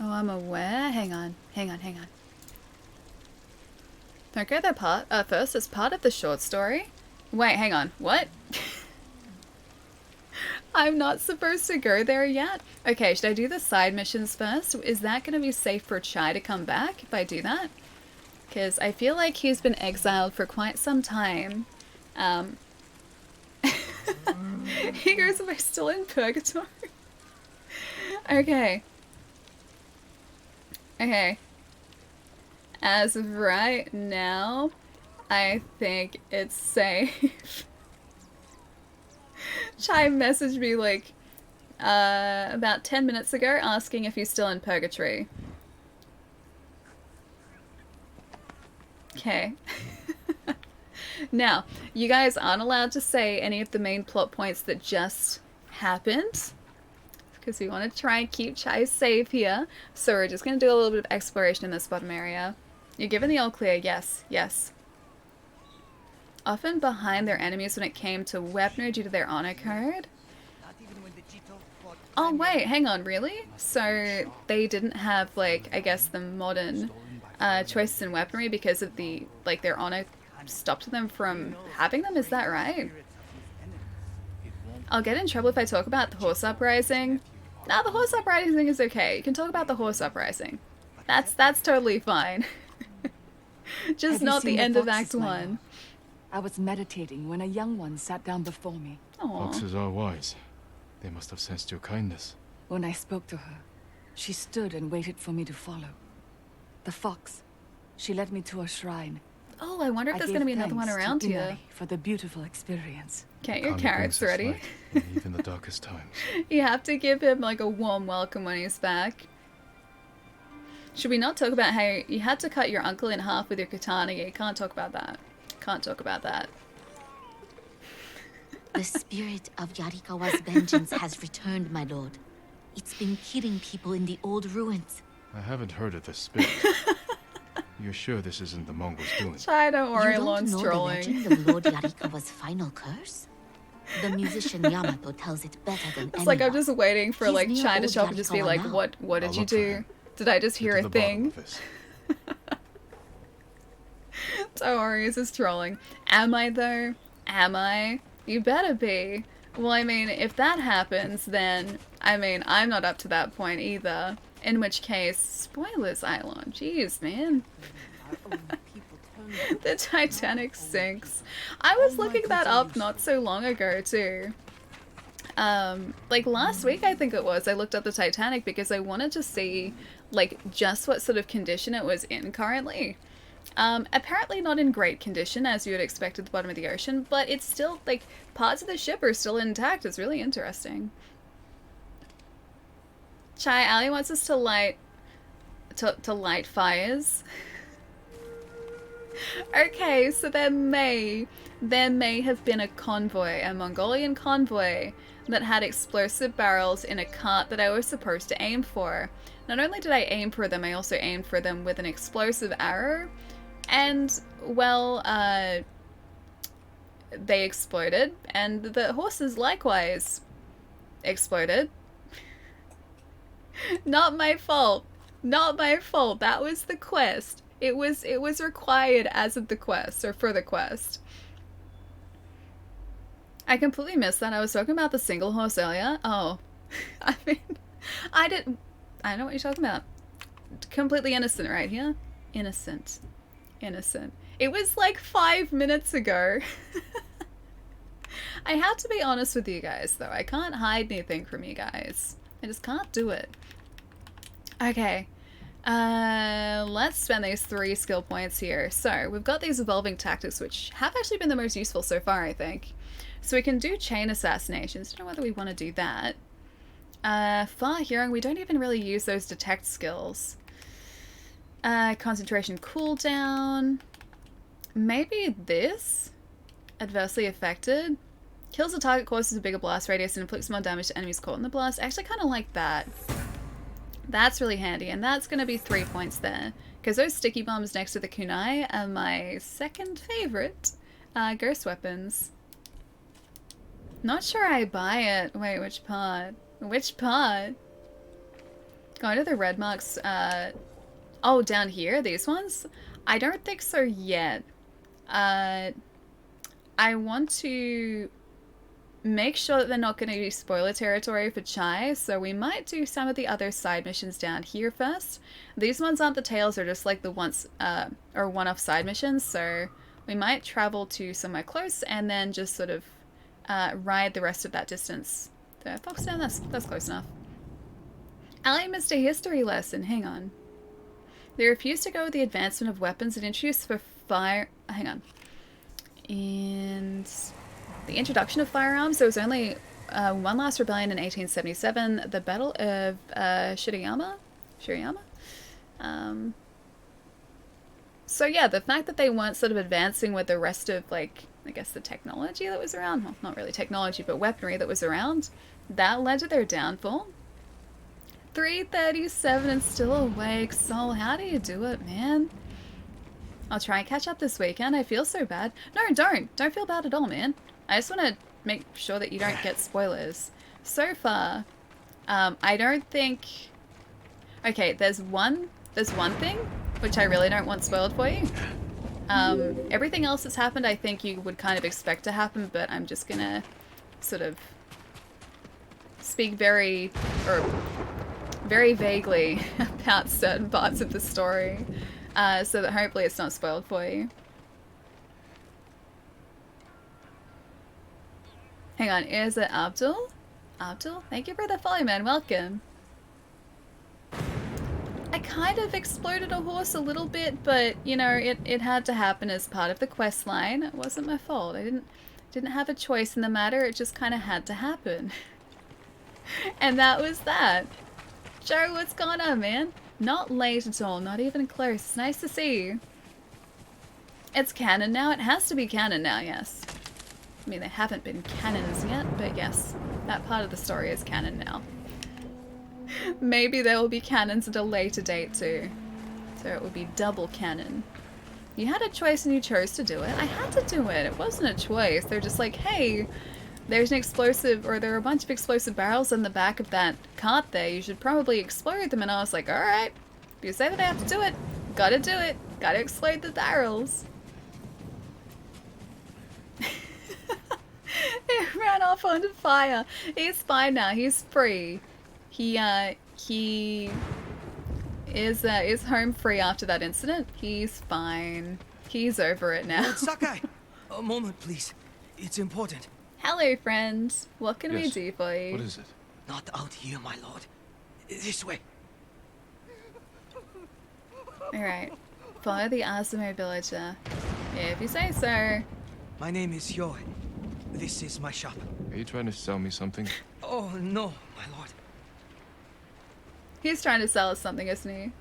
Oh, I'm aware. Hang on. Don't go there first. It's part of the short story. Wait, hang on. What? I'm not supposed to go there yet? Okay, should I do the side missions first? Is that going to be safe for Chai to come back if I do that? Because I feel like he's been exiled for quite some time. He goes, am I still in purgatory? Okay. Okay. As of right now, I think it's safe. Chai messaged me like about 10 minutes ago asking if he's still in purgatory. Okay. Now, you guys aren't allowed to say any of the main plot points that just happened, because we want to try and keep Chai safe here. So we're just going to do a little bit of exploration in this bottom area. You're given the all clear. Yes, yes. Often behind their enemies when it came to weaponry due to their honor code. Oh wait, hang on, really? So they didn't have, like, I guess the modern choices in weaponry because of the, like, their honor stopped them from having them? Is that right? I'll get in trouble if I talk about the horse uprising. Nah, the horse uprising is okay. You can talk about the horse uprising. That's totally fine. Just not the end of Act 1. I was meditating when a young one sat down before me. Foxes are wise. They must have sensed your kindness. When I spoke to her, she stood and waited for me to follow. The fox, she led me to a shrine. Oh, I wonder if there's going to be another one around here. For the beautiful experience. Get your carrots ready. Even the darkest times. You have to give him like a warm welcome when he's back. Should we not talk about how you had to cut your uncle in half with your katana? You can't talk about that. Can't talk about that. The spirit of Yarikawa's vengeance has returned, my lord. It's been killing people in the old ruins. I haven't heard of the spirit. You're sure this isn't the Mongols doing? Chai, don't worry, You don't Lon's know trolling. the legend of Lord Yarikawa's final curse? The musician Yamato tells it better than It's like I'm anyone. just waiting for He's like near Chai to old show up and just be Yarikawa like, now. what did I'll you look for do? him. Did I just Get hear to a the bottom thing? of this. Don't worry, this is trolling. Am I though? Am I? You better be. Well, I mean, if that happens, then, I mean, I'm not up to that point either. In which case, spoilers, Eilon. Jeez, man. The Titanic sinks. I was looking that up not so long ago, too. Like last week, I think it was, I looked up the Titanic because I wanted to see, like, just what sort of condition it was in currently. Apparently not in great condition, as you would expect at the bottom of the ocean, but it's still, like, parts of the ship are still intact. It's really interesting. Chai, Ali wants us to light fires. Okay, so there may have been a convoy, a Mongolian convoy, that had explosive barrels in a cart that I was supposed to aim for. Not only did I aim for them, I also aimed for them with an explosive arrow. And, well, they exploded, and the horses likewise exploded. Not my fault. Not my fault. That was the quest. It was required as of the quest, or for the quest. I completely missed that. I was talking about the single horse earlier. Oh. I mean, I know what you're talking about. Completely innocent right here. Innocent. Innocent. It was like 5 minutes ago. I have to be honest with you guys, though. I can't hide anything from you guys. I just can't do it. Okay. Let's spend these 3 skill points here. So, we've got these evolving tactics, which have actually been the most useful so far, I think. So we can do chain assassinations. Don't know whether we want to do that. Far hearing, we don't even really use those detect skills. Concentration cooldown. Maybe this? Adversely affected. Kills a target, causes a bigger blast radius, and inflicts more damage to enemies caught in the blast. I actually kind of like that. That's really handy, and that's going to be 3 points there. Because those sticky bombs next to the kunai are my second favorite ghost weapons. Not sure I buy it. Wait, which part? Which part? Going to the red marks, oh, down here? These ones? I don't think so yet. I want to make sure that they're not going to be spoiler territory for Chai, so we might do some of the other side missions down here first. These ones aren't the tails, they're just like the or one-off side missions, so we might travel to somewhere close and then just sort of ride the rest of that distance. So, Foxtown, that's close enough. Ali missed a history lesson, hang on. They refused to go with the advancement of weapons and introduced for fire... Hang on. And the introduction of firearms, there was only one last rebellion in 1877, the Battle of Shirayama? So yeah, the fact that they weren't sort of advancing with the rest of, like, I guess the technology that was around, well, not really technology, but weaponry that was around, that led to their downfall. 3:37 and still awake. Soul, how do you do it, man? I'll try and catch up this weekend. I feel so bad. No, don't. Don't feel bad at all, man. I just want to make sure that you don't get spoilers. So far, I don't think... Okay, there's one thing which I really don't want spoiled for you. Everything else that's happened, I think you would kind of expect to happen, but I'm just gonna sort of speak very vaguely about certain parts of the story, so that hopefully it's not spoiled for you. Hang on, is it Abdul? Abdul? Thank you for the follow, man. Welcome. I kind of exploded a horse a little bit, but, you know, it had to happen as part of the quest line. It wasn't my fault. I didn't have a choice in the matter. It just kind of had to happen. And that was that. Joe, what's going on, man? Not late at all. Not even close. It's nice to see you. It's canon now? It has to be canon now, yes. I mean, they haven't been canons yet, but yes, that part of the story is canon now. Maybe there will be canons at a later date too. So it will be double canon. You had a choice and you chose to do it. I had to do it. It wasn't a choice. They're just like, hey, there's an explosive, or there are a bunch of explosive barrels in the back of that cart there. You should probably explode them. And I was like, alright, if you say that I have to do it, gotta do it. Gotta explode the barrels. ran off onto fire. He's fine now. He's free. He is home free after that incident. He's fine. He's over it now. Lord Sakai! A moment, please. It's important. Hello, friend. What can we Yes. do for you? What is it? Not out here, my lord. This way. Alright. Follow the Azumo villager. Yeah, if you say so. My name is Hyo. This is my shop. Are you trying to sell me something? Oh, no, my lord. He's trying to sell us something, isn't he?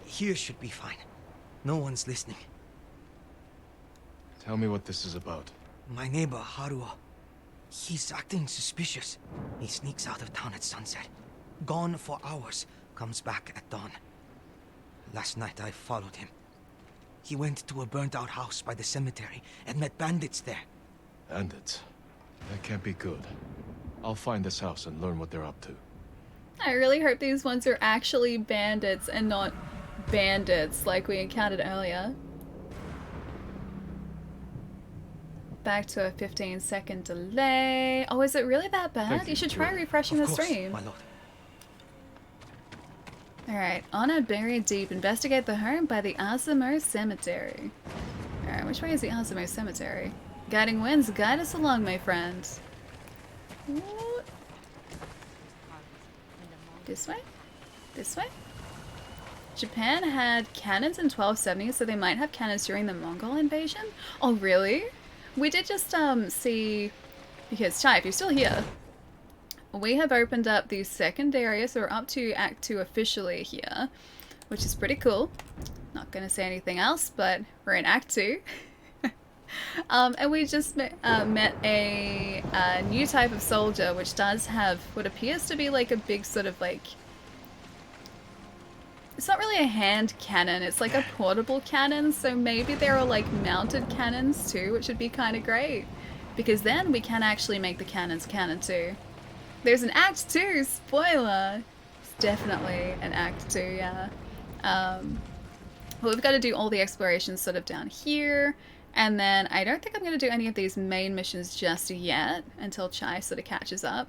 Here should be fine. No one's listening. Tell me what this is about. My neighbor, Haruo. He's acting suspicious. He sneaks out of town at sunset. Gone for hours. Comes back at dawn. Last night I followed him. He went to a burnt-out house by the cemetery and met bandits there. Bandits? That can't be good. I'll find this house and learn what they're up to. I really hope these ones are actually bandits and not bandits like we encountered earlier. Back to a 15-second delay. Oh, is it really that bad? You should try refreshing the stream. My lord. Alright, Honor buried deep. Investigate the home by the Azumo Cemetery. Alright, which way is the Azumo Cemetery? Guiding winds, guide us along, my friends. What? This way? This way? Japan had cannons in 1270, so they might have cannons during the Mongol invasion? Oh, really? We did just, see... Because, Chai, if you're still here, we have opened up the second area, so we're up to Act 2 officially here, which is pretty cool. Not gonna say anything else, but we're in Act 2. And we just met a new type of soldier, which does have what appears to be like a big sort of like... It's not really a hand cannon, it's like a portable cannon, so maybe there are like mounted cannons too, which would be kind of great. Because then we can actually make the cannons cannon too. There's an Act 2, spoiler! It's definitely an Act 2, yeah. But we've got to do all the explorations sort of down here. And then I don't think I'm going to do any of these main missions just yet until Chai sort of catches up.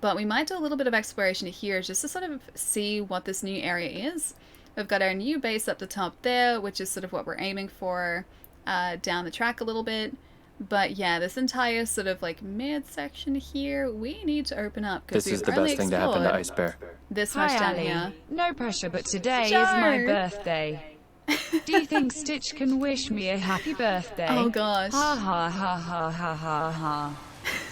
But we might do a little bit of exploration here just to sort of see what this new area is. We've got our new base up the top there, which is sort of what we're aiming for down the track a little bit. But yeah, this entire sort of like mid-section here, we need to open up because This is the best thing to happen to Ice Bear. This much down Ali. here. No pressure, but today Joe. is my birthday. Do you think Stitch can wish me a happy birthday? Oh gosh. Ha ha ha ha ha ha ha.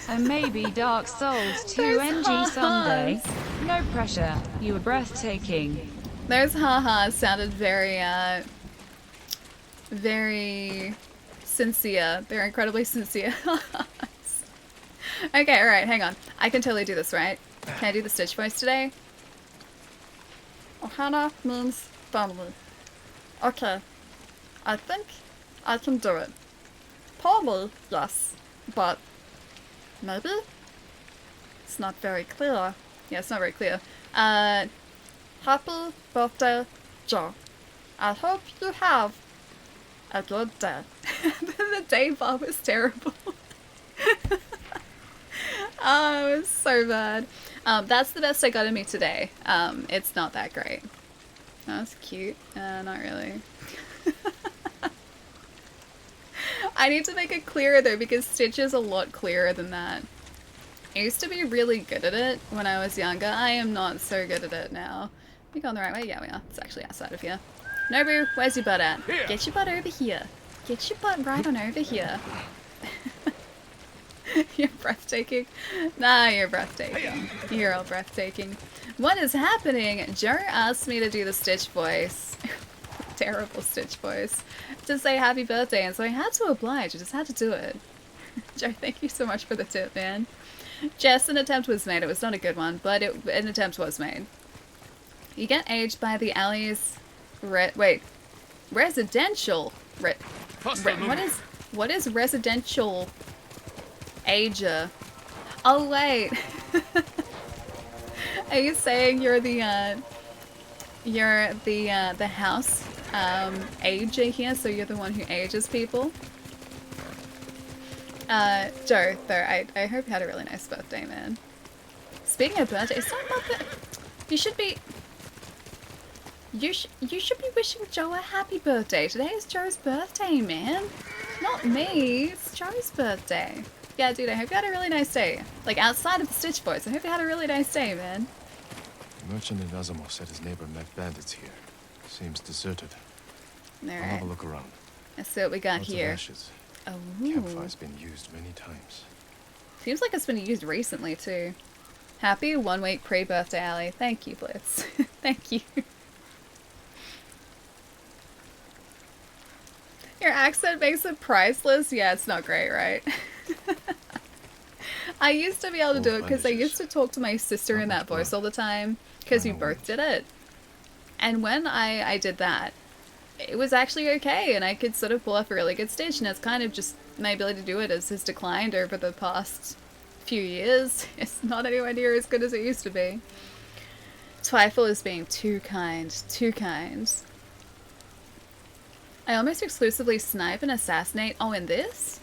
And maybe Dark Souls 2 Those NG ha-has. someday. No pressure. You were breathtaking. Those ha-has sounded very, very sincere. They're incredibly sincere. Okay, alright, hang on. I can totally do this, right? Can I do the Stitch voice today? Ohana means family. Okay. I think I can do it. Probably, yes. But maybe? It's not very clear. Yeah, it's not very clear. Happy birthday, Joe. I hope you have a good day. The day bar was terrible. Oh, it was so bad. That's the best I got of me today. It's not that great. That's cute. Not really. I need to make it clearer though, because Stitch is a lot clearer than that. I used to be really good at it when I was younger. I am not so good at it now. We going the right way? Yeah, we are. It's actually outside of here. Nobu, where's your butt at? Here. Get your butt over here. Get your butt right on over here. You're breathtaking. Nah, you're breathtaking. You're all breathtaking. What is happening? Joe asked me to do the Stitch voice. Terrible Stitch voice. To say happy birthday, and so I had to oblige. I just had to do it. Joe, thank you so much for the tip, man. Jess, an attempt was made. It was not a good one, but an attempt was made. You get aged by the alleys... residential... what is residential... ager? Oh, wait. Are you saying you're the house ager here, so you're the one who ages people. Joe, though, I hope you had a really nice birthday, man. Speaking of birthday, is that about the... You should be wishing Joe a happy birthday. Today is Joe's birthday, man. Not me. It's Joe's birthday. Yeah, dude, I hope you had a really nice day. Like, outside of the Stitch Boys, I hope you had a really nice day, man. The merchant in Azamo said his neighbor met bandits here. Seems deserted. Alright. I'll have a look around. Let's see what we got Lots here. Of ashes. Oh. Campfire's been used many times. Seems like it's been used recently, too. Happy 1 week pre-birthday, Allie. Thank you, Blitz. Thank you. Your accent makes it priceless. Yeah, it's not great, right? I used to be able to do it because I used to talk to my sister in that voice all the time because we both did it. And when I did that, it was actually okay and I could sort of pull off a really good Stitch, and it's kind of just my ability to do it has declined over the past few years. It's not anywhere near as good as it used to be. Twifle is being too kind, too kind. I almost exclusively snipe and assassinate. Oh, in this?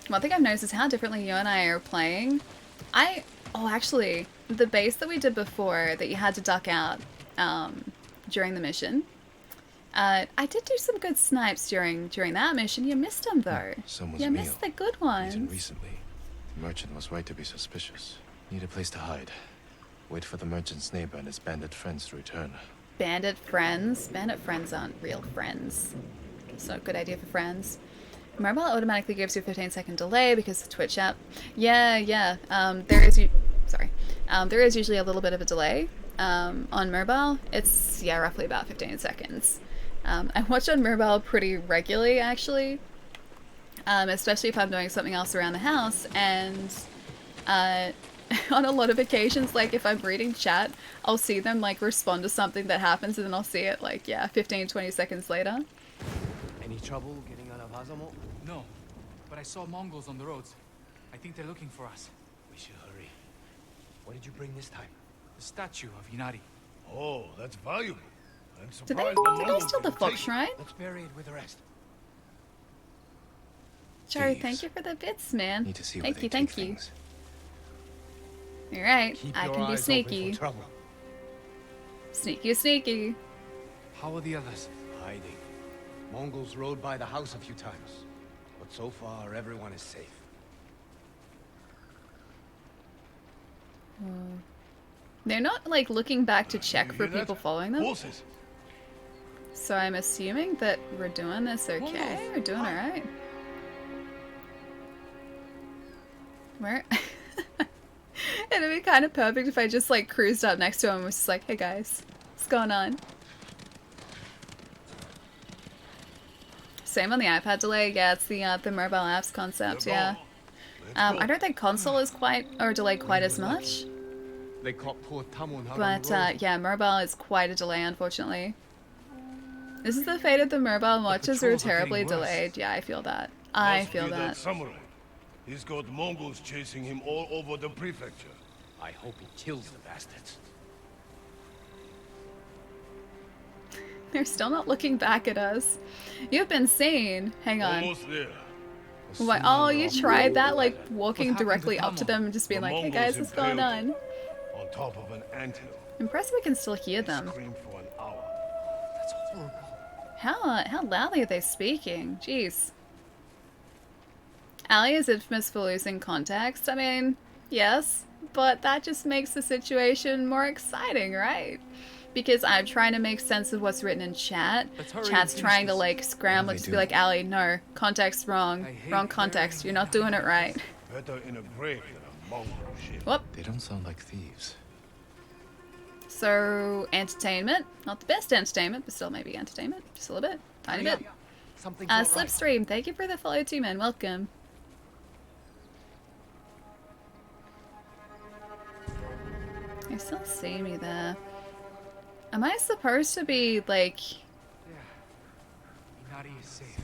One thing I've noticed is how differently you and I are playing. Oh, actually, the base that we did before that you had to duck out during the mission, I did do some good snipes during that mission. You missed them, though. You missed the good ones. Eaten recently. The merchant was right to be suspicious. Need a place to hide. Wait for the merchant's neighbor and his bandit friends to return. Bandit friends? Bandit friends aren't real friends. It's not a good idea for friends. Mobile automatically gives you a 15-second delay because of Twitch app. Yeah. There is usually a little bit of a delay on mobile. It's, yeah, roughly about 15 seconds. I watch on mobile pretty regularly, actually. Especially if I'm doing something else around the house, and on a lot of occasions, like if I'm reading chat, I'll see them like respond to something that happens, and then I'll see it like, yeah, 15-20 seconds later. Any trouble getting out of Azamo? No, but I saw Mongols on the roads. I think they're looking for us. We should hurry. What did you bring this time? The statue of Inari. Oh, that's valuable. I'm Did they surprised steal the fox shrine? Let's bury it with the rest. Joe, thank you for the bits, man. Need to see Thank where you, they thank take you. things. Alright, Keep I your can be eyes sneaky. open for trouble. Sneaky. How are the others? Hiding. Mongols rode by the house a few times, but so far everyone is safe. They're not like looking back to check for people following them. Horses. So I'm assuming that we're doing this okay. We're doing alright. Where? It'd be kind of perfect if I just like cruised up next to him and was just like, hey guys, what's going on? Same on the iPad delay. Yeah, it's the mobile apps concept, yeah. I don't think console is quite, or delayed quite as much. They caught poor Tamon out But, on the road. yeah, mobile is quite a delay, unfortunately. This is the fate of the mobile watches were patrols are terribly getting worse. delayed. Yeah, I feel that. I Must feel be that. samurai. He's got Mongols chasing him all over the prefecture. I hope he kills the bastards. They're still not looking back at us. You've been seen. Hang on. Almost there. What? Oh, you tried that? Like, walking directly up to them and just being like, hey guys, what's going on? On top of an anthill. Impressive we can still hear them. Screamed for an hour. That's horrible. How loudly are they speaking? Jeez. Allie is infamous for losing context. I mean, yes, but that just makes the situation more exciting, right? Because I'm trying to make sense of what's written in chat. Chat's trying to like scramble it, just be like, Allie, no, context's wrong. Wrong context. You're not doing it right. Better in a grave than a Mongol ship. Whoop. They don't sound like thieves. So, entertainment. Not the best entertainment, but still maybe entertainment. Just a little bit. Tiny bit. Something's not right. Slipstream, thank you for the follow too, man. Welcome. You still see me there. Am I supposed to be, like... Yeah. Inari is safe.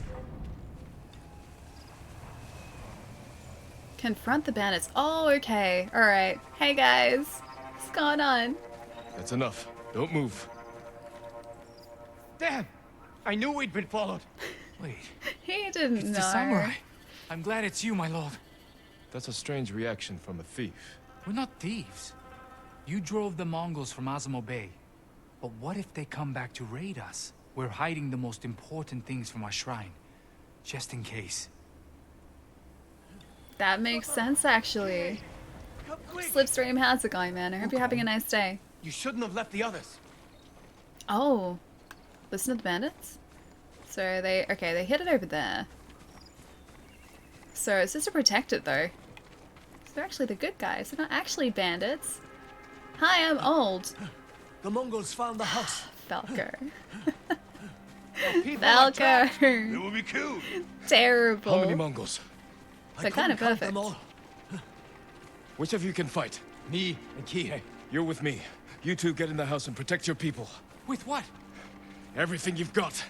Confront the bandits. Oh, okay. Alright. Hey, guys. What's going on? That's enough. Don't move. Damn! I knew we'd been followed. Wait. He didn't It's know. the samurai. I'm glad it's you, my lord. That's a strange reaction from a thief. We're not thieves. You drove the Mongols from Azamo Bay. But what if they come back to raid us? We're hiding the most important things from our shrine. Just in case. That makes sense, actually. Slipstream, how's it going, man? I hope you're having a nice day. You shouldn't have left the others. Oh. Listen to the bandits? So they... Okay, they hid it over there. So it's just to protect it, though. So they're actually the good guys. They're not actually bandits. Hi, I'm old. The Mongols found the house. Falco. Falco. They will be killed. Terrible. How many Mongols? So kind of perfect. Which of you can fight? Me and Kihei. You're with me. You two get in the house and protect your people. With what? Everything you've got.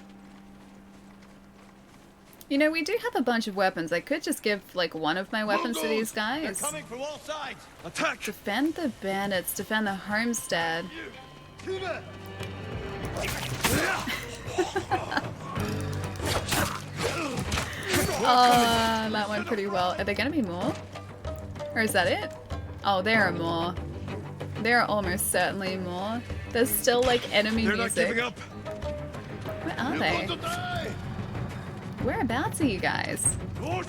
You know, we do have a bunch of weapons. I could just give, like, one of my weapons to these guys. They're coming from all sides. Attack! Defend the bandits. Defend the homestead. Oh, that went pretty well. Are there gonna be more? Or is that it? Oh, there are more. There are almost certainly more. There's still, like, enemy They're music. not giving up. Where are they? Whereabouts are you guys? Oh,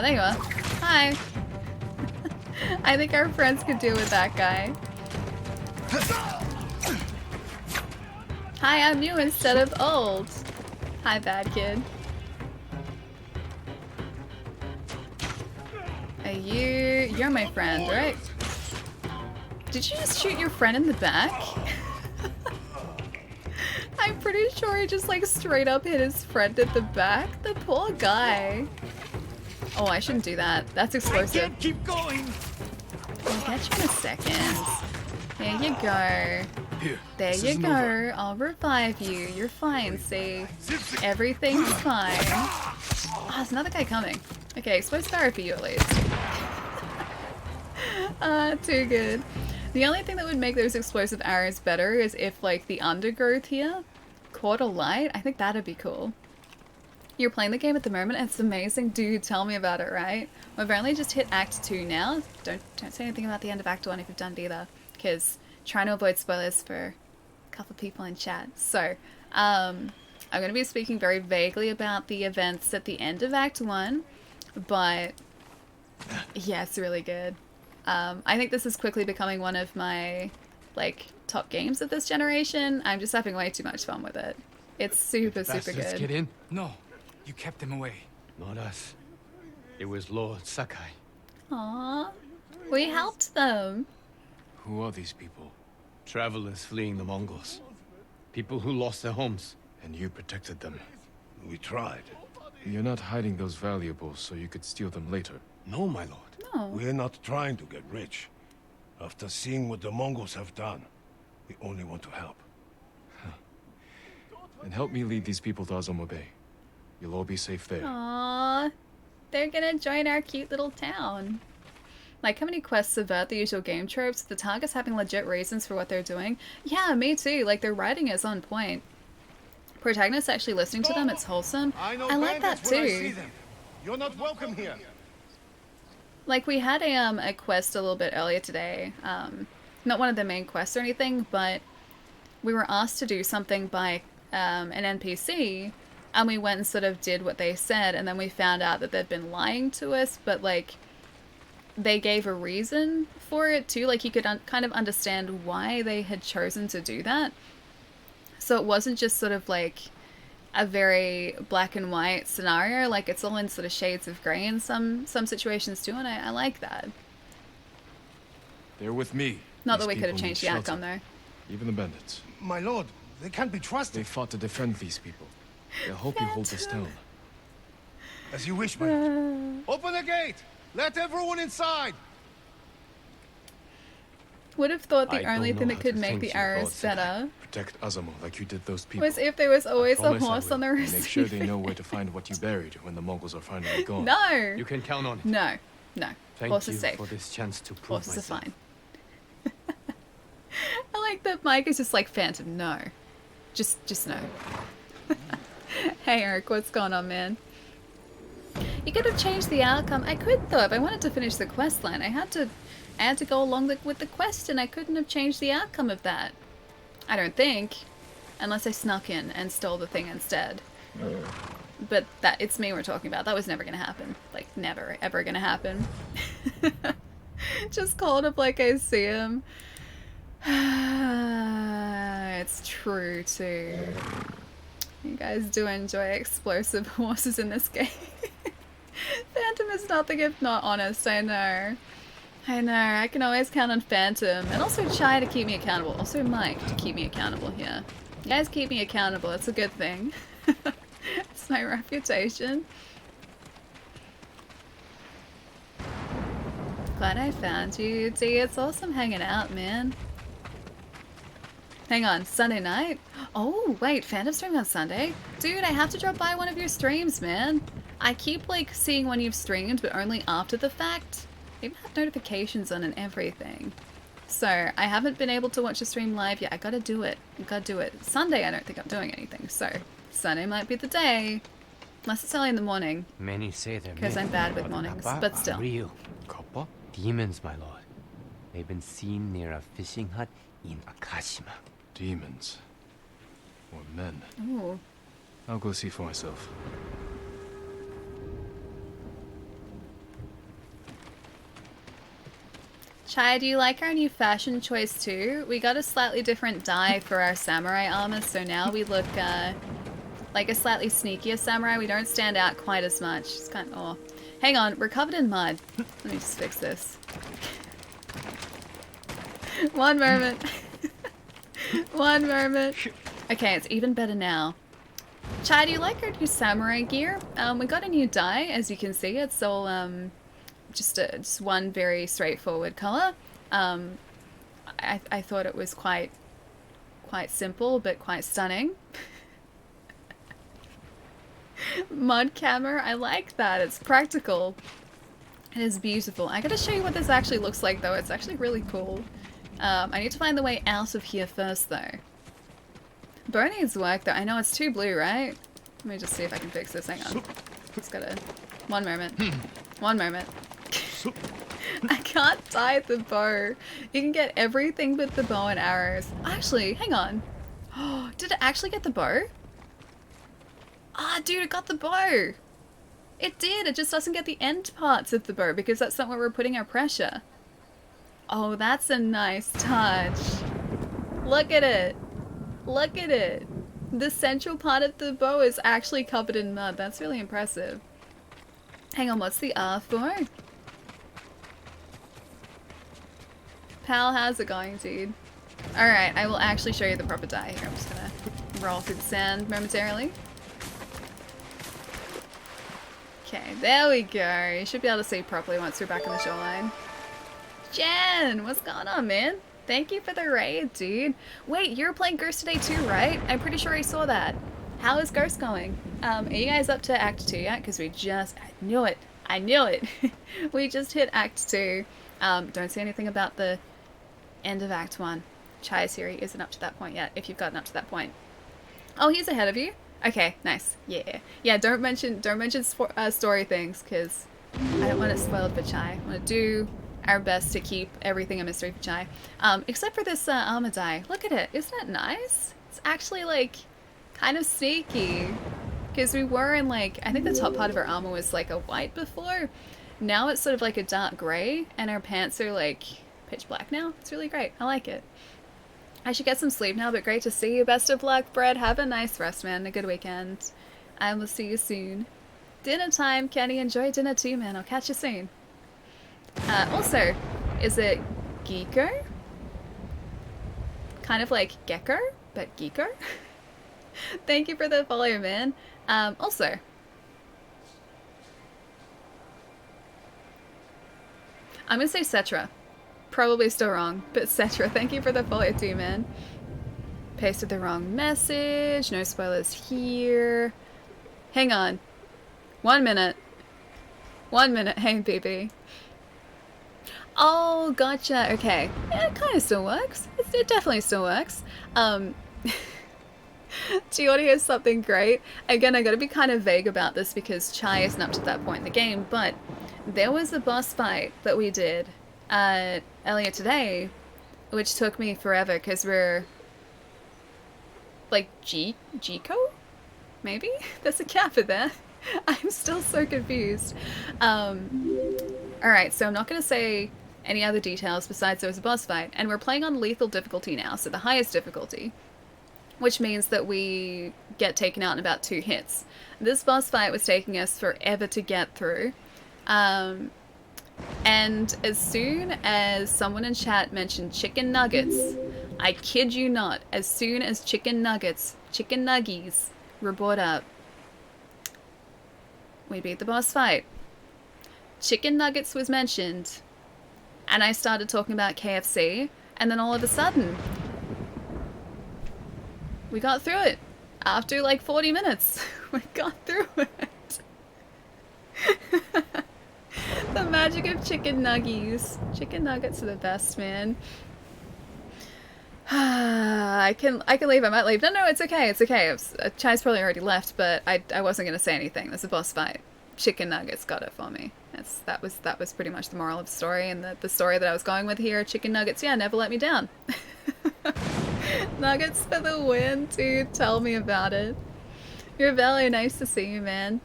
there you are. Hi. I think our friends could do with that guy. Hi, I'm new instead of old. Hi, bad kid. Are you... You're my friend, right? Did you just shoot your friend in the back? I'm pretty sure he just like straight up hit his friend at the back. The poor guy. Oh, I shouldn't do that. That's explosive. I can't keep going. I'll get you in a second. Here you go. Here. There you go. I'll revive you. You're fine, see? Everything's fine. Oh, there's another guy coming. Okay, explosive arrow for you at least. Too good. The only thing that would make those explosive arrows better is if, like, the undergrowth here caught a light. I think that'd be cool. You're playing the game at the moment. It's amazing. Dude, tell me about it, right? We've only just hit Act 2 now. Don't say anything about the end of Act 1 if you've done it either, because trying to avoid spoilers for a couple people in chat. So, I'm going to be speaking very vaguely about the events at the end of Act 1, but yeah, it's really good. I think this is quickly becoming one of my, like, top games of this generation. I'm just having way too much fun with it. It's super good. Get in? No, you kept them away. Not us. It was Lord Sakai. Aww. We helped them. Who are these people? Travelers fleeing the Mongols. People who lost their homes. And you protected them. We tried. You're not hiding those valuables so you could steal them later. No, my lord. No. We're not trying to get rich. After seeing what the Mongols have done, we only want to help. And help me lead these people to Azamo Bay. You'll all be safe there. Aww. They're gonna join our cute little town. Like, how many quests subvert the usual game tropes? The targets having legit reasons for what they're doing? Yeah, me too. Like, their writing is on point. Protagonists actually listening to them, it's wholesome. I like that too. You're not welcome here. Like, we had a quest a little bit earlier today. Not one of the main quests or anything, but we were asked to do something by an NPC, and we went and sort of did what they said, and then we found out that they'd been lying to us, but, like, they gave a reason for it too. Like, you could kind of understand why they had chosen to do that. So it wasn't just sort of like a very black and white scenario. Like, it's all in sort of shades of grey in some situations too, and I like that. They're with me. Not These that we could have people changed need the outcome shelter. though. Even the bandits. My lord, they can't be trusted. They fought to defend these people. They'll help you hold this town. As you wish, my lord. Open the gate! Let everyone inside! Would have thought the I only don't thing know that how could to make thank the you, arrows Lord Sakai. better Protect Azamo like you did those people. was if there was always a Promise I horse will. on the And receiving. make sure they know where to find what you buried when the Mongols are finally gone. No! You can count on it. No. Thank Horse you is safe. for this chance to prove Horses myself. are fine. I like that Mike is just like, Phantom, no. Just no. Hey Eric, what's going on, man? You could have changed the outcome. I could though, if I wanted to finish the quest line. I had to go along with the quest, and I couldn't have changed the outcome of that. I don't think. Unless I snuck in and stole the thing instead. But it's me we're talking about. That was never gonna happen. Like, never, ever gonna happen. Just called up like I see him. It's true too. You guys do enjoy explosive horses in this game. Phantom is nothing if not honest, I know. I know, I can always count on Phantom. And also Chai to keep me accountable. Also Mike to keep me accountable here. You guys keep me accountable, it's a good thing. It's my reputation. Glad I found you, D. It's awesome hanging out, man. Hang on, Sunday night? Oh, wait, Phantom stream on Sunday? Dude, I have to drop by one of your streams, man. I keep, like, seeing when you've streamed, but only after the fact. I even have notifications on and everything. So, I haven't been able to watch the stream live yet. I gotta do it. I gotta do it. Sunday, I don't think I'm doing anything, so Sunday might be the day. Unless it's early in the morning. Many say they're because I'm bad with mornings, but still. Real. Demons, my lord. They've been seen near a fishing hut in Akashima. Demons. Or men. Ooh. I'll go see for myself. Chai, do you like our new fashion choice too? We got a slightly different dye for our samurai armor, so now we look like a slightly sneakier samurai. We don't stand out quite as much. It's kind of, oh. Hang on, we're covered in mud. Let me just fix this. One moment. One moment. Okay, it's even better now. Chai, do you like our new samurai gear? We got a new dye, as you can see. It's all just one very straightforward color. I thought it was quite simple, but quite stunning. Mud camera, I like that. It's practical. It is beautiful. I gotta show you what this actually looks like, though. It's actually really cool. I need to find the way out of here first, though. Bow needs work, though. I know it's too blue, right? Let me just see if I can fix this. Hang on. Just gotta... One moment. One moment. I can't tie the bow. You can get everything but the bow and arrows. Actually, hang on. Oh, did it actually get the bow? Ah, dude, it got the bow! It did, it just doesn't get the end parts of the bow because that's not where we're putting our pressure. Oh, that's a nice touch. Look at it. Look at it. The central part of the bow is actually covered in mud. That's really impressive. Hang on, what's the R for? Pal, how's it going, dude? Alright, I will actually show you the proper dye here. I'm just gonna roll through the sand momentarily. Okay, there we go. You should be able to see properly once we're back on the shoreline. Jen, what's going on, man? Thank you for the raid, dude. Wait, you're playing Ghost today too, right? I'm pretty sure I saw that. How is Ghost going? Are you guys up to Act 2 yet? Because we just... I knew it. I knew it. We just hit Act 2. Don't say anything about the end of Act 1. Chai's Siri isn't up to that point yet, if you've gotten up to that point. Oh, he's ahead of you? Okay, nice. Yeah. Yeah, don't mention story things, because I don't want it spoiled for Chai. I want to do our best to keep everything a mystery for Chai. Except for this armor dye. Look at it. Isn't it nice? It's actually, like, kind of sneaky. Because we were in, like, I think the top part of our armor was, like, a white before. Now it's sort of like a dark grey, and our pants are, like, pitch black now. It's really great. I like it. I should get some sleep now, but great to see you. Best of luck, Brett. Have a nice rest, man. A good weekend. I will see you soon. Dinner time, Kenny. Enjoy dinner too, man. I'll catch you soon. Also, is it Geeko? Kind of like Gecko, but Geeko? Thank you for the follow, man. Also, I'm gonna say Cetra. Probably still wrong, but Cetra, thank you for the follow too, man. Pasted the wrong message. No spoilers here. Hang on. 1 minute. 1 minute. Hey, baby. Oh, gotcha. Okay. Yeah, it kind of still works. It definitely still works. Do you want to hear something great? Again, I gotta be kind of vague about this because Chai isn't up to that point in the game, but there was a boss fight that we did earlier today, which took me forever because we're like Gico? Maybe? There's a kappa there. I'm still so confused. Alright, so I'm not gonna say any other details besides there was a boss fight, and we're playing on lethal difficulty now, so the highest difficulty, which means that we get taken out in about 2 hits. This boss fight was taking us forever to get through, and as soon as someone in chat mentioned chicken nuggets, I kid you not, as soon as chicken nuggets, chicken nuggies were brought up, we beat the boss fight. Chicken nuggets was mentioned, and I started talking about KFC, and then all of a sudden, we got through it. After like 40 minutes, we got through it. The magic of chicken nuggies. Chicken nuggets are the best, man. I can leave. I might leave. No, it's okay. It's okay. Chai's probably already left, but I wasn't gonna say anything. There's a boss fight. Chicken nuggets got it for me. That was pretty much the moral of the story, and the story that I was going with here. Chicken nuggets, yeah, never let me down. Nuggets for the win, dude. Tell me about it. Revelio, nice to see you, man.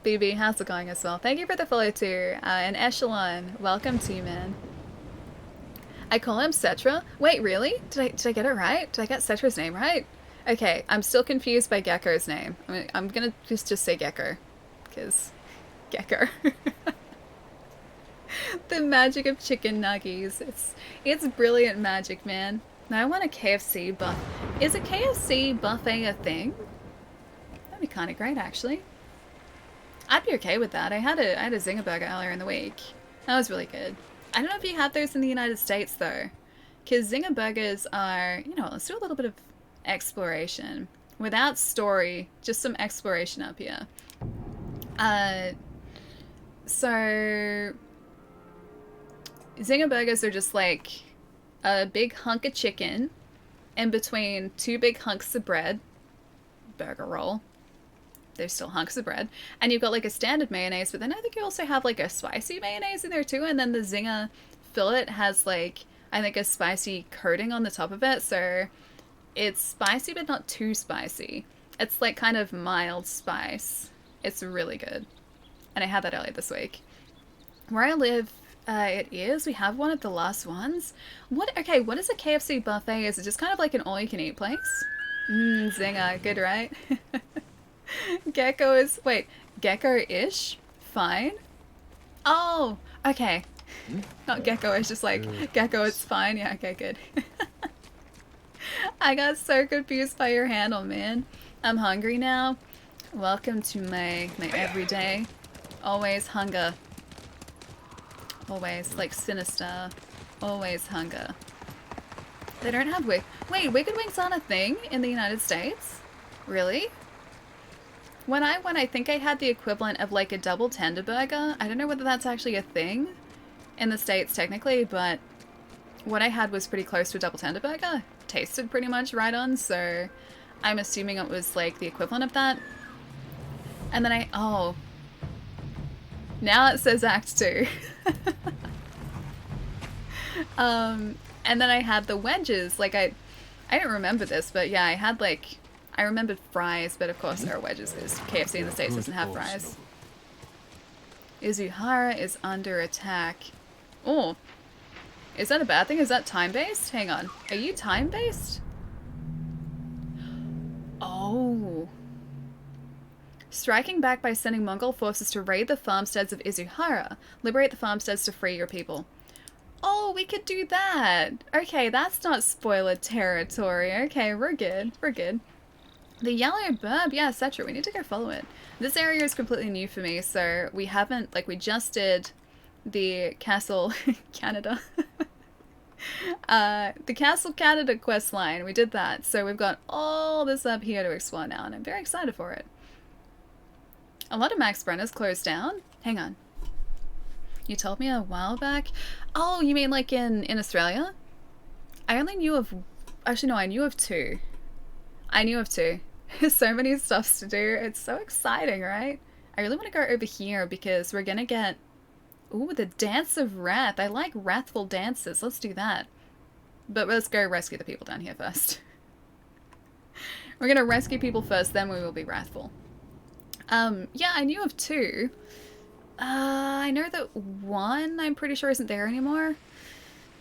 BB, how's it going as well? Thank you for the follow too. And Echelon, welcome to you, man. I call him Cetra. Wait, really? Did I get it right? Did I get Cetra's name right? Okay, I'm still confused by Gecko's name. I'm gonna just say Gecko, because Gecko. The magic of chicken nuggies. It's brilliant magic, man. Now I want a KFC buff. Is a KFC buffet a thing? That'd be kind of great, actually. I'd be okay with that. I had a Zinger burger earlier in the week. That was really good. I don't know if you have those in the United States though, because Zinger burgers are, you know, let's do a little bit of exploration without story, just some exploration up here. So Zinger burgers are just like a big hunk of chicken in between 2 big hunks of bread. Burger roll. They're still hunks of bread. And you've got like a standard mayonnaise, but then I think you also have like a spicy mayonnaise in there too. And then the Zinger fillet has like, I think a spicy coating on the top of it. So it's spicy, but not too spicy. It's like kind of mild spice. It's really good. And I had that earlier this week. Where I live, we have one of the last ones. Okay, what is a KFC buffet? Is it just kind of like an all-you-can-eat place? Zinger, good, right? Gecko-ish? Fine. Oh, okay. Not gecko-ish, just like, gecko, it's fine. Yeah, okay, good. I got so confused by your handle, man. I'm hungry now. Welcome to my everyday. Always hunger. Always, like sinister. Always hunger. They don't have Wait, Wicked Wings aren't a thing in the United States? Really? When I went, I think I had the equivalent of like a double tender burger. I don't know whether that's actually a thing in the States technically, but what I had was pretty close to a double tender burger. Tasted pretty much right on, so I'm assuming it was like the equivalent of that. And then oh. Now it says Act 2. And then I had the wedges. Like I don't remember this, but yeah, I remembered fries, but of course there are wedges because KFC in the States doesn't have fries. Izuhara is under attack. Oh, is that a bad thing? Is that time-based? Hang on. Are you time-based? Oh. Striking back by sending Mongol forces to raid the farmsteads of Izuhara. Liberate the farmsteads to free your people. Oh, we could do that. Okay, that's not spoiler territory. Okay, we're good. We're good. The yellow burb, yeah, Cetra, we need to go follow it. This area is completely new for me, so we haven't, like, we just did the Castle Canada. The Castle Canada quest line, we did that. So we've got all this up here to explore now, and I'm very excited for it. A lot of Max Brenner's closed down. Hang on. You told me a while back? Oh, you mean like in Australia? I only knew of... Actually, no, I knew of 2. I knew of two. So many stuffs to do. It's so exciting, right? I really want to go over here because we're gonna get... Ooh, the Dance of Wrath. I like wrathful dances. Let's do that. But let's go rescue the people down here first. We're gonna rescue people first, then we will be wrathful. Yeah, I knew of two. I know that one, I'm pretty sure, isn't there anymore.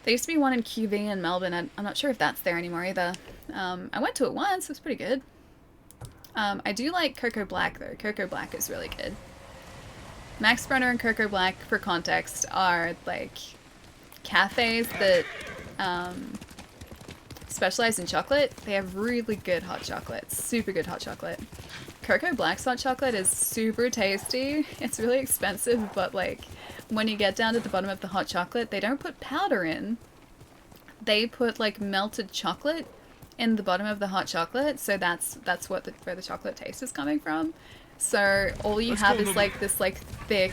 There used to be one in QV in Melbourne. I'm not sure if that's there anymore either. I went to it once. It was pretty good. I do like Cocoa Black, though. Cocoa Black is really good. Max Brenner and Cocoa Black, for context, are, like, cafes that specialize in chocolate. They have really good hot chocolate. Super good hot chocolate. Cocoa Black's hot chocolate is super tasty. It's really expensive, but, like, when you get down to the bottom of the hot chocolate, they don't put powder in. They put, like, melted chocolate in the bottom of the hot chocolate, so that's what where the chocolate taste is coming from. So all you have is like this like thick...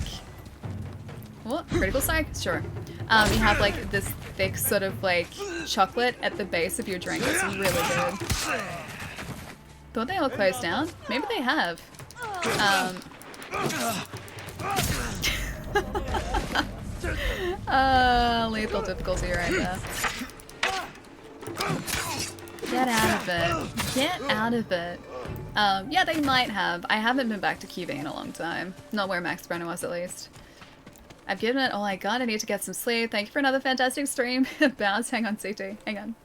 What? Critical strike? Sure. You have like this thick sort of like chocolate at the base of your drink. It's really good. Thought they all closed down? Maybe they have. Lethal difficulty right there. Get out of it. Get out of it. Yeah, they might have. I haven't been back to QV in a long time. Not where Max Brenner was, at least. I've given it all I got. I need to get some sleep. Thank you for another fantastic stream. Bounce. Hang on, CT. Hang on.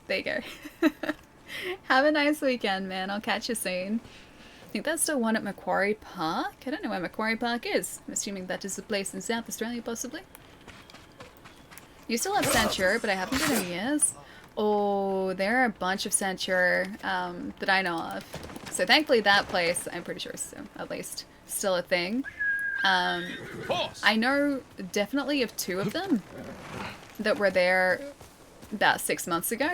There you go. Have a nice weekend, man. I'll catch you soon. I think there's still one at Macquarie Park. I don't know where Macquarie Park is. I'm assuming that is a place in South Australia, possibly. You still have Centura, but I haven't been in years. Oh, there are a bunch of Centura that I know of. So thankfully that place, I'm pretty sure is at least still a thing. I know definitely of two of them that were there about 6 months ago.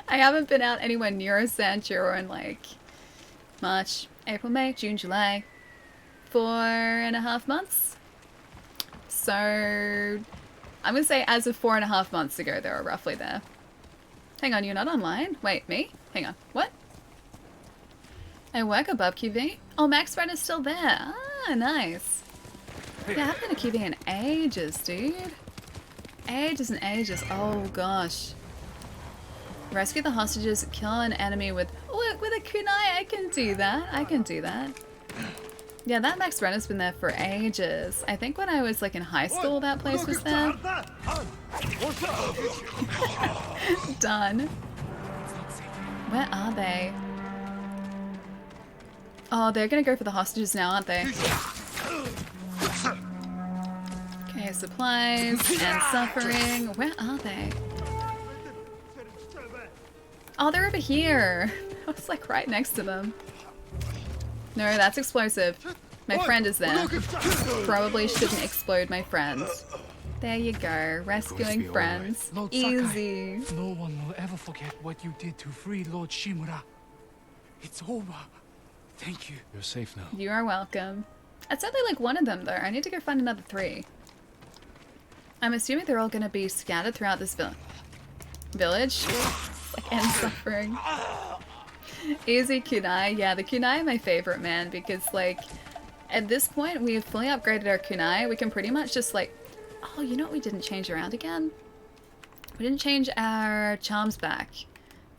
I haven't been out anywhere near a Centura in like March, April, May, June, July. 4.5 months. So I'm gonna say as of 4.5 months ago they were roughly there. Hang on, you're not online? Wait, me? Hang on. What? I work above QV? Oh, Max Red is still there. Ah, nice. Yeah, I haven't been to QV in ages, dude. Ages and ages. Oh, gosh. Rescue the hostages, kill an enemy with... Look, with a kunai, I can do that. I can do that. Yeah, that Max Brenner's been there for ages. I think when I was like in high school, that place was there. Done. Where are they? Oh, they're gonna go for the hostages now, aren't they? Okay, supplies and suffering. Where are they? Oh, they're over here. I was like right next to them. No, that's explosive. My friend is there. Probably shouldn't explode my friends. There you go. Rescuing friends. Lord Easy. Sakai, no one will ever forget what you did to free Lord Shimura. It's over. Thank you. You're safe now. You are welcome. I'd say they like one of them though. I need to go find another 3. I'm assuming they're all gonna be scattered throughout this village. Like end suffering. Easy kunai. Yeah, the kunai are my favorite, man, because like at this point we've fully upgraded our kunai. We can pretty much just like, oh, you know what we didn't change around again? We didn't change our charms back.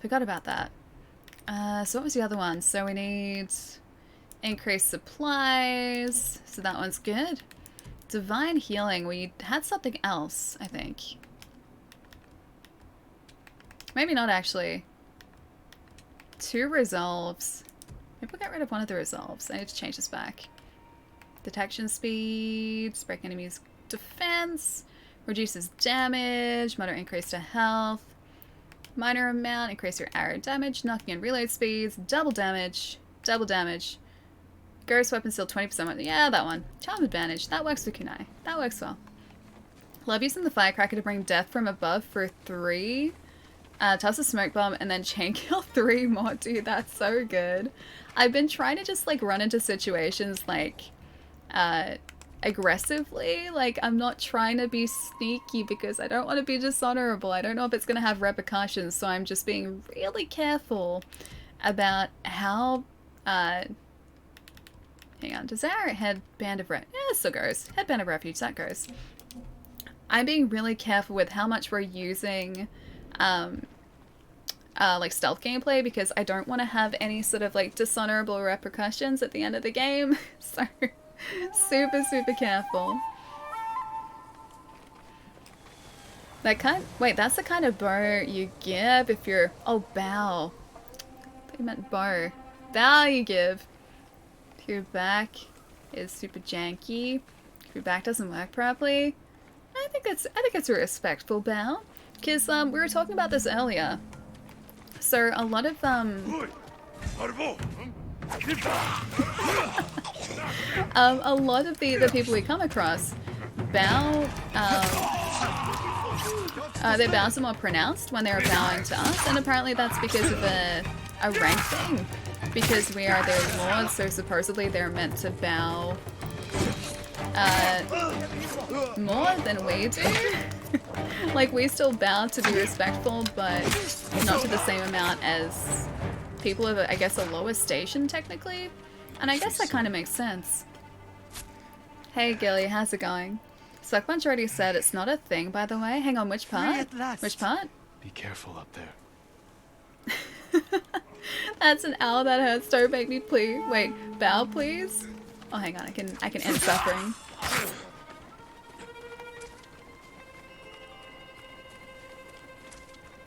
Forgot about that. So what was the other one? So we need increased supplies. So that one's good. Divine healing. We had something else, I think. Maybe not actually. 2 resolves. Maybe we'll get rid of one of the resolves. I need to change this back. Detection speed. Break enemies' defense. Reduces damage. Moderate increase to health. Minor amount. Increase your arrow damage. Knocking and reload speeds. Double damage. Double damage. Ghost weapon still 20%. Yeah, that one. Charm advantage. That works for kunai. That works well. Love using the firecracker to bring death from above for 3. Toss a smoke bomb and then chain kill 3 more. Dude, that's so good. I've been trying to just like run into situations like aggressively. Like, I'm not trying to be sneaky because I don't want to be dishonorable. I don't know if it's going to have repercussions, so I'm just being really careful about how, hang on, does our headband of refuge, yeah, it still goes. Headband of refuge, that goes. I'm being really careful with how much we're using, like stealth gameplay, because I don't want to have any sort of like dishonorable repercussions at the end of the game. So super careful. That kind, wait, that's the kind of bow you give if you're, oh, bow. I thought you meant bow. Bow you give if your back is super janky, if your back doesn't work properly. I think it's a respectful bow, because we were talking about this earlier. So a lot of a lot of the people we come across bow, their bows are more pronounced when they're bowing to us, and apparently that's because of a rank thing, because we are their lords, so supposedly they're meant to bow more than we do. Like, we still bow to be respectful, but not to the same amount as people of, I guess, a lower station, technically. And I guess that kind of makes sense. Hey, Gilly, how's it going? Suckpunch already said it's not a thing, by the way. Hang on, which part? Which part? Be careful up there. That's an owl that hurts. Don't make me please. Wait, bow, please? Oh, hang on, I can end suffering.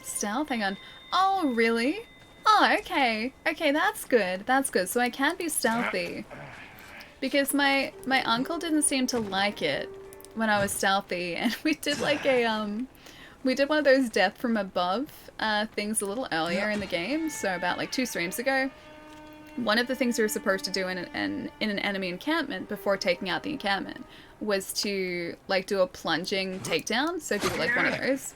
Stealth? Hang on. Oh, really? Oh, okay. Okay, that's good. That's good. So I can be stealthy. Because my uncle didn't seem to like it when I was stealthy, and we did like a, we did one of those death from above things a little earlier in the game, so about like 2 streams ago. One of the things we were supposed to do in an enemy encampment before taking out the encampment was to like do a plunging takedown, so do like one of those.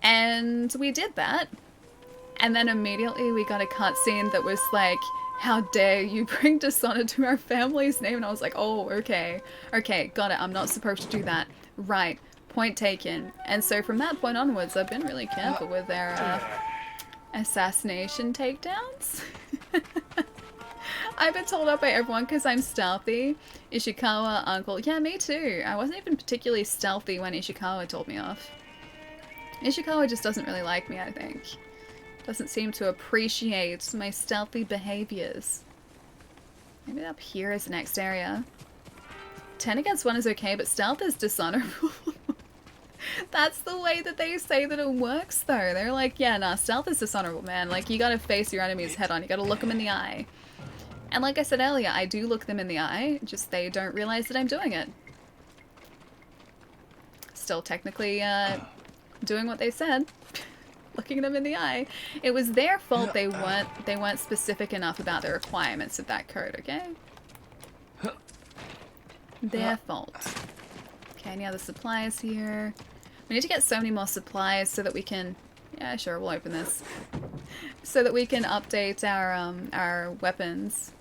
And we did that, and then immediately we got a cutscene that was like, how dare you bring dishonor to our family's name, and I was like, oh, okay, got it, I'm not supposed to do that, right, point taken. And so from that point onwards, I've been really careful with their assassination takedowns. I've been told off by everyone because I'm stealthy. Ishikawa, uncle, yeah, me too. I wasn't even particularly stealthy when Ishikawa told me off. Ishikawa just doesn't really like me, I think. Doesn't seem to appreciate my stealthy behaviors. Maybe up here is the next area. 10 against 1 is okay, but stealth is dishonorable. That's the way that they say that it works, though. They're like, yeah, nah, stealth is dishonorable, man. Like, you gotta face your enemies head on. You gotta look them in the eye. And like I said earlier, I do look them in the eye, just they don't realize that I'm doing it. Still technically, doing what they said. Looking them in the eye. It was their fault they weren't specific enough about the requirements of that code, okay? Their fault. Okay, any other supplies here? We need to get so many more supplies so that we can... Yeah, sure, we'll open this. So that we can update our weapons.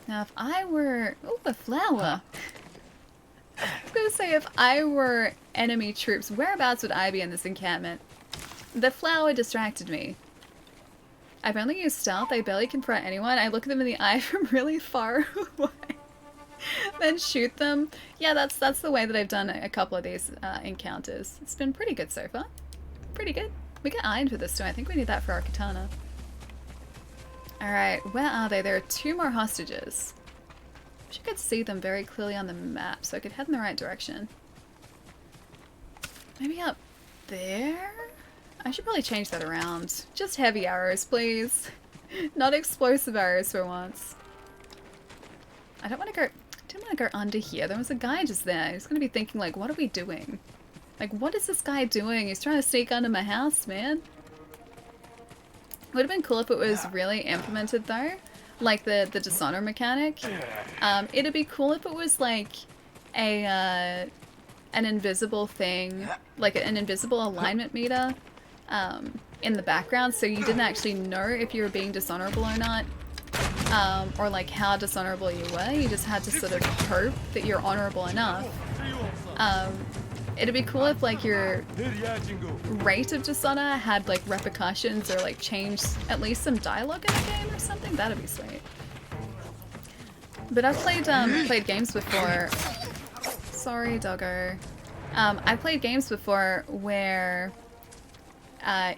Now, if I were... Ooh, a flower! I was gonna say, if I were enemy troops, whereabouts would I be in this encampment? The flower distracted me. I've only used stealth. I barely confront anyone. I look them in the eye from really far away. Then shoot them. Yeah, that's the way that I've done a couple of these encounters. It's been pretty good so far. Pretty good. We get iron for this too. I think we need that for our katana. Alright, where are they? There are 2 more hostages. Wish I could see them very clearly on the map so I could head in the right direction. Maybe up there? I should probably change that around. Just heavy arrows, please. Not explosive arrows for once. I don't want to go under here. There was a guy just there. He's gonna be thinking like, what are we doing? Like, what is this guy doing? He's trying to sneak under my house, man. Would have been cool if it was really implemented though. Like the dishonor mechanic. It'd be cool if it was like an invisible thing, like an invisible alignment meter in the background, so you didn't actually know if you were being dishonorable or not. or like how dishonorable you were. You just had to sort of hope that you're honorable enough. It'd be cool if like your rate of dishonor had like repercussions or like changed at least some dialogue in the game or something. That'd be sweet. But I've played games before. Sorry, doggo. I played games before where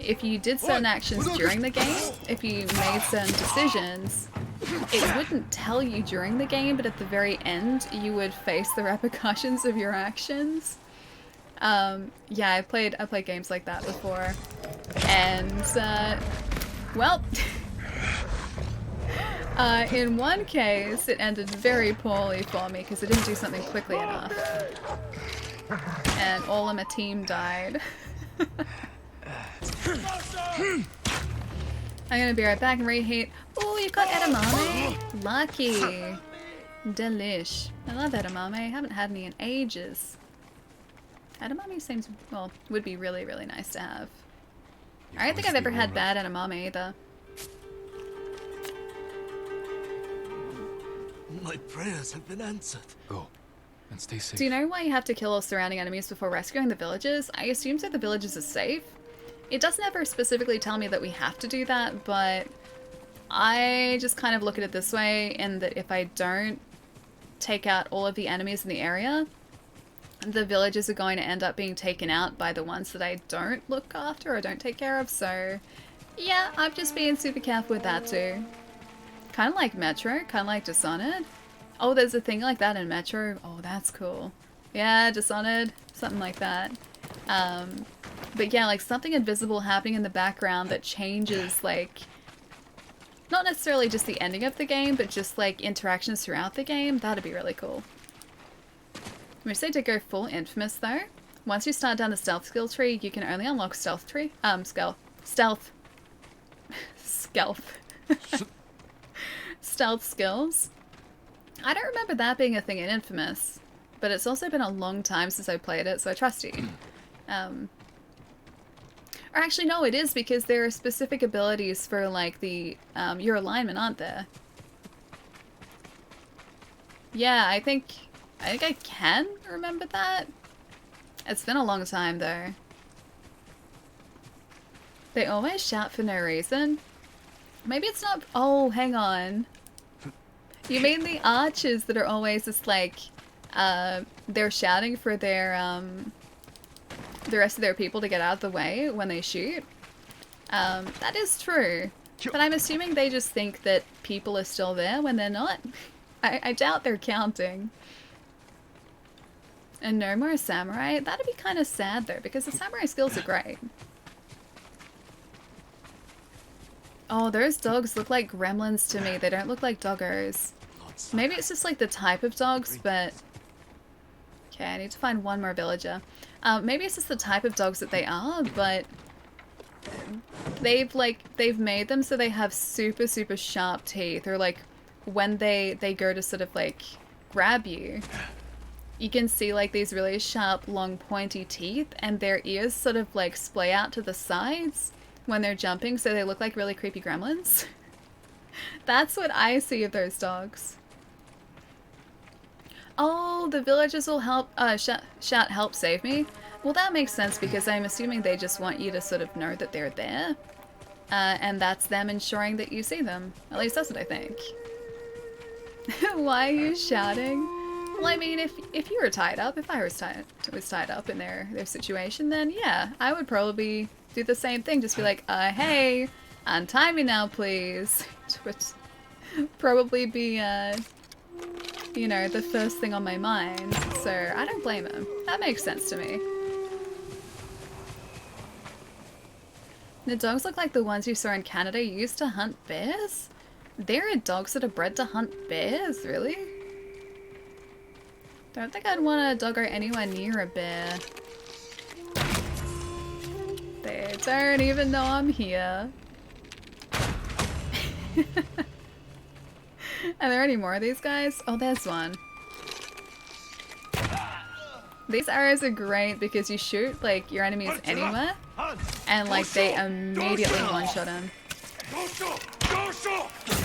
if you did certain actions during the game, if you made certain decisions, it wouldn't tell you during the game, but at the very end, you would face the repercussions of your actions. Yeah, I played games like that before, and well, in one case, it ended very poorly for me because I didn't do something quickly enough, and all of my team died. I'm gonna be right back and reheat. Oh, you got edamame! Lucky! Delish. I love edamame. I haven't had any in ages. Edamame seems, well, would be really, really nice to have. I don't think I've ever had bad edamame either. My prayers have been answered. Go. And stay safe. Do you know why you have to kill all surrounding enemies before rescuing the villages? I assume so the villages are safe. It doesn't ever specifically tell me that we have to do that, but I just kind of look at it this way, in that if I don't take out all of the enemies in the area, the villages are going to end up being taken out by the ones that I don't look after or don't take care of, so yeah, I'm just being super careful with that too. Kind of like Metro, kind of like Dishonored. Oh, there's a thing like that in Metro. Oh, that's cool. Yeah, Dishonored, something like that. But yeah, like something invisible happening in the background that changes, like, not necessarily just the ending of the game, but just like interactions throughout the game. That'd be really cool. We say to go full Infamous though. Once you start down the stealth skill tree, you can only unlock stealth tree. Stealth. Stealth skills. I don't remember that being a thing in Infamous, but it's also been a long time since I played it, so I trust you. Or actually, no, it is, because there are specific abilities for, like, the, your alignment, aren't there? Yeah, I think I can remember that. It's been a long time, though. They always shout for no reason. Maybe it's not— oh, hang on. You mean the archers that are always just, like, they're shouting for their, the rest of their people to get out of the way when they shoot? That is true. But I'm assuming they just think that people are still there when they're not. I doubt they're counting. And no more samurai? That'd be kind of sad though, because the samurai skills are great. Oh, those dogs look like gremlins to me. They don't look like doggos. Maybe it's just like the type of dogs, but... okay, I need to find one more villager. Maybe it's just the type of dogs that they are, but... they've made them so they have super, super sharp teeth, or like, when they go to sort of like grab you, you can see like these really sharp, long, pointy teeth, and their ears sort of like splay out to the sides when they're jumping, so they look like really creepy gremlins. That's what I see of those dogs. Oh, the villagers will help, shout help save me. Well, that makes sense, because I'm assuming they just want you to sort of know that they're there. And that's them ensuring that you see them. At least that's what I think. Why are you shouting? Well, I mean, if you were tied up, if I was tied up in their situation, then yeah, I would probably do the same thing. Just be like, hey, untie me now, please. Which probably be, you know, the first thing on my mind. So I don't blame him. That makes sense to me. The dogs look like the ones you saw in Canada used to hunt bears? There are dogs that are bred to hunt bears, really? Don't think I'd want a doggo anywhere near a bear. They don't even know I'm here. Are there any more of these guys? Oh, there's one. These arrows are great because you shoot like your enemies anywhere, and like they immediately one-shot them.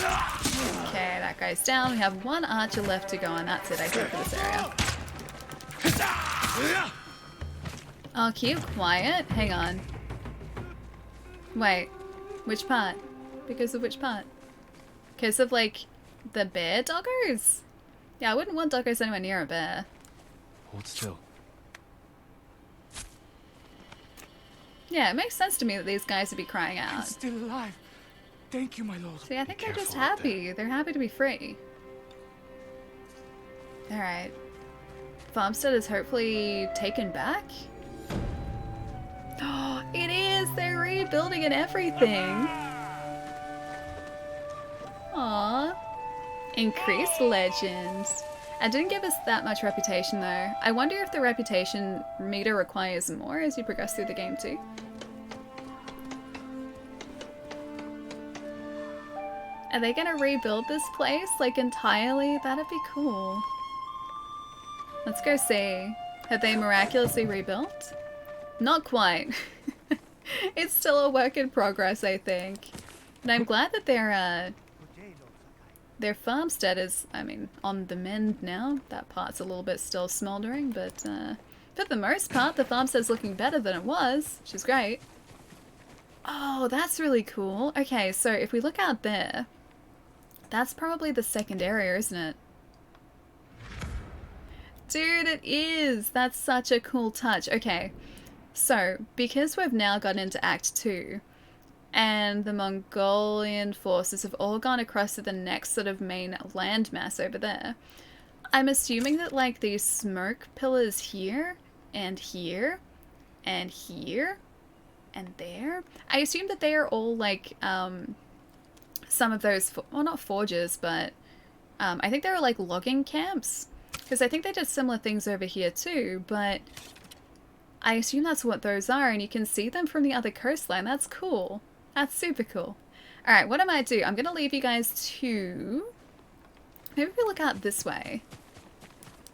Okay, that guy's down. We have one archer left to go, and that's it, I think, for this area. I'll keep quiet. Hang on. Wait. Which part? Because of which part? Because of, like, the bear doggos? Yeah, I wouldn't want doggos anywhere near a bear. Hold still. Yeah, it makes sense to me that these guys would be crying out. I'm still alive. Thank you, my lord. See, I think they're just happy. They're happy to be free. Alright. Farmstead is hopefully taken back? Oh, it is! They're rebuilding and everything! Aww. Increased legends. It didn't give us that much reputation though. I wonder if the reputation meter requires more as you progress through the game too. Are they gonna rebuild this place, like, entirely? That'd be cool. Let's go see. Have they miraculously rebuilt? Not quite. It's still a work in progress, I think. But I'm glad that their farmstead is, I mean, on the mend now. That part's a little bit still smoldering, but for the most part, the farmstead's looking better than it was, which is great. Oh, that's really cool. Okay, so if we look out there, that's probably the second area, isn't it? Dude, it is! That's such a cool touch. Okay, so because we've now gotten into Act 2, and the Mongolian forces have all gone across to the next sort of main landmass over there, I'm assuming that, like, these smoke pillars here, and here, and here, and there, I assume that they are all, like, some of those, well, not forges, but I think they were like logging camps, because I think they did similar things over here too, but I assume that's what those are, and you can see them from the other coastline. That's cool. That's super cool. Alright, what I might do, I'm going to leave you guys to... Maybe we look out this way.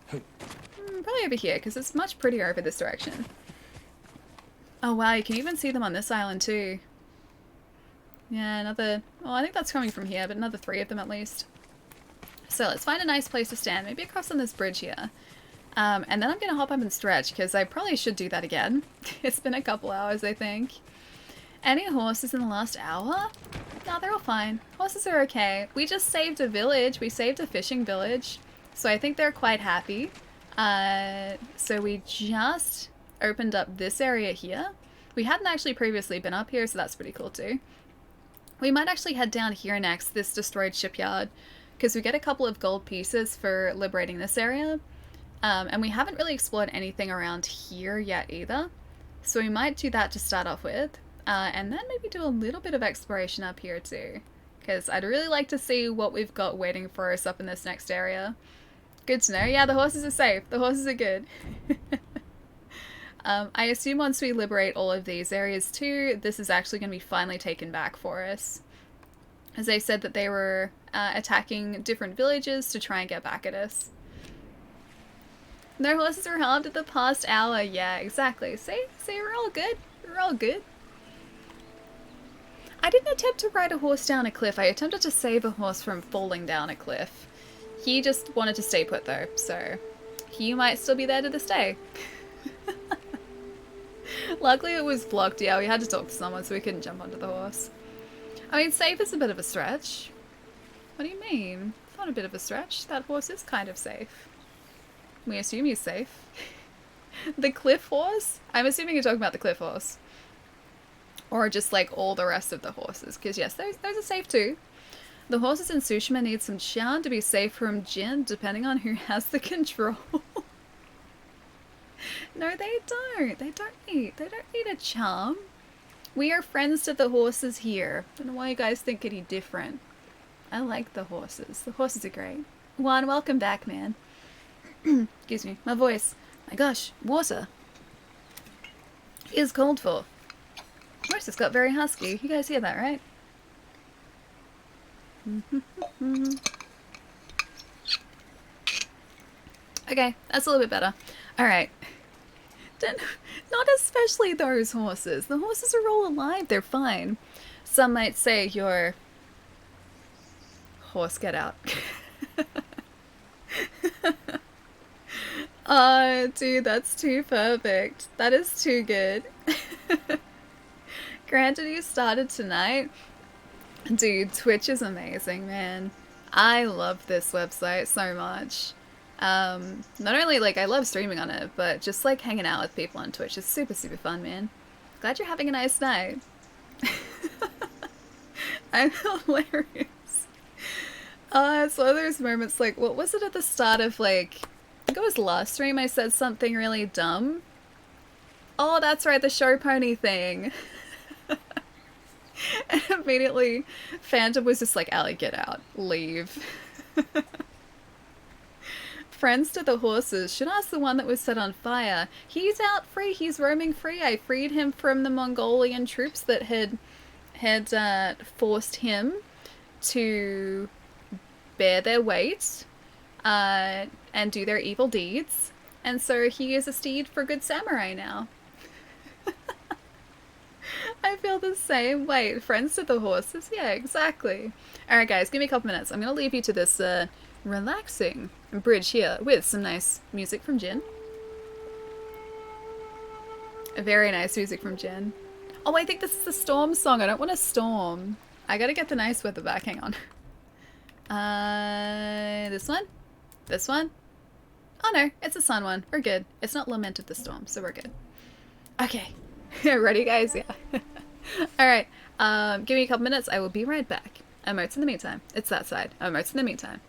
Probably over here, because it's much prettier over this direction. Oh wow, you can even see them on this island too. Yeah, another... Oh, I think that's coming from here, but another 3 of them at least. So let's find a nice place to stand, maybe across on this bridge here. And then I'm going to hop up and stretch, because I probably should do that again. It's been a couple hours, I think. Any horses in the last hour? No, they're all fine. Horses are okay. We just saved a village. We saved a fishing village. So I think they're quite happy. So we just opened up this area here. We hadn't actually previously been up here, so that's pretty cool too. We might actually head down here next, this destroyed shipyard, because we get a couple of gold pieces for liberating this area. And we haven't really explored anything around here yet either. So we might do that to start off with. And then maybe do a little bit of exploration up here too. Because I'd really like to see what we've got waiting for us up in this next area. Good to know. Yeah, the horses are safe. The horses are good. I assume once we liberate all of these areas too, this is actually going to be finally taken back for us. As they said that they were attacking different villages to try and get back at us. No horses were harmed in the past hour. Yeah, exactly. See, we're all good. We're all good. I didn't attempt to ride a horse down a cliff. I attempted to save a horse from falling down a cliff. He just wanted to stay put though, so he might still be there to this day. Luckily it was blocked, yeah, we had to talk to someone so we couldn't jump onto the horse. I mean, safe is a bit of a stretch. What do you mean? It's not a bit of a stretch. That horse is kind of safe. We assume he's safe. The cliff horse? I'm assuming you're talking about the cliff horse. Or just like all the rest of the horses, because yes, those are safe too. The horses in Tsushima need some charm to be safe from Jin, depending on who has the control. No, they don't. They don't need a charm. We are friends to the horses here. I don't know why you guys think any different. I like the horses. The horses are great. Juan, welcome back, man. Excuse me, my voice. My gosh, water is called for. Voice has got very husky. You guys hear that, right? Okay, that's a little bit better. Alright. Not especially those horses. The horses are all alive. They're fine. Some might say you're Horse, get out. Dude, that's too perfect. That is too good. Granted, you started tonight. Dude, Twitch is amazing, man. I love this website so much. Not only, like, I love streaming on it, but just, like, hanging out with people on Twitch is super, super fun, man. Glad you're having a nice night. I'm hilarious. It's one of those moments, like, what was it at the start of, like, I think it was last stream I said something really dumb? Oh, that's right, the show pony thing. And immediately, Phantom was just like, Allie, get out. Leave. Friends to the horses. Should ask the one that was set on fire. He's out free. He's roaming free. I freed him from the Mongolian troops that had forced him to bear their weight and do their evil deeds. And so he is a steed for good samurai now. I feel the same. Wait, friends to the horses? Yeah, exactly. Alright guys, give me a couple minutes. I'm gonna leave you to this relaxing bridge here with some nice music from Jin. Very nice music from Jin. Oh, I think this is the storm song. I don't want to storm. I gotta get the nice weather back. Hang on. This one? This one? Oh no, it's a sun one. We're good. It's not Lament of the Storm, so we're good. Okay. Ready, guys? Yeah. Alright. Give me a couple minutes. I will be right back. Emotes in the meantime. It's that side. Emotes in the meantime.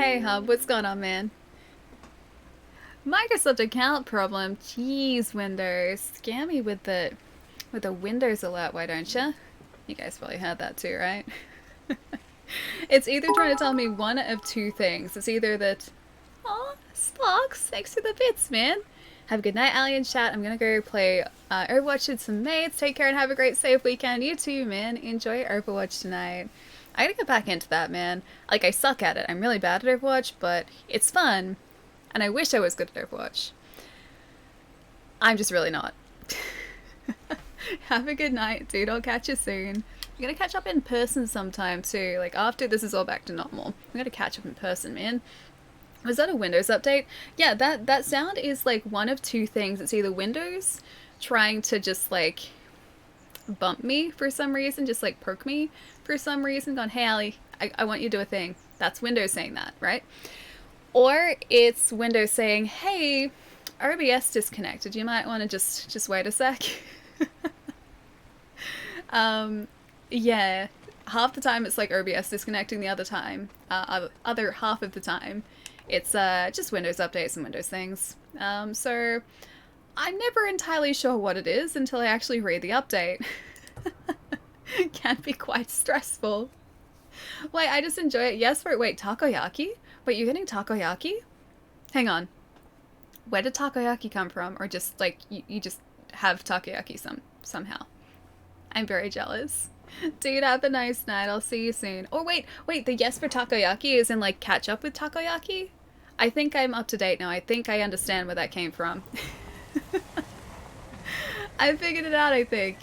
Hey Hub, what's going on, man? Microsoft account problem. Jeez, Windows. Scam me with the Windows alert, why don't you? You guys probably heard that too, right? It's either trying to tell me one of two things. It's either that, oh, Sparks, thanks for the bits, man. Have a good night, Alien Chat. I'm gonna go play Overwatch with some mates. Take care and have a great, safe weekend. You too, man. Enjoy Overwatch tonight. I gotta get back into that, man. Like, I suck at it. I'm really bad at Overwatch, but it's fun. And I wish I was good at Overwatch. I'm just really not. Have a good night, dude. I'll catch you soon. I'm gonna catch up in person sometime too. Like, after this is all back to normal, I'm gonna catch up in person, man. Was that a Windows update? Yeah, that sound is like one of two things. It's either Windows trying to just like bump me for some reason, just like poke me for some reason, going, hey Allie, I want you to do a thing. That's Windows saying that, right? Or it's Windows saying, hey, OBS disconnected. You might want to just wait a sec. Yeah, half the time it's like OBS disconnecting, the other time, other half of the time, it's just Windows updates and Windows things. So I'm never entirely sure what it is until I actually read the update. It can be quite stressful. Wait, I just enjoy it. Yes, wait, takoyaki? Wait, you're getting takoyaki? Hang on. Where did takoyaki come from? Or just, like, you just have takoyaki somehow? I'm very jealous. Dude, have a nice night. I'll see you soon. Oh, wait, the yes for takoyaki is in, like, catch up with takoyaki? I think I'm up to date now. I think I understand where that came from. I figured it out, I think.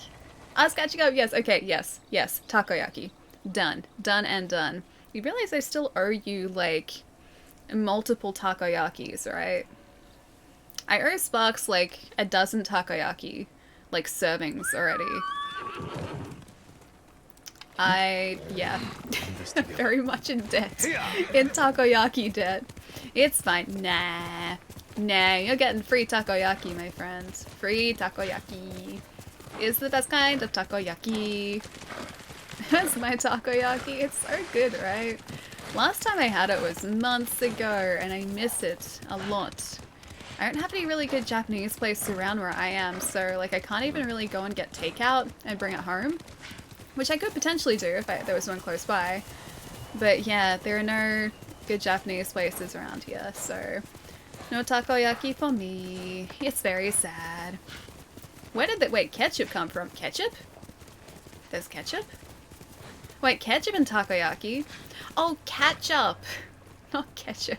I was catching up. Yes, okay, yes. Takoyaki. Done and done. You realize I still owe you, like, multiple takoyakis, right? I owe Sparks, like, a dozen takoyaki, like, servings already. Yeah, very much in debt. In takoyaki debt. It's fine. Nah, you're getting free takoyaki, my friends. Free takoyaki is the best kind of takoyaki. That's my takoyaki. It's so good, right? Last time I had it was months ago, and I miss it a lot. I don't have any really good Japanese places around where I am, so like I can't even really go and get takeout and bring it home. Which I could potentially do if there was one close by. But yeah, there are no good Japanese places around here, so no takoyaki for me. It's very sad. Where did that, wait, ketchup come from? Ketchup? There's ketchup? Wait, ketchup and takoyaki? Oh, ketchup! Not ketchup.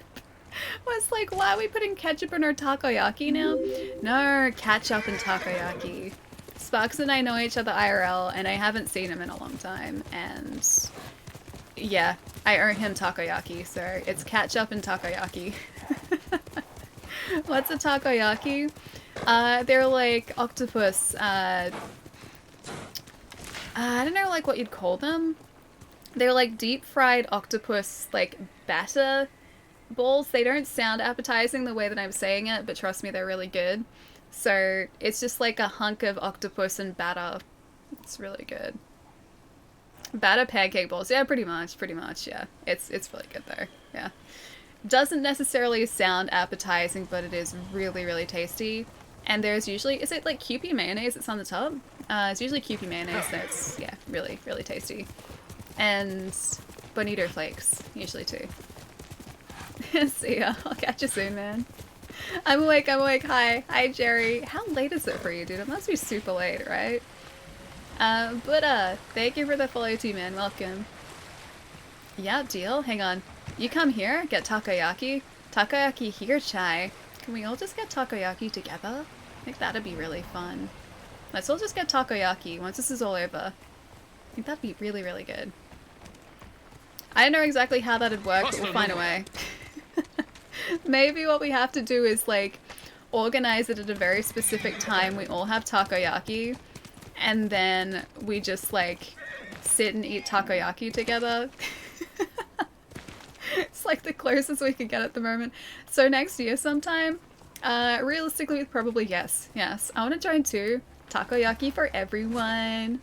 I was like, why are we putting ketchup in our takoyaki now? No, ketchup and takoyaki. Sparks and I know each other IRL, and I haven't seen him in a long time, and yeah, I owe him takoyaki, so it's ketchup and takoyaki. What's a takoyaki? They're like octopus, I don't know like what you'd call them. They're like deep fried octopus like batter balls. They don't sound appetizing the way that I'm saying it, but trust me, they're really good. So it's just like a hunk of octopus and batter. It's really good. Batter pancake balls. Yeah, pretty much, yeah. It's really good though. Yeah. Doesn't necessarily sound appetizing, but it is really, really tasty. And there's usually, is it like Kewpie mayonnaise that's on the top? It's usually Kewpie mayonnaise that's, yeah, really, really tasty. And bonito flakes, usually too. See ya. I'll catch you soon, man. I'm awake. Hi, Jerry. How late is it for you, dude? It must be super late, right? Thank you for the follow too, man. Welcome. Yeah, deal. Hang on. You come here, get takoyaki. Takoyaki here, chai. Can we all just get takoyaki together? I think that'd be really fun. Let's all just get takoyaki once this is all over. I think that'd be really, really good. I don't know exactly how that'd work, but we'll find a way. Maybe what we have to do is like organize it at a very specific time. We all have takoyaki, and then we just like sit and eat takoyaki together. It's like the closest we could get at the moment. So next year sometime, realistically probably yes. I want to join too. Takoyaki for everyone.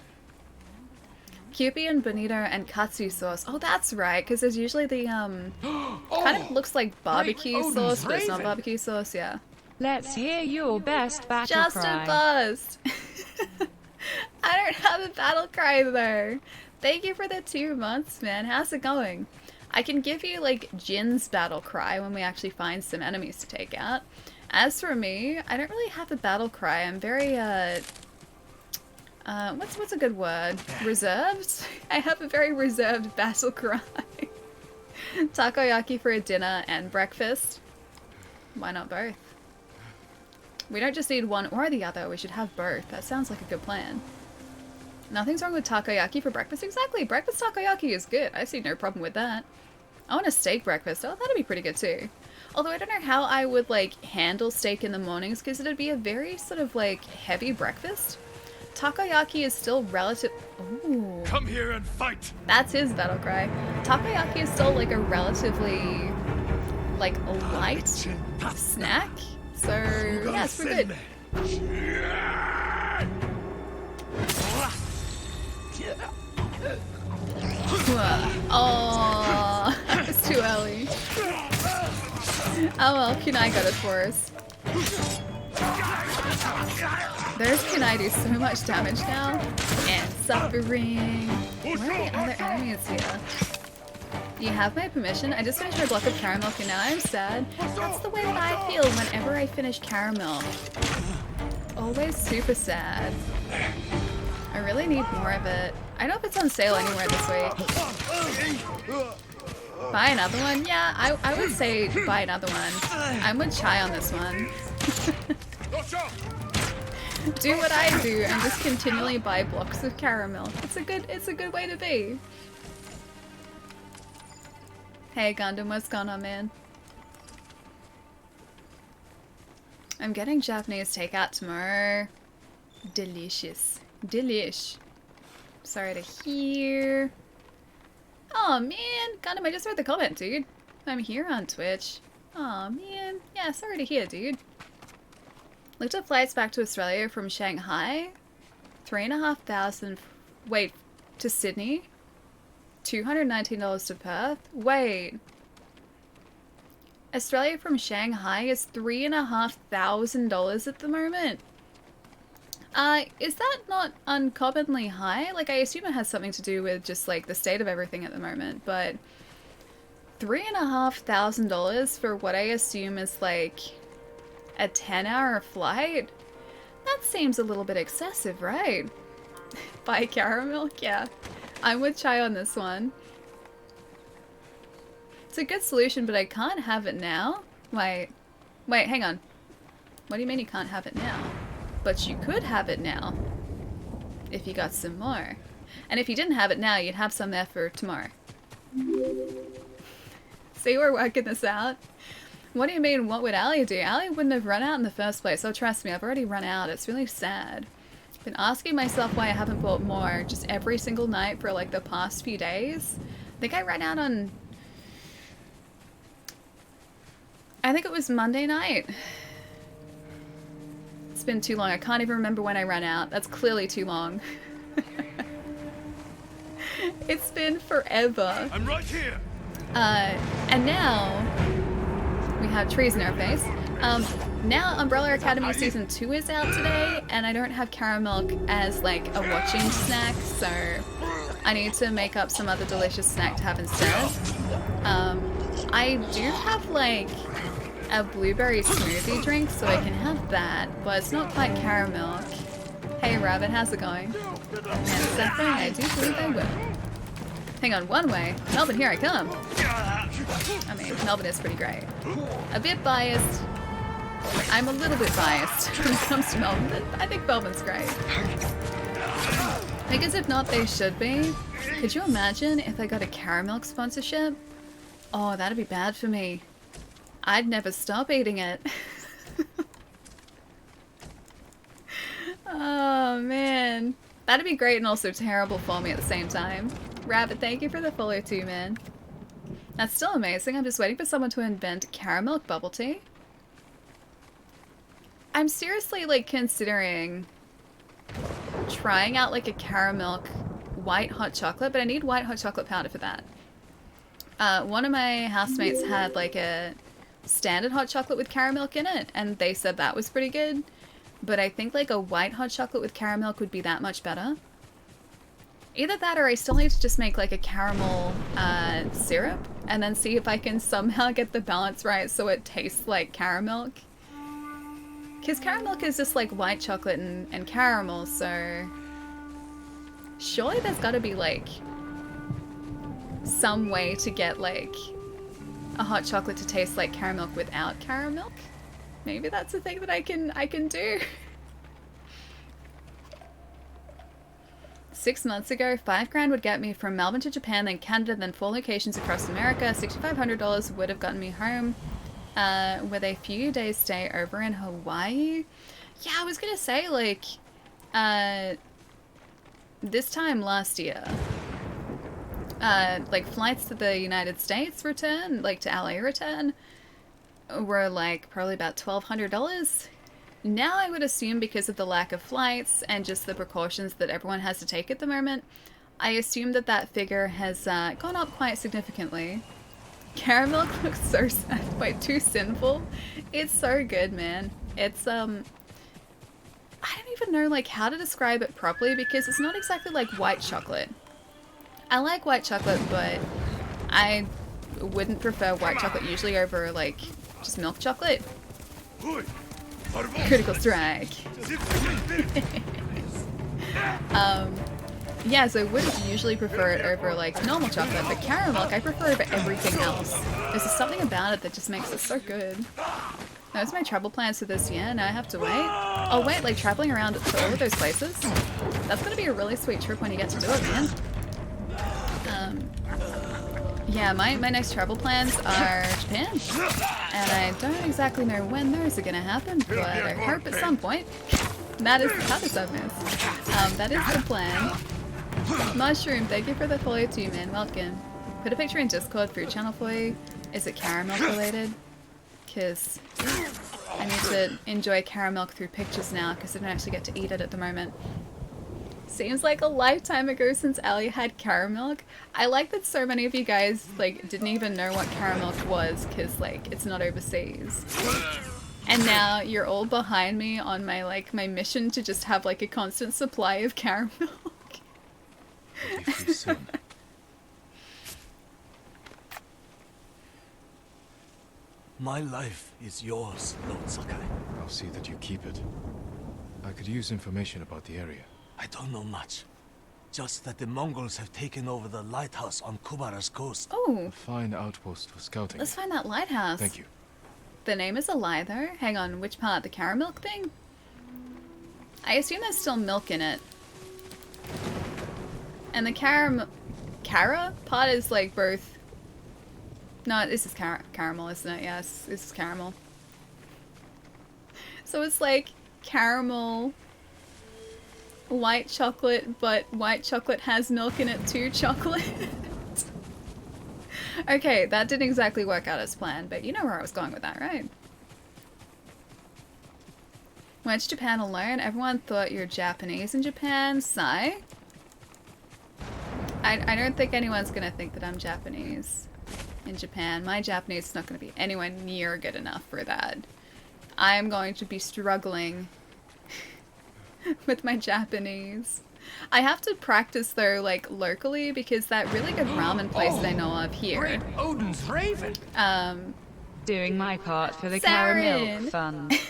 Kewpie and bonito and katsu sauce. Oh, that's right, because there's usually the, kind of looks like barbecue sauce, but it's not barbecue sauce, yeah. Let's hear your best battle Just cry. a bust! I don't have a battle cry, though. Thank you for the 2 months, man. How's it going? I can give you, like, Jin's battle cry when we actually find some enemies to take out. As for me, I don't really have a battle cry. I'm very, what's a good word? Reserved? I have a very reserved battle cry. Takoyaki for a dinner and breakfast. Why not both? We don't just need one or the other, we should have both. That sounds like a good plan. Nothing's wrong with takoyaki for breakfast. Exactly, breakfast takoyaki is good. I see no problem with that. I want a steak breakfast. Oh, that'd be pretty good too. Although I don't know how I would, like, handle steak in the mornings, because it'd be a very sort of, like, heavy breakfast. Takoyaki is still relative. Ooh. Come here and fight. That's his battle cry. Takoyaki is still, like, a relatively, like, light snack. So, yes, we're good. Oh, it's too early. Oh well, Kunai got it for us. Those Kunai do so much damage now. And suffering. Where are the other enemies here? You have my permission? I just finished my block of caramel and now I'm sad. That's the way that I feel whenever I finish caramel. Always super sad. I really need more of it. I don't know if it's on sale anywhere this week. Buy another one? Yeah, I would say buy another one. I'm with Chai on this one. Do what I do and just continually buy blocks of caramel. It's a good way to be. Hey Gundam, what's going on, man? I'm getting Japanese takeout tomorrow. Delicious. Delish. Sorry to hear. Oh man, Gundam, I just read the comment, dude. I'm here on Twitch. Oh man, yeah, sorry to hear, dude. Looked up flights back to Australia from Shanghai. 3,500. Wait, to Sydney. $219 to Perth. Wait. Australia from Shanghai is $3,500 at the moment. Is that not uncommonly high? Like, I assume it has something to do with just, like, the state of everything at the moment, but $3,500 for what I assume is, like, a 10-hour flight? That seems a little bit excessive, right? Buy caramel? Yeah. I'm with Chai on this one. It's a good solution, but I can't have it now. Wait, hang on. What do you mean you can't have it now? But you could have it now. If you got some more. And if you didn't have it now, you'd have some there for tomorrow. See, we're working this out. What do you mean, what would Ali do? Ali wouldn't have run out in the first place. Oh, trust me, I've already run out. It's really sad. I've been asking myself why I haven't bought more just every single night for like the past few days. I think I ran out on... I think it was Monday night. It's been too long. I can't even remember when I ran out. That's clearly too long. It's been forever. I'm right here. And now we have trees in our face. Now Umbrella Academy Season 2 is out today, and I don't have caramel as like a watching snack, so I need to make up some other delicious snack to have instead. I do have like a blueberry smoothie drink, so I can have that, but it's not quite caramel. Hey Rabbit, how's it going? And Saffron, I do believe I will. Hang on, one way. Melbourne, here I come. I mean, Melbourne is pretty great. A bit biased. I'm a little bit biased when it comes to Melbourne, but I think Melbourne's great. Because if not, they should be. Could you imagine if I got a caramel sponsorship? Oh, that'd be bad for me. I'd never stop eating it. Oh, man. That'd be great and also terrible for me at the same time. Rabbit, thank you for the follow too, man. That's still amazing. I'm just waiting for someone to invent caramel bubble tea. I'm seriously, like, considering trying out, like, a caramel white hot chocolate, but I need white hot chocolate powder for that. One of my housemates had like a standard hot chocolate with caramel in it, and they said that was pretty good. But I think like a white hot chocolate with caramel would be that much better. Either that or I still need to just make like a caramel syrup and then see if I can somehow get the balance right so it tastes like caramel. Because caramel is just like white chocolate and caramel, so surely there's gotta be like some way to get like a hot chocolate to taste like caramel without caramel. Maybe that's a thing that I can do. 6 months ago, $5 would get me from Melbourne to Japan, then Canada, then 4 locations across America. $6,500 would have gotten me home with a few days stay over in Hawaii. Yeah, I was gonna say, like, this time last year, like, flights to the United States return, like, to LA return, were, like, probably about $1,200. Now I would assume because of the lack of flights and just the precautions that everyone has to take at the moment, I assume that that figure has gone up quite significantly. Caramel looks so sad. Wait, too sinful? It's so good, man. It's, I don't even know, like, how to describe it properly because it's not exactly like white chocolate. I like white chocolate, but I wouldn't prefer white chocolate usually over, like, just milk chocolate. Critical strike. Yeah, so I wouldn't usually prefer it over like normal chocolate, but caramel, I prefer it over everything else. There's just something about it that just makes it so good. Those are my travel plans for this year. Now I have to wait. Oh wait, like traveling around to all of those places? That's gonna be a really sweet trip when you get to do it, man. Yeah, my next travel plans are Japan. And I don't exactly know when those are gonna happen, but I hope at some point. That is how does that miss? That is the plan. Mushroom, thank you for the follow too, man. Welcome. Put a picture in Discord for your channel for you. Is it caramel related? Because I need to enjoy caramel through pictures now because I don't actually get to eat it at the moment. Seems like a lifetime ago since Ali had caramel. I like that so many of you guys like didn't even know what caramel was because like it's not overseas. And now you're all behind me on my like my mission to just have like a constant supply of caramel. Soon. My life is yours, Lord Sakai. I'll see that you keep it. I could use information about the area. I don't know much. Just that the Mongols have taken over the lighthouse on Kubara's coast. Oh. A fine outpost for scouting. Let's find that lighthouse. Thank you. The name is a lie though. Hang on, which part? The caramel thing? I assume there's still milk in it. And the cara part is like both. No, this is caramel, isn't it? Yes, this is caramel. So it's like caramel, white chocolate, but white chocolate has milk in it too, chocolate. Okay, that didn't exactly work out as planned, but you know where I was going with that, right? Went to Japan alone. Everyone thought you're Japanese in Japan. Sigh. I don't think anyone's gonna think that I'm Japanese in Japan. My Japanese is not gonna be anywhere near good enough for that. I'm going to be struggling with my Japanese. I have to practice though, like locally, because that really good ramen place that I know of here. Great Odin's Raven. Doing my part for the Saren. caramel fund.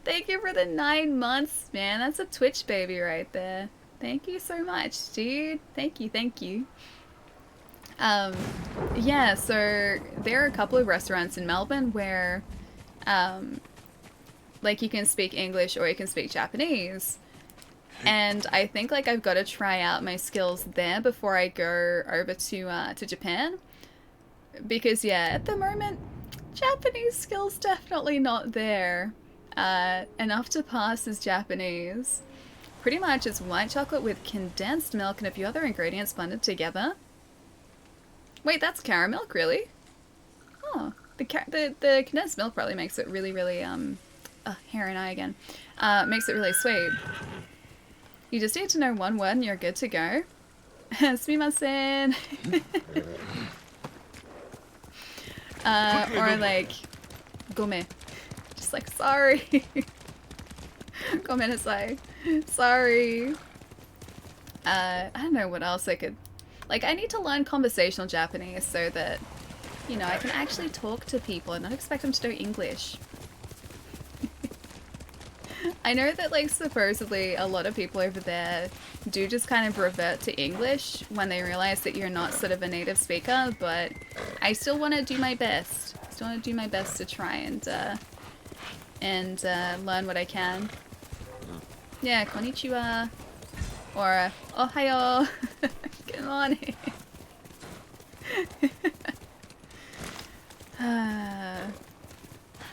Thank you for the 9 months, man. That's a Twitch baby right there. Thank you so much, dude. Thank you, thank you. Yeah, so there are a couple of restaurants in Melbourne where, like you can speak English or you can speak Japanese. And I think like I've got to try out my skills there before I go over to Japan. Because yeah, at the moment, Japanese skills definitely not there. Enough to pass as Japanese. Pretty much it's white chocolate with condensed milk and a few other ingredients blended together. Wait, that's caramel, really? Oh, the condensed milk probably makes it really, really, hair and eye again. Makes it really sweet. You just need to know one word and you're good to go. Sumimasen. Or like, gome. Just like, sorry. Gomenasai. Sorry. I don't know what else I could... Like, I need to learn conversational Japanese so that, you know, I can actually talk to people and not expect them to know English. I know that, like, supposedly a lot of people over there do just kind of revert to English when they realize that you're not sort of a native speaker, but I still want to do my best. I still want to do my best to try and learn what I can. Yeah, konnichiwa. Or, ohayo. Good morning.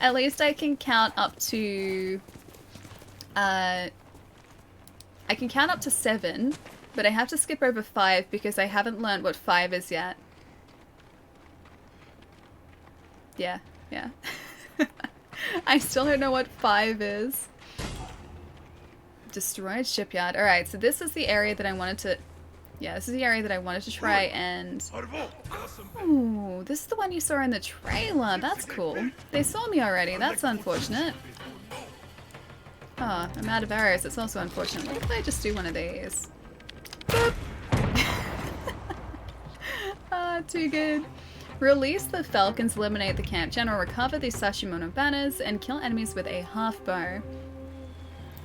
At least I can count up to... I can count up to 7, but I have to skip over 5 because I haven't learned what 5 is yet. Yeah, yeah. I still don't know what 5 is. Destroyed shipyard. Alright, so this is the area that I wanted to... Yeah, this is the area that I wanted to try and... Ooh, this is the one you saw in the trailer. That's cool. They saw me already. That's unfortunate. Oh, I'm out of arrows. It's also unfortunate. What if I just do one of these? Boop. Ah, too good. Release the falcons, eliminate the camp general, recover the Sashimono banners, and kill enemies with a half bow.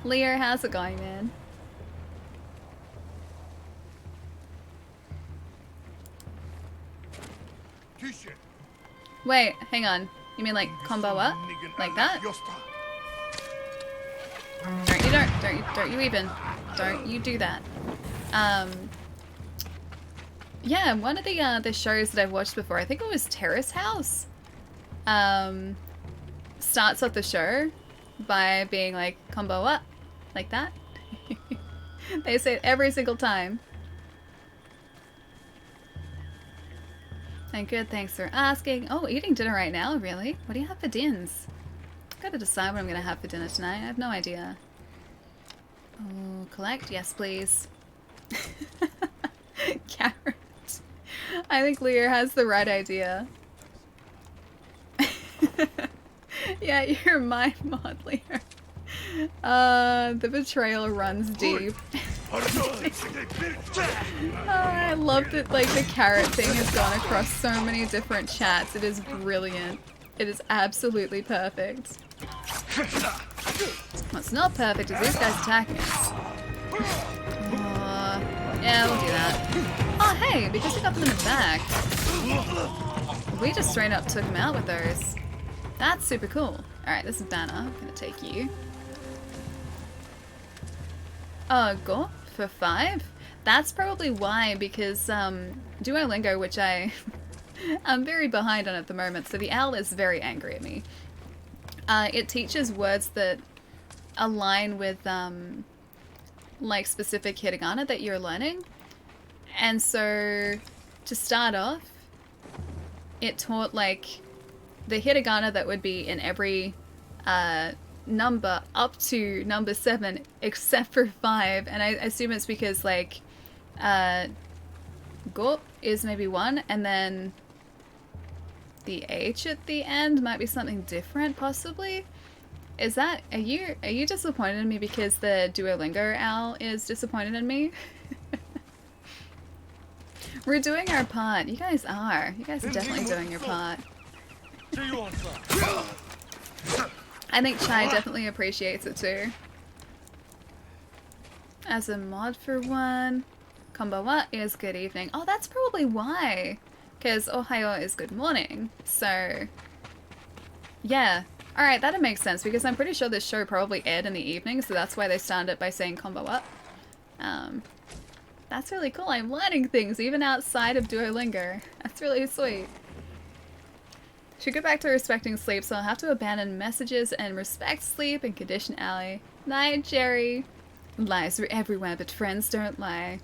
Leo, how's it going, man? Wait, hang on. You mean like combo up? Like that? Don't you do that. Yeah, one of the shows that I've watched before, I think it was Terrace House, starts off the show by being like combo up, like that. They say it every single time. I'm good, thanks for asking. Oh, eating dinner right now, really? What do you have for dinners? Gotta decide what I'm gonna have for dinner tonight. I have no idea. Oh, collect? Yes, please. Carrot. I think Lear has the right idea. Yeah, you're my mod, Lear. The betrayal runs deep. I love that, like, the carrot thing has gone across so many different chats. It is brilliant. It is absolutely perfect. What's not perfect is these guys attacking us. Yeah, we'll do that. Oh, hey, because we got them in the back. We just straight up took them out with those. That's super cool. Alright, this is Banner. I'm gonna take you. Go for 5? That's probably why, because Duolingo, which I'm very behind on at the moment, so the owl is very angry at me. It teaches words that align with like specific hiragana that you're learning, and so to start off, it taught like the hiragana that would be in every number up to number 7 except for 5, and I assume it's because like go is maybe 1, and then the H at the end might be something different, possibly. Is that, are you disappointed in me because the Duolingo owl is disappointed in me? We're doing our part. You guys are. You guys are definitely doing your part. I think Chai definitely appreciates it too. As a mod for 1, Konbawa is good evening. Oh, that's probably why. Because Ohayo is good morning. So, yeah. Alright, that'd make sense because I'm pretty sure this show probably aired in the evening, so that's why they started it by saying Konbawa. That's really cool. I'm learning things even outside of Duolingo. That's really sweet. Should go back to respecting sleep, so I'll have to abandon messages and respect sleep and condition Allie. Night, Jerry. Lies are everywhere, but friends don't lie.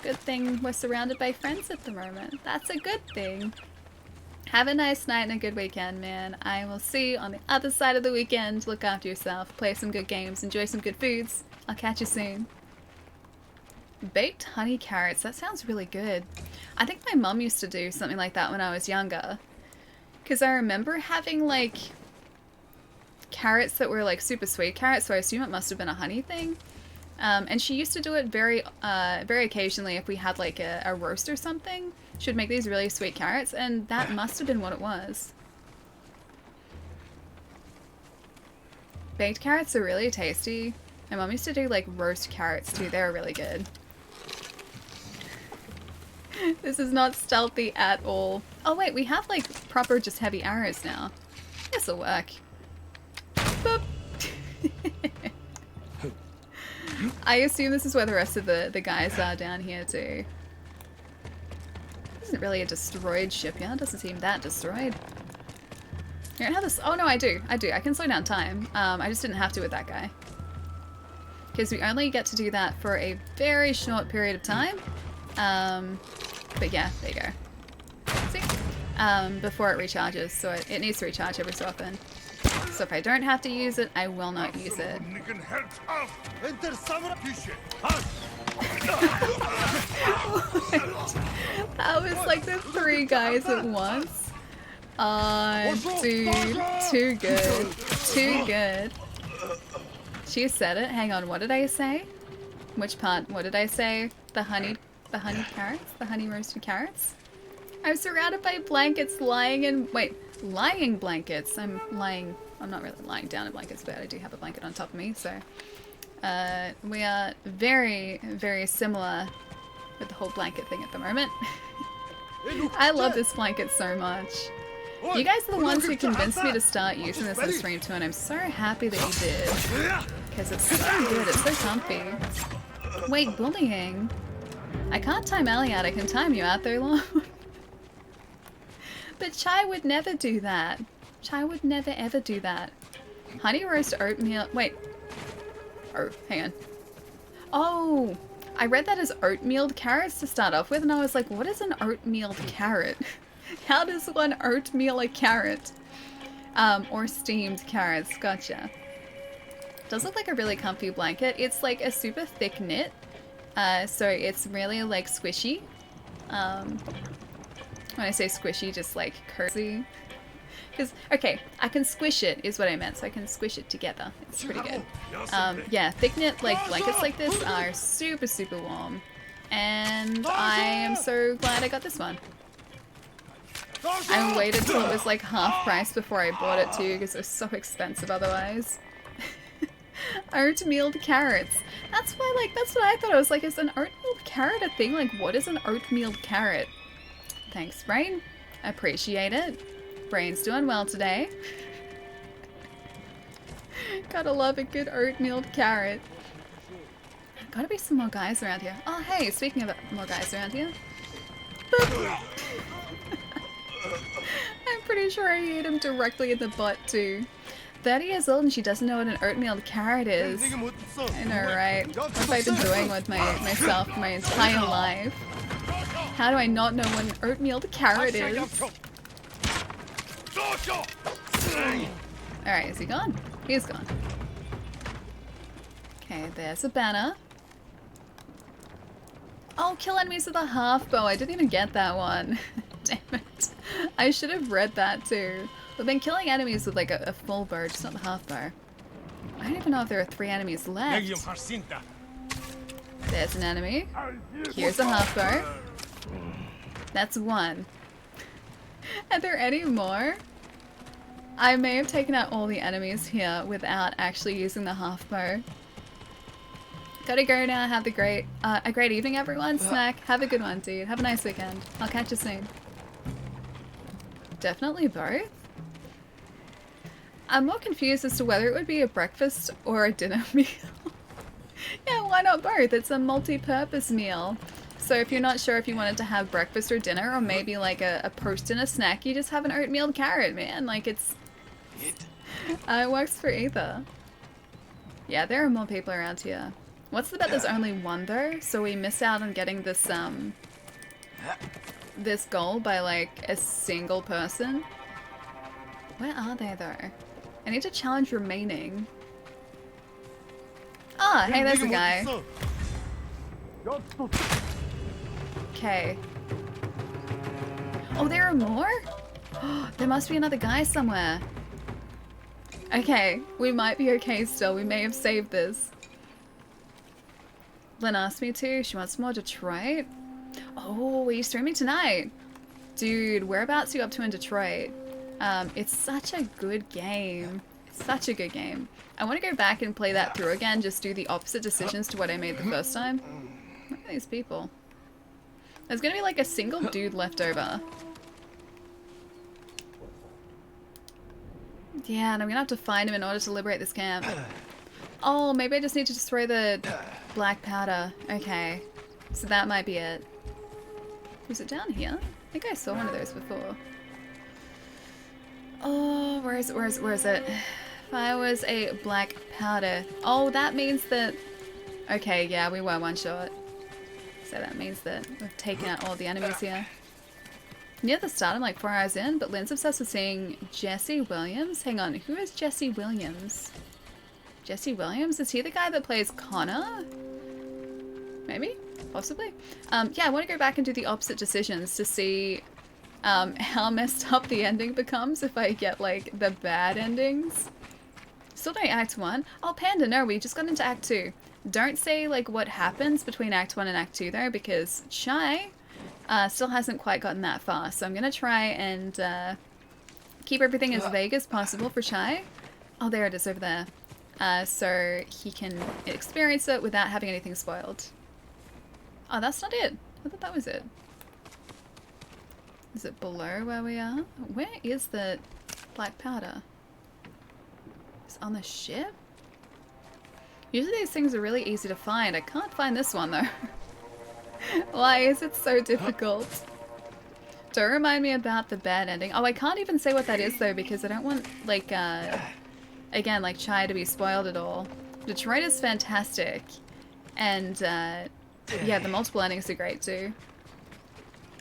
Good thing we're surrounded by friends at the moment. That's a good thing. Have a nice night and a good weekend, man. I will see you on the other side of the weekend. Look after yourself, play some good games, enjoy some good foods. I'll catch you soon. Baked honey carrots. That sounds really good. I think my mum used to do something like that when I was younger. Because I remember having, like, carrots that were, like, super sweet carrots, so I assume it must have been a honey thing. And she used to do it very occasionally if we had, like, a roast or something. She would make these really sweet carrots, and that must have been what it was. Baked carrots are really tasty. My mum used to do, like, roast carrots, too. They were really good. This is not stealthy at all. Oh wait, we have like proper just heavy arrows now. This'll work. Boop. I assume this is where the rest of the guys are down here too. This isn't really a destroyed shipyard. Doesn't seem that destroyed. You don't have this. Oh no, I do. I can slow down time. I just didn't have to with that guy. Because we only get to do that for a very short period of time. But yeah, there you go. See? Before it recharges, so it needs to recharge every so often. So if I don't have to use it, I will not use it. That was like the 3 guys at once. Dude, too good. Too good. She said it. Hang on, what did I say? Which part? What did I say? The honey carrots? The honey roasted carrots? I'm surrounded by blankets lying in... Wait, lying blankets. I'm not really lying down in blankets, but I do have a blanket on top of me, so... we are very, very similar with the whole blanket thing at the moment. I love this blanket so much. You guys are the ones who convinced me to start using this in stream too, and I'm so happy that you did. Because it's so good, it's so comfy. Wait, bullying? I can't time Ellie out, I can time you out there, Lord. But Chai would never do that. Chai would never ever do that. Honey roast oatmeal. Wait. Oh, hang on. Oh, I read that as oatmealed carrots to start off with, and I was like, what is an oatmealed carrot? How does one oatmeal a carrot? Or steamed carrots. Gotcha. Does look like a really comfy blanket. It's like a super thick knit. So it's really like squishy. When I say squishy, just like cozy. Because, okay, I can squish it is what I meant. So I can squish it together. It's pretty good. Yeah, thick knit like blankets like this are super, super warm. And I am so glad I got this one. I waited till it was like half price before I bought it too because it was so expensive otherwise. Oatmealed carrots. That's why, like, that's what I thought. I was like, is an oatmealed carrot a thing? Like, what is an oatmealed carrot? Thanks, Brain. I appreciate it. Brain's doing well today. Gotta love a good oatmealed carrot. Gotta be some more guys around here. Oh, hey, speaking of more guys around here. Boop. I'm pretty sure I hit him directly in the butt, too. 30 years old and she doesn't know what an oatmealed carrot is. I know, right? What have I been doing with myself my entire life? How do I not know what an oatmealed carrot is? Alright, is he gone? He's gone. Okay, there's a banner. Oh, kill enemies with a half bow. I didn't even get that one. Damn it. I should have read that too. We've been killing enemies with like a full bow, just not the half bow. I don't even know if there are 3 enemies left. There's an enemy. Here's a half bow. That's 1. Are there any more? I may have taken out all the enemies here without actually using the half bow. Gotta go now. Have a great evening, everyone. Snack. Have a good one, dude. Have a nice weekend. I'll catch you soon. Definitely both. I'm more confused as to whether it would be a breakfast or a dinner meal. Yeah, why not both? It's a multi-purpose meal. So if you're not sure if you wanted to have breakfast or dinner, or maybe like a post-dinner snack, you just have an oatmeal carrot, man. Like it works for either. Yeah, there are more people around here. What's the bet there's only 1 though? So we miss out on getting this this goal by like a single person. Where are they though? I need to challenge remaining. Ah, hey, there's a guy. Okay. Oh, there are more? There must be another guy somewhere. Okay, we might be okay still. We may have saved this. Lynn asked me to. She wants more Detroit. Oh, are you streaming tonight? Dude, whereabouts are you up to in Detroit? It's such a good game. It's such a good game. I want to go back and play that through again, just do the opposite decisions to what I made the first time. Where are these people? There's gonna be like a single dude left over. Yeah, and I'm gonna have to find him in order to liberate this camp. Oh, maybe I just need to just throw the black powder. Okay. So that might be it. Was it down here? I think I saw one of those before. Oh, where is it? Where is it? Where is it? If I was a black powder. Oh, that means that... Okay, yeah, we were one shot. So that means that we've taken out all the enemies here. Near the start, I'm like 4 hours in, but Lynn's obsessed with seeing Jesse Williams. Hang on, who is Jesse Williams? Jesse Williams? Is he the guy that plays Connor? Maybe? Possibly? Yeah, I want to go back and do the opposite decisions to see how messed up the ending becomes if I get, like, the bad endings. Still doing Act 1? Oh, Panda, no, we just got into Act 2. Don't say, like, what happens between Act 1 and Act 2, though, because Chai still hasn't quite gotten that far. So I'm going to try and keep everything as vague as possible for Chai. Oh, there it is over there. So he can experience it without having anything spoiled. Oh, that's not it. I thought that was it. Is it below where we are? Where is the black powder? It's on the ship? Usually these things are really easy to find. I can't find this one though. Why is it so difficult? Don't remind me about the bad ending. Oh, I can't even say what that is though because I don't want, like, again, like Chai to be spoiled at all. Detroit is fantastic. And, yeah, the multiple endings are great too.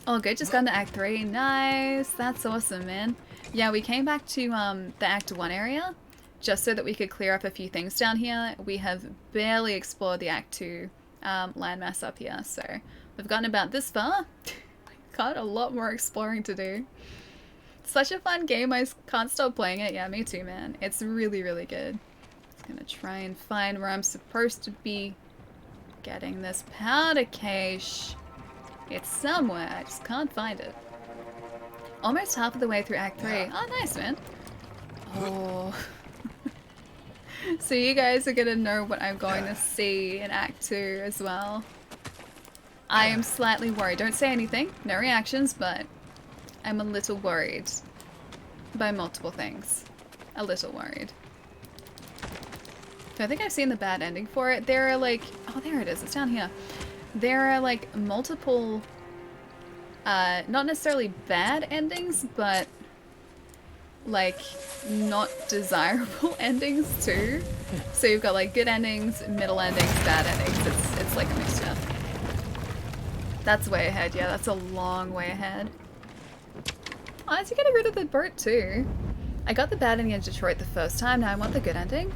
Oh, good, just got into Act 3. Nice! That's awesome, man. Yeah, we came back to the Act 1 area just so that we could clear up a few things down here. We have barely explored the Act 2 landmass up here, so we've gotten about this far. Got a lot more exploring to do. Such a fun game, I can't stop playing it. Yeah, me too, man. It's really, really good. Just gonna try and find where I'm supposed to be getting this powder cache. It's somewhere, I just can't find it. Almost half of the way through Act 3. Oh, nice, man. Oh. So you guys are gonna know what I'm going to see in Act 2 as well. I am slightly worried. Don't say anything, no reactions, but I'm a little worried by multiple things. A little worried. So I think I've seen the bad ending for it. There are like, oh, there it is, it's down here. There are like multiple, not necessarily bad endings, but like not desirable endings too. So you've got like good endings, middle endings, bad endings. It's like a mixture. That's way ahead, yeah, that's a long way ahead. Oh, is he getting rid of the boat too? I got the bad ending in Detroit the first time, now I want the good ending.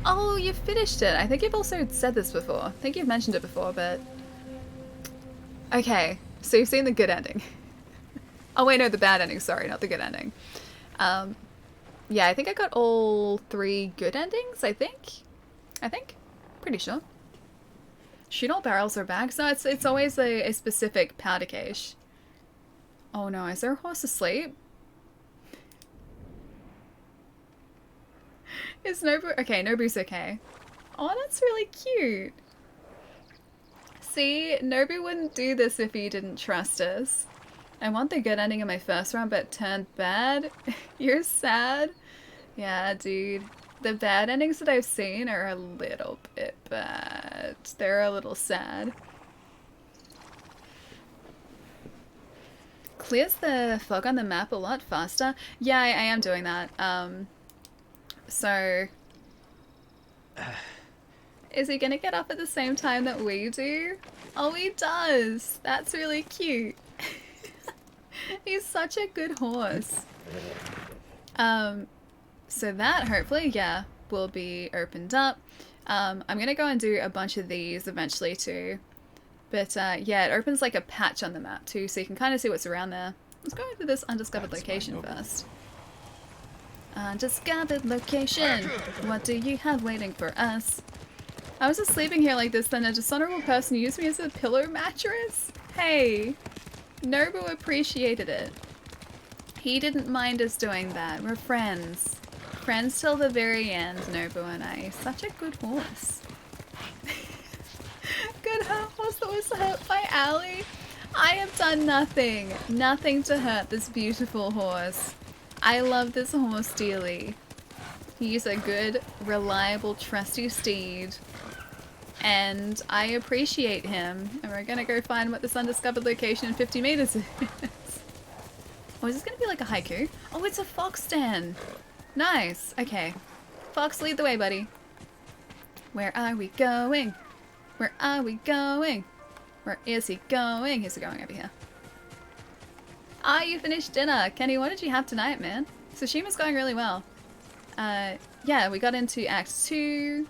Oh, you finished it. I think you've also said this before. I think you've mentioned it before, but... Okay, so you've seen the good ending. Oh wait, no, the bad ending, sorry, not the good ending. Yeah, I think I got all 3 good endings, I think. Pretty sure. Shoot all barrels or bags? No, it's always a specific powder cache. Oh no, is there a horse asleep? Is Nobu... Okay, Nobu's okay. Oh, that's really cute. See, Nobu wouldn't do this if he didn't trust us. I want the good ending in my first round, but it turned bad. You're sad? Yeah, dude. The bad endings that I've seen are a little bit bad. They're a little sad. Clears the fog on the map a lot faster. Yeah, I am doing that. So... Is he gonna get up at the same time that we do? Oh, he does! That's really cute. He's such a good horse. So that, hopefully, yeah, will be opened up. I'm gonna go and do a bunch of these eventually too. But yeah, it opens like a patch on the map too, so you can kind of see what's around there. Let's go to this undiscovered location first. Undiscovered location. What do you have waiting for us? I was just sleeping here like this, then a dishonorable person used me as a pillow mattress? Hey, Nobu appreciated it. He didn't mind us doing that. We're friends. Friends till the very end, Nobu and I. Such a good horse. Good horse that was hurt by Ali. I have done nothing. Nothing to hurt this beautiful horse. I love this horse dearly. He's a good, reliable, trusty steed. And I appreciate him. And we're gonna go find what this undiscovered location in 50 meters is. Oh, is this gonna be like a haiku? Oh, it's a fox den. Nice. Okay. Fox, lead the way, buddy. Where are we going? Where are we going? Where is he going? He's going over here. Ah, you finished dinner. Kenny, what did you have tonight, man? Tsushima's going really well. Yeah, we got into Act 2.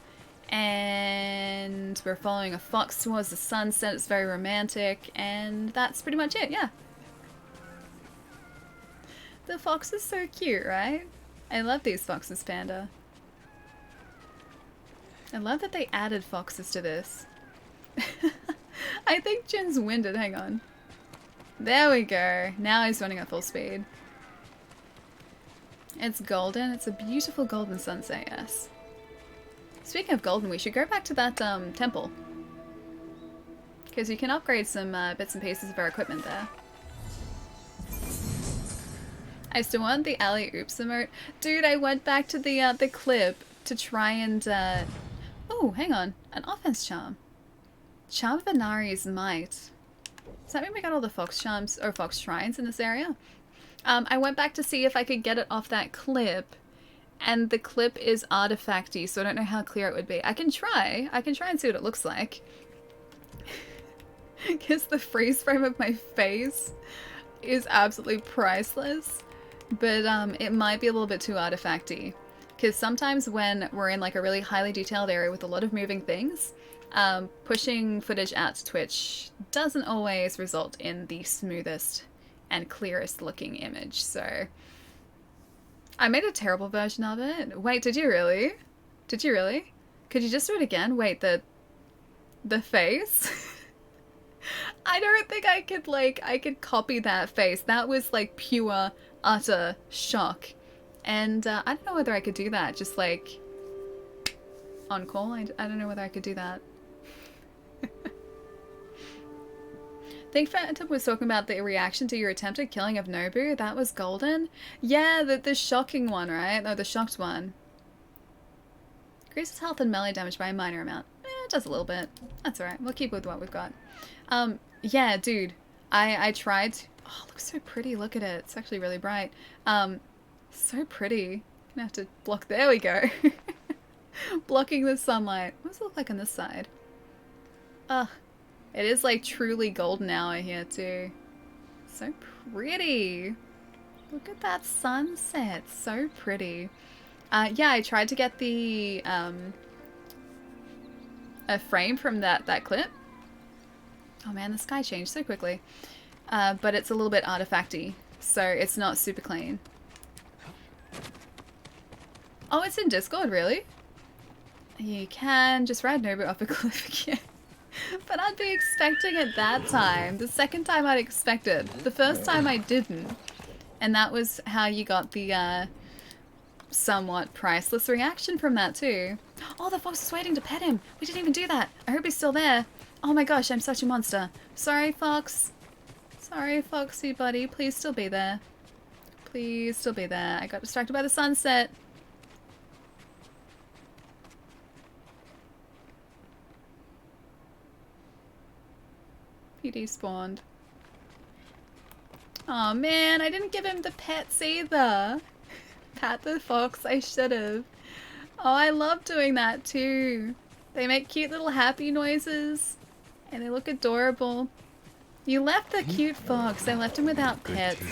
And we're following a fox towards the sunset. It's very romantic. And that's pretty much it, yeah. The fox is so cute, right? I love these foxes, Panda. I love that they added foxes to this. I think Jin's winded, hang on. There we go. Now he's running at full speed. It's golden. It's a beautiful golden sunset, yes. Speaking of golden, we should go back to that temple. Because you can upgrade some bits and pieces of our equipment there. I still want the alley oops emote. Dude, I went back to the clip to try and oh, hang on. An offense charm. Charm of Inari's Might. Does that mean we got all the fox charms or fox shrines in this area? I went back to see if I could get it off that clip, and the clip is artifacty, so I don't know how clear it would be. I can try and see what it looks like. Because the freeze frame of my face is absolutely priceless, but it might be a little bit too artifacty. Because sometimes when we're in like a really highly detailed area with a lot of moving things, pushing footage out to Twitch doesn't always result in the smoothest and clearest looking image, so I made a terrible version of it. Wait, did you really? Did you really? Could you just do it again? Wait, the face? I don't think I could copy that face. That was like pure, utter shock. And I don't know whether I could do that, just like on call. I don't know whether I could do that. I think Phantom was talking about the reaction to your attempted killing of Nobu. That was golden. Yeah, the shocking one, right? No, the shocked one. Increases health and melee damage by a minor amount. It does a little bit. That's alright. We'll keep with what we've got. Yeah, dude. I tried. Oh, it looks so pretty. Look at it. It's actually really bright. So pretty. I'm gonna have to block. There we go. Blocking the sunlight. What does it look like on this side? Ugh. It is like truly golden hour here too. So pretty. Look at that sunset. So pretty. Yeah, I tried to get the a frame from that clip. Oh man, the sky changed so quickly. But it's a little bit artifacty, so it's not super clean. Oh, it's in Discord, really? You can just ride Nobu off a cliff again. But I'd be expecting it that time. The second time I'd expect it. The first time I didn't. And that was how you got the somewhat priceless reaction from that too. Oh, the fox is waiting to pet him. We didn't even do that. I hope he's still there. Oh my gosh, I'm such a monster. Sorry, fox. Sorry, foxy buddy. Please still be there. Please still be there. I got distracted by the sunset. He despawned. Oh man, I didn't give him the pets either. Pat the fox, I should've. Oh, I love doing that too. They make cute little happy noises. And they look adorable. You left the cute fox. I left him without pets.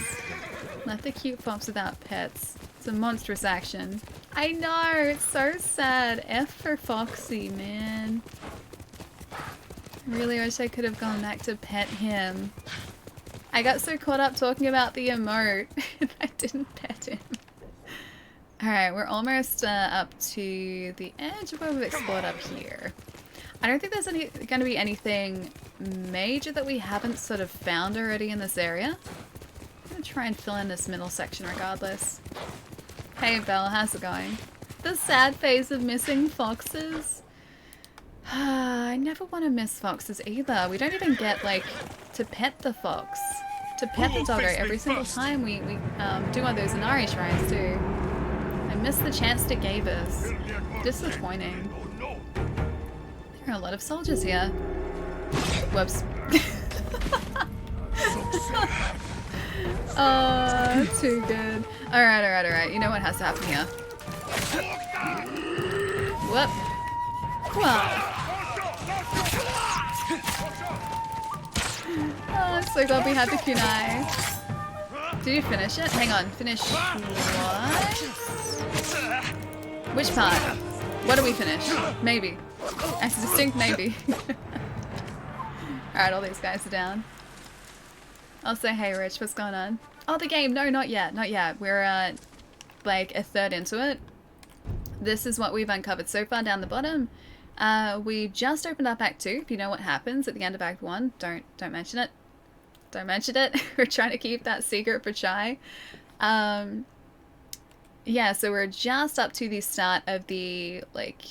Left the cute fox without pets. It's a monstrous action. I know, it's so sad. F for Foxy, man. Really wish I could have gone back to pet him. I got so caught up talking about the emote and I didn't pet him. Alright, we're almost up to the edge of where we've explored up here. I don't think there's going to be anything major that we haven't sort of found already in this area. I'm going to try and fill in this middle section regardless. Hey Belle, how's it going? The sad face of missing foxes. I never want to miss foxes either. We don't even get, like, to pet the fox. To pet the doggo every single time we do one of those Inari shrines too. I missed the chance it gave us. Disappointing. There are a lot of soldiers here. Whoops. Oh, too good. Alright, alright, alright. You know what has to happen here. Whoop. Well. Oh, I'm so glad we had the kunai. Did you finish it? Hang on, finish what? Which part? What do we finish? Maybe. As a distinct maybe. Alright, all these guys are down. I'll say hey Rich, what's going on? Oh, the game! No, not yet, not yet. We're like a third into it. This is what we've uncovered so far down the bottom. We just opened up Act 2. If you know what happens at the end of Act 1, don't mention it. Don't mention it. We're trying to keep that secret for Chai. Yeah, so we're just up to the start of the, like,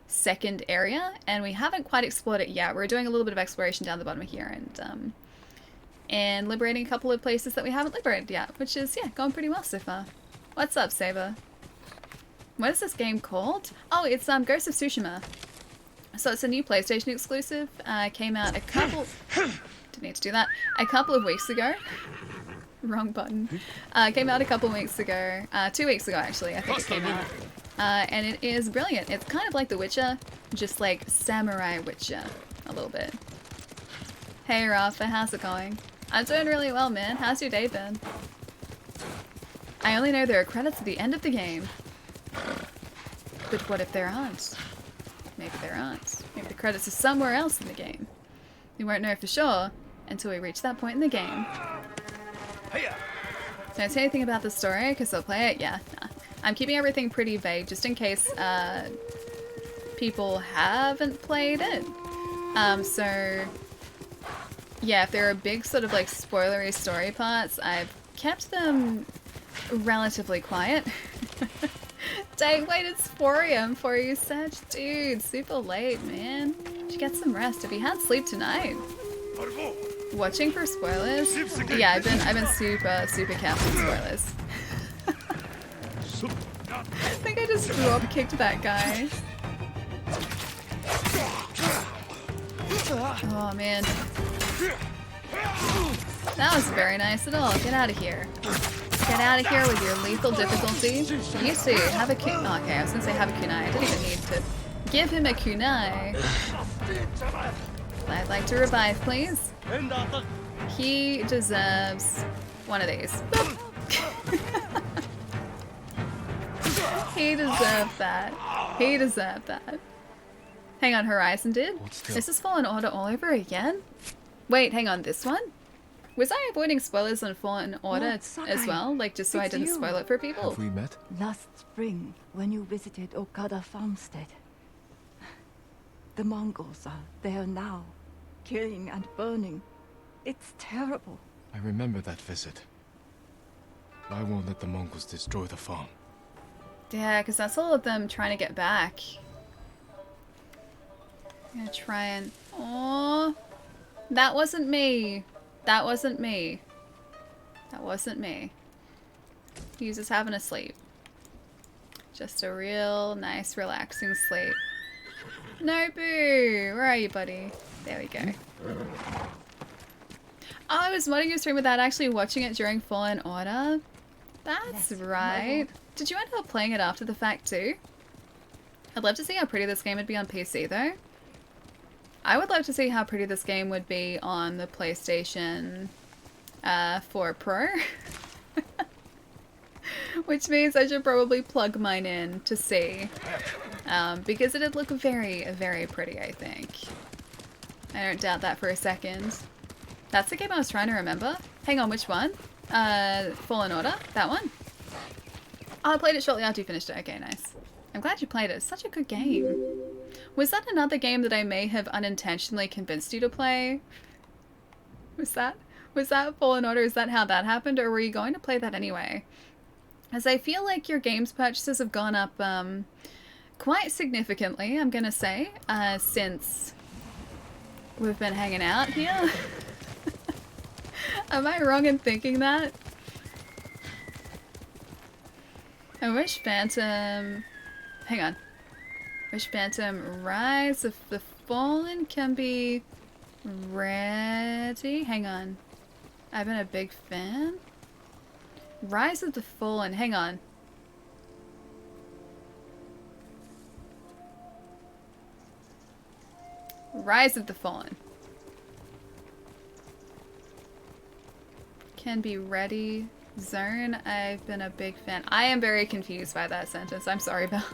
second area, and we haven't quite explored it yet. We're doing a little bit of exploration down the bottom of here, and liberating a couple of places that we haven't liberated yet, which is, yeah, going pretty well so far. What's up, Saber? What is this game called? Oh, it's Ghost of Tsushima. So it's a new PlayStation exclusive. Came out a couple... Didn't need to do that. A couple of weeks ago. Wrong button. Came out a couple weeks ago. 2 weeks ago, actually, I think it came out. And it is brilliant. It's kind of like The Witcher, just like Samurai Witcher, a little bit. Hey Rafa, how's it going? I'm doing really well, man. How's your day been? I only know there are credits at the end of the game. But what if there aren't? Maybe there aren't. Maybe the credits are somewhere else in the game. We won't know for sure until we reach that point in the game. Don't say anything about the story, because I'll play it. Yeah, nah. I'm keeping everything pretty vague, just in case people haven't played it. So, yeah, if there are big sort of like spoilery story parts, I've kept them relatively quiet. Dang, wait, it's 4 AM for you, Sag? Dude, super late, man. You should get some rest. Have you had sleep tonight? Watching for spoilers? Yeah, I've been super careful with spoilers. I think I just drop kicked that guy. Oh man. That was very nice at all. Get out of here. Get out of here with your lethal difficulty. You too. Have a kunai. Oh, okay, I was gonna say have a kunai. I didn't even need to give him a kunai. I'd like to revive, please. He deserves one of these. He deserved that. He deserved that. Hang on, Horizon did? Is this Fallen Order all over again? Wait, hang on, this one? Was I avoiding spoilers on Fallen Order as well? Like, just so I didn't spoil it for people? Have we met? Last spring, when you visited Okada Farmstead. The Mongols are there now, killing and burning. It's terrible. I remember that visit. I won't let the Mongols destroy the farm. Yeah, because that's all of them trying to get back. I'm gonna try and... Aww. That wasn't me. That wasn't me. That wasn't me. He was just having a sleep. Just a real nice, relaxing sleep. No, boo! Where are you, buddy? There we go. Oh, I was modding your stream without actually watching it during Fallen Order? That's right. Did you end up playing it after the fact too? I'd love to see how pretty this game would be on PC though. I would love to see how pretty this game would be on the PlayStation 4 Pro. Which means I should probably plug mine in to see. Because it'd look very, very pretty, I think. I don't doubt that for a second. That's the game I was trying to remember. Hang on, which one? Fallen Order? That one? Oh, I played it shortly after you finished it. Okay, nice. I'm glad you played it. It's such a good game. Was that another game that I may have unintentionally convinced you to play? Was that Fallen Order? Is that how that happened? Or were you going to play that anyway? As I feel like your games purchases have gone up quite significantly, I'm gonna say, since we've been hanging out here. Am I wrong in thinking that? I wish Phantom... Hang on. Wish Phantom Rise of the Fallen can be ready. Hang on. I've been a big fan. Rise of the Fallen. Hang on. Rise of the Fallen. Can be ready. Zone. I've been a big fan. I am very confused by that sentence. I'm sorry, Belle.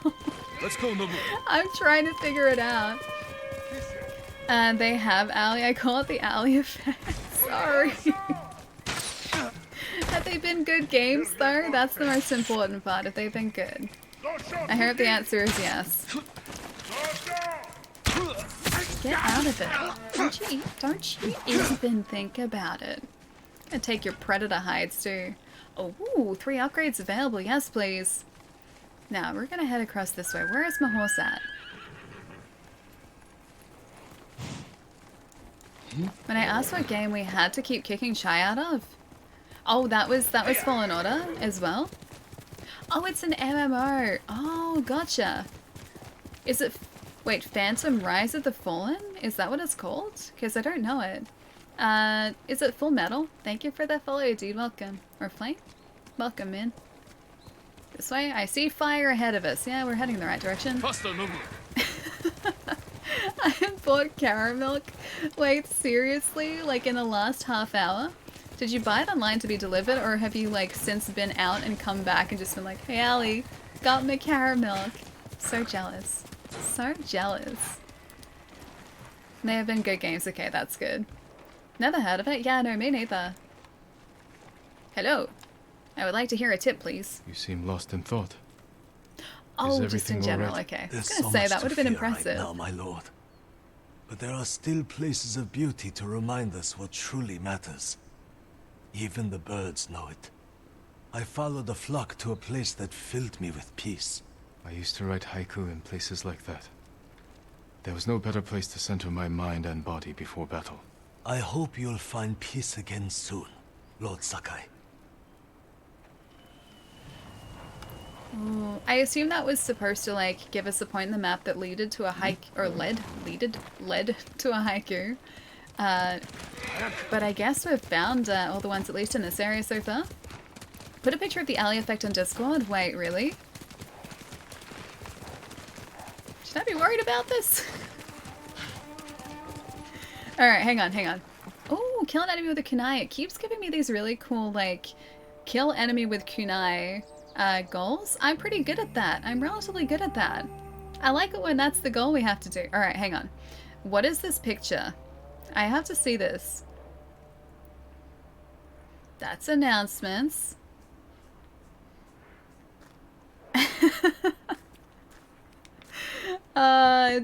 Let's go, Nobu. I'm trying to figure it out. They have Ally. I call it the Ally effect. Sorry. Have they been good games, though? That's the most important part. Have they been good? I hope the answer is yes. Get out of it. Don't you even think about it. And take your predator hides too. Oh, ooh, 3 upgrades available. Yes, please. Now, we're gonna head across this way. Where is my horse at? When I asked what game we had to keep kicking Shy out of. Oh, that was Fallen Order as well? Oh, it's an MMO. Oh, gotcha. Is it... Wait, Phantom Rise of the Fallen? Is that what it's called? Because I don't know it. Is it Full Metal? Thank you for the follow, dude. Welcome. Or Flame? Welcome, man. This way? I see fire ahead of us. Yeah, we're heading in the right direction. I have bought Caramilk. Wait, seriously? Like in the last half hour? Did you buy it online to be delivered, or have you like since been out and come back and just been like, hey Allie, got me Caramilk? So jealous. So jealous. They have been good games. Okay, that's good. Never heard of it? Yeah, no, me neither. Hello. I would like to hear a tip, please. You seem lost in thought. Oh, just in general, okay. I was gonna say, that would have been impressive. Right now, my lord. But there are still places of beauty to remind us what truly matters. Even the birds know it. I followed the flock to a place that filled me with peace. I used to write haiku in places like that. There was no better place to center my mind and body before battle. I hope you'll find peace again soon, Lord Sakai. Ooh, I assume that was supposed to like give us a point in the map that led to a hike or led to a haiku. But I guess we've found all the ones at least in this area so far. Put a picture of the alley effect on Discord. Wait, really? Should I be worried about this? Alright, hang on. Oh, kill an enemy with a kunai. It keeps giving me these really cool, like, kill enemy with kunai goals. I'm pretty good at that. I'm relatively good at that. I like it when that's the goal we have to do. Alright, hang on. What is this picture? I have to see this. That's announcements.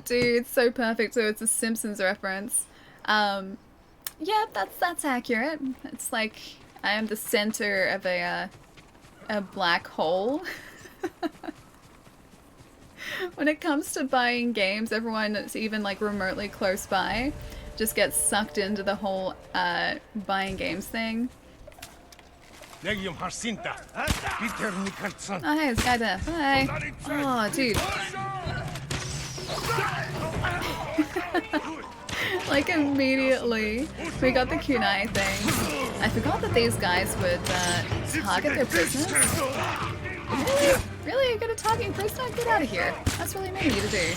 Dude, it's so perfect. So it's a Simpsons reference. Yeah, that's accurate. It's like I am the center of a black hole. When it comes to buying games, everyone that's even like remotely close by just gets sucked into the whole buying games thing. Oh, hey, this guy there. Hi. Oh, dude. Like immediately, we got the kunai thing. I forgot that these guys would target their prisoners. Really? Really? You're gonna target your prisoner? Get out of here. That's really mean of you to do.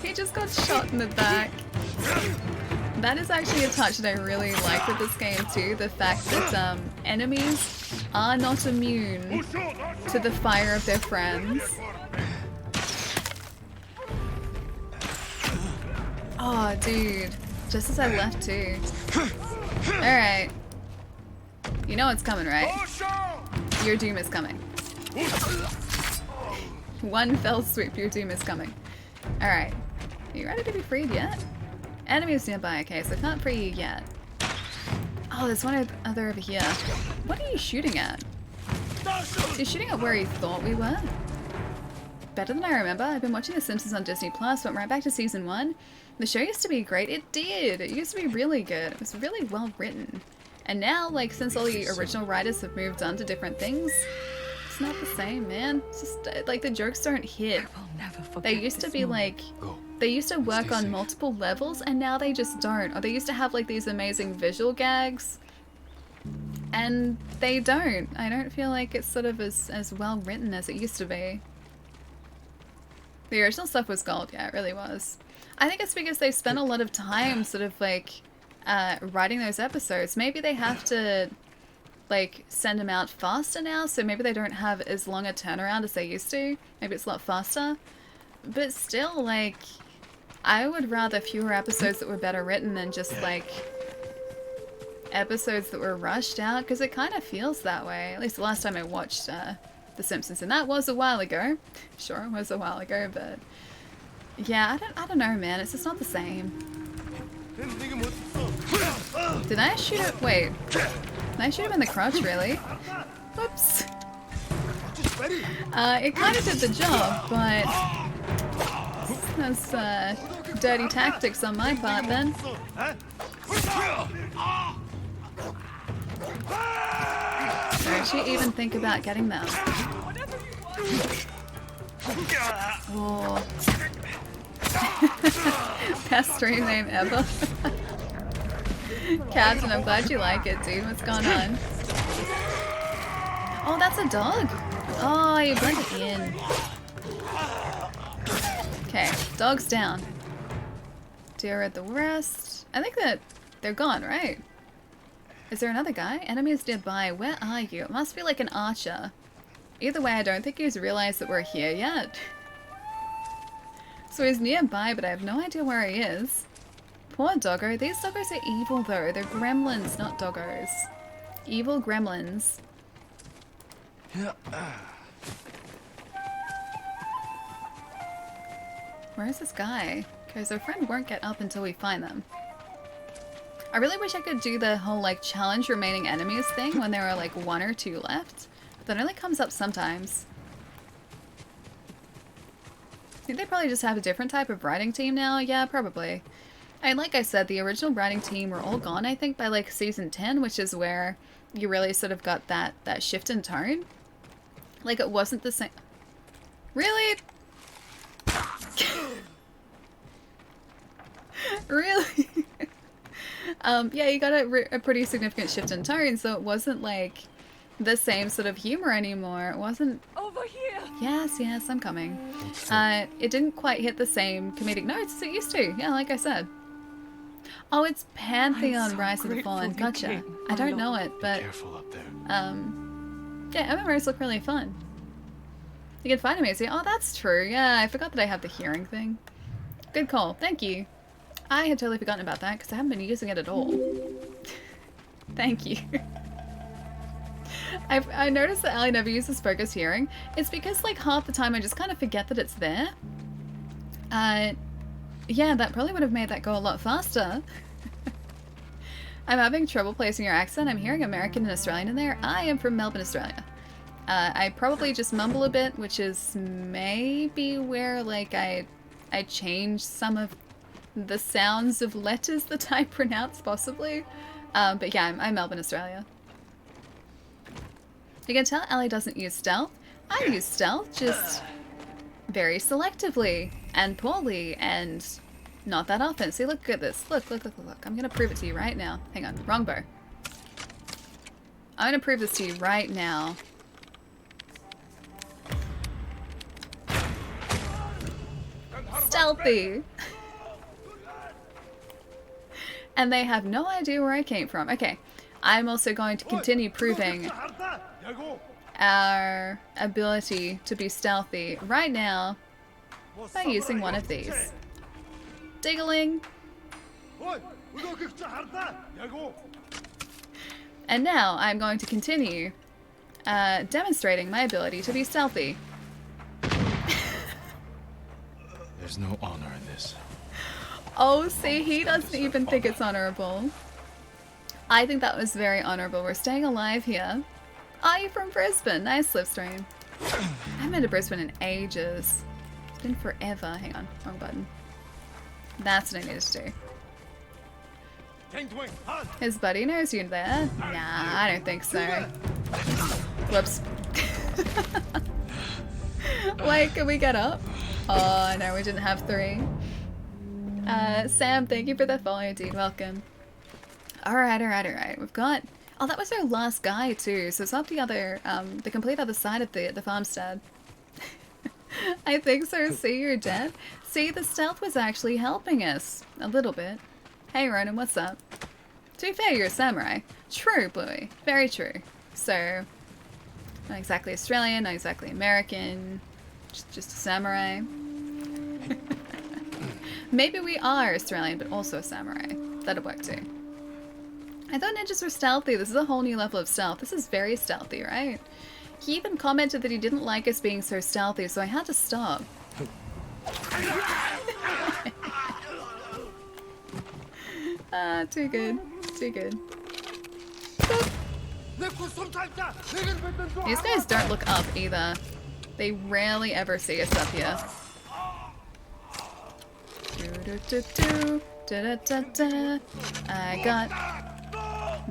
He just got shot in the back. That is actually a touch that I really like with this game too. The fact that enemies are not immune to the fire of their friends. Oh, dude. Just as I left too. Alright. You know what's coming, right? Your doom is coming. One fell swoop, your doom is coming. Alright. Are you ready to be freed yet? Enemies nearby, okay, so I can't free you yet. Oh, there's one other over here. What are you shooting at? Is he shooting at where he thought we were? Better than I remember. I've been watching The Simpsons on Disney Plus, went right back to season 1. The show used to be great. It did. It used to be really good. It was really well written. And now, like, since all the original writers have moved on to different things, it's not the same, man. It's just, like, the jokes don't hit. They used to be, like, they used to work on multiple levels, and now they just don't. Or they used to have, like, these amazing visual gags, and they don't. I don't feel like it's sort of as well written as it used to be. The original stuff was gold, yeah, it really was. I think it's because they spent a lot of time sort of, like, writing those episodes. Maybe they have to, like, send them out faster now, so maybe they don't have as long a turnaround as they used to. Maybe it's a lot faster. But still, like, I would rather fewer episodes that were better written than just, like, episodes that were rushed out, because it kind of feels that way. At least the last time I watched The Simpsons, and that was a while ago. Sure, it was a while ago, but yeah, I don't know, man. It's just not the same. Did I shoot it? Wait. Did I shoot him in the crotch, really? Whoops. It kind of did the job, but that's dirty tactics on my part, then. Don't you even think about getting that. Oh. Best stream name ever. Captain, I'm glad you like it, dude. What's going on? Oh, that's a dog. Oh, you blended in. Okay, dog's down. Deal with the rest. I think that they're gone, right? Is there another guy? Enemies nearby. Where are you? It must be like an archer. Either way, I don't think he's realized that we're here yet. So he's nearby, but I have no idea where he is. Poor doggo. These doggos are evil, though. They're gremlins, not doggos. Evil gremlins. Where is this guy? Because our friend won't get up until we find them. I really wish I could do the whole, like, challenge remaining enemies thing when there are, like, 1 or 2 left. But that only comes up sometimes. I think they probably just have a different type of writing team now. Yeah, probably. And like I said, the original writing team were all gone, I think, by, like, season 10, which is where you really sort of got that shift in tone. Like, it wasn't the same... Really? Really? Yeah, you got a pretty significant shift in tone, so it wasn't like the same sort of humor anymore. It wasn't... Over here! Yes, yes, I'm coming. It didn't quite hit the same comedic notes as it used to. Yeah, like I said. Oh, it's Pantheon Rise of the Fallen. Gotcha. I don't know it, but... Careful up there. Yeah, MMOs look really fun. You can find amazing. Oh, that's true. Yeah, I forgot that I have the hearing thing. Good call. Thank you. I had totally forgotten about that because I haven't been using it at all. Thank you. I noticed that Ali never uses focus hearing. It's because, like, half the time I just kind of forget that it's there. Yeah, that probably would have made that go a lot faster. I'm having trouble placing your accent. I'm hearing American and Australian in there. I am from Melbourne, Australia. I probably just mumble a bit, which is maybe where, like, I change some of the sounds of letters that I pronounce, possibly. But yeah, I'm Melbourne, Australia. You can tell Ali doesn't use stealth. I use stealth, just very selectively and poorly and not that often. See, look at this. Look, look, look, look. I'm gonna prove it to you right now. Hang on, wrong bow. I'm gonna prove this to you right now. Stealthy! And they have no idea where I came from. Okay, I'm also going to continue proving our ability to be stealthy right now by using one of these. Diggling. And now I'm going to continue demonstrating my ability to be stealthy. There's no honor in this. Oh, see, he doesn't even think it's honorable. I think that was very honorable. We're staying alive here. Are you from Brisbane? Nice slipstream. I haven't been to Brisbane in ages. It's been forever. Hang on, wrong button. That's what I needed to do. His buddy knows you there? Nah, I don't think so. Whoops. Wait, can we get up? Oh, no, we didn't have 3. Sam, thank you for the follow, dude. Welcome. Alright. We've got... Oh, that was our last guy, too. So it's up the other, the complete other side of the farmstead. I think so. See, you're dead. See, the stealth was actually helping us. A little bit. Hey, Ronan, what's up? To be fair, you're a samurai. True, Bluey. Very true. So, not exactly Australian, not exactly American. Just a samurai. Maybe we are Australian, but also a samurai. That'll work too. I thought ninjas were stealthy. This is a whole new level of stealth. This is very stealthy, right? He even commented that he didn't like us being so stealthy, so I had to stop. Too good. Too good. These guys don't look up either. They rarely ever see us up here. I got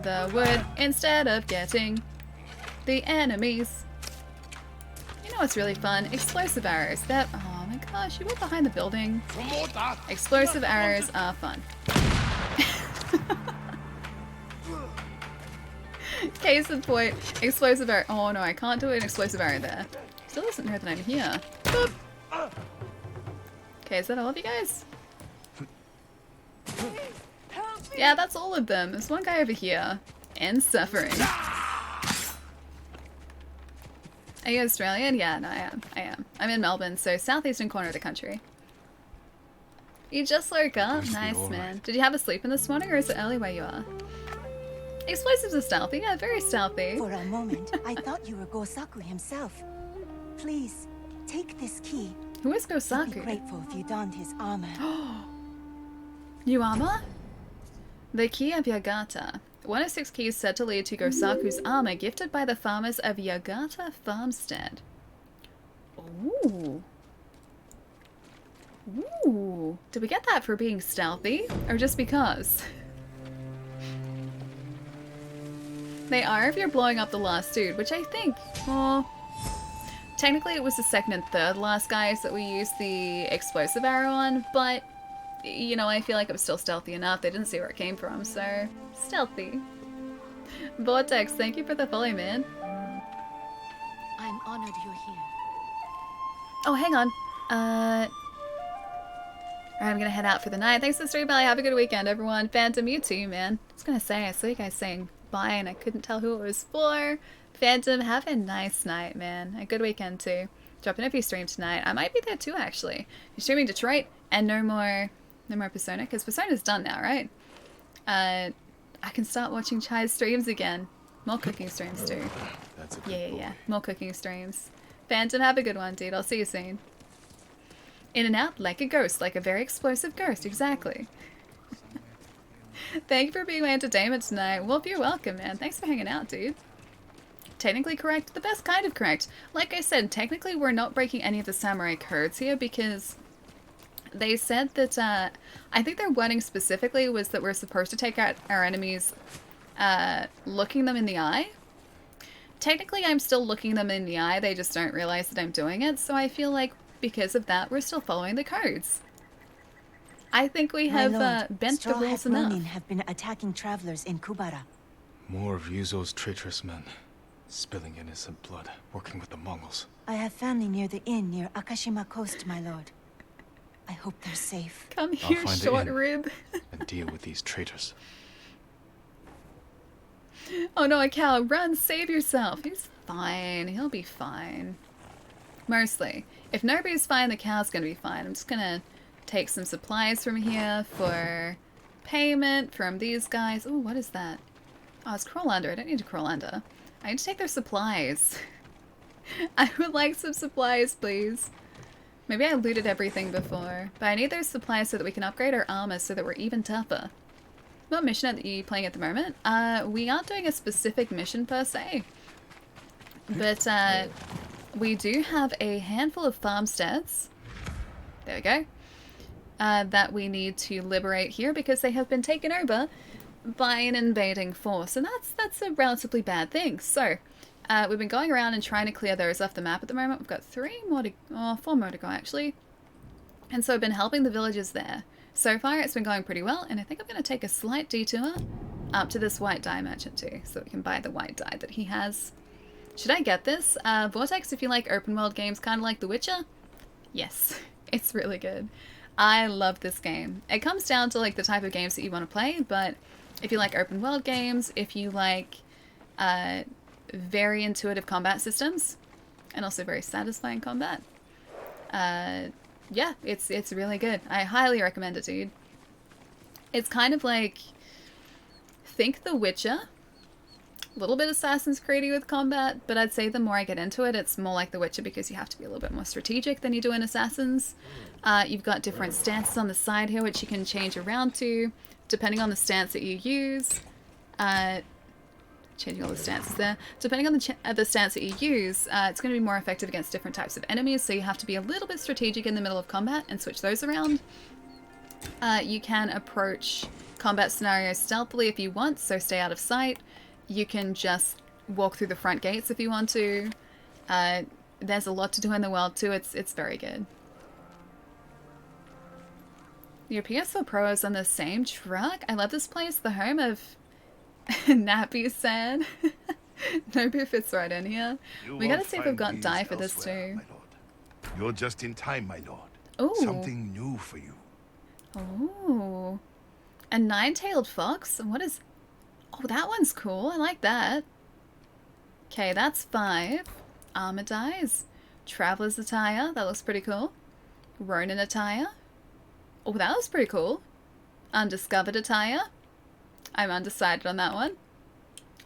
the wood instead of getting the enemies. You know what's really fun? Explosive arrows. That, oh my gosh, you went behind the building. Explosive arrows are fun. Case in point, explosive arrow. Oh no, I can't do an explosive arrow there. Still doesn't know that I'm here. Boop. Okay, is that all of you guys? Yeah, that's all of them. There's one guy over here. And suffering. Are you Australian? Yeah, no, I am. I'm in Melbourne, so southeastern corner of the country. You just woke up? Nice, man. Did you have a sleep in this morning, or is it early where you are? Explosives are stealthy. Yeah, very stealthy. For a moment, I thought you were Gosaku himself. Please, take this key. Who is Gosaku? I'd be grateful if you donned his armor. New armor? The key of Yagata. One of 6 keys said to lead to Gosaku's armor, gifted by the farmers of Yagata Farmstead. Ooh. Ooh. Did we get that for being stealthy? Or just because? They are if you're blowing up the last dude, which I think, well, technically it was the second and third last guys that we used the explosive arrow on, but, you know, I feel like it was still stealthy enough. They didn't see where it came from, so stealthy. Vortex, thank you for the follow, man. I'm honored you're here. Oh, hang on. Alright, I'm gonna head out for the night. Thanks for the stream, Belly. Have a good weekend, everyone. Phantom, you too, man. I was gonna say, I saw you guys saying bye and I couldn't tell who it was for. Phantom, have a nice night, man. A good weekend too. Drop in if you stream tonight. I might be there too, actually. You're streaming Detroit and no more Persona, because Persona's done now, right? I can start watching Chai's streams again. More cooking streams too. That's a good Yeah. More cooking streams. Phantom, have a good one, dude. I'll see you soon. In and out like a ghost, like a very explosive ghost, exactly. Thank you for being my entertainment tonight. Well, you're welcome, man. Thanks for hanging out, dude. Technically correct, the best kind of correct. Like I said, technically we're not breaking any of the samurai codes here because they said that, I think their wording specifically was that we're supposed to take out our enemies looking them in the eye. Technically, I'm still looking them in the eye, they just don't realize that I'm doing it, so I feel like because of that, we're still following the codes. I think we have bent the rules enough. Ronin have been attacking travelers in Kubara. More of Ryuzo's traitorous men, spilling innocent blood, working with the Mongols. I have family near the inn near Akashima Coast, my lord. I hope they're safe. Come here, short rib. And deal with these traitors. Oh no, a cow, run, save yourself. He's fine, he'll be fine. Mostly. If nobody's fine, the cow's gonna be fine. I'm just gonna take some supplies from here for payment from these guys. Oh, what is that? Oh, it's crawl under. I don't need to crawl under. I need to take their supplies. I would like some supplies, please. Maybe I looted everything before, but I need those supplies so that we can upgrade our armor so that we're even tougher. What mission are you playing at the moment? We aren't doing a specific mission per se, but we do have a handful of farmsteads. There we go. That we need to liberate here because they have been taken over by an invading force, and that's a relatively bad thing. So we've been going around and trying to clear those off the map at the moment. We've got 4 more to go actually, and so I've been helping the villagers there. So far it's been going pretty well, and I think I'm going to take a slight detour up to this white dye merchant too, so we can buy the white dye that he has. Should I get this? Vortex, if you like open world games kind of like The Witcher? Yes, it's really good. I love this game. It comes down to like the type of games that you want to play, but if you like open world games, if you like very intuitive combat systems, and also very satisfying combat, yeah, it's really good. I highly recommend it, dude. It's kind of like, think The Witcher, a little bit Assassin's Creed with combat, but I'd say the more I get into it, it's more like The Witcher because you have to be a little bit more strategic than you do in Assassins. You've got different stances on the side here which you can change around to, depending on the stance that you use. Changing all the stances there. Depending on the stance that you use, it's going to be more effective against different types of enemies, so you have to be a little bit strategic in the middle of combat and switch those around. You can approach combat scenarios stealthily if you want, so stay out of sight. You can just walk through the front gates if you want to. There's a lot to do in the world too. It's very good. Your PS4 Pro is on the same truck. I love this place, the home of Nappy-san. Nobu fits right in here. We gotta see if we've got dye for this too. You're just in time, my lord. Ooh. Something new for you. Oh, a 9-tailed fox? What is... Oh, that one's cool. I like that. Okay, that's 5. Armor dyes. Traveler's attire. That looks pretty cool. Ronin attire. Oh, that looks pretty cool. Undiscovered attire. I'm undecided on that one.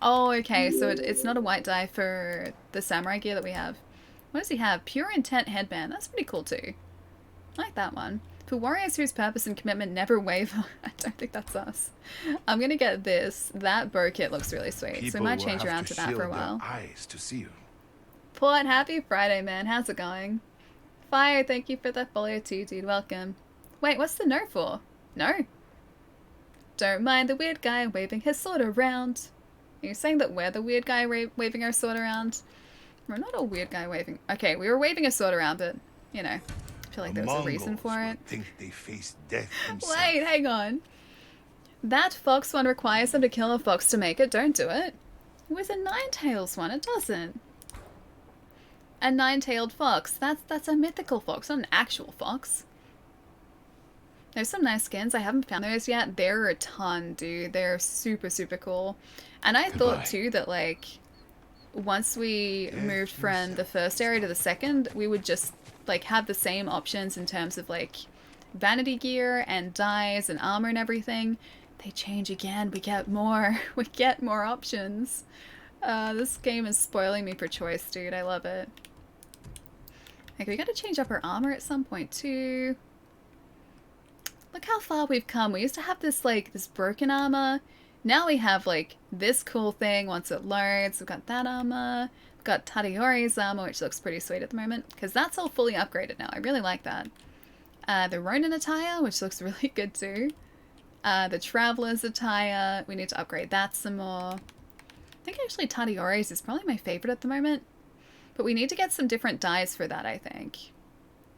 Oh, okay, so it's not a white dye for the samurai gear that we have. What does he have? Pure Intent headband. That's pretty cool too. I like that one. For warriors whose purpose and commitment never waver. I don't think that's us. I'm gonna get this. That bow kit looks really sweet, so we might change around to that for a while. Eyes to see you. Port, happy Friday, man. How's it going? Fire, thank you for the follow too, dude. Welcome. Wait, what's the no for? No. Don't mind the weird guy waving his sword around. Are you saying that we're the weird guy waving our sword around? We're not a weird guy waving... Okay, we were waving a sword around, but, you know, I feel like there was a reason for it. Think they face death themselves. Wait, hang on. That fox one requires them to kill a fox to make it. Don't do it. With a 9-tails one, it doesn't. A 9-tailed fox. That's a mythical fox, not an actual fox. There's some nice skins. I haven't found those yet. There are a ton, dude. They're super, super cool. And I thought, too, that, like, once we moved from the first area to the second, we would just, like, have the same options in terms of, like, vanity gear and dyes and armor and everything. They change again. We get more. We get more options. This game is spoiling me for choice, dude. I love it. Like, we gotta change up our armor at some point, too. Look how far we've come. We used to have this, like, this broken armor. Now we have, like, this cool thing once it loads. We've got that armor. We've got Tadayori's armor, which looks pretty sweet at the moment. Because that's all fully upgraded now. I really like that. The Ronin attire, which looks really good too. The Traveler's attire. We need to upgrade that some more. I think actually Tadayori's is probably my favorite at the moment. But we need to get some different dyes for that, I think.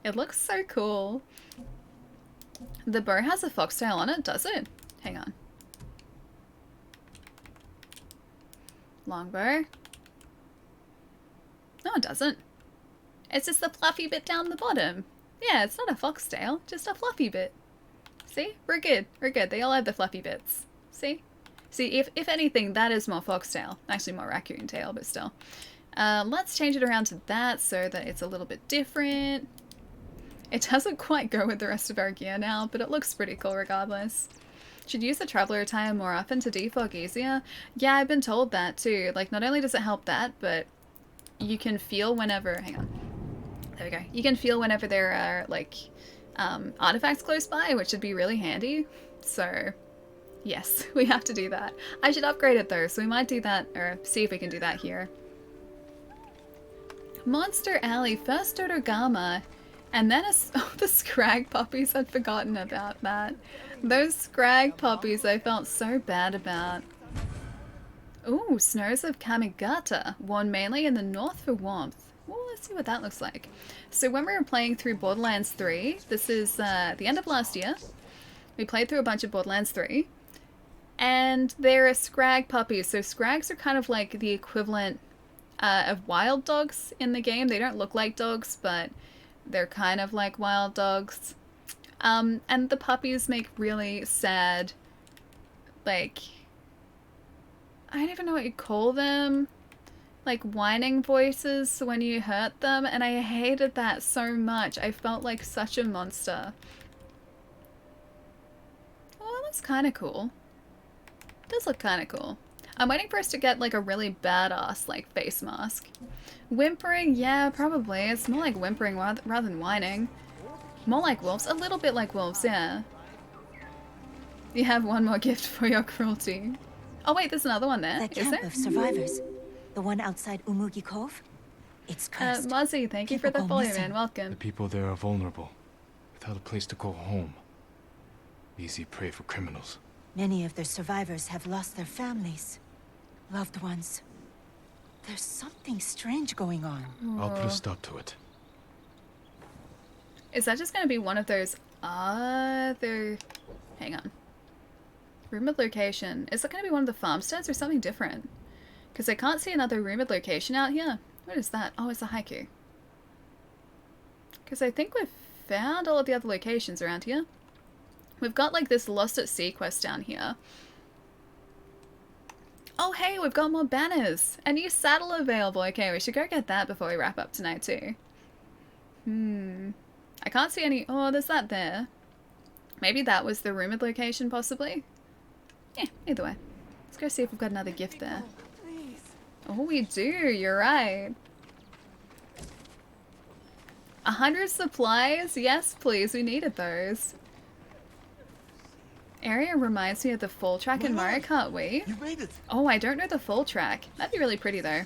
It looks so cool. The bow has a foxtail on it, does it? Hang on. Longbow. No, it doesn't. It's just the fluffy bit down the bottom. Yeah, it's not a foxtail, just a fluffy bit. See? We're good. We're good. They all have the fluffy bits. See? See, if anything, that is more foxtail. Actually, more raccoon tail, but still. Let's change it around to that so that it's a little bit different. It doesn't quite go with the rest of our gear now, but it looks pretty cool regardless. Should use the traveler attire more often to defog easier. Yeah, I've been told that too. Like, not only does it help that, but you can feel whenever... Hang on. There we go. You can feel whenever there are, like, artifacts close by, which would be really handy. So, yes, we have to do that. I should upgrade it though, so we might do that, or see if we can do that here. Monster Alley, first Dodogama, and then oh, the Scrag puppies, I'd forgotten about that. Those Scrag puppies I felt so bad about. Ooh, Snows of Kamigata, worn mainly in the north for warmth. Well, let's see what that looks like. So when we were playing through Borderlands 3, this is the end of last year, we played through a bunch of Borderlands 3, and they're Scrag puppies. So Scrags are kind of like the equivalent of wild dogs in the game. They don't look like dogs, but they're kind of like wild dogs. And the puppies make really sad, like, I don't even know what you call them, like whining voices when you hurt them, and I hated that so much. I felt like such a monster. Oh, that looks kind of cool. It does look kind of cool. I'm waiting for us to get like a really badass like face mask. Whimpering, yeah, probably. It's more like whimpering rather than whining. More like wolves, a little bit like wolves, yeah. You have one more gift for your cruelty. Oh wait, there's another one there. The Is camp there? of survivors. The one outside Umugi Cove. It's cursed. Muzzy, thank you for the People go follow, missing. man. Welcome. The people there are vulnerable, without a place to call home. Easy prey for criminals. Many of the survivors have lost their families, loved ones. There's something strange going on. I'll put a stop to it. Is that just going to be one of those other... Hang on. Rumored location. Is that going to be one of the farmsteads or something different? Because I can't see another rumored location out here. What is that? Oh, it's a haiku. Because I think we've found all of the other locations around here. We've got like this Lost at Sea quest down here. Oh hey, we've got more banners! A new saddle available. Okay, we should go get that before we wrap up tonight too. I can't see any... Oh, there's that there. Maybe that was the rumored location, possibly? Yeah, either way. Let's go see if we've got another gift there. Oh, we do, you're right. 100 supplies? Yes, please, we needed those. Area reminds me of the fall track in Mario Kart Wii. You made it. Oh, I don't know the fall track. That'd be really pretty though.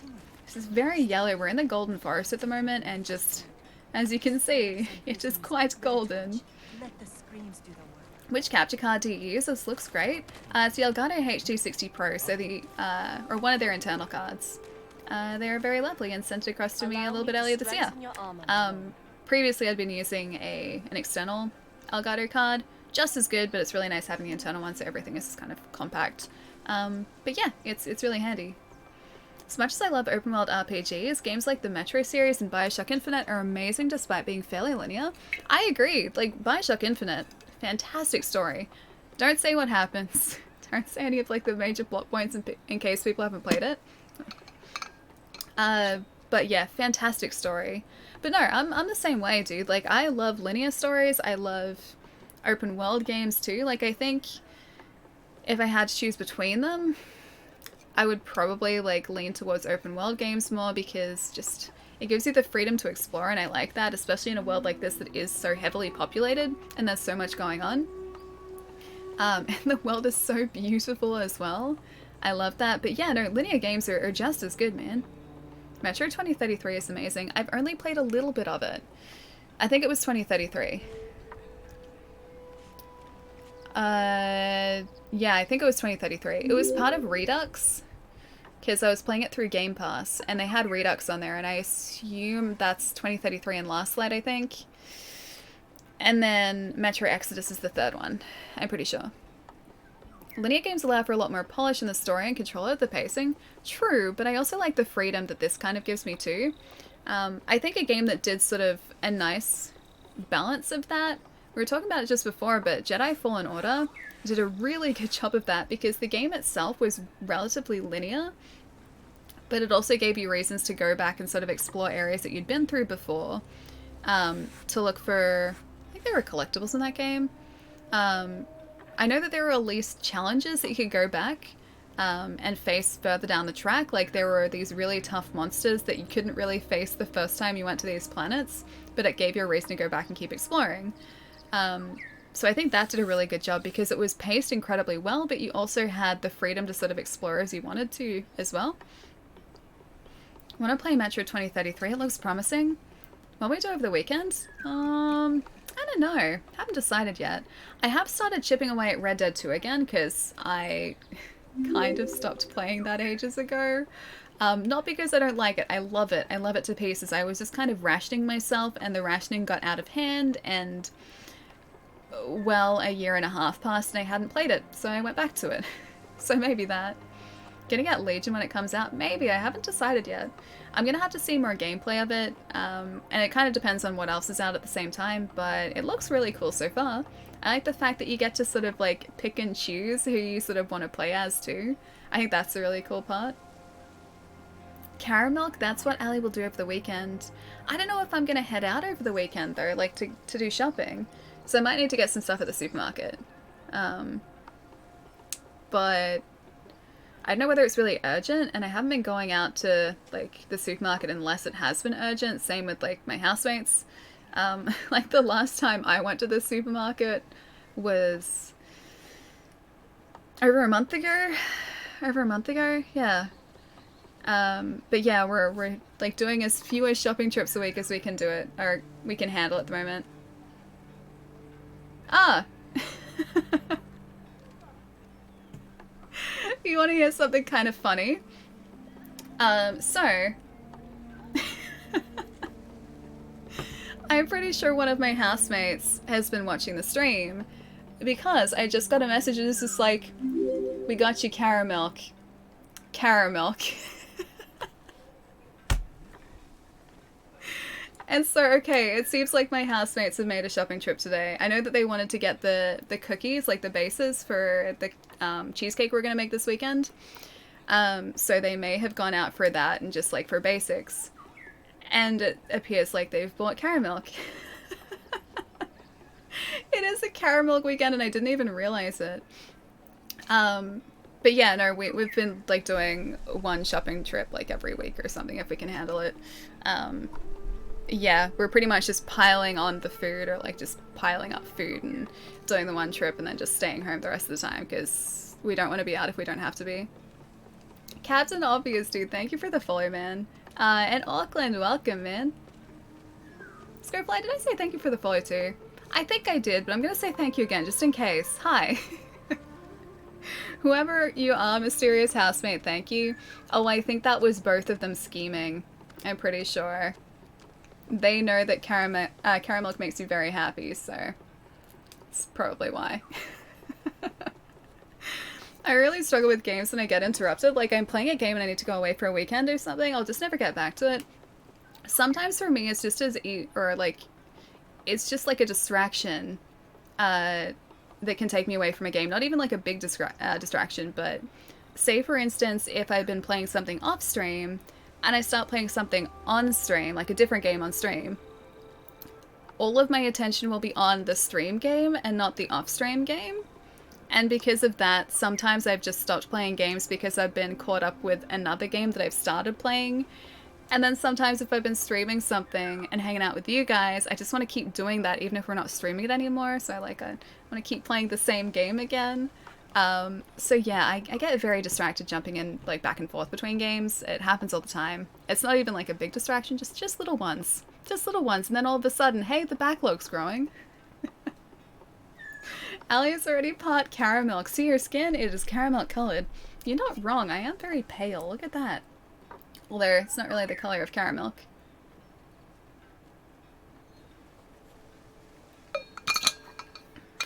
This is very yellow. We're in the Golden Forest at the moment, and just, as you can see, it is quite golden. Let the screams do the work. Which capture card do you use? This looks great. It's the Elgato HD60 Pro, so the, or one of their internal cards. They are very lovely and sent it across to me a little bit earlier this year. Previously I'd been using an external Elgato card. Just as good, but it's really nice having the internal one, so everything is kind of compact. But yeah, it's really handy. As much as I love open world RPGs, games like the Metro series and Bioshock Infinite are amazing despite being fairly linear. I agree, like Bioshock Infinite, fantastic story. Don't say what happens. Don't say any of like the major plot points in case people haven't played it. But yeah, fantastic story. But no, I'm the same way, dude. Like, I love linear stories. I love open world games too. Like, I think if I had to choose between them, I would probably like lean towards open world games more, because just it gives you the freedom to explore, and I like that, especially in a world like this that is so heavily populated and there's so much going on. And the world is so beautiful as well. I love that. But yeah, no, linear games are just as good, man. Metro 2033 is amazing. I've only played a little bit of it. I think it was 2033. Yeah, I think it was 2033. It was part of Redux, because I was playing it through Game Pass, and they had Redux on there, and I assume that's 2033 and Last Light, I think. And then Metro Exodus is the third one, I'm pretty sure. Linear games allow for a lot more polish in the story and control of the pacing. True, but I also like the freedom that this kind of gives me too. I think a game that did sort of a nice balance of that, we were talking about it just before, but Jedi Fallen Order did a really good job of that, because the game itself was relatively linear, but it also gave you reasons to go back and sort of explore areas that you'd been through before, to look for, I think there were collectibles in that game, I know that there were at least challenges that you could go back and face further down the track. Like there were these really tough monsters that you couldn't really face the first time you went to these planets, but it gave you a reason to go back and keep exploring. So I think that did a really good job because it was paced incredibly well, but you also had the freedom to sort of explore as you wanted to as well. Want to play Metro 2033? It looks promising. What we do over the weekend? I don't know. Haven't decided yet. I have started chipping away at Red Dead 2 again because I kind of stopped playing that ages ago. Not because I don't like it. I love it. I love it to pieces. I was just kind of rationing myself and the rationing got out of hand and, well, a year and a half passed and I hadn't played it, so I went back to it. So maybe that. Gonna get Legion when it comes out? Maybe. I haven't decided yet. I'm gonna have to see more gameplay of it, and it kind of depends on what else is out at the same time, but it looks really cool so far. I like the fact that you get to sort of like pick and choose who you sort of want to play as too. I think that's a really cool part. Caramilk, that's what Ali will do over the weekend. I don't know if I'm gonna head out over the weekend though, like to do shopping. So I might need to get some stuff at the supermarket. But I don't know whether it's really urgent, and I haven't been going out to like the supermarket unless it has been urgent. Same with like my housemates. Like the last time I went to the supermarket was over a month ago. Yeah. But yeah, we're like doing as few shopping trips a week as we can do it, or we can handle at the moment. Ah. You want to hear something kind of funny? So I'm pretty sure one of my housemates has been watching the stream because I just got a message and it's just like, we got you Caramilk. Caramilk. And so, okay, it seems like my housemates have made a shopping trip today. I know that they wanted to get the cookies, like the bases for the cheesecake we're going to make this weekend. So they may have gone out for that and just like for basics. And it appears like they've bought Caramilk. It is a Caramilk weekend and I didn't even realize it. But yeah, no, we've been like doing one shopping trip like every week or something if we can handle it. Yeah, we're pretty much just piling on the food or like just piling up food and doing the one trip and then just staying home the rest of the time because we don't want to be out if we don't have to be. Captain Obvious, dude, thank you for the follow, man. And Auckland, welcome, man. Scarfly, did I say thank you for the follow too? I think I did, but I'm going to say thank you again just in case. Hi. Whoever you are, mysterious housemate, thank you. Oh, I think that was both of them scheming. I'm pretty sure. They know that Caramilk makes you very happy, so it's probably why. I really struggle with games when I get interrupted. Like, I'm playing a game and I need to go away for a weekend or something, I'll just never get back to it. Sometimes for me, it's just it's just like a distraction that can take me away from a game. Not even like a big distraction, but say, for instance, if I've been playing something off-stream, and I start playing something on stream, like a different game on stream, all of my attention will be on the stream game and not the off-stream game. And because of that, sometimes I've just stopped playing games because I've been caught up with another game that I've started playing. And then sometimes if I've been streaming something and hanging out with you guys, I just want to keep doing that even if we're not streaming it anymore. So I want to keep playing the same game again. So yeah, I get very distracted jumping in like back and forth between games. It happens all the time. It's not even like a big distraction, just little ones. Just little ones, and then all of a sudden, hey, the backlog's growing. Ali is already part Caramilk. See your skin? It is caramel colored. You're not wrong, I am very pale. Look at that. Although, it's not really the color of Caramilk.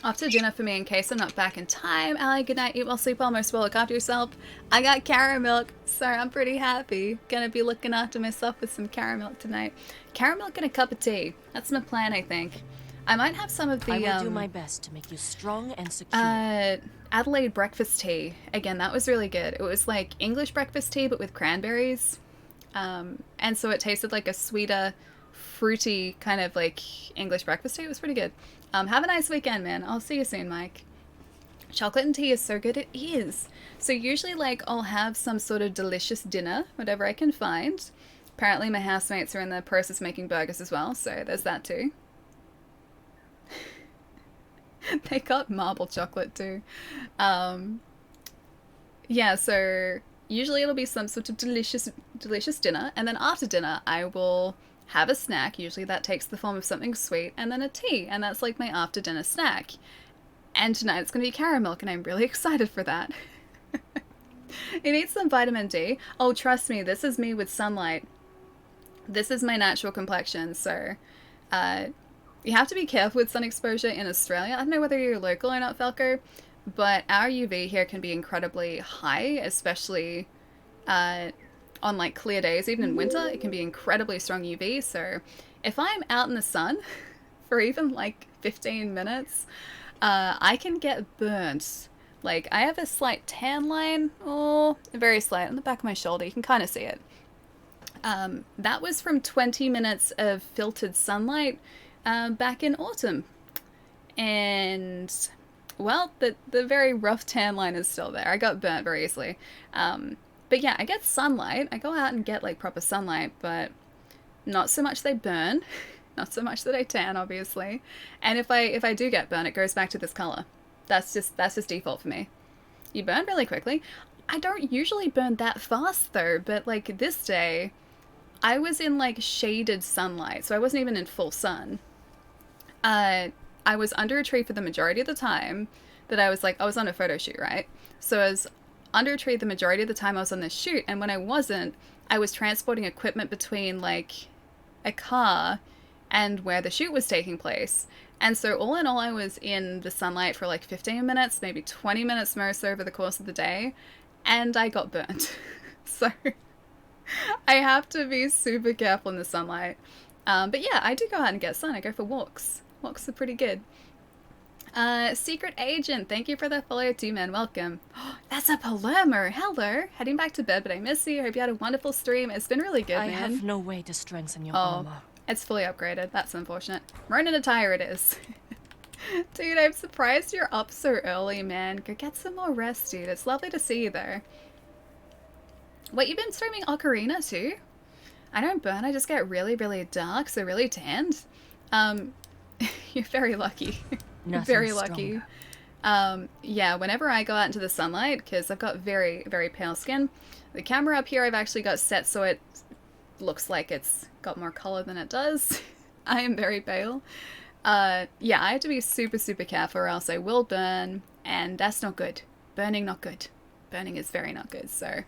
Off to dinner for me in case I'm not back in time. Ali, good night. Eat well, sleep well, most well, look after yourself. I got Caramilk, so I'm pretty happy. Gonna be looking after myself with some Caramilk tonight. Caramilk and a cup of tea. That's my plan, I think. I might have some of the, I will do my best to make you strong and secure. Adelaide breakfast tea. Again, that was really good. It was like English breakfast tea, but with cranberries. And so it tasted like a sweeter, fruity kind of like English breakfast tea. It was pretty good. Have a nice weekend, man. I'll see you soon, Mike. Chocolate and tea is so good, it is. So usually like I'll have some sort of delicious dinner, whatever I can find. Apparently my housemates are in the process of making burgers as well, so there's that too. They got marble chocolate too. Yeah, so usually it'll be some sort of delicious dinner, and then after dinner I will have a snack. Usually that takes the form of something sweet, and then a tea, and that's like my after dinner snack. And tonight it's going to be carrot milk, and I'm really excited for that. It needs some vitamin D. Oh, trust me, this is me with sunlight. This is my natural complexion, so you have to be careful with sun exposure in Australia. I don't know whether you're local or not, Falco, but our UV here can be incredibly high, especially on like clear days. Even in winter, it can be incredibly strong UV, so if I'm out in the sun for even like 15 minutes, I can get burnt. Like, I have a slight tan line, or very slight, on the back of my shoulder. You can kind of see it. That was from 20 minutes of filtered sunlight back in autumn. And, well, the very rough tan line is still there. I got burnt very easily. But yeah, I get sunlight. I go out and get, like, proper sunlight, but not so much they burn. Not so much that I tan, obviously. And if I do get burnt, it goes back to this color. That's just default for me. You burn really quickly. I don't usually burn that fast though, but like this day, I was in like shaded sunlight, so I wasn't even in full sun. I was under a tree for the majority of the time that I was on a photo shoot, right? So I was under a tree the majority of the time I was on this shoot, and when I wasn't, I was transporting equipment between like a car and where the shoot was taking place. And so all in all, I was in the sunlight for like 15 minutes, maybe 20 minutes most over the course of the day, and I got burnt. So I have to be super careful in the sunlight. But yeah, I do go out and get sun. I go for walks. Walks are pretty good. Secret Agent, thank you for the follow too, man. Welcome. That's a Palermo. Hello. Heading back to bed, but I miss you. Hope you had a wonderful stream. It's been really good, I man. have no way to strengthen your armor. It's fully upgraded. That's unfortunate. Ronin attire it is. Dude, I'm surprised you're up so early, man. Go get some more rest, dude. It's lovely to see you there. Wait, you've been streaming Ocarina too? I don't burn, I just get really, really dark, so really tanned. You're very lucky. You're very lucky. Yeah, whenever I go out into the sunlight, because I've got very, very pale skin, the camera up here I've actually got set so it looks like it's got more color than it does. I am very pale. Yeah, I have to be super, super careful or else I will burn, and that's not good. Burning, not good. Burning is very not good, so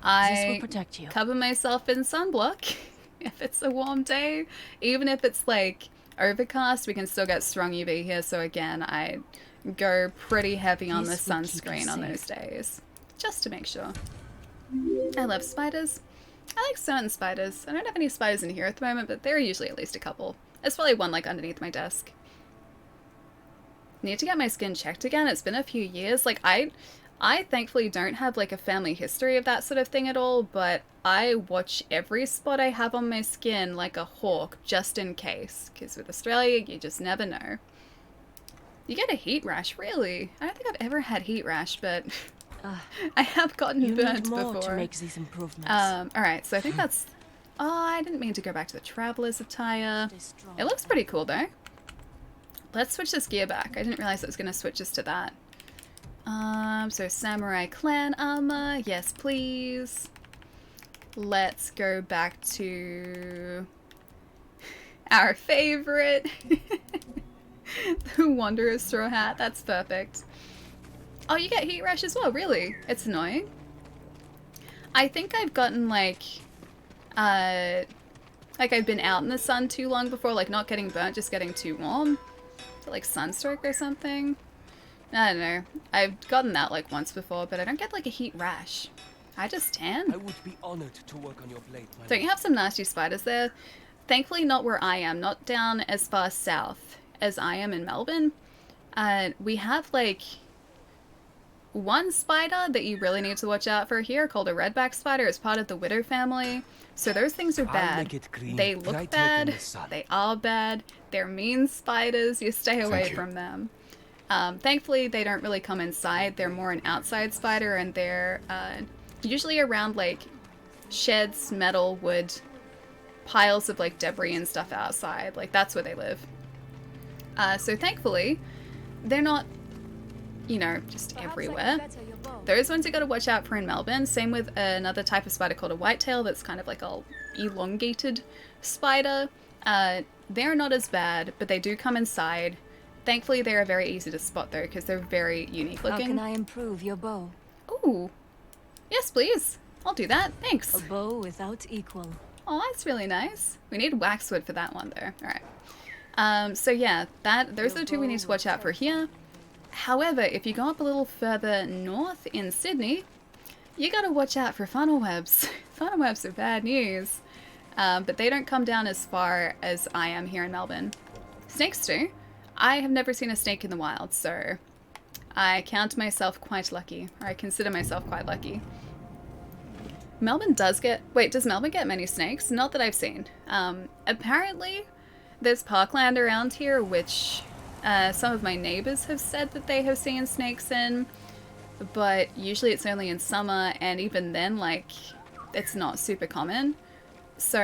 This will protect you. cover myself in sunblock if it's a warm day. Even if it's like overcast, we can still get strong UV here, so again, I go pretty heavy on the This will keep you sunscreen on safe. those days, just to make sure. I love spiders. I like certain spiders. I don't have any spiders in here at the moment, but there are usually at least a couple. There's probably one like underneath my desk. Need to get my skin checked again. It's been a few years. Like I thankfully don't have like a family history of that sort of thing at all, but I watch every spot I have on my skin like a hawk just in case. Because with Australia, you just never know. You get a heat rash, really? I don't think I've ever had heat rash, but I have gotten You burnt need more before. to make these improvements. Alright, so I think that's... Oh, I didn't mean to go back to the traveler's attire. It looks pretty cool, though. Let's switch this gear back. I didn't realize it was going to switch us to that. So Samurai Clan armor. Yes, please. Let's go back to our favorite. The Wanderer straw hat. That's perfect. Oh, you get heat rash as well, really? It's annoying. I think I've gotten like I've been out in the sun too long before, like not getting burnt, just getting too warm. Is it like sunstroke or something? I don't know. I've gotten that like once before, but I don't get like a heat rash. I just tan. I would be honored to work on your blade. Don't you have some nasty spiders there? Thankfully not where I am, not down as far south as I am in Melbourne. We have like one spider that you really need to watch out for here called a redback spider. It's part of the widow family. So those things are bad. They look bad. They are bad. They're mean spiders. You stay away from them. Thankfully, they don't really come inside. They're more an outside spider, and they're usually around like sheds, metal, wood, piles of like debris and stuff outside. Like that's where they live. So thankfully, they're not, you know, just everywhere. Those ones you gotta watch out for in Melbourne. Same with another type of spider called a whitetail that's kind of like a elongated spider. They're not as bad, but they do come inside. Thankfully, they are very easy to spot though, because they're very unique looking. How can I improve your bow? Ooh. Yes, please. I'll do that. Thanks. A bow without equal. Oh, that's really nice. We need waxwood for that one though. Alright. So yeah, those are the two we need to watch out for here. However, if you go up a little further north in Sydney, you gotta watch out for funnel webs. Funnel webs are bad news. But they don't come down as far as I am here in Melbourne. Snakes do. I have never seen a snake in the wild, so I count myself quite lucky, or I consider myself quite lucky. Melbourne does get... Wait, does Melbourne get many snakes? Not that I've seen. Apparently, there's parkland around here, which some of my neighbors have said that they have seen snakes in, but usually it's only in summer, and even then, like, it's not super common. So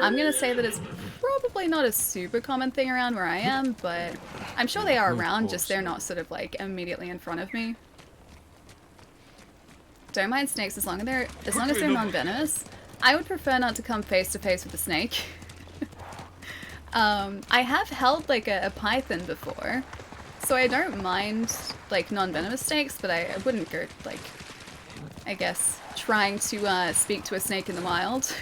I'm gonna say that it's probably not a super common thing around where I am, but I'm sure they are around, just they're not sort of like immediately in front of me. Don't mind snakes as long as they're non-venomous. I would prefer not to come face to face with a snake. I have held like a python before, so I don't mind like non-venomous snakes, but I wouldn't go like, I guess, trying to speak to a snake in the wild.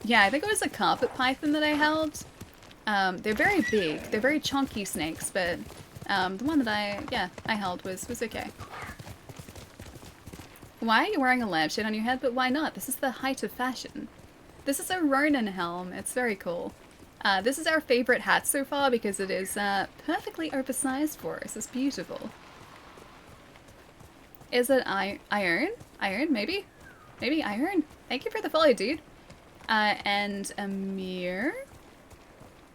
Yeah, I think it was a carpet python that I held. They're very big, they're very chunky snakes, but the one that I held was okay. Why are you wearing a lampshade on your head? But why not? This is the height of fashion. This is a Ronin helm. It's very cool. This is our favorite hat so far because it is perfectly oversized for us. It's beautiful. Is it iron? Iron, maybe? Maybe iron? Thank you for the follow, dude. And Amir,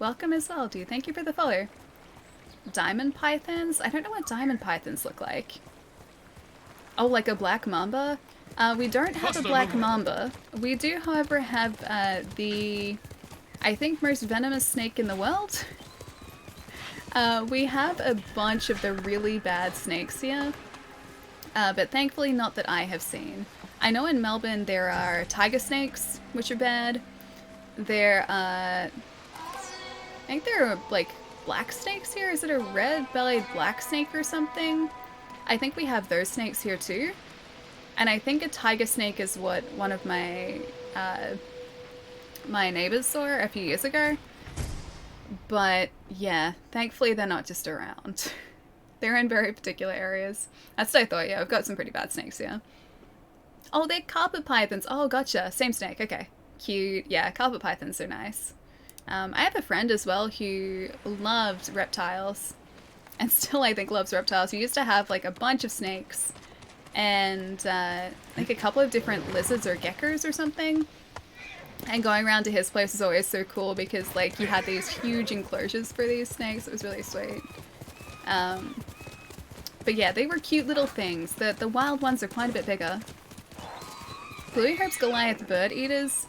welcome as well, dude. Thank you for the follow. Diamond pythons? I don't know what diamond pythons look like. Oh, like a black mamba? We don't have a black mamba. We do, however, have the, I think, most venomous snake in the world. We have a bunch of the really bad snakes here, but thankfully not that I have seen. I know in Melbourne there are tiger snakes, which are bad. There, I think there are like black snakes here. Is it a red-bellied black snake or something? I think we have those snakes here too. And I think a tiger snake is what one of my my neighbors saw a few years ago. But yeah, thankfully they're not just around. They're in very particular areas. That's what I thought. Yeah, we've got some pretty bad snakes here. Oh, they're carpet pythons. Oh, gotcha. Same snake. Okay. Cute. Yeah, carpet pythons are nice. I have a friend as well who loved reptiles. And still, I think, loves reptiles. We used to have, like, a bunch of snakes. And, like, a couple of different lizards or geckos or something. And going around to his place was always so cool because, like, he had these huge enclosures for these snakes. It was really sweet. But yeah, they were cute little things. The wild ones are quite a bit bigger. Blue Herb's Goliath bird eaters?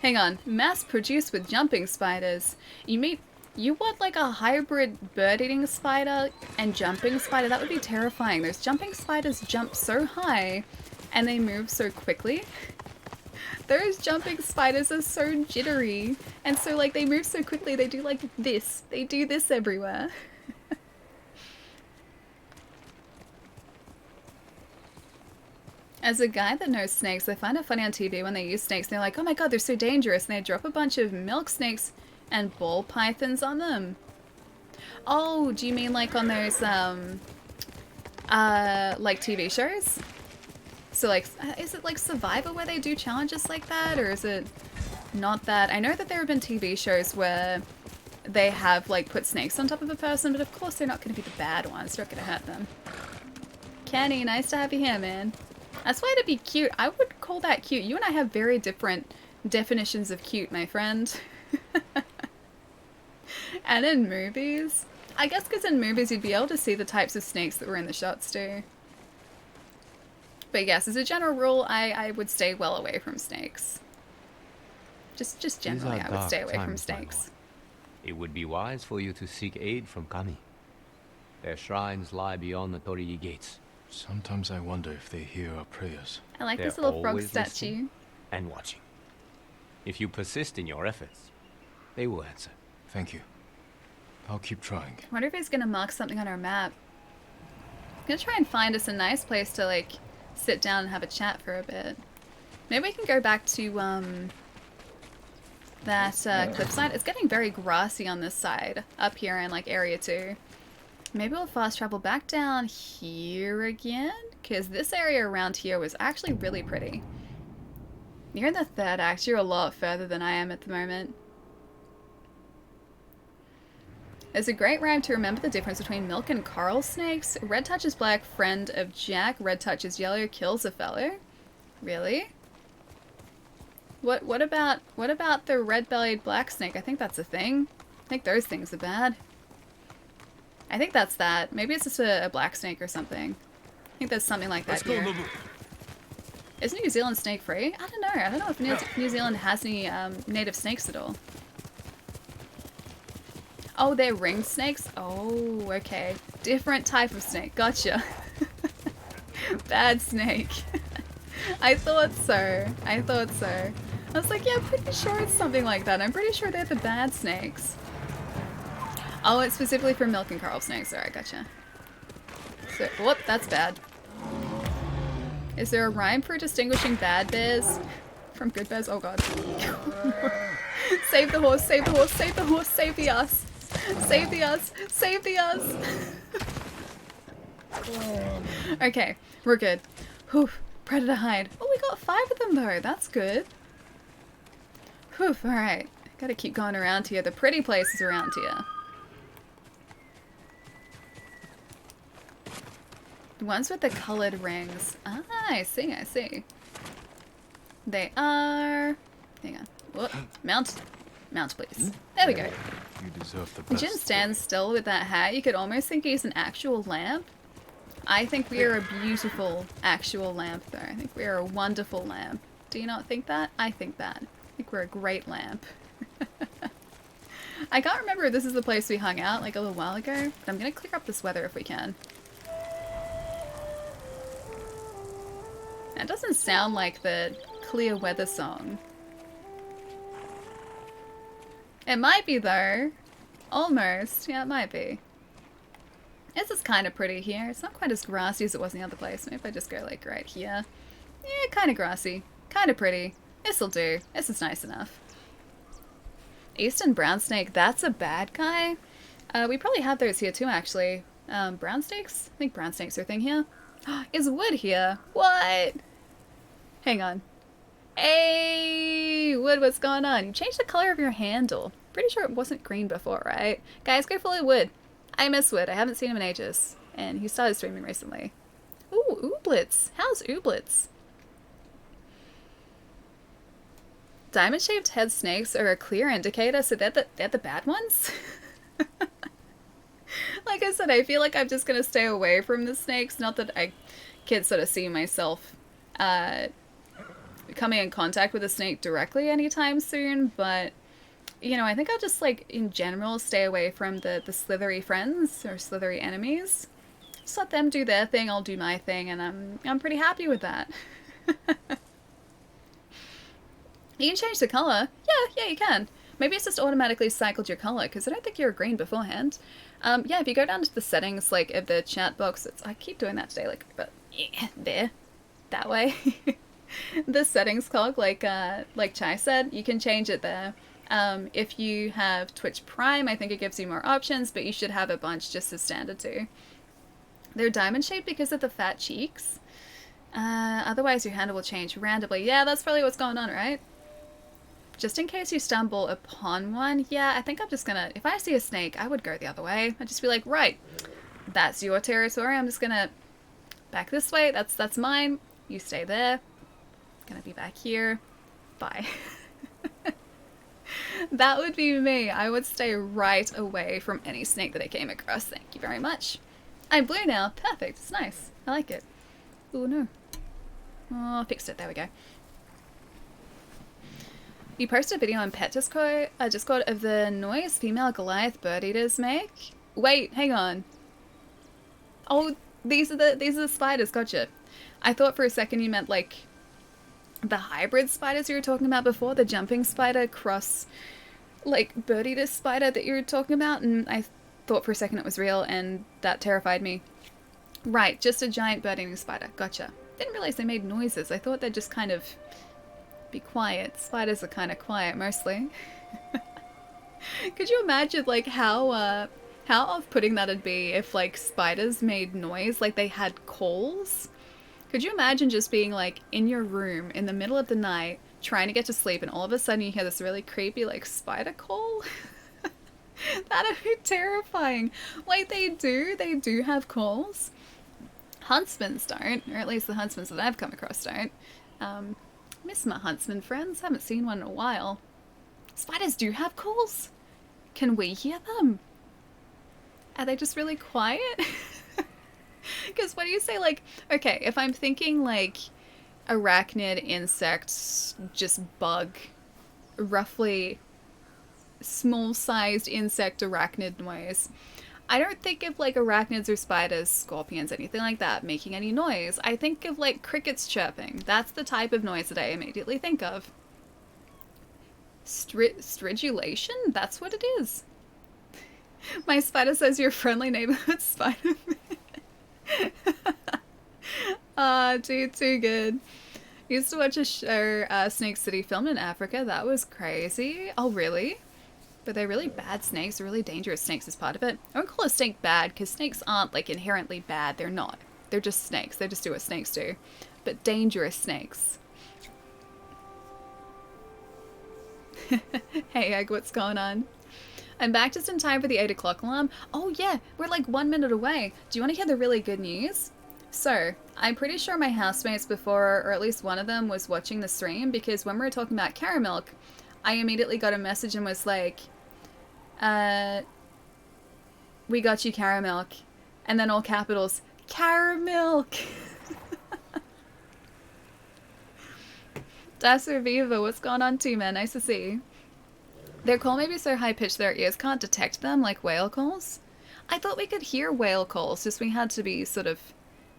Hang on. Mass produced with jumping spiders. You want like a hybrid bird-eating spider and jumping spider? That would be terrifying. Those jumping spiders jump so high and they move so quickly. Those jumping spiders are so jittery. And so like they move so quickly, they do like this. They do this everywhere. As a guy that knows snakes, I find it funny on TV when they use snakes. They're like, oh my god, they're so dangerous. And they drop a bunch of milk snakes and ball pythons on them. Oh, do you mean like on those, like TV shows? So like, is it like Survivor where they do challenges like that? Or is it not that? I know that there have been TV shows where they have like put snakes on top of a person, but of course they're not going to be the bad ones. They're not going to hurt them. Kenny, nice to have you here, man. That's why to be cute, I would call that cute. You and I have very different definitions of cute, my friend. And in movies, I guess because in movies you'd be able to see the types of snakes that were in the shots too. But yes, as a general rule, I would stay well away from snakes. Just generally, I would stay away from snakes. It would be wise for you to seek aid from Kami. Their shrines lie beyond the Torii gates. Sometimes I wonder if they hear our prayers. I like this little frog statue. And watching. If you persist in your efforts, they will answer. Thank you. I'll keep trying. I wonder if he's gonna mark something on our map. I'm gonna try and find us a nice place to like sit down and have a chat for a bit. Maybe we can go back to that cliffside. It's getting very grassy on this side, up here in like area 2. Maybe we'll fast travel back down here again, because this area around here was actually really pretty. You're in the 3rd act. You're a lot further than I am at the moment. There's a great rhyme to remember the difference between milk and coral snakes. Red touches black, friend of Jack. Red touches yellow, kills a fellow. Really? What about the red-bellied black snake? I think that's a thing. I think those things are bad. I think that's that. Maybe it's just a black snake or something. I think there's something like that here. Is New Zealand snake free? I don't know. I don't know if New Zealand has any native snakes at all. Oh, they're ringed snakes? Oh, okay. Different type of snake. Gotcha. Bad snake. I thought so. I thought so. I was like, yeah, I'm pretty sure it's something like that. I'm pretty sure they're the bad snakes. Oh, it's specifically for milk and coral snakes. Alright, gotcha. So, whoop, that's bad. Is there a rhyme for distinguishing bad bears from good bears? Oh god. Save the horse, save the horse, save the horse, save the us. Save the us, save the us. Okay, we're good. Whew, predator hide. Oh, we got 5 of them though, that's good. Whew, alright. Gotta keep going around here. The pretty places around here. The ones with the colored rings. Ah, I see, I see. They are... Hang on. Whoop. Mount. Mount, please. There we go. You deserve the best. Jin stands still with that hat. You could almost think he's an actual lamp. I think we are a beautiful actual lamp, though. I think we are a wonderful lamp. Do you not think that? I think that. I think we're a great lamp. I can't remember if this is the place we hung out, like, a little while ago. But I'm gonna clear up this weather if we can. That doesn't sound like the clear weather song. It might be, though. Almost. Yeah, it might be. This is kind of pretty here. It's not quite as grassy as it was in the other place. Maybe if I just go, like, right here. Yeah, kind of grassy. Kind of pretty. This'll do. This is nice enough. Eastern brown snake. That's a bad guy. We probably have those here, too, actually. Brown snakes? I think brown snakes are a thing here. Is wood here? What? Hang on. Hey, wood, what's going on? You changed the color of your handle. Pretty sure it wasn't green before, right? Guys, go follow Wood. I miss Wood. I haven't seen him in ages. And he started streaming recently. Ooh, Ooblets. How's Ooblets? Diamond-shaped head snakes are a clear indicator, so they're the bad ones? Like I said, I feel like I'm just gonna stay away from the snakes. Not that I can sort of see myself coming in contact with a snake directly anytime soon, but you know, I think I'll just, like, in general, stay away from the slithery friends or slithery enemies. Just let them do their thing, I'll do my thing, and I'm pretty happy with that. You can change the color. Yeah, you can. Maybe it's just automatically cycled your color, because I don't think you were green beforehand. Yeah, if you go down to the settings, like, of the chat box, I keep doing that today, like, but, yeah, there. That way. The settings cog, like Chai said, you can change it there. If you have Twitch Prime, I think it gives you more options, but you should have a bunch just as standard too. They're diamond shaped because of the fat cheeks. Otherwise your handle will change randomly. Yeah, that's probably what's going on, right? Just in case you stumble upon one, yeah, I think I'm just gonna, if I see a snake, I would go the other way. I'd just be like, right, that's your territory, I'm just gonna back this way, that's mine, you stay there. Gonna be back here. Bye. That would be me. I would stay right away from any snake that I came across. Thank you very much. I'm blue now. Perfect. It's nice. I like it. Oh no. Oh, I fixed it. There we go. You posted a video on Pet Discord of the noise female Goliath bird eaters make. Wait, hang on. Oh, these are the spiders. Gotcha. I thought for a second you meant like the hybrid spiders you were talking about before, the jumping spider cross like bird eater spider that you were talking about, and I thought for a second it was real, and that terrified me. Right, just a giant bird eating spider. Gotcha. Didn't realize they made noises. I thought they'd just kind of be quiet. Spiders are kind of quiet mostly. Could you imagine like how off-putting that'd be if like spiders made noise, like they had calls? Could you imagine just being like in your room in the middle of the night trying to get to sleep and all of a sudden you hear this really creepy like spider call? That'd be terrifying. Like they do have calls. Huntsmans don't, or at least the huntsmans that I've come across don't. Miss my huntsman friends, haven't seen one in a while. Spiders do have calls. Can we hear them? Are they just really quiet? Because what do you say, like, okay, if I'm thinking like arachnid, insects, just bug, roughly small-sized insect arachnid noise, I don't think of like arachnids or spiders, scorpions, anything like that making any noise. I think of like crickets chirping. That's the type of noise that I immediately think of. Stridulation? That's what it is. My spider says you're a friendly neighborhood Spider-Man. Dude, too good. Used to watch a show, Snake City, filmed in Africa. That was crazy. Oh, really? But they're really bad snakes, really dangerous snakes as part of it. I won't call a snake bad, because snakes aren't, like, inherently bad. They're not. They're just snakes. They just do what snakes do. But dangerous snakes. Hey, Egg, what's going on? I'm back just in time for the 8 o'clock alarm. Oh yeah, we're like 1 minute away. Do you want to hear the really good news? So, I'm pretty sure my housemates before, or at least one of them, was watching the stream, because when we were talking about Caramilk, I immediately got a message and was like, we got you Caramilk. And then all capitals, Caramilk! Dasser Viva, what's going on too, man? Nice to see you. Their call may be so high-pitched their ears can't detect them, like whale calls. I thought we could hear whale calls, just we had to be sort of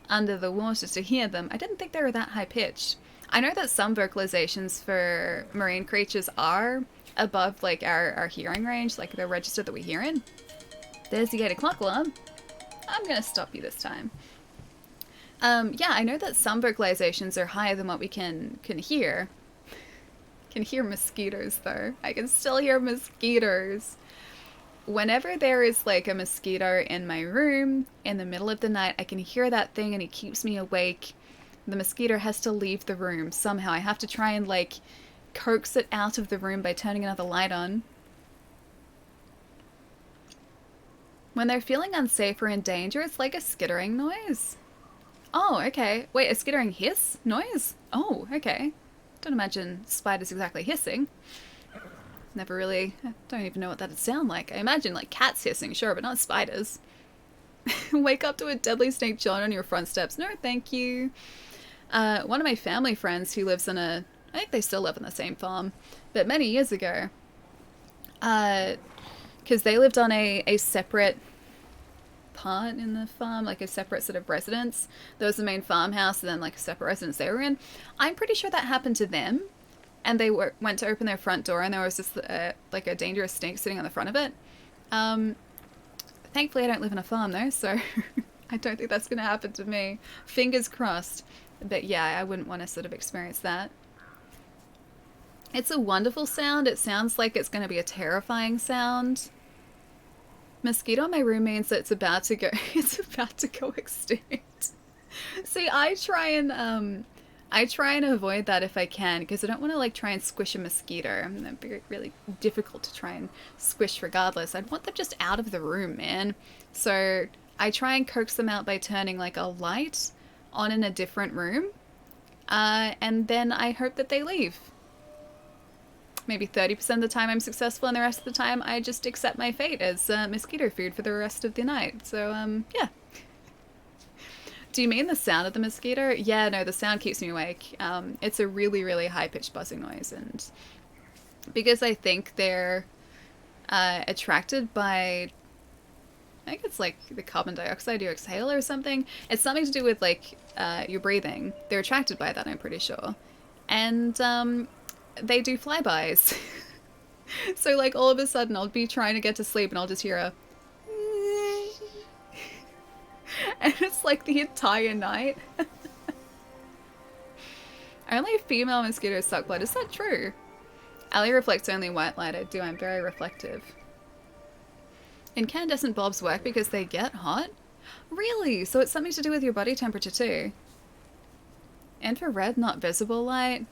under the water to hear them. I didn't think they were that high-pitched. I know that some vocalizations for marine creatures are above like our hearing range, like the register that we hear in. There's the 8 o'clock alarm. I'm gonna stop you this time. Yeah, I know that some vocalizations are higher than what we can hear. Can hear mosquitoes though. I can still hear mosquitoes. Whenever there is like a mosquito in my room in the middle of the night, I can hear that thing and it keeps me awake. The mosquito has to leave the room somehow. I have to try and like coax it out of the room by turning another light on. When they're feeling unsafe or in danger, it's like a skittering noise. Oh, okay. Wait, a skittering hiss noise? Oh, okay. Don't imagine spiders exactly hissing. Never really... I don't even know what that'd sound like. I imagine like cats hissing, sure, but not spiders. Wake up to a deadly snake chilling on your front steps. No, thank you. One of my family friends who lives on a... I think they still live on the same farm. But many years ago... because they lived on a separate part in the farm, like a separate sort of residence. There was the main farmhouse and then like a separate residence they were in. I'm pretty sure that happened to them, and they went to open their front door and there was just like a dangerous snake sitting on the front of it. Thankfully I don't live on a farm though, so I don't think that's gonna happen to me. Fingers crossed. But yeah, I wouldn't want to sort of experience that. It's a wonderful sound. It sounds like it's going to be a terrifying sound. Mosquito in my room means that it's about to go extinct. See, I try and avoid that if I can, because I don't want to like try and squish a mosquito. That'd be really difficult to try and squish regardless. I'd want them just out of the room, man. So I try and coax them out by turning like a light on in a different room, and then I hope that they leave. maybe 30% of the time I'm successful, and the rest of the time I just accept my fate as mosquito food for the rest of the night. So, yeah. Do you mean the sound of the mosquito? Yeah, no, the sound keeps me awake. It's a really, really high-pitched buzzing noise, and because I think they're attracted by, I think it's like the carbon dioxide you exhale or something. It's something to do with like your breathing. They're attracted by that, I'm pretty sure. And they do flybys. So like all of a sudden I'll be trying to get to sleep and I'll just hear a and it's like the entire night. Only female mosquitoes suck blood. Is that true? Ali reflects only white light. I do. I'm very reflective. Incandescent bulbs work because they get hot? Really? So it's something to do with your body temperature too? Infrared, not visible light?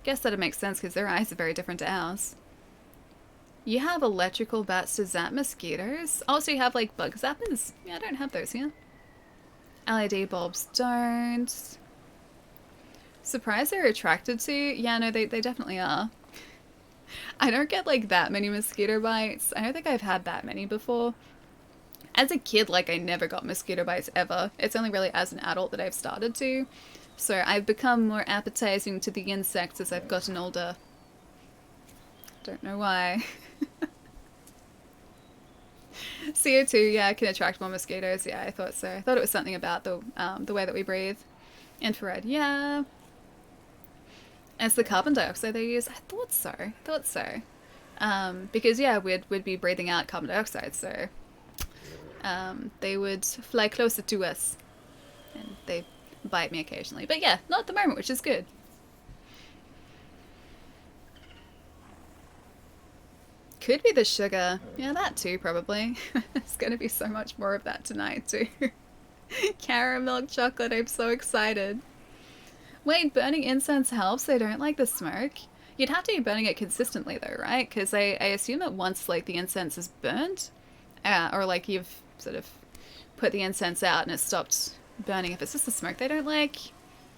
Guess that'd make sense because their eyes are very different to ours. You have electrical bats to zap mosquitoes? Oh, so you have like bug zappers? Yeah, I don't have those here. LED bulbs don't. Surprised they're attracted to? Yeah, no, they definitely are. I don't get like that many mosquito bites. I don't think I've had that many before. As a kid, like I never got mosquito bites ever. It's only really as an adult that I've started to. So I've become more appetizing to the insects as I've gotten older. Don't know why. CO2, yeah, can attract more mosquitoes. Yeah, I thought so. I thought it was something about the way that we breathe. Infrared, yeah. It's the carbon dioxide they use. I thought so. I thought so. Because yeah, we'd be breathing out carbon dioxide, so they would fly closer to us, and they bite me occasionally. But yeah, not at the moment, which is good. Could be the sugar. Yeah, that too, probably. There's gonna be so much more of that tonight, too. Caramel chocolate, I'm so excited. Wait, burning incense helps? They don't like the smoke? You'd have to be burning it consistently, though, right? Because I assume that once, like, the incense is burnt, or, like, you've sort of put the incense out and it's stopped burning, if it's just the smoke they don't like,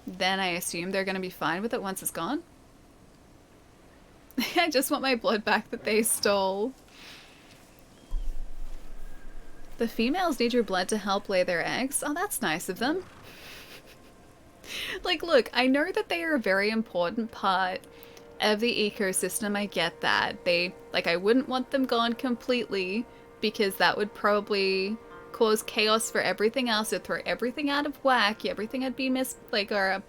then I assume they're gonna be fine with it once it's gone. I just want my blood back that they stole. The females need your blood to help lay their eggs. Oh, that's nice of them. Like, look, I know that they are a very important part of the ecosystem. I get that. I wouldn't want them gone completely because that would probably cause chaos for everything else. It'd throw everything out of whack. Everything would be misbalanced,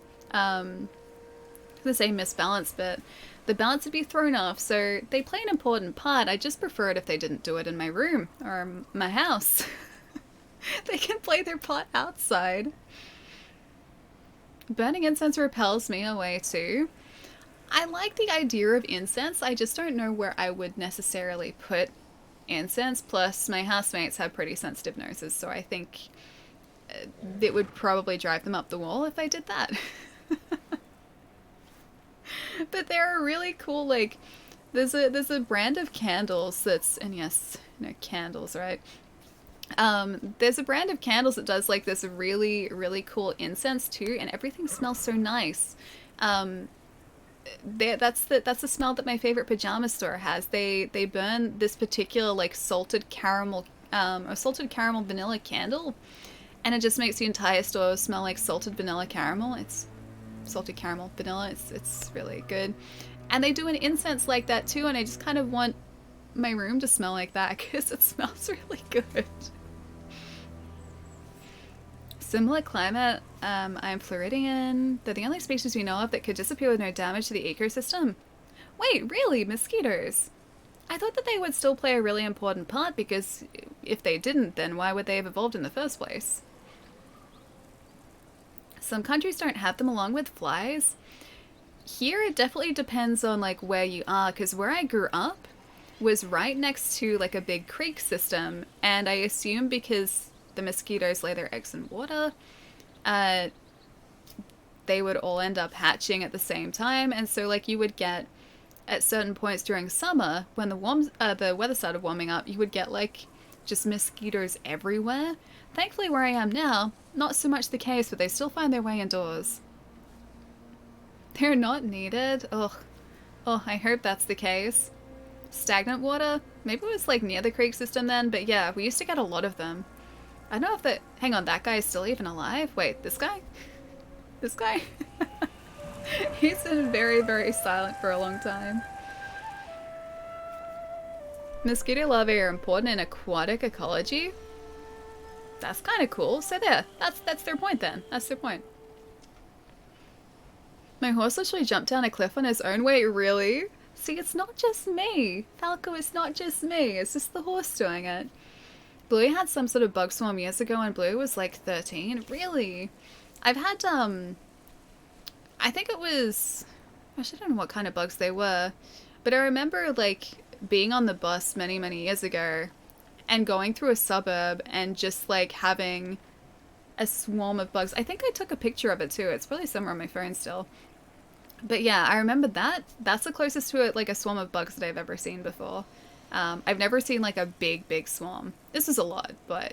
but the balance would be thrown off, so they play an important part. I just prefer it if they didn't do it in my room or my house. They can play their part outside. Burning incense repels me away too. I like the idea of incense, I just don't know where I would necessarily put incense, plus my housemates have pretty sensitive noses, so I think it would probably drive them up the wall if I did that. But there are really cool, like, there's a brand of candles that's, and yes, candles, right? There's a brand of candles that does like this really, really cool incense too, and everything smells so nice. That's the smell that my favorite pajama store has. They burn this particular like salted caramel vanilla candle, and it just makes the entire store smell like salted vanilla caramel. It's salted caramel vanilla. It's really good. And they do an incense like that too, and I just kind of want my room to smell like that because it smells really good. Similar climate, I'm Floridian. They're the only species we know of that could disappear with no damage to the ecosystem. Wait, really? Mosquitoes? I thought that they would still play a really important part, because if they didn't, then why would they have evolved in the first place? Some countries don't have them along with flies. Here it definitely depends on like where you are, because where I grew up was right next to like a big creek system, and I assume because the mosquitoes lay their eggs in water, they would all end up hatching at the same time, and so like you would get at certain points during summer when the weather started warming up, you would get like just mosquitoes everywhere. Thankfully where I am now, not so much the case, but they still find their way indoors. They're not needed. Ugh. Oh, I hope that's the case. Stagnant water? Maybe it was like near the creek system then, but yeah, we used to get a lot of them. I don't know if that... Hang on, that guy is still even alive? Wait, this guy? This guy? He's been very, very silent for a long time. Mosquito larvae are important in aquatic ecology? That's kind of cool. So there, that's their point then. That's their point. My horse literally jumped down a cliff on his own. Wait, really? See, it's not just me. Falco, it's not just me. It's just the horse doing it. Bluey had some sort of bug swarm years ago and Blue was like 13. Really? I've had, I think it was... Actually, I don't know what kind of bugs they were. But I remember, like, being on the bus many, many years ago and going through a suburb and just, like, having a swarm of bugs. I think I took a picture of it, too. It's probably somewhere on my phone still. But yeah, I remember that. That's the closest to it, like, a swarm of bugs that I've ever seen before. I've never seen, like, a big, big swarm. This is a lot, but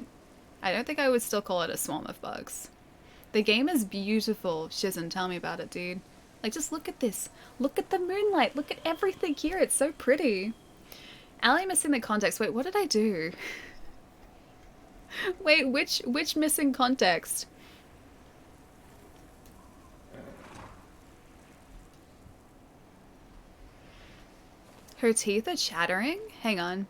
I don't think I would still call it a swarm of bugs. The game is beautiful. Shizen, tell me about it, dude. Like, just look at this. Look at the moonlight. Look at everything here. It's so pretty. Allie missing the context. Wait, what did I do? Wait, which missing context? Her teeth are chattering? Hang on.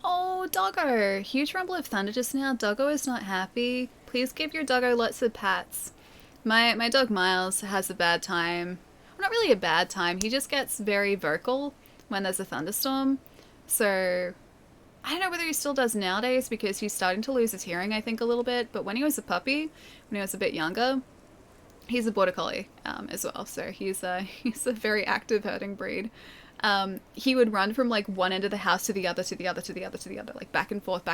Oh, Doggo! Huge rumble of thunder just now. Doggo is not happy. Please give your doggo lots of pats. My dog Miles has a bad time. Well, not really a bad time. He just gets very vocal when there's a thunderstorm. So, I don't know whether he still does nowadays because he's starting to lose his hearing, I think, a little bit. But when he was a puppy, when he was a bit younger, he's a border collie as well. So he's a very active herding breed. He would run from like one end of the house to the other, to the other, to the other, to the other, like back and forth,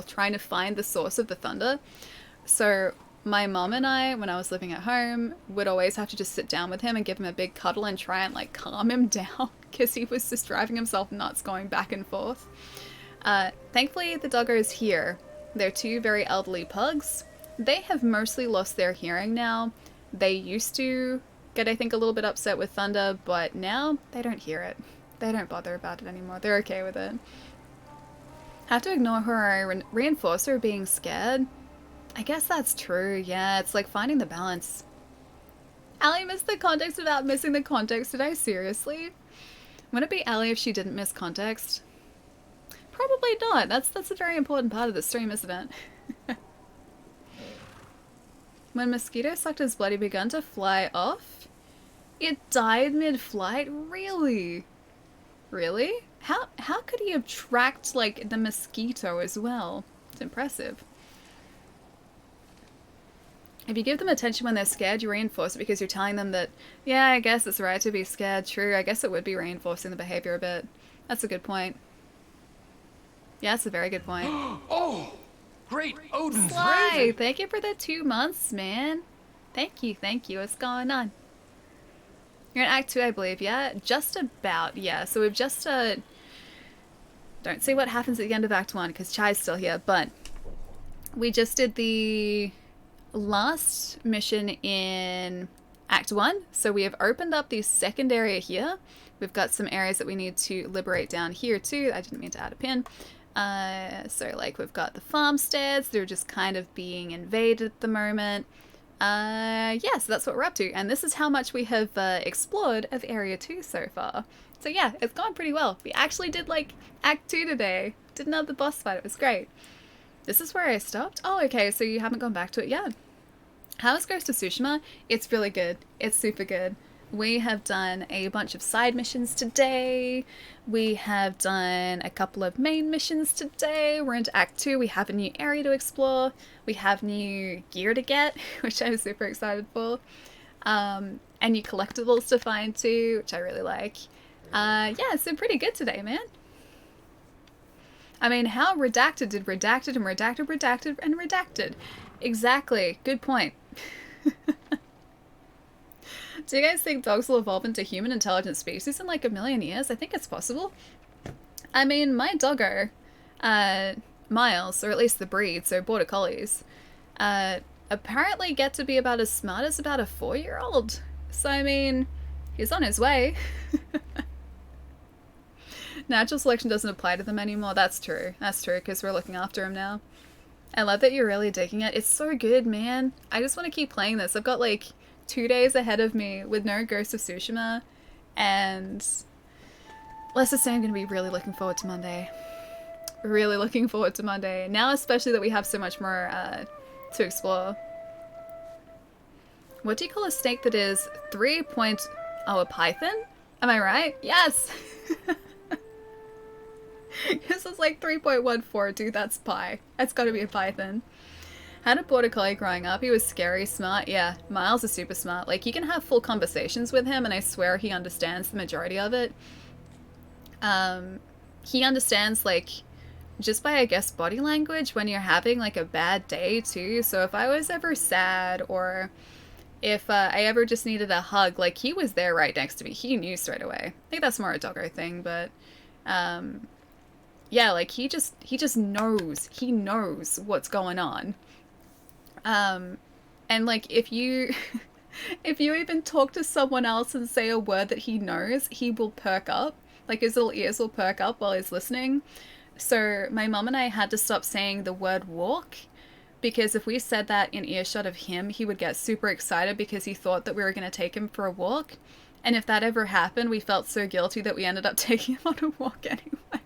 trying to find the source of the thunder. So my mom and I, when I was living at home, would always have to just sit down with him and give him a big cuddle and try and like calm him down because he was just driving himself nuts going back and forth. Thankfully, the doggo is here. They're two very elderly pugs. They have mostly lost their hearing now. They used to get, I think, a little bit upset with thunder, but now they don't hear it. They don't bother about it anymore. They're okay with it. Have to ignore her reinforcer being scared. I guess that's true. Yeah, it's like finding the balance. Allie missed the context without missing the context. Did I seriously? Would it be Allie if she didn't miss context? Probably not. That's a very important part of the stream, isn't it? When mosquito sucked his blood, he began to fly off. It died mid-flight? Really? Really? How could he have tracked, like, the mosquito as well? It's impressive. If you give them attention when they're scared, you reinforce it because you're telling them that, yeah, I guess it's right to be scared. True, I guess it would be reinforcing the behavior a bit. That's a good point. Yeah, that's a very good point. Oh! Great! Odin's Sly, raven! thank you for the 2 months, man. Thank you, thank you. What's going on? You're in Act 2, I believe, yeah? Just about, yeah. So we've just, don't see what happens at the end of Act 1, because Chai's still here, but we just did the last mission in Act 1, so we have opened up the second area here. We've got some areas that we need to liberate down here, too. I didn't mean to add a pin. So, like, we've got the farmsteads. They're just kind of being invaded at the moment. Yeah, so that's what we're up to. And this is how much we have explored of Area 2 so far. So yeah, it's gone pretty well. We actually did, like, Act 2 today. Did another boss fight. It was great. This is where I stopped? Oh, okay, so you haven't gone back to it yet. How is Ghost of Tsushima? It's really good. It's super good. We have done a bunch of side missions today. We have done a couple of main missions today. We're into Act 2. We have a new area to explore. We have new gear to get, which I'm super excited for. And new collectibles to find too, which I really like. Yeah, it's been pretty good today, man. I mean, how redacted did redacted and redacted, redacted, and redacted? Exactly. Good point. Do you guys think dogs will evolve into human intelligent species in like 1,000,000 years? I think it's possible. I mean, my doggo, Miles, or at least the breed, so border collies, apparently get to be about as smart as about a 4-year-old. So I mean, He's on his way. Natural selection doesn't apply to them anymore. That's true. That's true, because we're looking after him now. I love that you're really digging it. It's so good, man. I just want to keep playing this. I've got like 2 days ahead of me with no Ghost of Tsushima, and let's just say I'm going to be really looking forward to Monday. Really looking forward to Monday. Now especially that we have so much more to explore. What do you call a snake that is 3 point... Oh, a python? Am I right? Yes! This is like 3.14, dude, that's pi. That's gotta be a python. Had a border collie growing up. He was scary, smart. Yeah, Miles is super smart. Like, you can have full conversations with him, and I swear he understands the majority of it. He understands, like, just by, I guess, body language when you're having, like, a bad day, too. So if I was ever sad, or if I ever just needed a hug, like, he was there right next to me. He knew straight away. I think that's more a doggo thing, but, yeah, like, he just knows. He knows what's going on. And, like, if you... if you even talk to someone else and say a word that he knows, he will perk up. Like, his little ears will perk up while he's listening. So my mom and I had to stop saying the word walk, because if we said that in earshot of him, he would get super excited because he thought that we were going to take him for a walk. And if that ever happened, we felt so guilty that we ended up taking him on a walk anyway.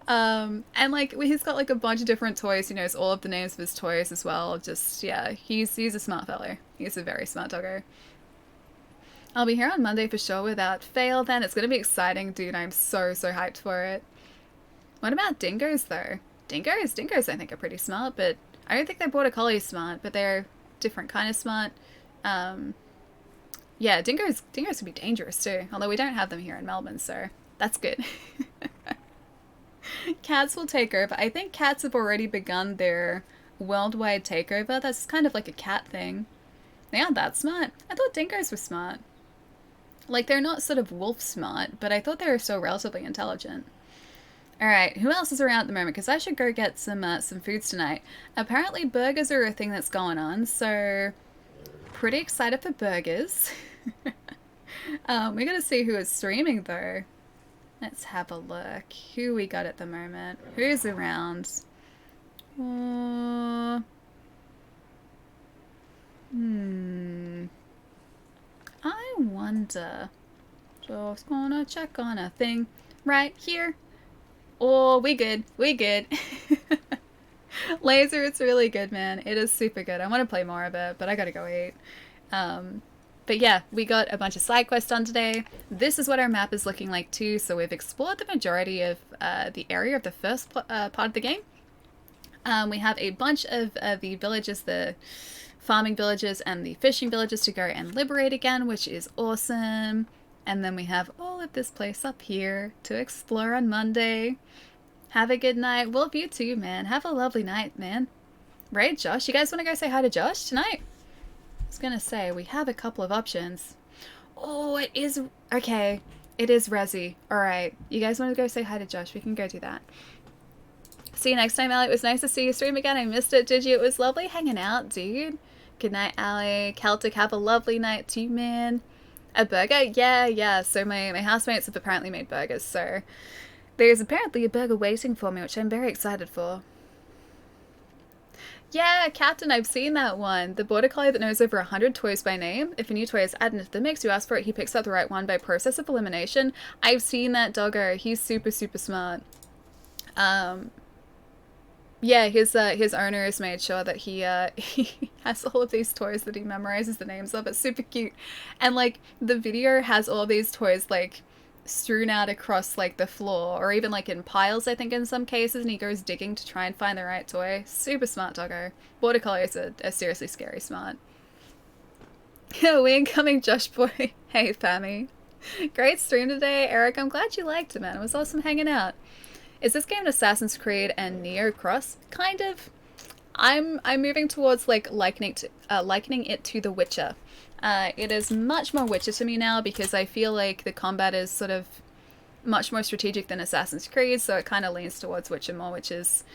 And like, he's got like a bunch of different toys. He knows all of the names of his toys as well. Just, yeah, he's a smart fellow. He's a very smart doggo. I'll be here on Monday for sure without fail then. It's going to be exciting, dude. I'm so hyped for it. What about dingoes though? Dingoes I think are pretty smart, but I don't think they're border collies smart, but they're different kind of smart. Yeah, dingoes can be dangerous too, although we don't have them here in Melbourne, so that's good. Cats will take over. I think cats have already begun their worldwide takeover. That's kind of like a cat thing. They aren't that smart. I thought dingoes were smart. Like, they're not sort of wolf smart, but I thought they were still relatively intelligent. Alright, who else is around at the moment? Because I should go get some foods tonight. Apparently burgers are a thing that's going on, so pretty excited for burgers. We gotta see who is streaming though. Let's have a look. Who we got at the moment? Who's around? I wonder. Just gonna check on a thing right here. Oh, we good. We good. Laser, it's really good, man. It is super good. I want to play more of it, but I gotta go eat. But yeah, we got a bunch of side quests done today. This is what our map is looking like too. So we've explored the majority of the area of the first part of the game. We have a bunch of the villages, the farming villages and the fishing villages to go and liberate again, which is awesome. And then we have all of this place up here to explore on Monday. Have a good night. Wolf, you too, man. Have a lovely night, man. Right, Josh? You guys want to go say hi to Josh tonight? I was gonna say, we have a couple of options. Oh, it is... Okay. It is Resi. Alright. You guys want to go say hi to Josh? We can go do that. See you next time, Ali. It was nice to see you stream again. I missed it, did you? It was lovely hanging out, dude. Good night, Ali. Celtic, have a lovely night too, man. A burger? Yeah. So my housemates have apparently made burgers, so there's apparently a burger waiting for me, which I'm very excited for. Yeah, Captain, I've seen that one. The border collie that knows over 100 toys by name. If a new toy is added into the mix, you ask for it, he picks out the right one by process of elimination. I've seen that doggo. He's super smart. Yeah, his owner has made sure that he has all of these toys that he memorizes the names of. It's super cute. And like the video has all these toys like strewn out across like the floor, or even like in piles, I think, in some cases, and he goes digging to try and find the right toy. Super smart doggo. Border collies are seriously scary smart. We incoming Josh boy. Hey Fammy. Great stream today, Eric. I'm glad you liked it, man. It was awesome hanging out. Is this game an Assassin's Creed and Neo cross? Kind of. I'm moving towards like likening it to The Witcher. It is much more Witcher to me now because I feel like the combat is sort of much more strategic than Assassin's Creed, so it kind of leans towards Witcher more, which is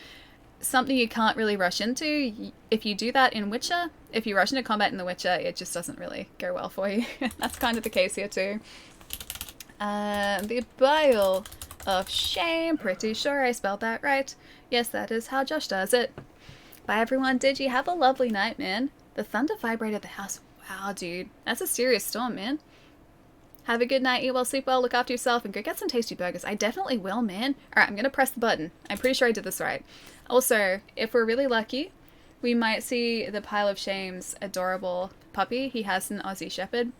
something you can't really rush into. If you do that in Witcher, if you rush into combat in The Witcher, it just doesn't really go well for you. That's kind of the case here too. The Bile of Shame, pretty sure I spelled that right. Yes, that is how Josh does it. Bye everyone, did you have a lovely night, man? The thunder vibrated the house. Wow, dude, that's a serious storm, man. Have a good night, eat well, sleep well, look after yourself, and go get some tasty burgers. I definitely will, man. Alright, I'm gonna press the button. I'm pretty sure I did this right. Also, if we're really lucky, we might see the Pile of Shame's adorable puppy. He has an Aussie Shepherd,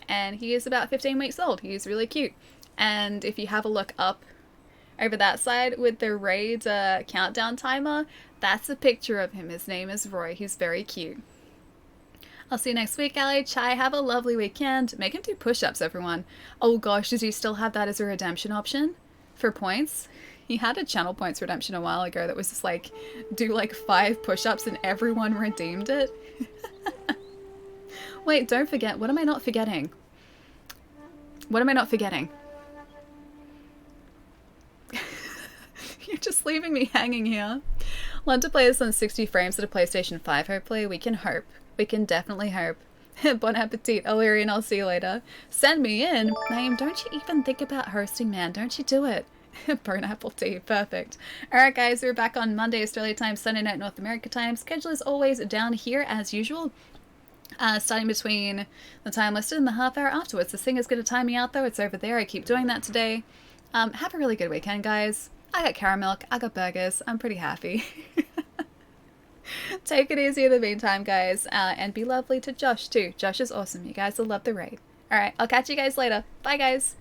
and he is about 15 weeks old. He's really cute. And if you have a look up over that side with the raid countdown timer, that's a picture of him. His name is Roy. He's very cute. I'll see you next week, Ali. Chai, have a lovely weekend. Make him do push-ups, everyone. Oh gosh, does he still have that as a redemption option for points? He had a channel points redemption a while ago that was just like, do like 5 push-ups and everyone redeemed it. Wait, don't forget. What am I not forgetting? What am I not forgetting? You're just leaving me hanging here. Want to play this on 60 frames at a PlayStation 5, hopefully? We can hope. We can definitely hope. Bon appetit, Illyrian. I'll see you later. Send me in. Naeem, don't you even think about hosting, man. Don't you do it. Burn apple tea. Perfect. Alright, guys. We're back on Monday, Australia time, Sunday night, North America time. Schedule is always down here, as usual. Starting between the time listed and the half hour afterwards. This thing is going to time me out, though. It's over there. I keep doing that today. Have a really good weekend, guys. I got caramel, I got burgers. I'm pretty happy. Take it easy in the meantime, guys. And be lovely to Josh, too. Josh is awesome. You guys will love the raid. Alright, I'll catch you guys later. Bye, guys.